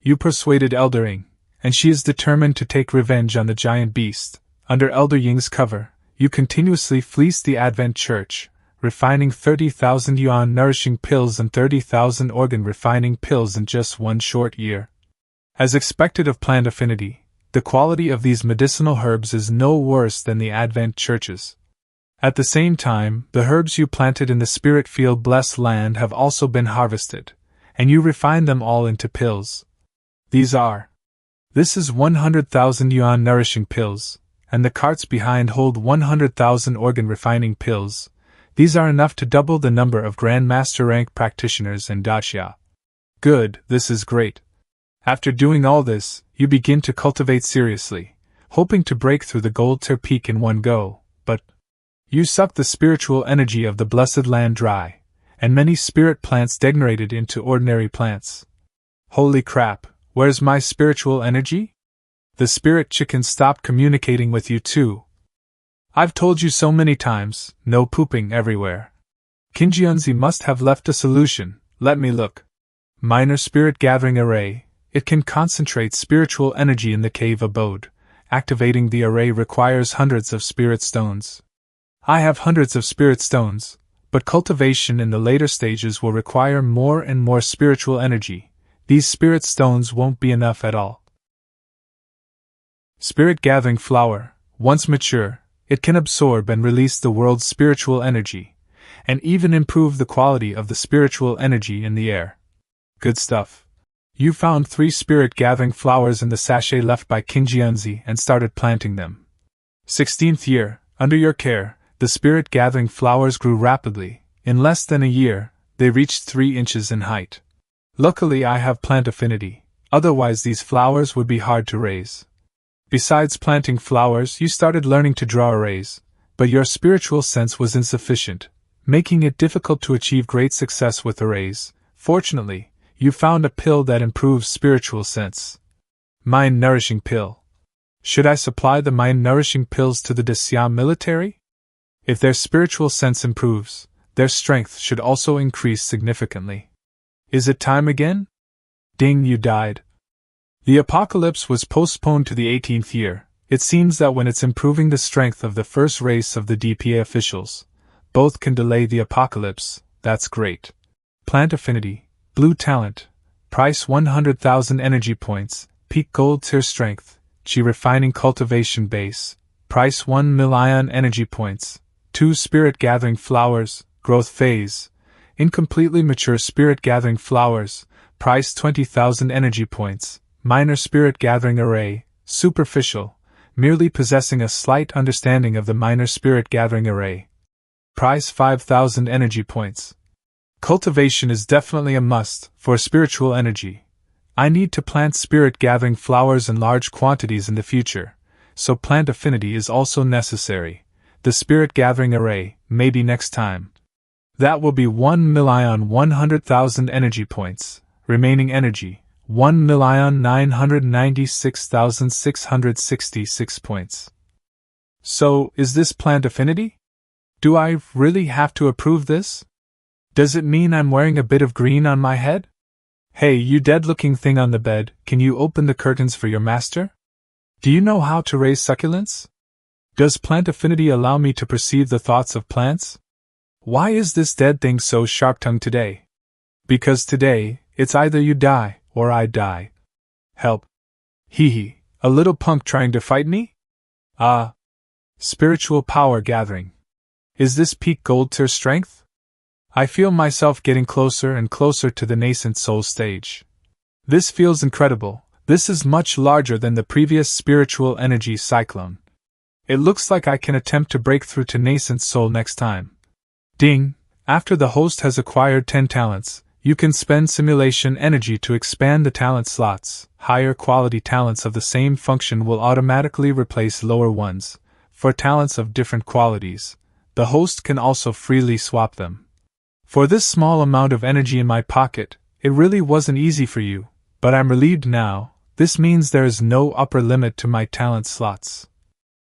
You persuaded Eldering, and she is determined to take revenge on the giant beast. Under Elder Ying's cover, you continuously fleece the Advent Church, refining 30,000 yuan nourishing pills and 30,000 organ refining pills in just one short year. As expected of plant affinity, the quality of these medicinal herbs is no worse than the Advent churches. At the same time, the herbs you planted in the spirit field blessed land have also been harvested, and you refine them all into pills. This is 100,000 yuan nourishing pills, and the carts behind hold 100,000 organ refining pills. These are enough to double the number of Grandmaster rank practitioners in Daxia. Good, this is great. After doing all this, you begin to cultivate seriously, hoping to break through the gold tier peak in one go, but you suck the spiritual energy of the blessed land dry, and many spirit plants degenerated into ordinary plants. Holy crap, where's my spiritual energy? The spirit chicken stopped communicating with you too. I've told you so many times, no pooping everywhere. Kinjiunzi must have left a solution, let me look. Minor spirit gathering array. It can concentrate spiritual energy in the cave abode. Activating the array requires hundreds of spirit stones. I have hundreds of spirit stones, but cultivation in the later stages will require more and more spiritual energy. These spirit stones won't be enough at all. Spirit gathering flower, once mature, it can absorb and release the world's spiritual energy, and even improve the quality of the spiritual energy in the air. Good stuff. You found 3 spirit-gathering flowers in the sachet left by King Jianzi and started planting them. 16th year, under your care, the spirit-gathering flowers grew rapidly. In less than a year, they reached 3 inches in height. Luckily I have plant affinity, otherwise these flowers would be hard to raise. Besides planting flowers, you started learning to draw arrays, but your spiritual sense was insufficient, making it difficult to achieve great success with arrays. Fortunately, you found a pill that improves spiritual sense. Mind-nourishing pill. Should I supply the mind-nourishing pills to the Dacia military? If their spiritual sense improves, their strength should also increase significantly. Is it time again? Ding, you died. The apocalypse was postponed to the 18th year. It seems that when it's improving the strength of the first race of the DPA officials, both can delay the apocalypse. That's great. Plant affinity, blue talent, price 100,000 energy points, peak gold tier strength, Chi refining cultivation base, price 1 million energy points, 2 spirit gathering flowers, growth phase, incompletely mature spirit gathering flowers, price 20,000 energy points, minor spirit gathering array, superficial, merely possessing a slight understanding of the minor spirit gathering array. Price 5,000 energy points. Cultivation is definitely a must for spiritual energy. I need to plant spirit gathering flowers in large quantities in the future, so plant affinity is also necessary. The spirit gathering array, maybe next time. That will be 1,100,000 energy points. Remaining energy, 1,996,666 points. So, is this plant affinity? Do I really have to approve this? Does it mean I'm wearing a bit of green on my head? Hey, you dead-looking thing on the bed, can you open the curtains for your master? Do you know how to raise succulents? Does plant affinity allow me to perceive the thoughts of plants? Why is this dead thing so sharp-tongued today? Because today, it's either you die, or I die. Help. Hee hee, a little punk trying to fight me? Ah. Spiritual power gathering. Is this peak gold tier strength? I feel myself getting closer and closer to the nascent soul stage. This feels incredible. This is much larger than the previous spiritual energy cyclone. It looks like I can attempt to break through to nascent soul next time. Ding! After the host has acquired 10 talents, you can spend simulation energy to expand the talent slots. Higher quality talents of the same function will automatically replace lower ones. For talents of different qualities, the host can also freely swap them. For this small amount of energy in my pocket, it really wasn't easy for you, but I'm relieved now. This means there is no upper limit to my talent slots.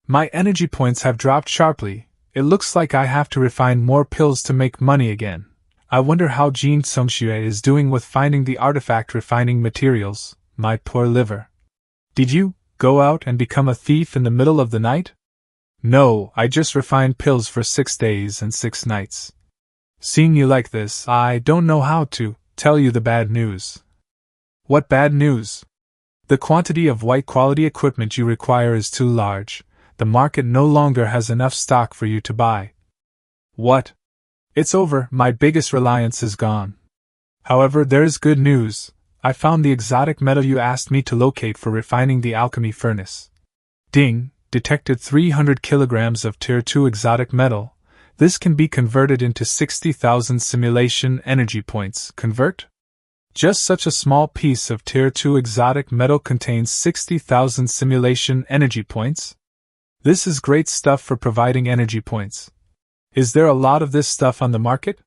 My energy points have dropped sharply. It looks like I have to refine more pills to make money again. I wonder how Jin Songxue is doing with finding the artifact refining materials. My poor liver. Did you go out and become a thief in the middle of the night? No, I just refined pills for 6 days and 6 nights. Seeing you like this, I don't know how to tell you the bad news. What bad news? The quantity of white quality equipment you require is too large. The market no longer has enough stock for you to buy. What? It's over, my biggest reliance is gone. However, there is good news. I found the exotic metal you asked me to locate for refining the alchemy furnace. Ding, detected 300 kilograms of Tier 2 exotic metal. This can be converted into 60,000 simulation energy points. Convert? Just such a small piece of Tier 2 exotic metal contains 60,000 simulation energy points? This is great stuff for providing energy points. Is there a lot of this stuff on the market?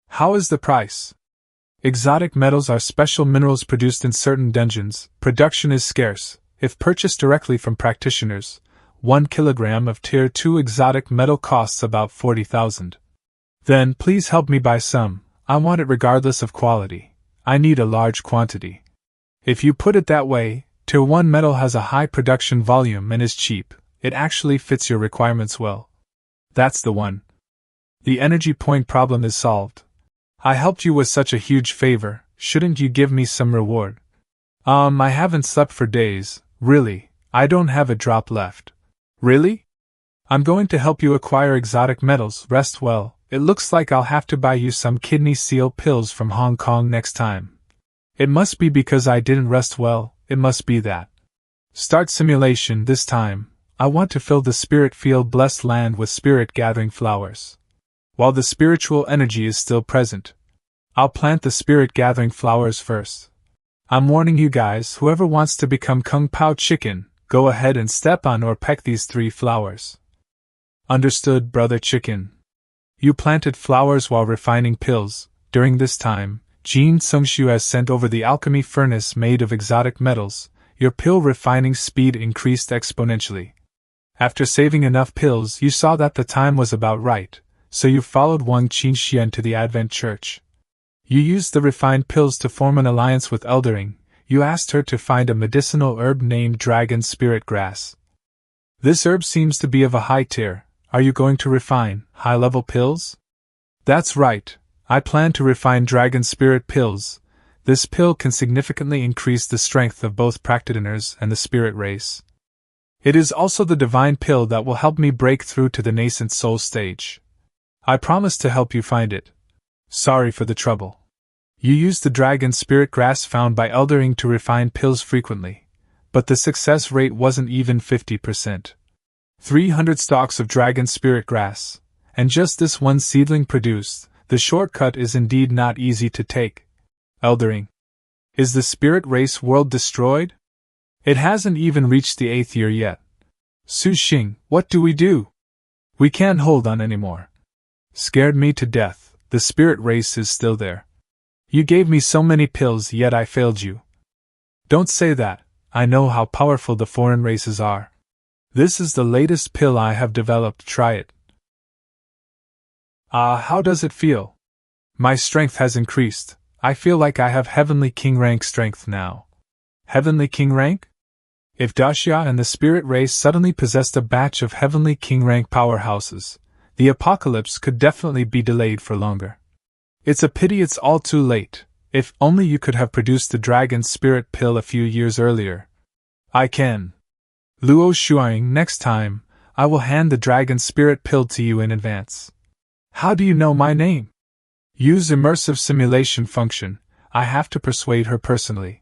How is the price? Exotic metals are special minerals produced in certain dungeons. Production is scarce. If purchased directly from practitioners, 1 kilogram of Tier 2 exotic metal costs about 40,000. Then please help me buy some. I want it regardless of quality. I need a large quantity. If you put it that way, Tier 1 metal has a high production volume and is cheap. It actually fits your requirements well. That's the one. The energy point problem is solved. I helped you with such a huge favor, shouldn't you give me some reward? I haven't slept for days, really, I don't have a drop left. Really? I'm going to help you acquire exotic metals, rest well. It looks like I'll have to buy you some kidney seal pills from Hong Kong next time. It must be because I didn't rest well, it must be that. Start simulation this time. I want to fill the spirit field blessed land with spirit gathering flowers. While the spiritual energy is still present, I'll plant the spirit gathering flowers first. I'm warning you guys, whoever wants to become Kung Pao Chicken, go ahead and step on or peck these 3 flowers. Understood, Brother Chicken. You planted flowers while refining pills. During this time, Jin Sengshu has sent over the alchemy furnace made of exotic metals. Your pill refining speed increased exponentially. After saving enough pills, you saw that the time was about right, so you followed Wang Qinxian to the Advent Church. You used the refined pills to form an alliance with Eldering. You asked her to find a medicinal herb named Dragon Spirit Grass. This herb seems to be of a high tier. Are you going to refine high-level pills? That's right. I plan to refine Dragon Spirit pills. This pill can significantly increase the strength of both practitioners and the spirit race. It is also the divine pill that will help me break through to the nascent soul stage. I promise to help you find it. Sorry for the trouble. You used the Dragon Spirit Grass found by Eldering to refine pills frequently, but the success rate wasn't even 50%. 300 stalks of Dragon Spirit Grass, and just this one seedling produced. The shortcut is indeed not easy to take. Eldering. Is the spirit race world destroyed? It hasn't even reached the 8th year yet. Su Xing, what do we do? We can't hold on anymore. Scared me to death, the spirit race is still there. You gave me so many pills, yet I failed you. Don't say that, I know how powerful the foreign races are. This is the latest pill I have developed, try it. How does it feel? My strength has increased. I feel like I have Heavenly King rank strength now. Heavenly King rank? If Daxia and the spirit race suddenly possessed a batch of Heavenly King rank powerhouses, the apocalypse could definitely be delayed for longer. It's a pity it's all too late. If only you could have produced the Dragon Spirit pill a few years earlier. I can. Luo Shuang, next time, I will hand the Dragon Spirit pill to you in advance. How do you know my name? Use immersive simulation function. I have to persuade her personally.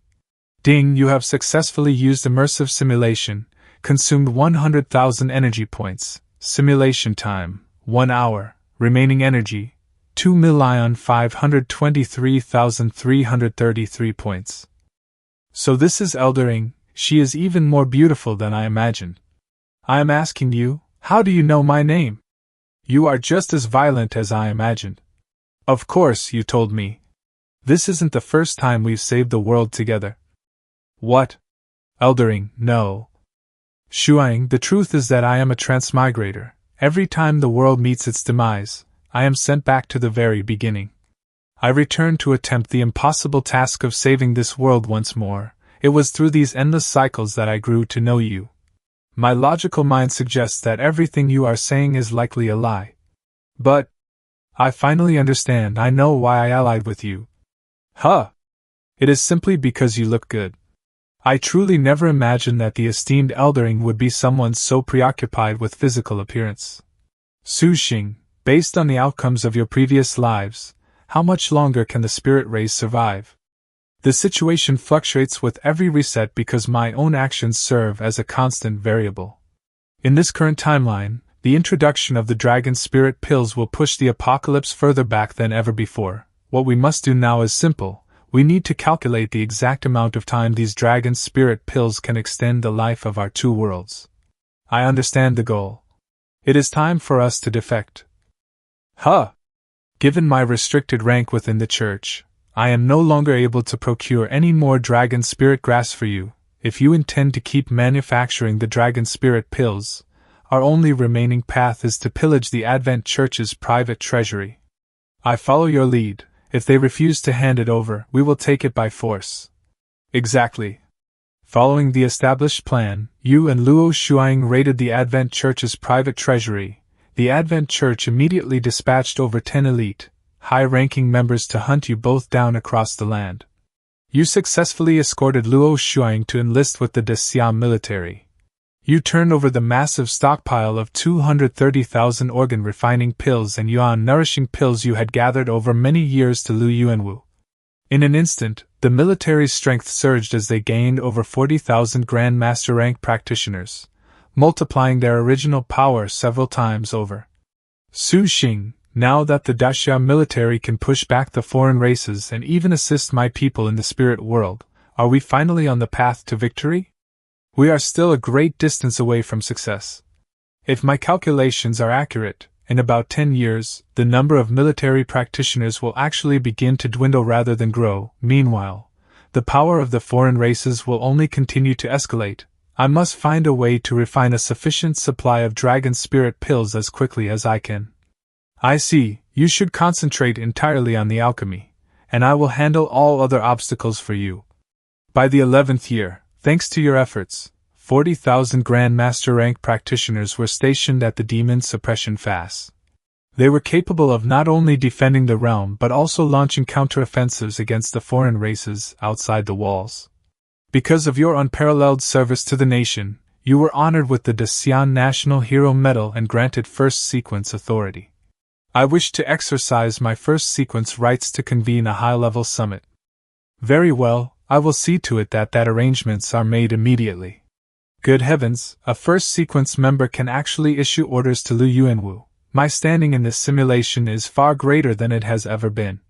Ding, you have successfully used immersive simulation, consumed 100,000 energy points. Simulation time, 1 hour. Remaining energy, 2,523,333 points. So this is Eldering, she is even more beautiful than I imagined. I am asking you, how do you know my name? You are just as violent as I imagined. Of course, you told me. This isn't the first time we've saved the world together. What? Eldering, no. Shuang, the truth is that I am a transmigrator. Every time the world meets its demise, I am sent back to the very beginning. I return to attempt the impossible task of saving this world once more. It was through these endless cycles that I grew to know you. My logical mind suggests that everything you are saying is likely a lie. But I finally understand. I know why I allied with you. Huh! It is simply because you look good. I truly never imagined that the esteemed Eldering would be someone so preoccupied with physical appearance. Su Xing, based on the outcomes of your previous lives, how much longer can the spirit race survive? The situation fluctuates with every reset because my own actions serve as a constant variable. In this current timeline, the introduction of the Dragon Spirit pills will push the apocalypse further back than ever before. What we must do now is simple. We need to calculate the exact amount of time these Dragon Spirit pills can extend the life of our 2 worlds. I understand the goal. It is time for us to defect. Huh! Given my restricted rank within the church, I am no longer able to procure any more Dragon Spirit Grass for you. If you intend to keep manufacturing the Dragon Spirit pills, our only remaining path is to pillage the Advent Church's private treasury. I follow your lead. If they refuse to hand it over, we will take it by force. Exactly. Following the established plan, you and Luo Shuang raided the Advent Church's private treasury. The Advent Church immediately dispatched over 10 elite, high-ranking members to hunt you both down across the land. You successfully escorted Luo Shuang to enlist with the Siam military. You turned over the massive stockpile of 230,000 organ-refining pills and yuan-nourishing pills you had gathered over many years to Lu Yuanwu. In an instant, The military's strength surged as they gained over 40,000 Grand Master rank practitioners, multiplying their original power several times over. Su Xing, now that the Daxia military can push back the foreign races and even assist my people in the spirit world, are we finally on the path to victory? We are still a great distance away from success. If my calculations are accurate, in about 10 years, the number of military practitioners will actually begin to dwindle rather than grow. Meanwhile, the power of the foreign races will only continue to escalate. I must find a way to refine a sufficient supply of dragon spirit pills as quickly as I can. I see, you should concentrate entirely on the alchemy, and I will handle all other obstacles for you. By the 11th year, thanks to your efforts, 40,000 Grand Master rank practitioners were stationed at the Demon Suppression Pass. They were capable of not only defending the realm but also launching counteroffensives against the foreign races outside the walls. Because of your unparalleled service to the nation, you were honored with the Dacian National Hero Medal and granted first sequence authority. I wish to exercise my first sequence rights to convene a high-level summit. Very well, I will see to it that arrangements are made immediately. Good heavens, a first sequence member can actually issue orders to Liu Yuanwu. My standing in this simulation is far greater than it has ever been.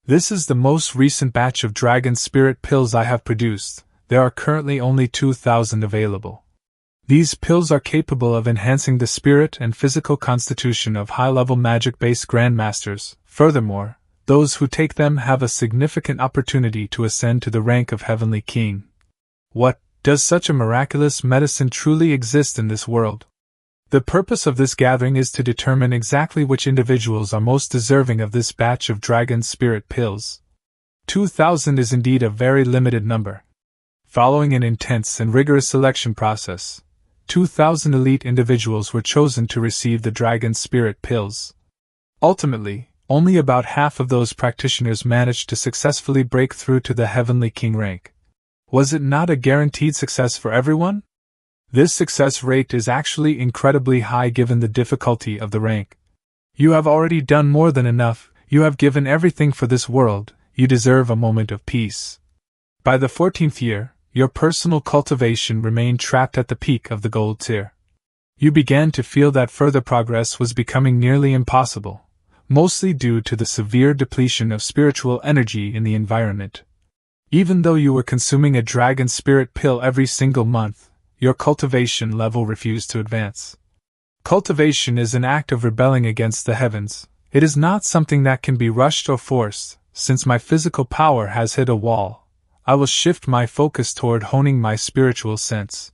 This is the most recent batch of dragon spirit pills I have produced. There are currently only 2,000 available. These pills are capable of enhancing the spirit and physical constitution of high-level magic-based grandmasters. Furthermore, those who take them have a significant opportunity to ascend to the rank of Heavenly King. What, does such a miraculous medicine truly exist in this world? The purpose of this gathering is to determine exactly which individuals are most deserving of this batch of dragon spirit pills. 2,000 is indeed a very limited number. Following an intense and rigorous selection process, 2,000 elite individuals were chosen to receive the dragon spirit pills. Ultimately, only about half of those practitioners managed to successfully break through to the Heavenly King rank. Was it not a guaranteed success for everyone? This success rate is actually incredibly high given the difficulty of the rank. You have already done more than enough, you have given everything for this world, you deserve a moment of peace. By the 14th year, your personal cultivation remained trapped at the peak of the gold tier. You began to feel that further progress was becoming nearly impossible, mostly due to the severe depletion of spiritual energy in the environment. Even though you were consuming a dragon spirit pill every single month, your cultivation level refused to advance. Cultivation is an act of rebelling against the heavens. It is not something that can be rushed or forced. Since my physical power has hit a wall, I will shift my focus toward honing my spiritual sense.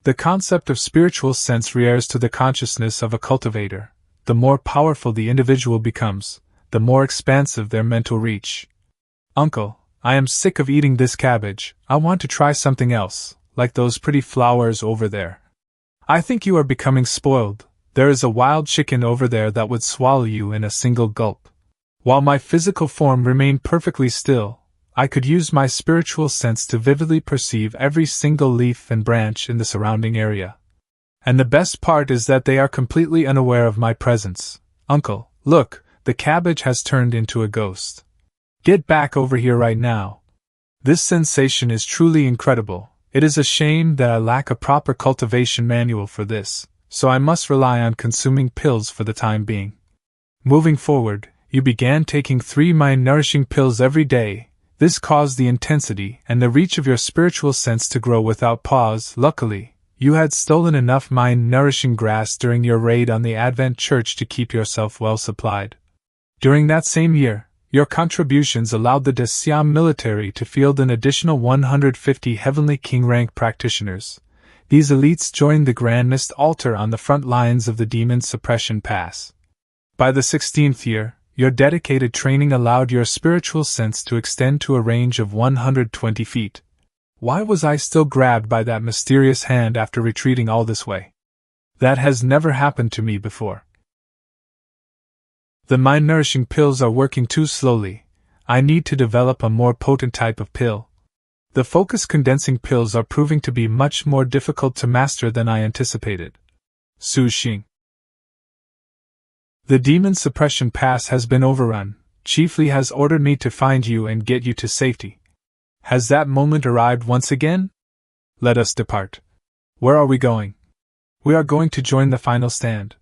The concept of spiritual sense refers to the consciousness of a cultivator. The more powerful the individual becomes, the more expansive their mental reach. Uncle, I am sick of eating this cabbage. I want to try something else, like those pretty flowers over there. I think you are becoming spoiled. There is a wild chicken over there that would swallow you in a single gulp. While my physical form remained perfectly still, I could use my spiritual sense to vividly perceive every single leaf and branch in the surrounding area. And the best part is that they are completely unaware of my presence. Uncle, look, the cabbage has turned into a ghost. Get back over here right now. This sensation is truly incredible. It is a shame that I lack a proper cultivation manual for this, so I must rely on consuming pills for the time being. Moving forward, you began taking 3 mind-nourishing pills every day. This caused the intensity and the reach of your spiritual sense to grow without pause. Luckily, you had stolen enough mind-nourishing grass during your raid on the Advent Church to keep yourself well supplied. During that same year, your contributions allowed the Dacian military to field an additional 150 Heavenly King rank practitioners. These elites joined the Grand Mist Altar on the front lines of the Demon Suppression Pass. By the 16th year, your dedicated training allowed your spiritual sense to extend to a range of 120 feet. Why was I still grabbed by that mysterious hand after retreating all this way? That has never happened to me before. The mind-nourishing pills are working too slowly. I need to develop a more potent type of pill. The focus-condensing pills are proving to be much more difficult to master than I anticipated. Su Xing. The Demon Suppression Pass has been overrun. Chief Li has ordered me to find you and get you to safety. Has that moment arrived once again? Let us depart. Where are we going? We are going to join the final stand.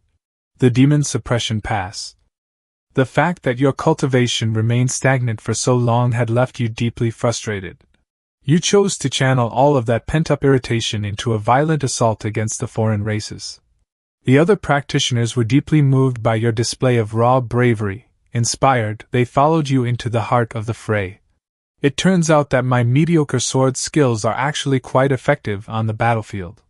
The demon suppression pass. The fact that your cultivation remained stagnant for so long had left you deeply frustrated. You chose to channel all of that pent-up irritation into a violent assault against the foreign races. The other practitioners were deeply moved by your display of raw bravery. Inspired, they followed you into the heart of the fray. It turns out that my mediocre sword skills are actually quite effective on the battlefield.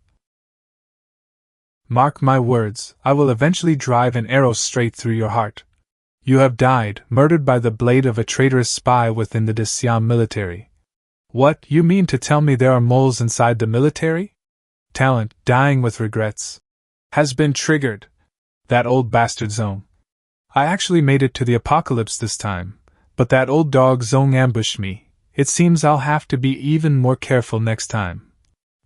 Mark my words, I will eventually drive an arrow straight through your heart. You have died, murdered by the blade of a traitorous spy within the Siam military. What, you mean to tell me there are moles inside the military? Talent, dying with regrets. Has been triggered. That old bastard Zong. I actually made it to the apocalypse this time, but that old dog Zong ambushed me. It seems I'll have to be even more careful next time.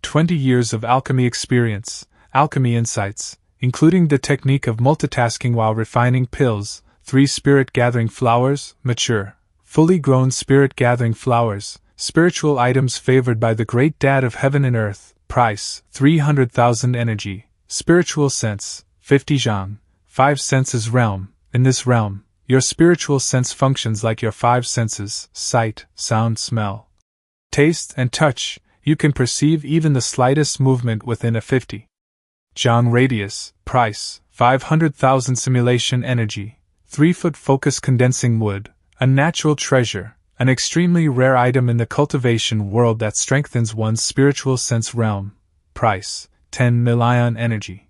20 years of alchemy experience, alchemy insights, including the technique of multitasking while refining pills, 3 spirit-gathering flowers, mature, fully grown spirit-gathering flowers, spiritual items favored by the great dad of heaven and earth, price, 300,000 energy, spiritual sense, 50 zhang, 5 senses realm. In this realm, your spiritual sense functions like your 5 senses, sight, sound, smell, taste, and touch. You can perceive even the slightest movement within a 50 zhang radius, price, 500,000 simulation energy, 3-foot focus condensing wood, a natural treasure, an extremely rare item in the cultivation world that strengthens one's spiritual sense realm, price, 10 million energy.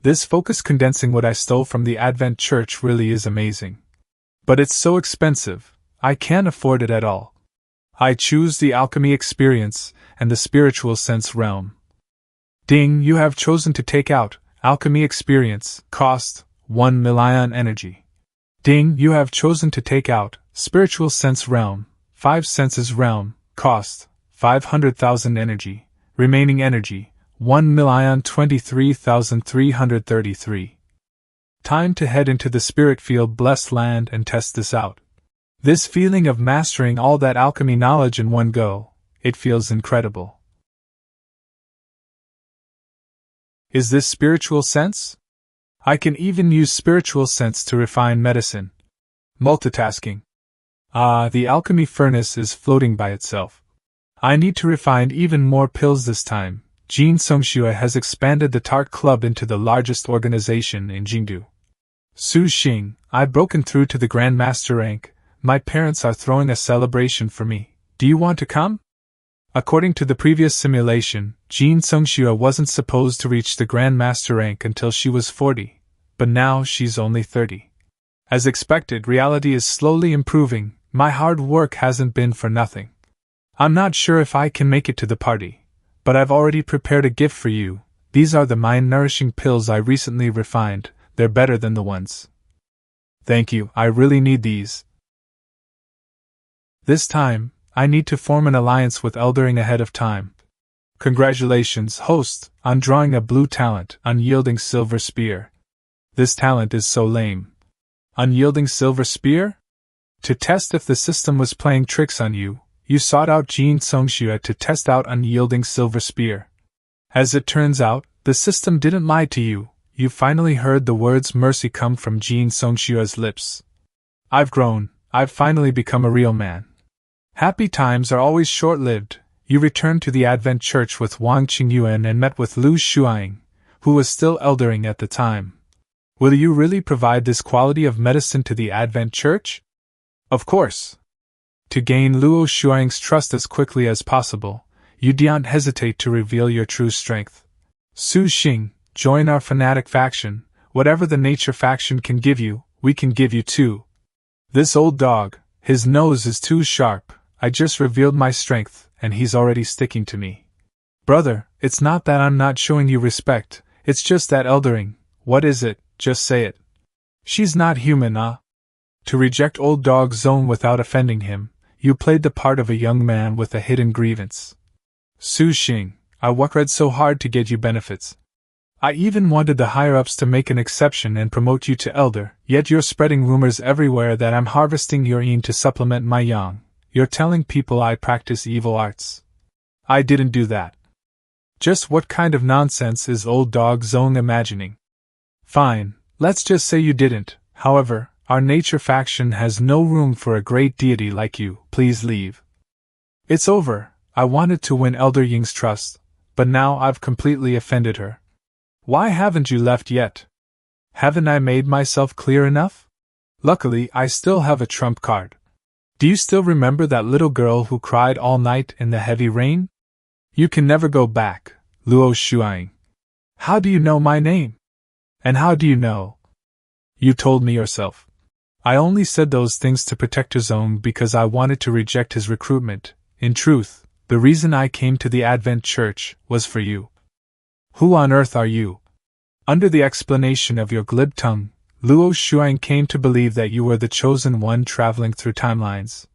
This focus condensing wood I stole from the Advent Church really is amazing. But it's so expensive, I can't afford it at all. I choose the alchemy experience and the spiritual sense realm. Ding, you have chosen to take out alchemy experience, cost, 1 million energy. Ding, you have chosen to take out spiritual sense realm, 5 senses realm, cost, 500,000 energy, remaining energy, 1,023,333. Time to head into the spirit field blessed land and test this out. This feeling of mastering all that alchemy knowledge in one go, it feels incredible. Is this spiritual sense? I can even use spiritual sense to refine medicine. Multitasking. The alchemy furnace is floating by itself. I need to refine even more pills this time. Jin Songxue has expanded the Tart Club into the largest organization in Jingdu. Su Xing, I've broken through to the Grand Master rank. My parents are throwing a celebration for me. Do you want to come? According to the previous simulation, Jin Songxue wasn't supposed to reach the Grand Master rank until she was 40, but now she's only 30. As expected, reality is slowly improving. My hard work hasn't been for nothing. I'm not sure if I can make it to the party, but I've already prepared a gift for you. These are the mind-nourishing pills I recently refined. They're better than the ones. Thank you, I really need these. This time, I need to form an alliance with Eldering ahead of time. Congratulations, host, on drawing a blue talent, Unyielding Silver Spear. This talent is so lame. Unyielding Silver Spear? To test if the system was playing tricks on you, you sought out Jin Songxue to test out Unyielding Silver Spear. As it turns out, the system didn't lie to you. You finally heard the words mercy come from Jin Songxue's lips. I've grown. I've finally become a real man. Happy times are always short-lived. You returned to the Advent Church with Wang Qingyuan and met with Lu Shuaing, who was still eldering at the time. Will you really provide this quality of medicine to the Advent Church? Of course. To gain Luo Shuang's trust as quickly as possible, you don't hesitate to reveal your true strength. Su Xing, join our fanatic faction. Whatever the nature faction can give you, we can give you too. This old dog, his nose is too sharp. I just revealed my strength, and he's already sticking to me. Brother, it's not that I'm not showing you respect, it's just that eldering. What is it? Just say it. She's not human, To reject old dog Zone without offending him, you played the part of a young man with a hidden grievance. Su Xing, I worked so hard to get you benefits. I even wanted the higher-ups to make an exception and promote you to elder, yet you're spreading rumors everywhere that I'm harvesting your yin to supplement my yang. you're telling people I practice evil arts. I didn't do that. Just what kind of nonsense is old dog Zong imagining? Fine, let's just say you didn't. However, our nature faction has no room for a great deity like you. Please leave. It's over. I wanted to win Elder Ying's trust, but now I've completely offended her. Why haven't you left yet? Haven't I made myself clear enough? Luckily, I still have a trump card. Do you still remember that little girl who cried all night in the heavy rain? You can never go back, Luo Shuang. How do you know my name? And how do you know? You told me yourself. I only said those things to protect his own because I wanted to reject his recruitment. In truth, the reason I came to the Advent Church was for you. Who on earth are you? Under the explanation of your glib tongue, Luo Shuang came to believe that you were the chosen one traveling through timelines.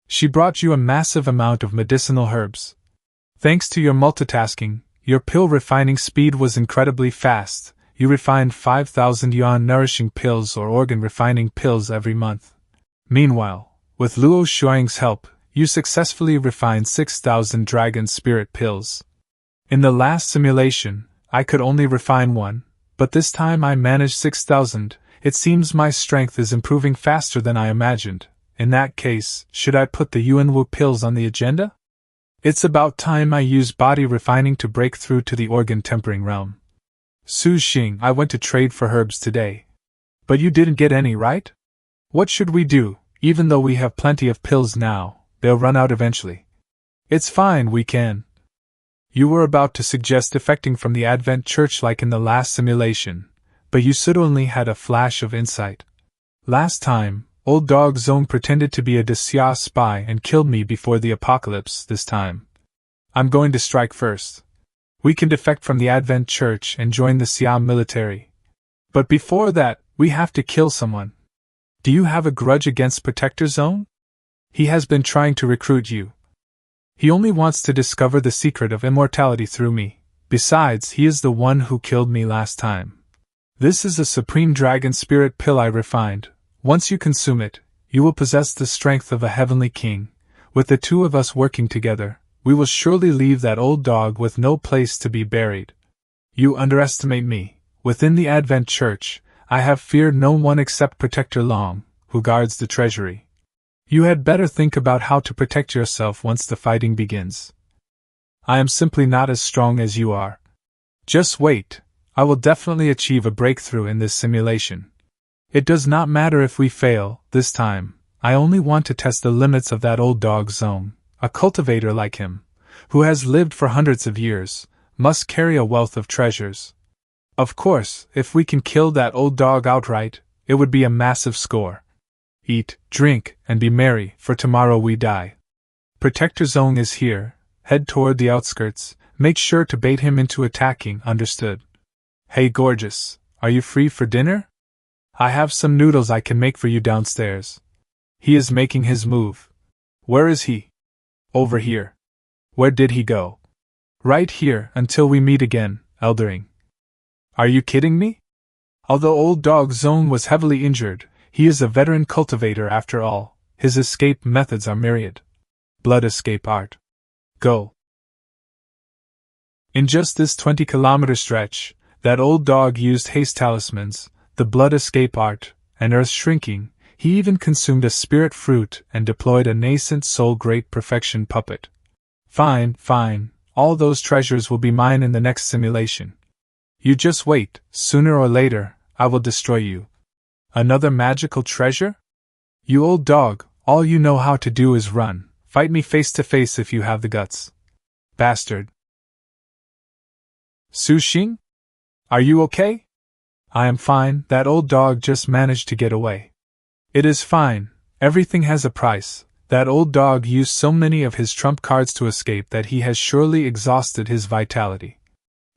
She brought you a massive amount of medicinal herbs. Thanks to your multitasking, your pill refining speed was incredibly fast. You refined 5,000 yuan nourishing pills or organ refining pills every month. Meanwhile, with Luo Shuang's help, you successfully refined 6,000 dragon spirit pills. In the last simulation, I could only refine one, but this time I managed 6,000. It seems my strength is improving faster than I imagined. In that case, should I put the Yuanwu pills on the agenda? It's about time I use body refining to break through to the organ tempering realm. Su Xing, I went to trade for herbs today. But you didn't get any, right? What should we do? Even though we have plenty of pills now, they'll run out eventually. It's fine, we can. You were about to suggest defecting from the Advent Church like in the last simulation, but you suddenly had a flash of insight. Last time, old dog Zong pretended to be a Xia spy and killed me before the apocalypse. This time, I'm going to strike first. We can defect from the Advent Church and join the Xia military. But before that, we have to kill someone. Do you have a grudge against Protector Zone? He has been trying to recruit you. He only wants to discover the secret of immortality through me. Besides, he is the one who killed me last time. This is a supreme dragon spirit pill I refined. Once you consume it, you will possess the strength of a heavenly king. With the two of us working together, we will surely leave that old dog with no place to be buried. You underestimate me. Within the Advent Church, I have feared no one except Protector Long, who guards the treasury. You had better think about how to protect yourself once the fighting begins. I am simply not as strong as you are. Just wait, I will definitely achieve a breakthrough in this simulation. It does not matter if we fail, this time. I only want to test the limits of that old dog Zone. A cultivator like him, who has lived for hundreds of years, must carry a wealth of treasures. Of course, if we can kill that old dog outright, it would be a massive score. Eat, drink, and be merry, for tomorrow we die. Protector Zong is here. Head toward the outskirts. Make sure to bait him into attacking, understood? Hey gorgeous, are you free for dinner? I have some noodles I can make for you downstairs. He is making his move. Where is he? Over here. Where did he go? Right here, until we meet again, Eldering. Are you kidding me? Although old dog Zone was heavily injured, he is a veteran cultivator after all. His escape methods are myriad. Blood escape art. Go. In just this 20-kilometer stretch, that old dog used haste talismans, the blood escape art, and earth shrinking. He even consumed a spirit fruit and deployed a nascent soul great perfection puppet. Fine, fine, all those treasures will be mine in the next simulation. You just wait, sooner or later, I will destroy you. Another magical treasure? You old dog, all you know how to do is run. Fight me face to face if you have the guts. Bastard. Su Xing? Are you okay? I am fine, that old dog just managed to get away. It is fine, everything has a price. That old dog used so many of his trump cards to escape that he has surely exhausted his vitality.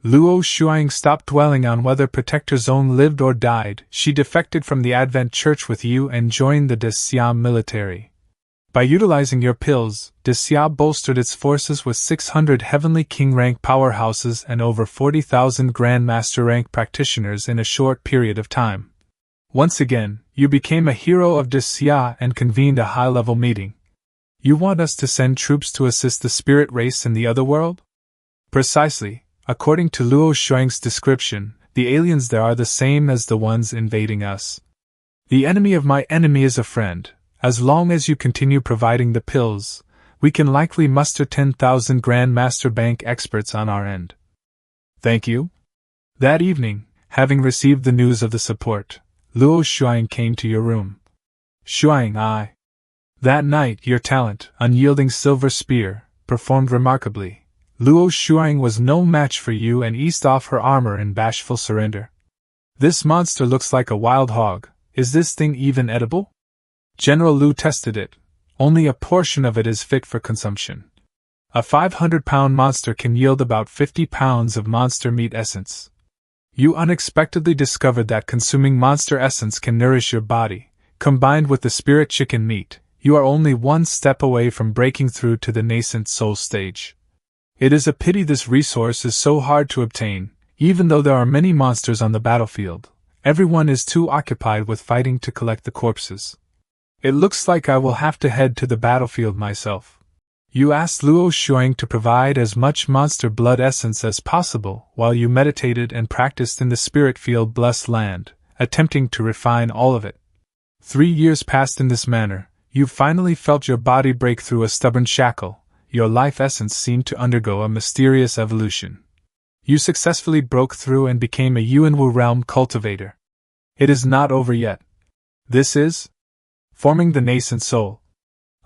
Luo Shuang stopped dwelling on whether Protector Zone lived or died. She defected from the Advent Church with you and joined the Xia military. By utilizing your pills, Xia bolstered its forces with 600 Heavenly King rank powerhouses and over 40,000 Grandmaster rank practitioners in a short period of time. Once again, you became a hero of Xia and convened a high-level meeting. You want us to send troops to assist the spirit race in the other world? Precisely. According to Luo Shuang's description, the aliens there are the same as the ones invading us. The enemy of my enemy is a friend. As long as you continue providing the pills, we can likely muster 10,000 Grand Master Bank experts on our end. Thank you. That evening, having received the news of the support, Luo Shuang came to your room. Shuang, That night, your talent, unyielding silver spear, performed remarkably. Luo Shuang was no match for you and eased off her armor in bashful surrender. This monster looks like a wild hog. Is this thing even edible? General Lu tested it. Only a portion of it is fit for consumption. A 500-pound monster can yield about 50 pounds of monster meat essence. You unexpectedly discovered that consuming monster essence can nourish your body. Combined with the spirit chicken meat, you are only one step away from breaking through to the nascent soul stage. It is a pity this resource is so hard to obtain. Even though there are many monsters on the battlefield, everyone is too occupied with fighting to collect the corpses. It looks like I will have to head to the battlefield myself. You asked Luo Shuang to provide as much monster blood essence as possible while you meditated and practiced in the spirit field blessed land, attempting to refine all of it. 3 years passed in this manner. You finally felt your body break through a stubborn shackle. Your life essence seemed to undergo a mysterious evolution. You successfully broke through and became a Yuanwu realm cultivator. It is not over yet. This is forming the nascent soul.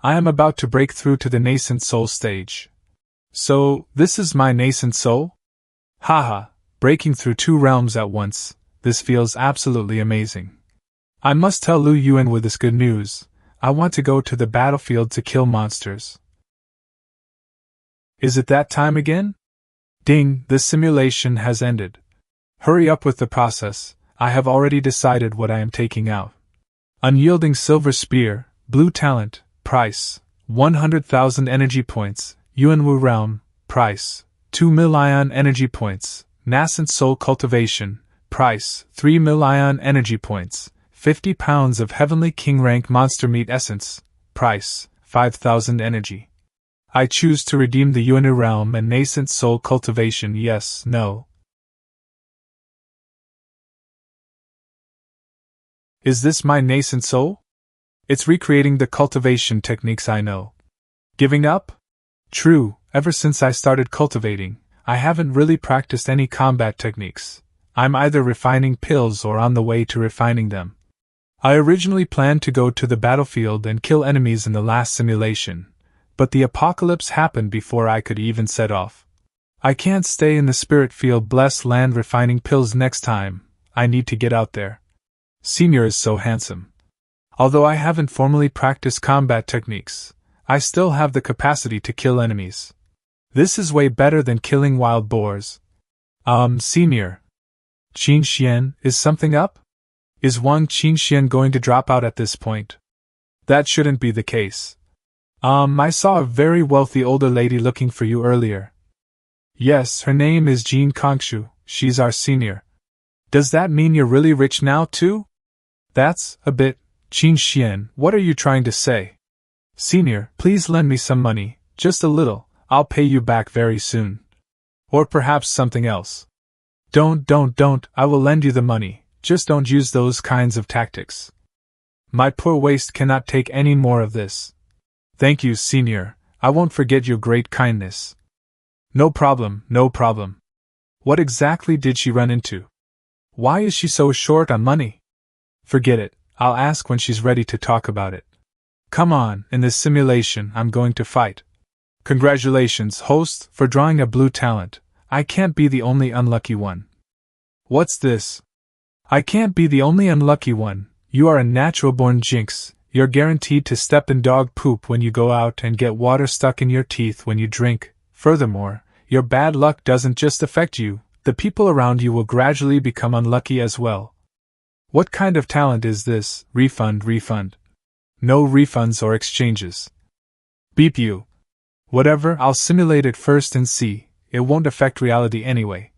I am about to break through to the nascent soul stage. So, this is my nascent soul? Haha, breaking through 2 realms at once, this feels absolutely amazing. I must tell Lu Yuanwu this good news. I want to go to the battlefield to kill monsters. Is it that time again? Ding, the simulation has ended. Hurry up with the process, I have already decided what I am taking out. Unyielding silver spear, blue talent, price, 100,000 energy points, Yuanwu realm, price, 2 million energy points, nascent soul cultivation, price, 3 million energy points, 50 pounds of heavenly king rank monster meat essence, price, 5,000 energy. I choose to redeem the Yuanwu realm and nascent soul cultivation. Yes, no. Is this my nascent soul? It's recreating the cultivation techniques I know. Giving up? True, ever since I started cultivating, I haven't really practiced any combat techniques. I'm either refining pills or on the way to refining them. I originally planned to go to the battlefield and kill enemies in the last simulation, but the apocalypse happened before I could even set off. I can't stay in the spirit field blessed land refining pills next time. I need to get out there. Senior is so handsome. Although I haven't formally practiced combat techniques, I still have the capacity to kill enemies. This is way better than killing wild boars. Senior. Qin Xian, is something up? Is Wang Qinxian going to drop out at this point? That shouldn't be the case. I saw a very wealthy older lady looking for you earlier. Yes, her name is Jean Kongshu, she's our senior. Does that mean you're really rich now too? That's a bit. Qin Xian, what are you trying to say? Senior, please lend me some money, just a little, I'll pay you back very soon. Or perhaps something else. Don't, I will lend you the money. Just don't use those kinds of tactics. My poor waist cannot take any more of this. Thank you, Senior. I won't forget your great kindness. No problem. What exactly did she run into? Why is she so short on money? Forget it. I'll ask when she's ready to talk about it. Come on, in this simulation I'm going to fight. Congratulations, host, for drawing a blue talent. I can't be the only unlucky one. What's this? I can't be the only unlucky one. You are a natural-born jinx. You're guaranteed to step in dog poop when you go out and get water stuck in your teeth when you drink. Furthermore, your bad luck doesn't just affect you, the people around you will gradually become unlucky as well. What kind of talent is this? Refund. No refunds or exchanges. Beep you. Whatever, I'll simulate it first and see. It won't affect reality anyway.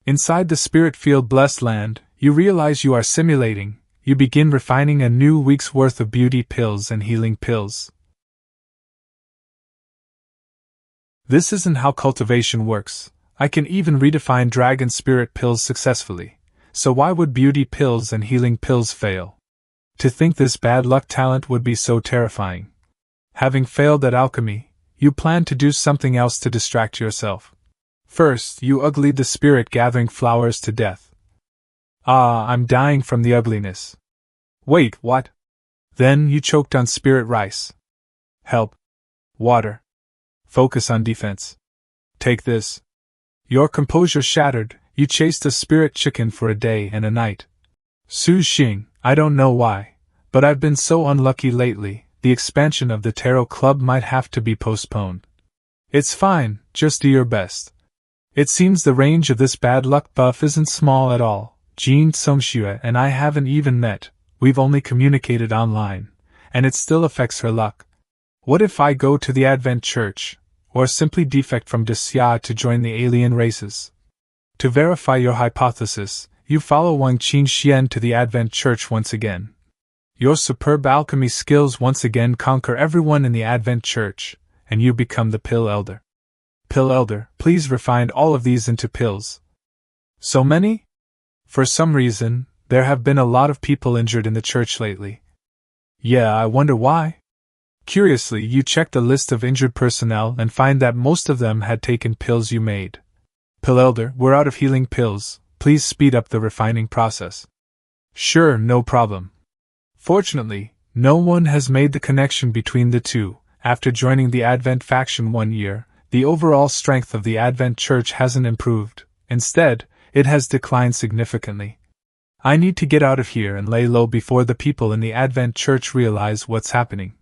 Inside the spirit field blessed land, you realize you are simulating. You begin refining a new week's worth of beauty pills and healing pills. This isn't how cultivation works. I can even redefine dragon spirit pills successfully. So why would beauty pills and healing pills fail? To think this bad luck talent would be so terrifying. Having failed at alchemy, you plan to do something else to distract yourself. First, you uglied the spirit gathering flowers to death. Ah, I'm dying from the ugliness. Wait, what? Then you choked on spirit rice. Help. Water. Focus on defense. Take this. Your composure shattered, you chased a spirit chicken for a day and a night. Su Xing, I don't know why, but I've been so unlucky lately, the expansion of the tarot club might have to be postponed. It's fine, just do your best. It seems the range of this bad luck buff isn't small at all. Jean Songxue and I haven't even met, we've only communicated online, and it still affects her luck. What if I go to the Advent Church, or simply defect from Xia to join the alien races? To verify your hypothesis, you follow Wang Qingxian to the Advent Church once again. Your superb alchemy skills once again conquer everyone in the Advent Church, and you become the Pill Elder. Pill Elder, please refine all of these into pills. So many? For some reason, there have been a lot of people injured in the church lately. Yeah, I wonder why? Curiously, you check the list of injured personnel and find that most of them had taken pills you made. Pill Elder, we're out of healing pills, please speed up the refining process. Sure, no problem. Fortunately, no one has made the connection between the two. After joining the Advent faction 1 year, the overall strength of the Advent Church hasn't improved. Instead, it has declined significantly. I need to get out of here and lay low before the people in the Advent Church realize what's happening.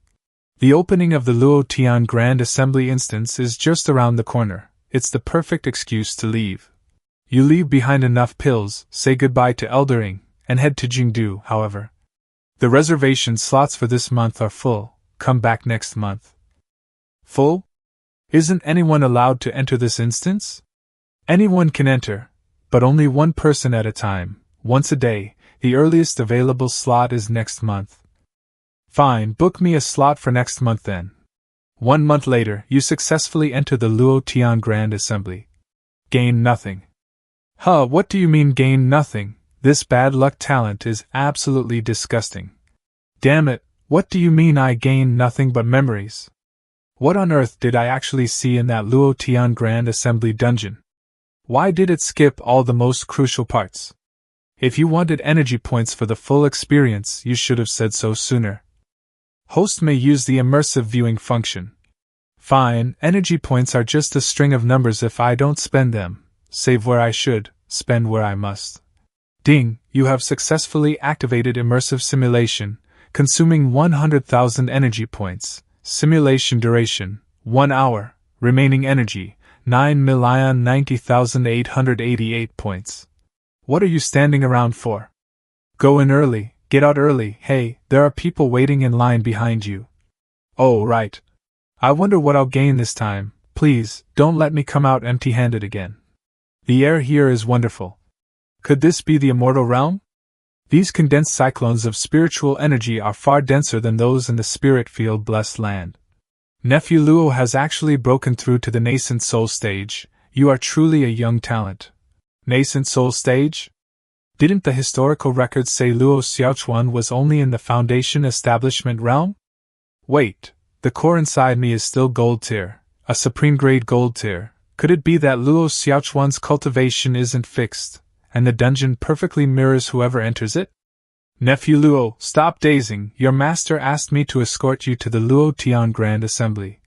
The opening of the Luo Tian Grand Assembly instance is just around the corner. It's the perfect excuse to leave. You leave behind enough pills, say goodbye to Eldering, and head to Jingdu, however. The reservation slots for this month are full. Come back next month. Full? Isn't anyone allowed to enter this instance? Anyone can enter, but only one person at a time, once a day. The earliest available slot is next month. Fine, book me a slot for next month then. 1 month later, you successfully enter the Luo Tian Grand Assembly. Gain nothing. Huh, what do you mean gain nothing? This bad luck talent is absolutely disgusting. Damn it, what do you mean I gain nothing but memories? What on earth did I actually see in that Luo Tian Grand Assembly dungeon? Why did it skip all the most crucial parts? If you wanted energy points for the full experience, you should have said so sooner. Host may use the immersive viewing function. Fine, energy points are just a string of numbers if I don't spend them. Save where I should, spend where I must. Ding, you have successfully activated immersive simulation, consuming 100,000 energy points. Simulation duration, 1 hour. Remaining energy, 9,090,888 points. What are you standing around for? Go in early, get out early. Hey, there are people waiting in line behind you. Oh, right. I wonder what I'll gain this time. Please, don't let me come out empty-handed again. The air here is wonderful. Could this be the immortal realm? These condensed cyclones of spiritual energy are far denser than those in the spirit-field blessed land. Nephew Luo has actually broken through to the nascent soul stage. You are truly a young talent. Nascent soul stage? Didn't the historical records say Luo Xiaochuan was only in the foundation establishment realm? Wait, the core inside me is still gold tier, a supreme grade gold tier. Could it be that Luo Xiaochuan's cultivation isn't fixed, and the dungeon perfectly mirrors whoever enters it? Nephew Luo, stop dazing. Your master asked me to escort you to the Luo Tian Grand Assembly.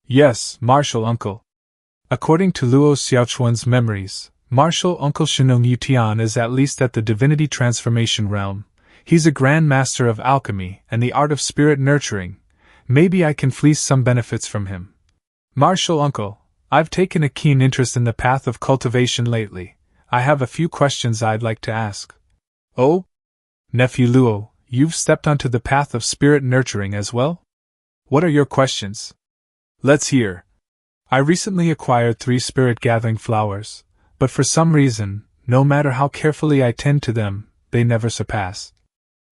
Yes, Martial Uncle. According to Luo Xiaochuan's memories, Martial Uncle Shenong Yutian is at least at the divinity transformation realm. He's a grand master of alchemy and the art of spirit nurturing. Maybe I can fleece some benefits from him. Martial Uncle, I've taken a keen interest in the path of cultivation lately. I have a few questions I'd like to ask. Oh? Nephew Luo, you've stepped onto the path of spirit nurturing as well? What are your questions? Let's hear. I recently acquired 3 spirit gathering flowers, but for some reason, no matter how carefully I tend to them, they never surpass.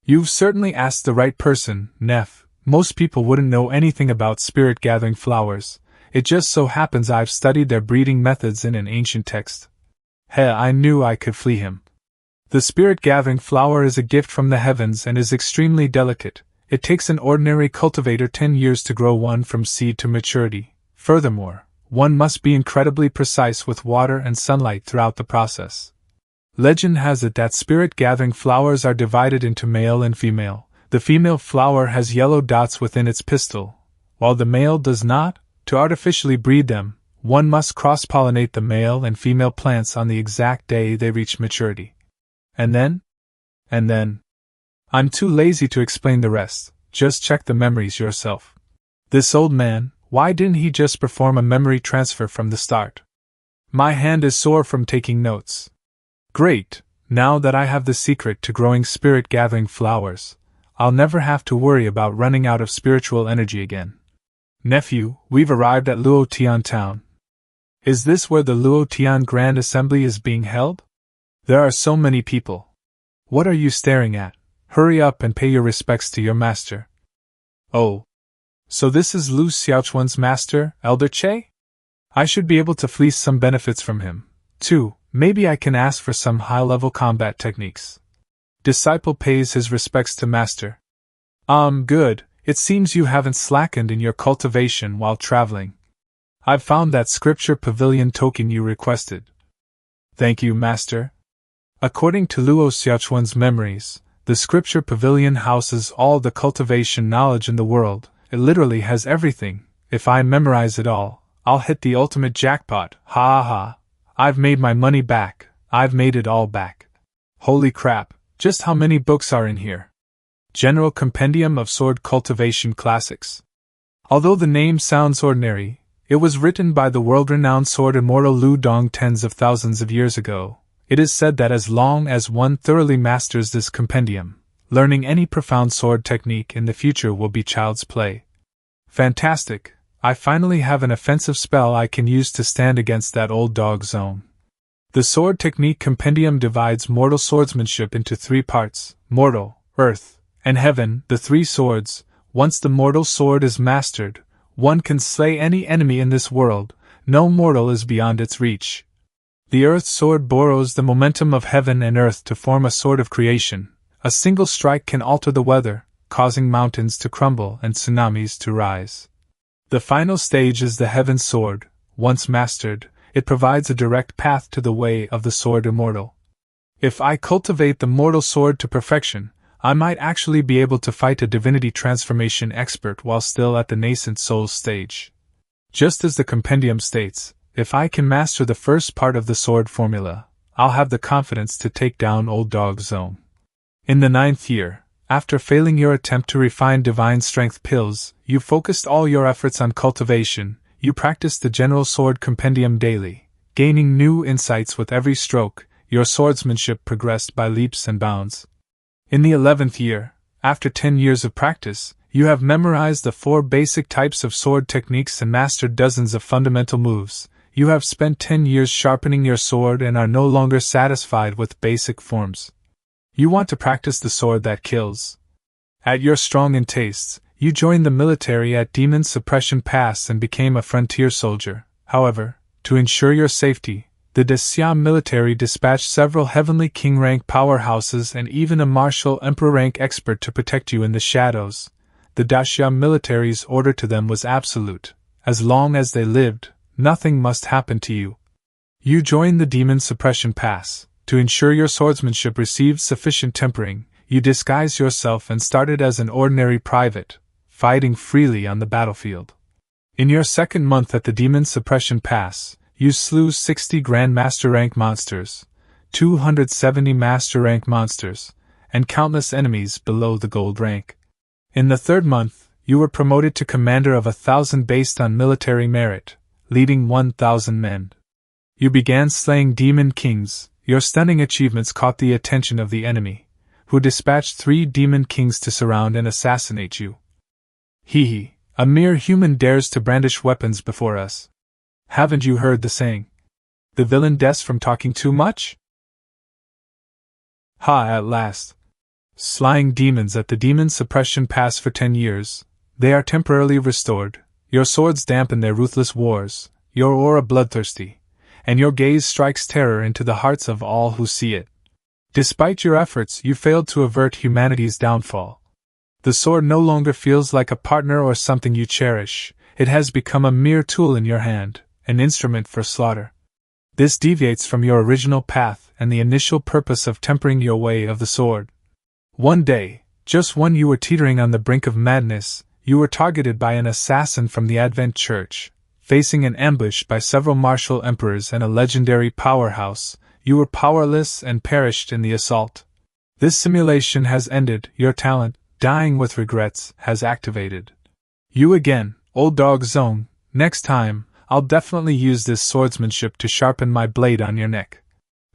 You've certainly asked the right person, Neph. Most people wouldn't know anything about spirit gathering flowers. It just so happens I've studied their breeding methods in an ancient text. I knew I could flee him. The spirit-gathering flower is a gift from the heavens and is extremely delicate. It takes an ordinary cultivator 10 years to grow one from seed to maturity. Furthermore, one must be incredibly precise with water and sunlight throughout the process. Legend has it that spirit-gathering flowers are divided into male and female. The female flower has yellow dots within its pistil, while the male does not. To artificially breed them, one must cross-pollinate the male and female plants on the exact day they reach maturity. And then? I'm too lazy to explain the rest, just check the memories yourself. This old man, why didn't he just perform a memory transfer from the start? My hand is sore from taking notes. Great, now that I have the secret to growing spirit-gathering flowers, I'll never have to worry about running out of spiritual energy again. Nephew, we've arrived at Luotian town. Is this where the Luotian Grand Assembly is being held? There are so many people. What are you staring at? Hurry up and pay your respects to your master. Oh. So this is Lu Xiaochuan's master, Elder Che? I should be able to fleece some benefits from him, too. Maybe I can ask for some high-level combat techniques. Disciple pays his respects to master. Good. It seems you haven't slackened in your cultivation while traveling. I've found that scripture pavilion token you requested. Thank you, master. According to Luo Xiaochuan's memories, the scripture pavilion houses all the cultivation knowledge in the world. It literally has everything. If I memorize it all, I'll hit the ultimate jackpot. Ha ha. I've made my money back. I've made it all back. Holy crap, just how many books are in here? General Compendium of Sword Cultivation Classics. Although the name sounds ordinary, it was written by the world-renowned sword immortal Lu Dong tens of thousands of years ago. It is said that as long as one thoroughly masters this compendium, learning any profound sword technique in the future will be child's play. Fantastic! I finally have an offensive spell I can use to stand against that old dog zone. The sword technique compendium divides mortal swordsmanship into 3 parts: mortal, earth, and heaven. The 3 swords. Once the mortal sword is mastered, one can slay any enemy in this world. No mortal is beyond its reach. The earth sword borrows the momentum of heaven and earth to form a sword of creation. A single strike can alter the weather, causing mountains to crumble and tsunamis to rise. The final stage is the heaven sword. Once mastered, it provides a direct path to the way of the sword immortal. If I cultivate the mortal sword to perfection, I might actually be able to fight a divinity transformation expert while still at the nascent soul stage. Just as the compendium states, if I can master the first part of the sword formula, I'll have the confidence to take down Old Dog Zone. In the 9th year, after failing your attempt to refine divine strength pills, you focused all your efforts on cultivation. You practiced the general sword compendium daily, gaining new insights with every stroke. Your swordsmanship progressed by leaps and bounds. In the 11th year, after 10 years of practice, you have memorized the 4 basic types of sword techniques and mastered dozens of fundamental moves. You have spent 10 years sharpening your sword and are no longer satisfied with basic forms. You want to practice the sword that kills. At your strong in tastes, you joined the military at Demon Suppression Pass and became a frontier soldier. However, to ensure your safety, the Daxia military dispatched several heavenly king-rank powerhouses and even a martial emperor-rank expert to protect you in the shadows. The Daxia military's order to them was absolute. As long as they lived, nothing must happen to you. You joined the Demon Suppression Pass. To ensure your swordsmanship received sufficient tempering, you disguised yourself and started as an ordinary private, fighting freely on the battlefield. In your 2nd month at the Demon Suppression Pass, you slew 60 Grand Master rank monsters, 270 Master rank monsters, and countless enemies below the gold rank. In the 3rd month, you were promoted to commander of 1,000 based on military merit, leading 1,000 men. You began slaying demon kings. Your stunning achievements caught the attention of the enemy, who dispatched 3 demon kings to surround and assassinate you. Hee, a mere human dares to brandish weapons before us. Haven't you heard the saying? The villain deaths from talking too much? At last. Slaying demons at the Demon Suppression Pass for 10 years, they are temporarily restored. Your swords dampen their ruthless wars, your aura bloodthirsty, and your gaze strikes terror into the hearts of all who see it. Despite your efforts, you failed to avert humanity's downfall. The sword no longer feels like a partner or something you cherish, it has become a mere tool in your hand, an instrument for slaughter. This deviates from your original path and the initial purpose of tempering your way of the sword. One day, just when you were teetering on the brink of madness, you were targeted by an assassin from the Advent Church. Facing an ambush by several martial emperors and a legendary powerhouse, you were powerless and perished in the assault. This simulation has ended, your talent, dying with regrets, has activated. You again, old dog zone, next time, I'll definitely use this swordsmanship to sharpen my blade on your neck.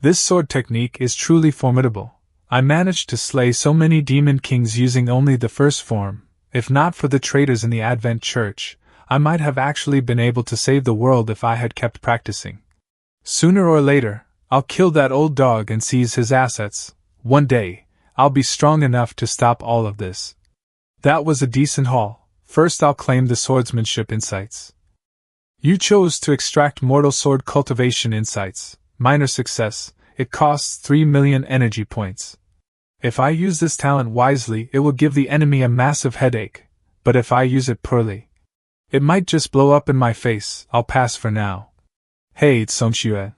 This sword technique is truly formidable. I managed to slay so many demon kings using only the first form. If not for the traitors in the Advent Church, I might have actually been able to save the world if I had kept practicing. Sooner or later, I'll kill that old dog and seize his assets. One day, I'll be strong enough to stop all of this. That was a decent haul. First I'll claim the swordsmanship insights. You chose to extract mortal sword cultivation insights. Minor success. It costs 3 million energy points. If I use this talent wisely, it will give the enemy a massive headache, but if I use it poorly, it might just blow up in my face. I'll pass for now. Hey, Tsongxue.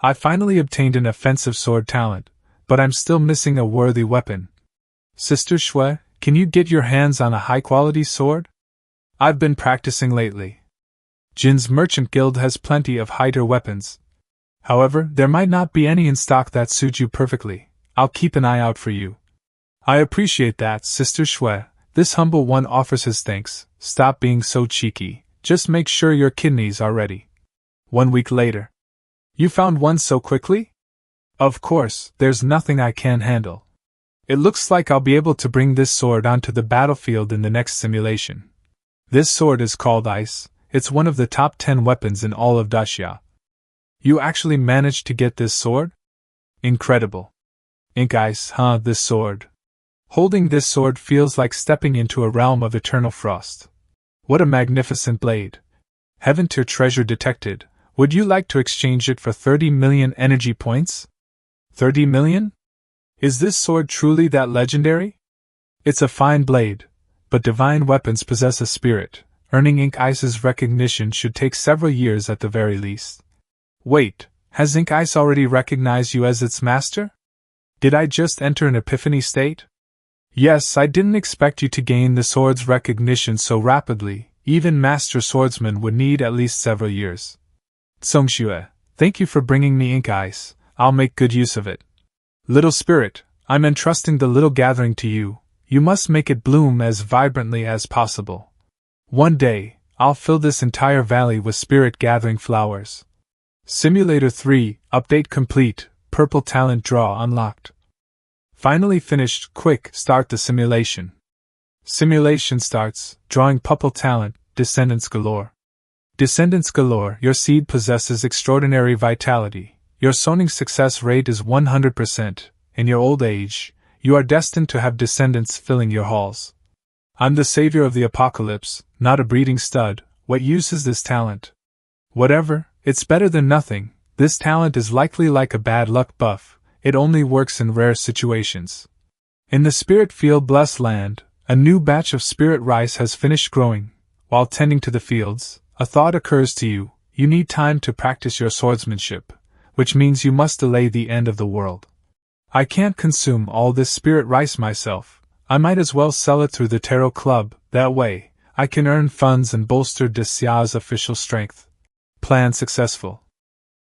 I finally obtained an offensive sword talent, but I'm still missing a worthy weapon. Sister Shui, can you get your hands on a high-quality sword? I've been practicing lately. Jin's Merchant Guild has plenty of higher weapons. However, there might not be any in stock that suit you perfectly. I'll keep an eye out for you. I appreciate that, Sister Shui. This humble one offers his thanks. Stop being so cheeky. Just make sure your kidneys are ready. 1 week later. You found one so quickly? Of course, there's nothing I can't handle. It looks like I'll be able to bring this sword onto the battlefield in the next simulation. This sword is called Ice. It's one of the top 10 weapons in all of Daxia. You actually managed to get this sword? Incredible. Ink Ice, huh, this sword. Holding this sword feels like stepping into a realm of eternal frost. What a magnificent blade. Heaven-tier treasure detected. Would you like to exchange it for 30 million energy points? 30 million? Is this sword truly that legendary? It's a fine blade, but divine weapons possess a spirit. Earning Ink Ice's recognition should take several years at the very least. Wait, has Ink Ice already recognized you as its master? Did I just enter an epiphany state? Yes, I didn't expect you to gain the sword's recognition so rapidly. Even master swordsmen would need at least several years. Tsongxue, thank you for bringing me Ink Ice. I'll make good use of it. Little spirit, I'm entrusting the little gathering to you. You must make it bloom as vibrantly as possible. One day, I'll fill this entire valley with spirit-gathering flowers. Simulator 3, update complete, purple talent draw unlocked. Finally finished, quick, start the simulation. Simulation starts, drawing purple talent, descendants galore. Descendants galore, your seed possesses extraordinary vitality. Your sowing success rate is 100%. In your old age, you are destined to have descendants filling your halls. I'm the savior of the apocalypse, not a breeding stud. What use is this talent? Whatever, it's better than nothing. This talent is likely like a bad luck buff. It only works in rare situations. In the spirit field blessed land, a new batch of spirit rice has finished growing. While tending to the fields, a thought occurs to you. You need time to practice your swordsmanship, which means you must delay the end of the world. I can't consume all this spirit rice myself. I might as well sell it through the Tarot Club. That way, I can earn funds and bolster Daxia's official strength. Plan successful.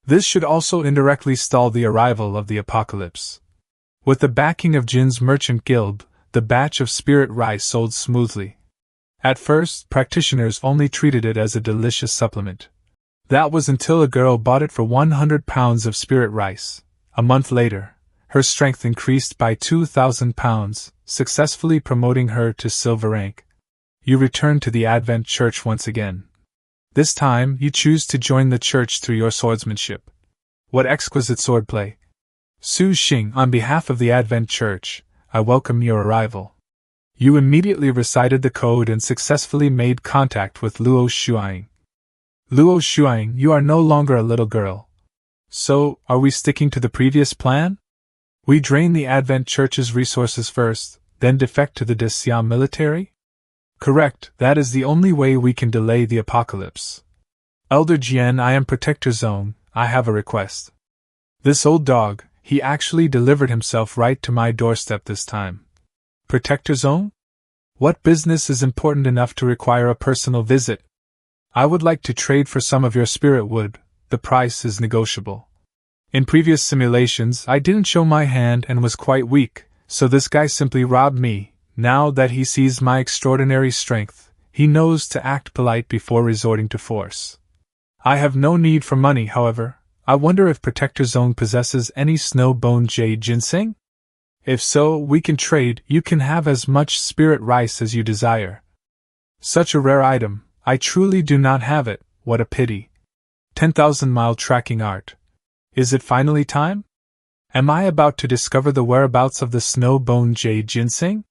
This should also indirectly stall the arrival of the apocalypse. With the backing of Jin's Merchant Guild, the batch of spirit rice sold smoothly. At first, practitioners only treated it as a delicious supplement. That was until a girl bought it for 100 pounds of spirit rice. A month later, her strength increased by 2,000 pounds, successfully promoting her to silver rank. You return to the Advent Church once again. This time, you choose to join the church through your swordsmanship. What exquisite swordplay! Su Xing, on behalf of the Advent Church, I welcome your arrival. You immediately recited the code and successfully made contact with Luo Shuang. Luo Shuang, you are no longer a little girl. So, are we sticking to the previous plan? We drain the Advent Church's resources first, then defect to the Siam military? Correct, that is the only way we can delay the apocalypse. Elder Jian, I am Protector Zone, I have a request. This old dog, he actually delivered himself right to my doorstep this time. Protector Zone? What business is important enough to require a personal visit? I would like to trade for some of your spirit wood, the price is negotiable. In previous simulations, I didn't show my hand and was quite weak, so this guy simply robbed me. Now that he sees my extraordinary strength, he knows to act polite before resorting to force. I have no need for money, however. I wonder if Protector Zone possesses any snow-bone jade ginseng? If so, we can trade. You can have as much spirit rice as you desire. Such a rare item, I truly do not have it, what a pity. 10,000-mile tracking art. Is it finally time? Am I about to discover the whereabouts of the snow-bone jade ginseng?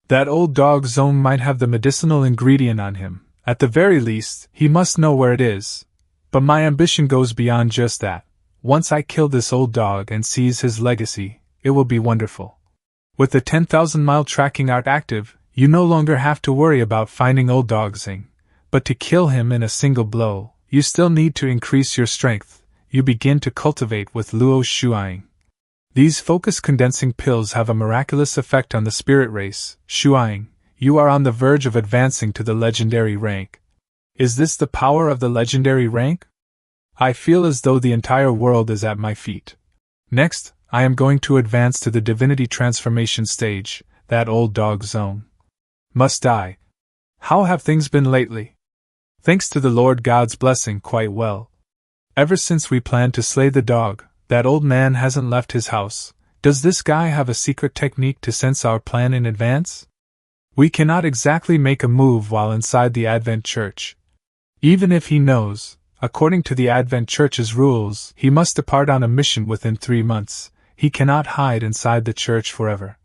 That old dog Zone might have the medicinal ingredient on him. At the very least, he must know where it is. But my ambition goes beyond just that. Once I kill this old dog and seize his legacy, it will be wonderful. With the 10,000-mile tracking art active, you no longer have to worry about finding old dog Xing. But to kill him in a single blow, you still need to increase your strength. You begin to cultivate with Luo Shuang. These focus condensing pills have a miraculous effect on the spirit race. Shuang, you are on the verge of advancing to the legendary rank. Is this the power of the legendary rank? I feel as though the entire world is at my feet. Next, I am going to advance to the divinity transformation stage, that old dog Zone. Must die. How have things been lately? Thanks to the Lord God's blessing, quite well. Ever since we planned to slay the dog, that old man hasn't left his house. Does this guy have a secret technique to sense our plan in advance? We cannot exactly make a move while inside the Advent Church. Even if he knows, according to the Advent Church's rules, he must depart on a mission within 3 months. He cannot hide inside the church forever.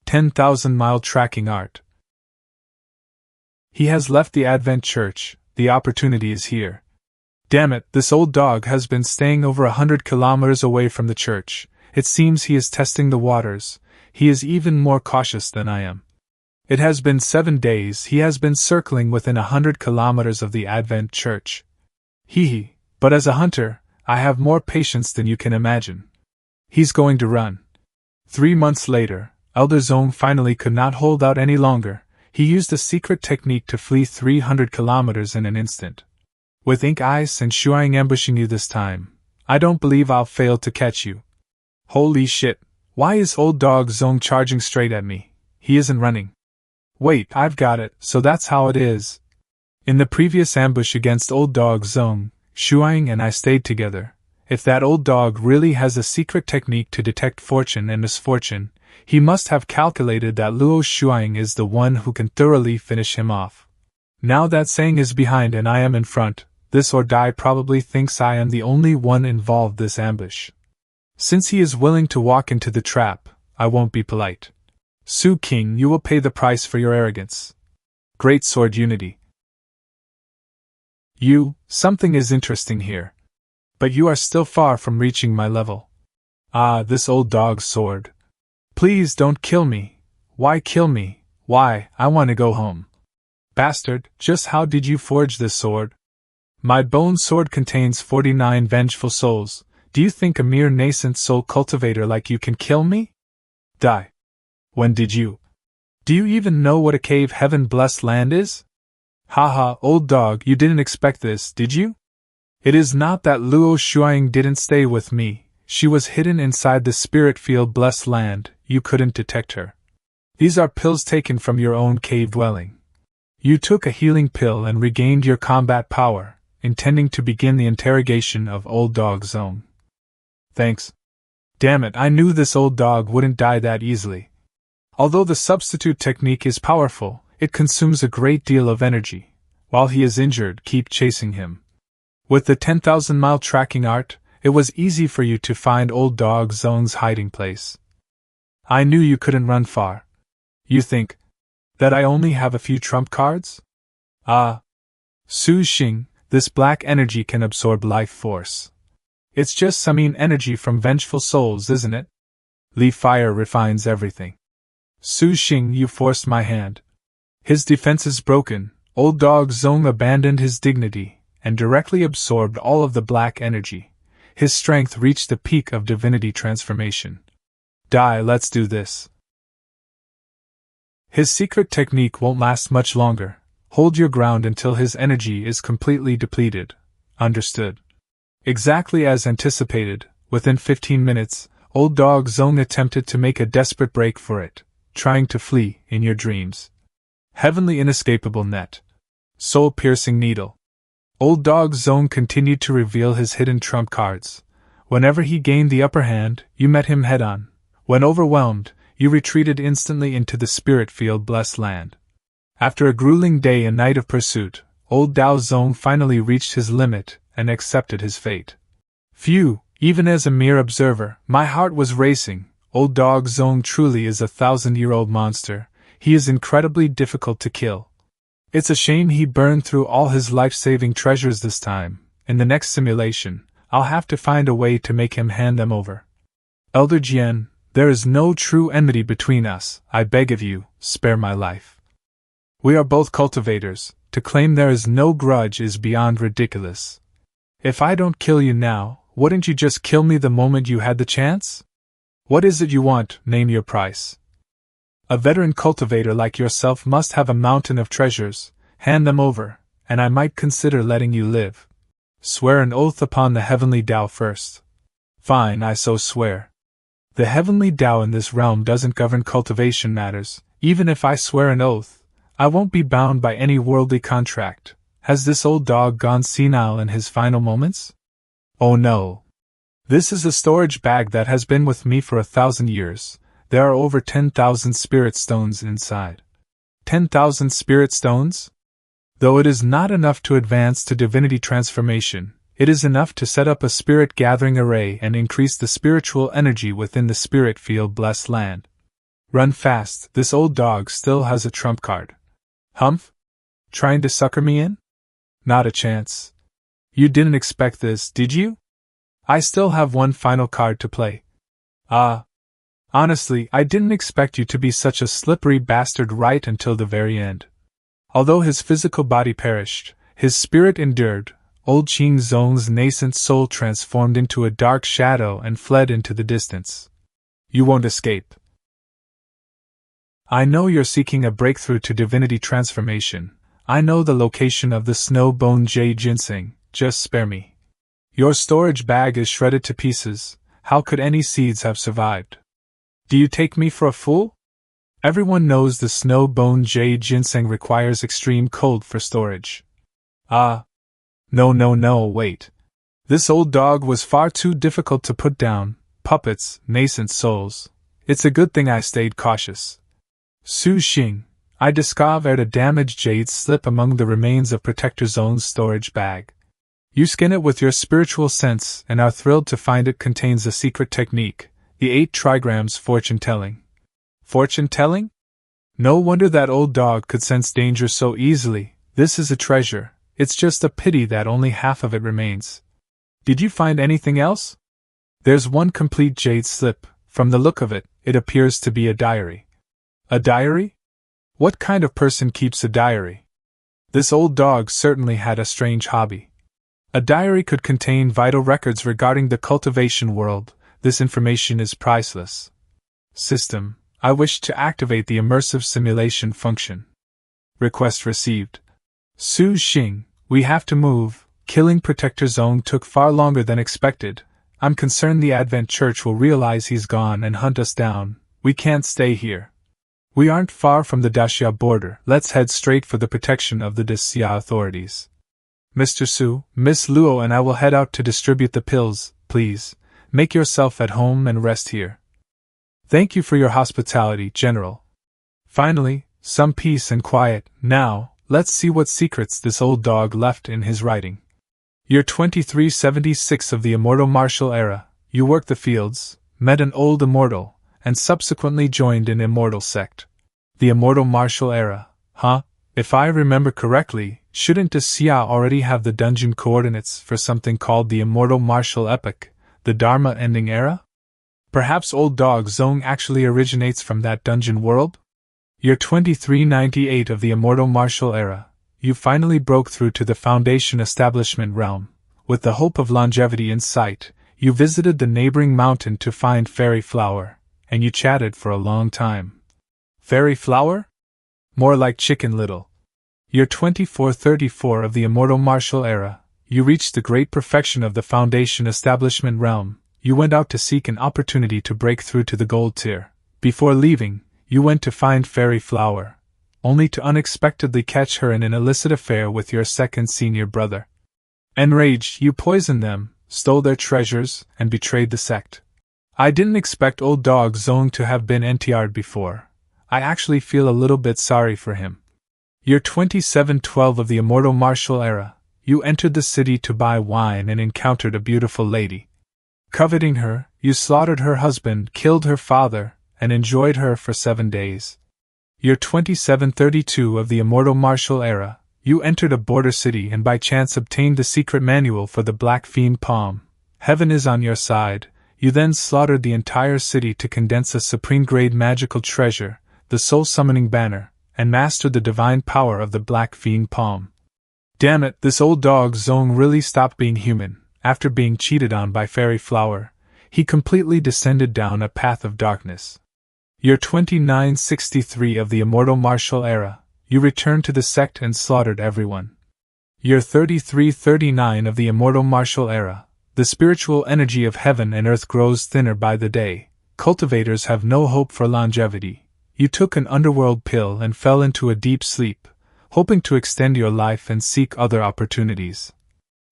10,000-mile tracking art. He has left the Advent Church. The opportunity is here. Damn it, this old dog has been staying over 100 kilometers away from the church. It seems he is testing the waters. He is even more cautious than I am. It has been 7 days he has been circling within 100 kilometers of the Advent Church. Hee, but as a hunter, I have more patience than you can imagine. He's going to run. 3 months later, Elder Zong finally could not hold out any longer. He used a secret technique to flee 300 kilometers in an instant. With Ink Ice and Shuang ambushing you this time, I don't believe I'll fail to catch you. Holy shit, why is old dog Zong charging straight at me? He isn't running. Wait, I've got it, so that's how it is. In the previous ambush against old dog Zong, Shuang and I stayed together. If that old dog really has a secret technique to detect fortune and misfortune, he must have calculated that Luo Shuang is the one who can thoroughly finish him off. Now that Sang is behind and I am in front, this or die probably thinks I am the only one involved this ambush. Since he is willing to walk into the trap, I won't be polite. Su King, you will pay the price for your arrogance. Great sword unity. Something is interesting here. But you are still far from reaching my level. Ah, this old dog's sword. Please don't kill me. Why kill me? Why, I want to go home. Bastard, just how did you forge this sword? My bone sword contains 49 vengeful souls. Do you think a mere nascent soul cultivator like you can kill me? Die. When did you? Do you even know what a cave heaven-blessed land is? Haha, old dog, you didn't expect this, did you? It is not that Luo Shuang didn't stay with me. She was hidden inside the spirit field blessed land. You couldn't detect her. These are pills taken from your own cave dwelling. You took a healing pill and regained your combat power, intending to begin the interrogation of old dog Zone. Thanks. Damn it, I knew this old dog wouldn't die that easily. Although the substitute technique is powerful, it consumes a great deal of energy. While he is injured, keep chasing him. With the 10,000-mile tracking art, it was easy for you to find old dog Zone's hiding place. I knew you couldn't run far. You think, That I only have a few trump cards? Ah. Su Xing, this black energy can absorb life force. It's just some mean energy from vengeful souls, isn't it? Li Fire refines everything. Su Xing, you forced my hand. His defenses broken, old dog Zong abandoned his dignity, and directly absorbed all of the black energy. His strength reached the peak of divinity transformation. Die, let's do this. His secret technique won't last much longer. Hold your ground until his energy is completely depleted. Understood. Exactly as anticipated, within 15 minutes, old dog Zong attempted to make a desperate break for it, trying to flee in your dreams. Heavenly inescapable net. Soul-piercing needle. Old dog Zong continued to reveal his hidden trump cards. Whenever he gained the upper hand, you met him head-on. When overwhelmed, you retreated instantly into the spirit field blessed land. After a grueling day and night of pursuit, old Dao Zong finally reached his limit and accepted his fate. Phew, even as a mere observer, my heart was racing. Old dog Zong truly is a 1,000-year-old monster. He is incredibly difficult to kill. It's a shame he burned through all his life-saving treasures this time. In the next simulation, I'll have to find a way to make him hand them over. Elder Jian, there is no true enmity between us. I beg of you, spare my life. We are both cultivators. To claim there is no grudge is beyond ridiculous. If I don't kill you now, wouldn't you just kill me the moment you had the chance? What is it you want? Name your price. A veteran cultivator like yourself must have a mountain of treasures. Hand them over, and I might consider letting you live. Swear an oath upon the heavenly Tao first. Fine, I so swear. The heavenly Tao in this realm doesn't govern cultivation matters. Even if I swear an oath, I won't be bound by any worldly contract. Has this old dog gone senile in his final moments? Oh no. This is a storage bag that has been with me for 1,000 years. There are over 10,000 spirit stones inside. 10,000 spirit stones? Though it is not enough to advance to divinity transformation, it is enough to set up a spirit gathering array and increase the spiritual energy within the spirit field blessed land. Run fast, this old dog still has a trump card. Humph? Trying to sucker me in? Not a chance. You didn't expect this, did you? I still have one final card to play. Ah. Honestly, I didn't expect you to be such a slippery bastard right until the very end. Although his physical body perished, his spirit endured. Old Qing Zong's nascent soul transformed into a dark shadow and fled into the distance. You won't escape. I know you're seeking a breakthrough to divinity transformation. I know the location of the snow-bone jade ginseng. Just spare me. Your storage bag is shredded to pieces. How could any seeds have survived? Do you take me for a fool? Everyone knows the snow-bone jade ginseng requires extreme cold for storage. Ah. No, wait. This old dog was far too difficult to put down. Puppets, nascent souls. It's a good thing I stayed cautious. Su Xing, I discovered a damaged jade slip among the remains of Protector Zone's storage bag. You scan it with your spiritual sense and are thrilled to find it contains a secret technique, the 8 trigrams fortune-telling. Fortune-telling? No wonder that old dog could sense danger so easily. This is a treasure. It's just a pity that only half of it remains. Did you find anything else? There's one complete jade slip. From the look of it, it appears to be a diary. A diary? What kind of person keeps a diary? This old dog certainly had a strange hobby. A diary could contain vital records regarding the cultivation world. This information is priceless. System, I wish to activate the immersive simulation function. Request received. Su Xing, we have to move. Killing Protector Zone took far longer than expected. I'm concerned the Advent Church will realize he's gone and hunt us down. We can't stay here. We aren't far from the Daxia border. Let's head straight for the protection of the Daxia authorities. Mr. Su, Miss Luo and I will head out to distribute the pills. Please, make yourself at home and rest here. Thank you for your hospitality, General. Finally, some peace and quiet. Now, let's see what secrets this old dog left in his writing. Year 2376 of the immortal martial era, you worked the fields, met an old immortal, and subsequently joined an immortal sect. The immortal martial era, huh? If I remember correctly, shouldn't Xia already have the dungeon coordinates for something called the immortal martial epoch, the Dharma ending era? Perhaps Old Dog Zong actually originates from that dungeon world? Year 2398 of the immortal martial era, you finally broke through to the Foundation establishment realm. With the hope of longevity in sight, you visited the neighboring mountain to find Fairy Flower, and you chatted for a long time. Fairy Flower? More like Chicken Little. Year 2434 of the immortal martial era, you reached the great perfection of the Foundation establishment realm. You went out to seek an opportunity to break through to the gold tier. Before leaving, you went to find Fairy Flower, only to unexpectedly catch her in an illicit affair with your second senior brother. Enraged, you poisoned them, stole their treasures, and betrayed the sect. I didn't expect Old Dog Zong to have been NTR'd before. I actually feel a little bit sorry for him. Year 2712 of the immortal martial era, you entered the city to buy wine and encountered a beautiful lady. Coveting her, you slaughtered her husband, killed her father, and enjoyed her for 7 days. Year 2732 of the immortal martial era, you entered a border city and by chance obtained the secret manual for the Black Fiend Palm. Heaven is on your side. You then slaughtered the entire city to condense a supreme-grade magical treasure, the soul-summoning banner, and mastered the divine power of the Black Fiend Palm. Damn it, this Old Dog Zong really stopped being human. After being cheated on by Fairy Flower, he completely descended down a path of darkness. Year 2963 of the immortal martial era, you returned to the sect and slaughtered everyone. Year 3339 of the immortal martial era, the spiritual energy of heaven and earth grows thinner by the day. Cultivators have no hope for longevity. You took an underworld pill and fell into a deep sleep, hoping to extend your life and seek other opportunities.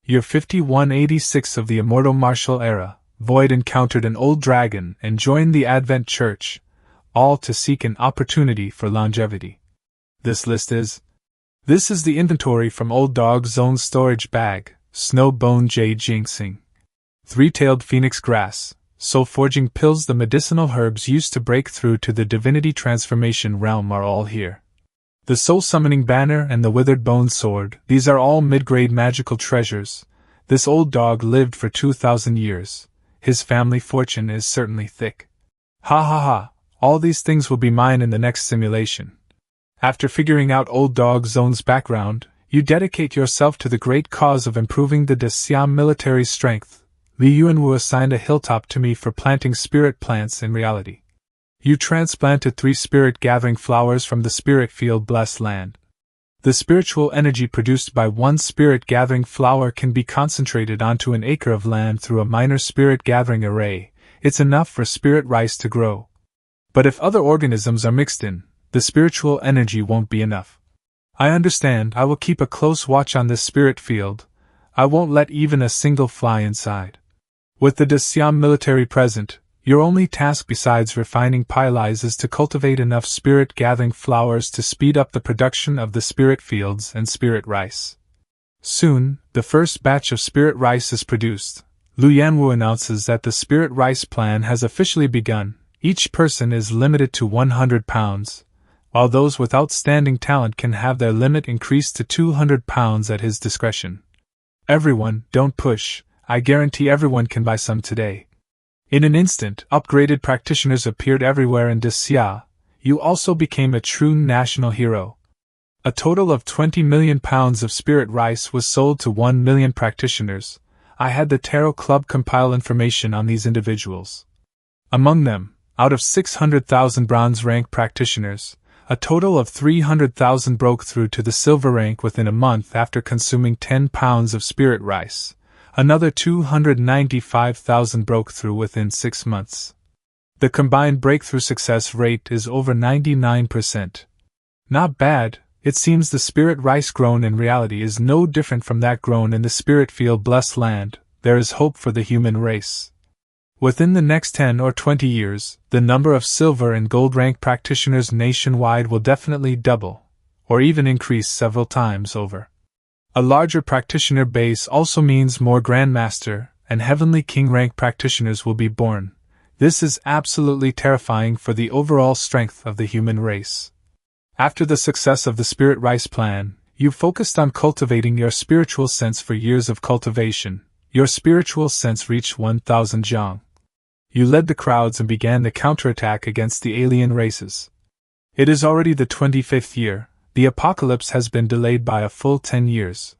Year 5186 of the immortal martial era, Void encountered an old dragon and joined the Advent Church, all to seek an opportunity for longevity. This is the inventory from Old Dog Zong's storage bag: Snowbone Jade Ginseng, Three-tailed Phoenix Grass, soul-forging pills. The medicinal herbs used to break through to the divinity transformation realm are all here. The soul-summoning banner and the withered bone sword, these are all mid-grade magical treasures. This old dog lived for 2,000 years. His family fortune is certainly thick. Ha ha ha, all these things will be mine in the next simulation. After figuring out Old Dog Zong's background, you dedicate yourself to the great cause of improving the Siam military strength. Li Yuanwu assigned a hilltop to me for planting spirit plants in reality. You transplanted 3 spirit-gathering flowers from the spirit field blessed land. The spiritual energy produced by one spirit-gathering flower can be concentrated onto an acre of land through a minor spirit-gathering array. It's enough for spirit rice to grow. But if other organisms are mixed in, the spiritual energy won't be enough. I understand. I will keep a close watch on this spirit field. I won't let even a single fly inside. With the Siam military present, your only task besides refining pilis is to cultivate enough spirit-gathering flowers to speed up the production of the spirit fields and spirit rice. Soon, the first batch of spirit rice is produced. Lu Yanwu announces that the spirit rice plan has officially begun. Each person is limited to 100 pounds, while those with outstanding talent can have their limit increased to 200 pounds at his discretion. Everyone, don't push. I guarantee everyone can buy some today. In an instant, upgraded practitioners appeared everywhere in Xia. You also became a true national hero. A total of 20 million pounds of spirit rice was sold to 1 million practitioners. I had the Tarot Club compile information on these individuals. Among them, out of 600,000 bronze rank practitioners, a total of 300,000 broke through to the silver rank within a month after consuming 10 pounds of spirit rice. Another 295,000 broke through within 6 months. The combined breakthrough success rate is over 99%. Not bad. It seems the spirit rice grown in reality is no different from that grown in the spirit field blessed land. There is hope for the human race. Within the next 10 or 20 years, the number of silver and gold rank practitioners nationwide will definitely double, or even increase several times over. A larger practitioner base also means more Grandmaster and Heavenly King rank practitioners will be born. This is absolutely terrifying for the overall strength of the human race. After the success of the Spirit Rice plan, you focused on cultivating your spiritual sense for years of cultivation. Your spiritual sense reached 1,000 zhang. You led the crowds and began the counterattack against the alien races. It is already the 25th year. The apocalypse has been delayed by a full 10 years.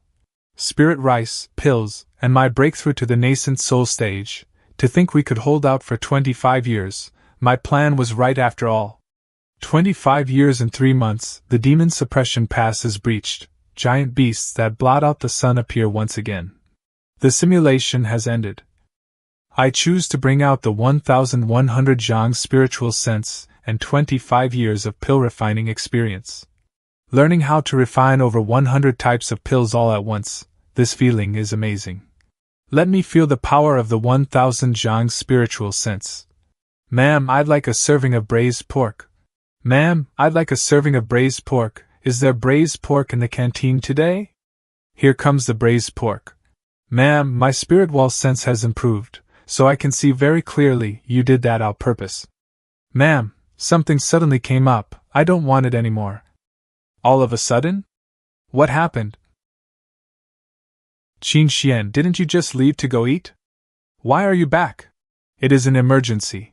Spirit Rice, pills, and my breakthrough to the nascent soul stage. To think we could hold out for 25 years, my plan was right after all. 25 years and 3 months, the demon suppression pass is breached. Giant beasts that blot out the sun appear once again. The simulation has ended. I choose to bring out the 1,100 zhang spiritual sense and 25 years of pill refining experience. Learning how to refine over 100 types of pills all at once, this feeling is amazing. Let me feel the power of the 1,000 zhang spiritual sense. Ma'am, I'd like a serving of braised pork. Ma'am, I'd like a serving of braised pork. Is there braised pork in the canteen today? Here comes the braised pork. Ma'am, my spirit wall sense has improved, so I can see very clearly you did that on purpose. Ma'am, something suddenly came up, I don't want it anymore. All of a sudden? What happened? Qin Xian, didn't you just leave to go eat? Why are you back? It is an emergency.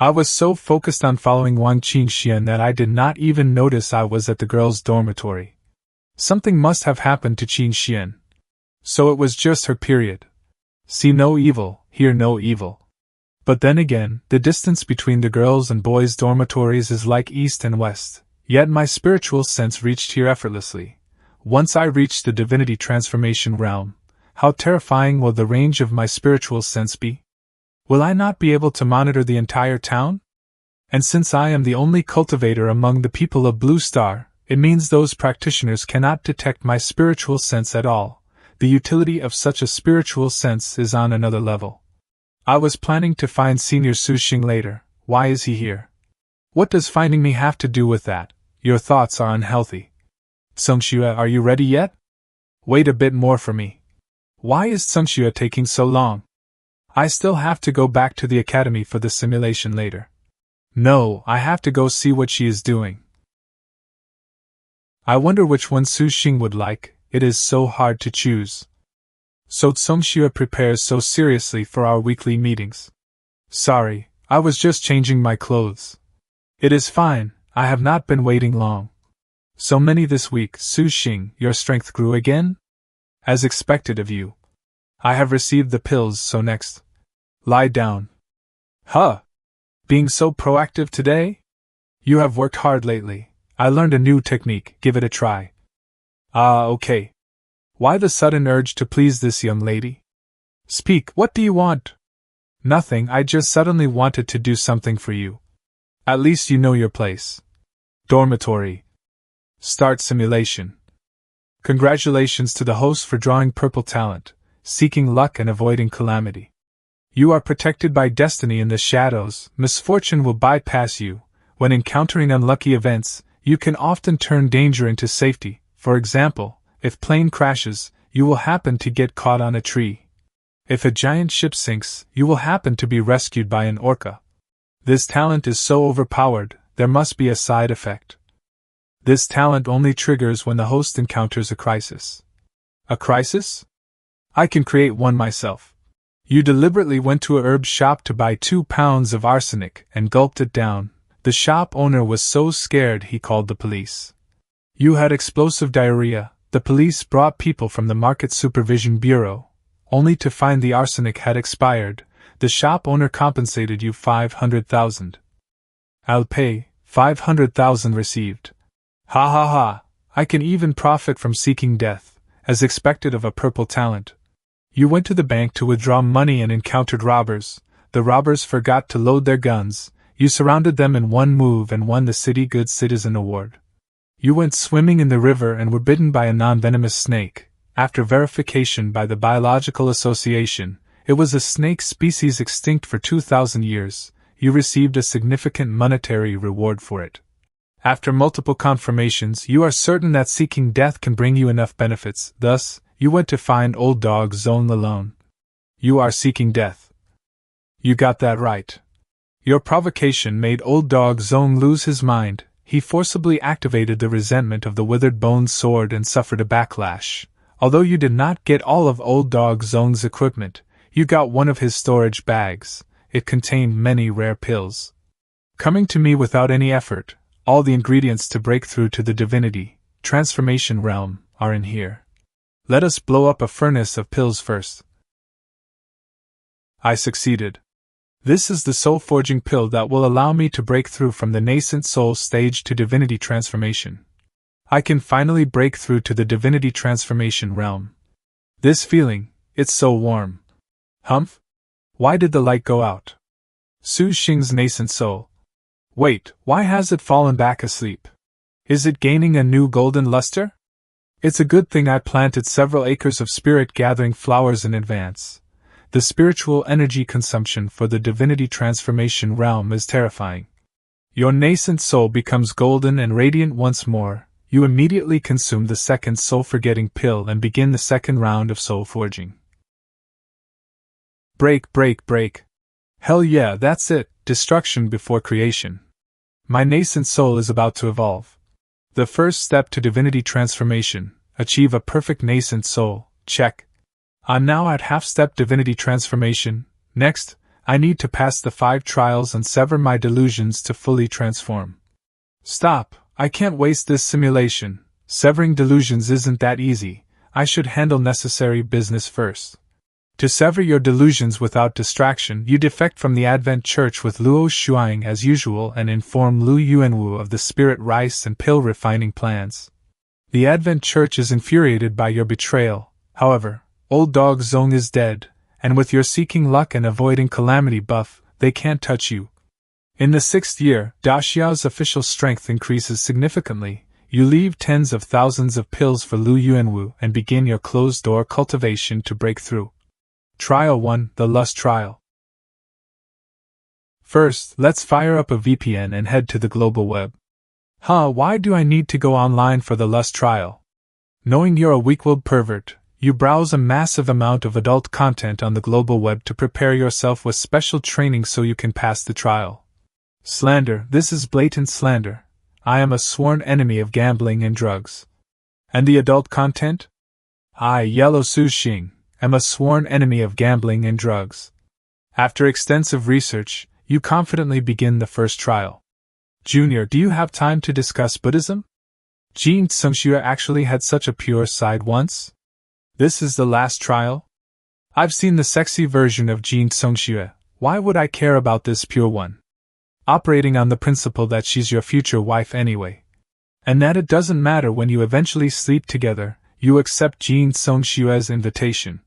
I was so focused on following Wang Qin Xian that I did not even notice I was at the girls' dormitory. Something must have happened to Qin Xian. So it was just her period. See no evil, hear no evil. But then again, the distance between the girls' and boys' dormitories is like east and west, yet my spiritual sense reached here effortlessly. Once I reached the divinity transformation realm, how terrifying will the range of my spiritual sense be? Will I not be able to monitor the entire town? And since I am the only cultivator among the people of Blue Star, it means those practitioners cannot detect my spiritual sense at all. The utility of such a spiritual sense is on another level. I was planning to find Senior Su Xing later. Why is he here? What does finding me have to do with that? Your thoughts are unhealthy. Tsungxue, are you ready yet? Wait a bit more for me. Why is Tsungxue taking so long? I still have to go back to the academy for the simulation later. No, I have to go see what she is doing. I wonder which one Su Xing would like, it is so hard to choose. So Tsungxue prepares so seriously for our weekly meetings. Sorry, I was just changing my clothes. It is fine, I have not been waiting long. So many this week, Su Xing, your strength grew again? As expected of you. I have received the pills, so next. Lie down. Huh! Being so proactive today? You have worked hard lately. I learned a new technique, give it a try. Ah, okay. Why the sudden urge to please this young lady? Speak, what do you want? Nothing, I just suddenly wanted to do something for you. At least you know your place. Dormitory. Start simulation. Congratulations to the host for drawing purple talent, seeking luck and avoiding calamity. You are protected by destiny in the shadows, misfortune will bypass you. When encountering unlucky events, you can often turn danger into safety. For example, if plane crashes, you will happen to get caught on a tree. If a giant ship sinks, you will happen to be rescued by an orca. This talent is so overpowered, there must be a side effect. This talent only triggers when the host encounters a crisis. A crisis? I can create one myself. You deliberately went to a herb shop to buy 2 pounds of arsenic and gulped it down. The shop owner was so scared he called the police. You had explosive diarrhea. The police brought people from the Market Supervision Bureau, only to find the arsenic had expired. The shop owner compensated you 500,000. I'll pay, 500,000 received. Ha ha ha, I can even profit from seeking death, as expected of a purple talent. You went to the bank to withdraw money and encountered robbers. The robbers forgot to load their guns. You surrounded them in one move and won the City Good Citizen Award. You went swimming in the river and were bitten by a non-venomous snake. After verification by the Biological Association, it was a snake species extinct for 2,000 years. You received a significant monetary reward for it. After multiple confirmations, you are certain that seeking death can bring you enough benefits. Thus, you went to find old dog Zone alone. You are seeking death. You got that right. Your provocation made old dog Zone lose his mind. he forcibly activated the resentment of the withered bone sword and suffered a backlash. Although you did not get all of Old Dog Zong's equipment, you got one of his storage bags. It contained many rare pills. Coming to me without any effort, all the ingredients to break through to the divinity, transformation realm, are in here. Let us blow up a furnace of pills first. I succeeded. This is the soul-forging pill that will allow me to break through from the nascent soul stage to divinity transformation. I can finally break through to the divinity transformation realm. This feeling, it's so warm. Humph? Why did the light go out? Su Xing's nascent soul. Wait, why has it fallen back asleep? Is it gaining a new golden luster? It's a good thing I planted several acres of spirit-gathering flowers in advance. The spiritual energy consumption for the divinity transformation realm is terrifying. Your nascent soul becomes golden and radiant once more. You immediately consume the second soul-forgetting pill and begin the second round of soul forging. Break, break, break. Hell yeah, that's it, destruction before creation. My nascent soul is about to evolve. The first step to divinity transformation, achieve a perfect nascent soul, check. I'm now at half-step divinity transformation. Next, I need to pass the 5 trials and sever my delusions to fully transform. Stop, I can't waste this simulation. Severing delusions isn't that easy. I should handle necessary business first. To sever your delusions without distraction, you defect from the Advent Church with Luo Shuang as usual and inform Lu Yuanwu of the spirit rice and pill refining plans. The Advent Church is infuriated by your betrayal. However, Old Dog Zong is dead, and with your seeking luck and avoiding calamity buff, they can't touch you. In the 6th year, Da Xiao's official strength increases significantly. You leave tens of thousands of pills for Lu Yuanwu and begin your closed-door cultivation to break through. Trial 1, the Lust Trial. First, let's fire up a VPN and head to the global web. Why do I need to go online for the Lust Trial? Knowing you're a weak-willed pervert, you browse a massive amount of adult content on the global web to prepare yourself with special training so you can pass the trial. Slander, this is blatant slander. I am a sworn enemy of gambling and drugs. And the adult content? I, Yahello Su Xing, am a sworn enemy of gambling and drugs. After extensive research, you confidently begin the first trial. Junior, do you have time to discuss Buddhism? Jin Tsungxue actually had such a pure side once? This is the last trial? I've seen the sexy version of Jin Tsungxue. Why would I care about this pure one? Operating on the principle that she's your future wife anyway. And that it doesn't matter when you eventually sleep together, you accept Jin Tsungxue's invitation.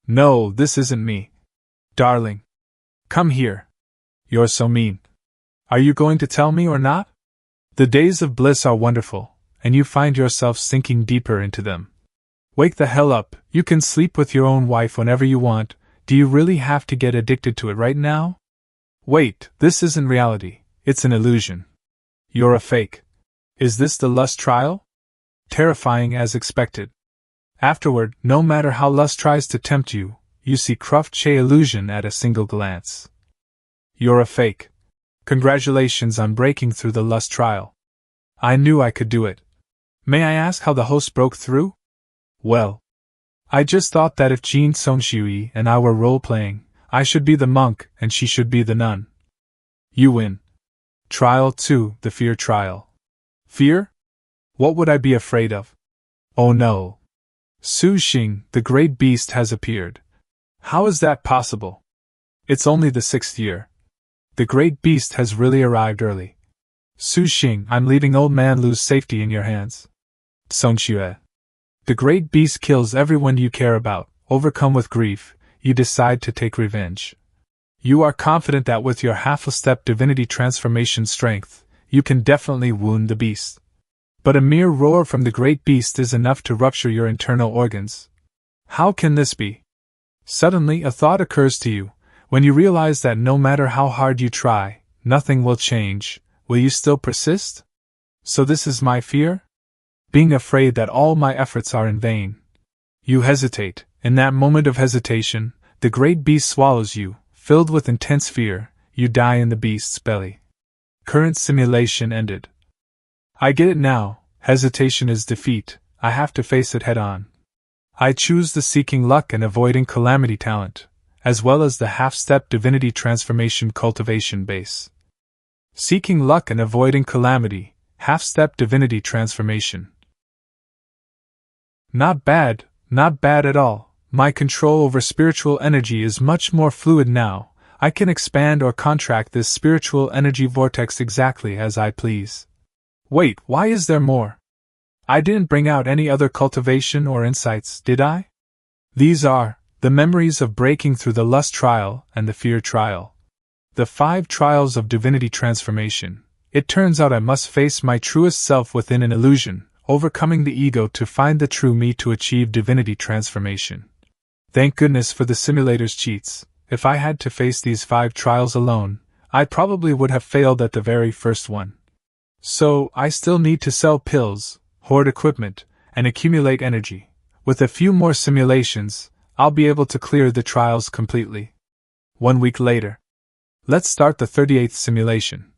No, this isn't me. Darling. Come here. You're so mean. Are you going to tell me or not? The days of bliss are wonderful, and you find yourself sinking deeper into them. Wake the hell up, you can sleep with your own wife whenever you want. Do you really have to get addicted to it right now? Wait, this isn't reality, it's an illusion. You're a fake. Is this the lust trial? Terrifying as expected. Afterward, no matter how lust tries to tempt you, you see Cruft Che illusion at a single glance. You're a fake. Congratulations on breaking through the lust trial. I knew I could do it. May I ask how the host broke through? Well, I just thought that if Jin Tsungxue and I were role-playing, I should be the monk and she should be the nun. You win. Trial 2, the fear trial. Fear? What would I be afraid of? Oh no. Su Xing, the great beast, has appeared. How is that possible? It's only the 6th year. The great beast has really arrived early. Su Xing, I'm leaving old man Lu's safety in your hands. Tsungxue. The great beast kills everyone you care about. Overcome with grief, you decide to take revenge. You are confident that with your half-a-step divinity transformation strength, you can definitely wound the beast. But a mere roar from the great beast is enough to rupture your internal organs. How can this be? Suddenly a thought occurs to you. When you realize that no matter how hard you try, nothing will change, will you still persist? So this is my fear? Being afraid that all my efforts are in vain. You hesitate. In that moment of hesitation, the great beast swallows you. Filled with intense fear, you die in the beast's belly. Current simulation ended. I get it now, hesitation is defeat, I have to face it head on. I choose the seeking luck and avoiding calamity talent, as well as the half-step divinity transformation cultivation base. Seeking luck and avoiding calamity, half-step divinity transformation. Not bad at all. My control over spiritual energy is much more fluid now. I can expand or contract this spiritual energy vortex exactly as I please. Wait, why is there more? I didn't bring out any other cultivation or insights, did I? These are the memories of breaking through the lust trial and the fear trial. The 5 trials of divinity transformation. It turns out I must face my truest self within an illusion, overcoming the ego to find the true me to achieve divinity transformation. Thank goodness for the simulator's cheats. If I had to face these 5 trials alone, I probably would have failed at the very first one. So, I still need to sell pills, hoard equipment, and accumulate energy. With a few more simulations, I'll be able to clear the trials completely. 1 week later. Let's start the 38th simulation.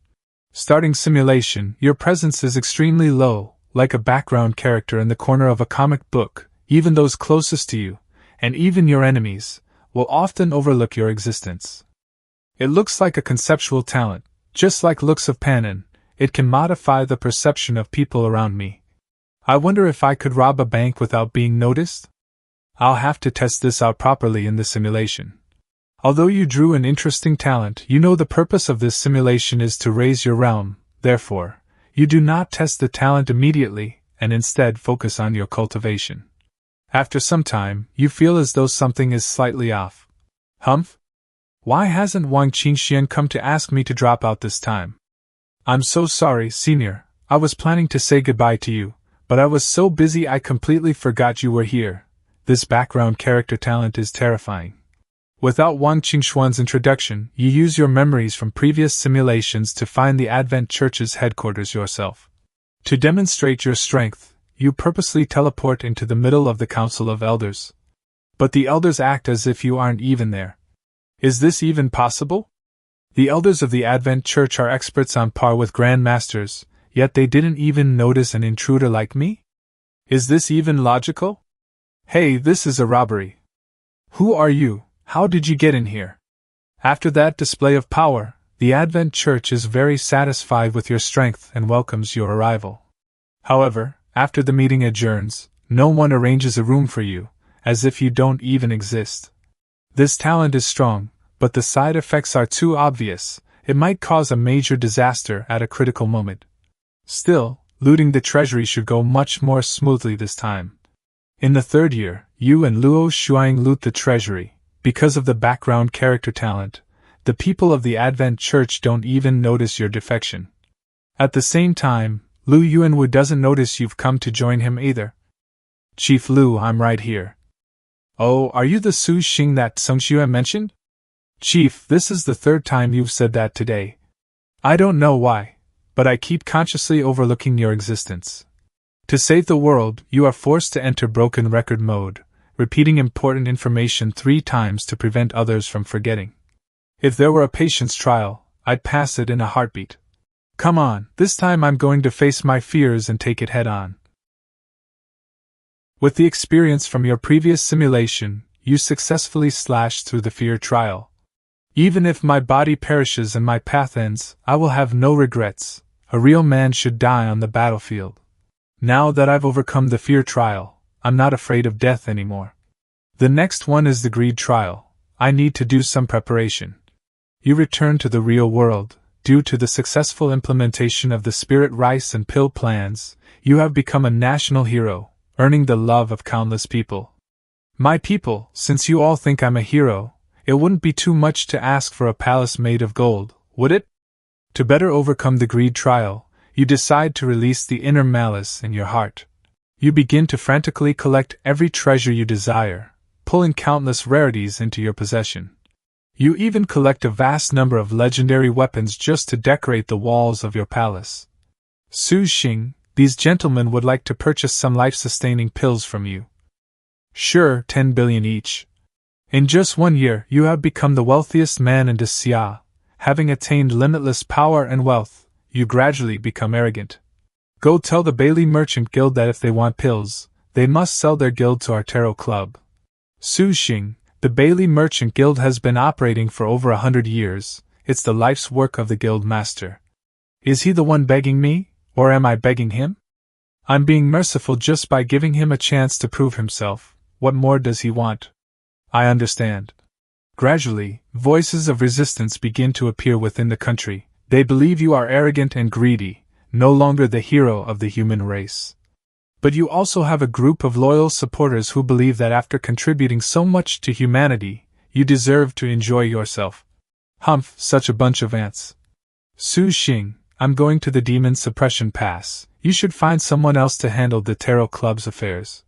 Starting simulation, your presence is extremely low, like a background character in the corner of a comic book. Even those closest to you, and even your enemies, will often overlook your existence. It looks like a conceptual talent, just like looks of Panin. It can modify the perception of people around me. I wonder if I could rob a bank without being noticed? I'll have to test this out properly in the simulation. Although you drew an interesting talent, you know the purpose of this simulation is to raise your realm, therefore, you do not test the talent immediately, and instead focus on your cultivation. After some time, you feel as though something is slightly off. Humph? Why hasn't Wang Qingxian come to ask me to drop out this time? I'm so sorry, Senior. I was planning to say goodbye to you, but I was so busy I completely forgot you were here. This background character talent is terrifying. Without Wang Qingxuan's introduction, you use your memories from previous simulations to find the Advent Church's headquarters yourself. To demonstrate your strength, you purposely teleport into the middle of the Council of Elders. But the elders act as if you aren't even there. Is this even possible? The elders of the Advent Church are experts on par with Grand Masters, yet they didn't even notice an intruder like me? Is this even logical? Hey, this is a robbery. Who are you? How did you get in here? After that display of power, the Advent Church is very satisfied with your strength and welcomes your arrival. However, after the meeting adjourns, no one arranges a room for you, as if you don't even exist. This talent is strong, but the side effects are too obvious. It might cause a major disaster at a critical moment. Still, looting the treasury should go much more smoothly this time. In the 3rd year, you and Luo Shuang loot the treasury. Because of the background character talent, the people of the Advent Church don't even notice your defection. At the same time, Lu Yuanwu doesn't notice you've come to join him either. Chief Lu, I'm right here. Oh, are you the Su Xing that Sung Xue mentioned? Chief, this is the 3rd time you've said that today. I don't know why, but I keep consciously overlooking your existence. To save the world, you are forced to enter broken record mode, repeating important information 3 times to prevent others from forgetting. If there were a patience trial, I'd pass it in a heartbeat. Come on, this time I'm going to face my fears and take it head on. With the experience from your previous simulation, you successfully slashed through the fear trial. Even if my body perishes and my path ends, I will have no regrets. A real man should die on the battlefield. Now that I've overcome the fear trial, I'm not afraid of death anymore. The next one is the greed trial. I need to do some preparation. You return to the real world. Due to the successful implementation of the spirit rice and pill plans, you have become a national hero, earning the love of countless people. My people, since you all think I'm a hero, it wouldn't be too much to ask for a palace made of gold, would it? To better overcome the greed trial, you decide to release the inner malice in your heart. You begin to frantically collect every treasure you desire, pulling countless rarities into your possession. You even collect a vast number of legendary weapons just to decorate the walls of your palace. Su Xing, these gentlemen would like to purchase some life-sustaining pills from you. Sure, 10 billion each. In just 1 year, you have become the wealthiest man in Xia. Having attained limitless power and wealth, you gradually become arrogant. Go tell the Bailey Merchant Guild that if they want pills, they must sell their guild to our tarot club. Su Xing, the Bailey Merchant Guild has been operating for over 100 years, it's the life's work of the guild master. Is he the one begging me, or am I begging him? I'm being merciful just by giving him a chance to prove himself. What more does he want? I understand. Gradually, voices of resistance begin to appear within the country. They believe you are arrogant and greedy, no longer the hero of the human race. But you also have a group of loyal supporters who believe that after contributing so much to humanity, you deserve to enjoy yourself. Humph, such a bunch of ants. Su Xing, I'm going to the Demon Suppression Pass. You should find someone else to handle the Tarot Club's affairs.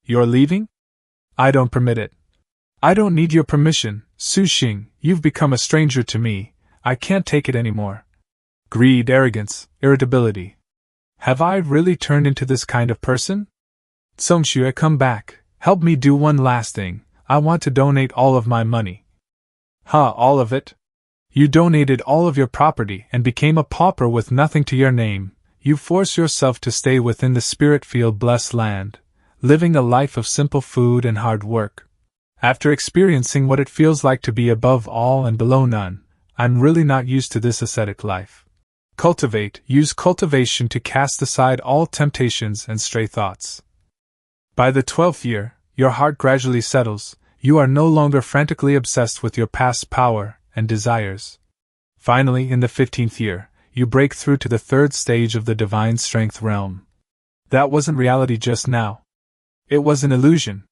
You're leaving? I don't permit it. I don't need your permission, Su Xing, you've become a stranger to me, I can't take it anymore. Greed, arrogance, irritability. Have I really turned into this kind of person? Songxue, come back, help me do one last thing, I want to donate all of my money. Huh, all of it? You donated all of your property and became a pauper with nothing to your name. You force yourself to stay within the spirit-field blessed land, living a life of simple food and hard work. After experiencing what it feels like to be above all and below none, I'm really not used to this ascetic life. Cultivate, use cultivation to cast aside all temptations and stray thoughts. By the 12th year, your heart gradually settles, you are no longer frantically obsessed with your past power and desires. Finally, in the 15th year, you break through to the 3rd stage of the divine strength realm. That wasn't reality just now. It was an illusion,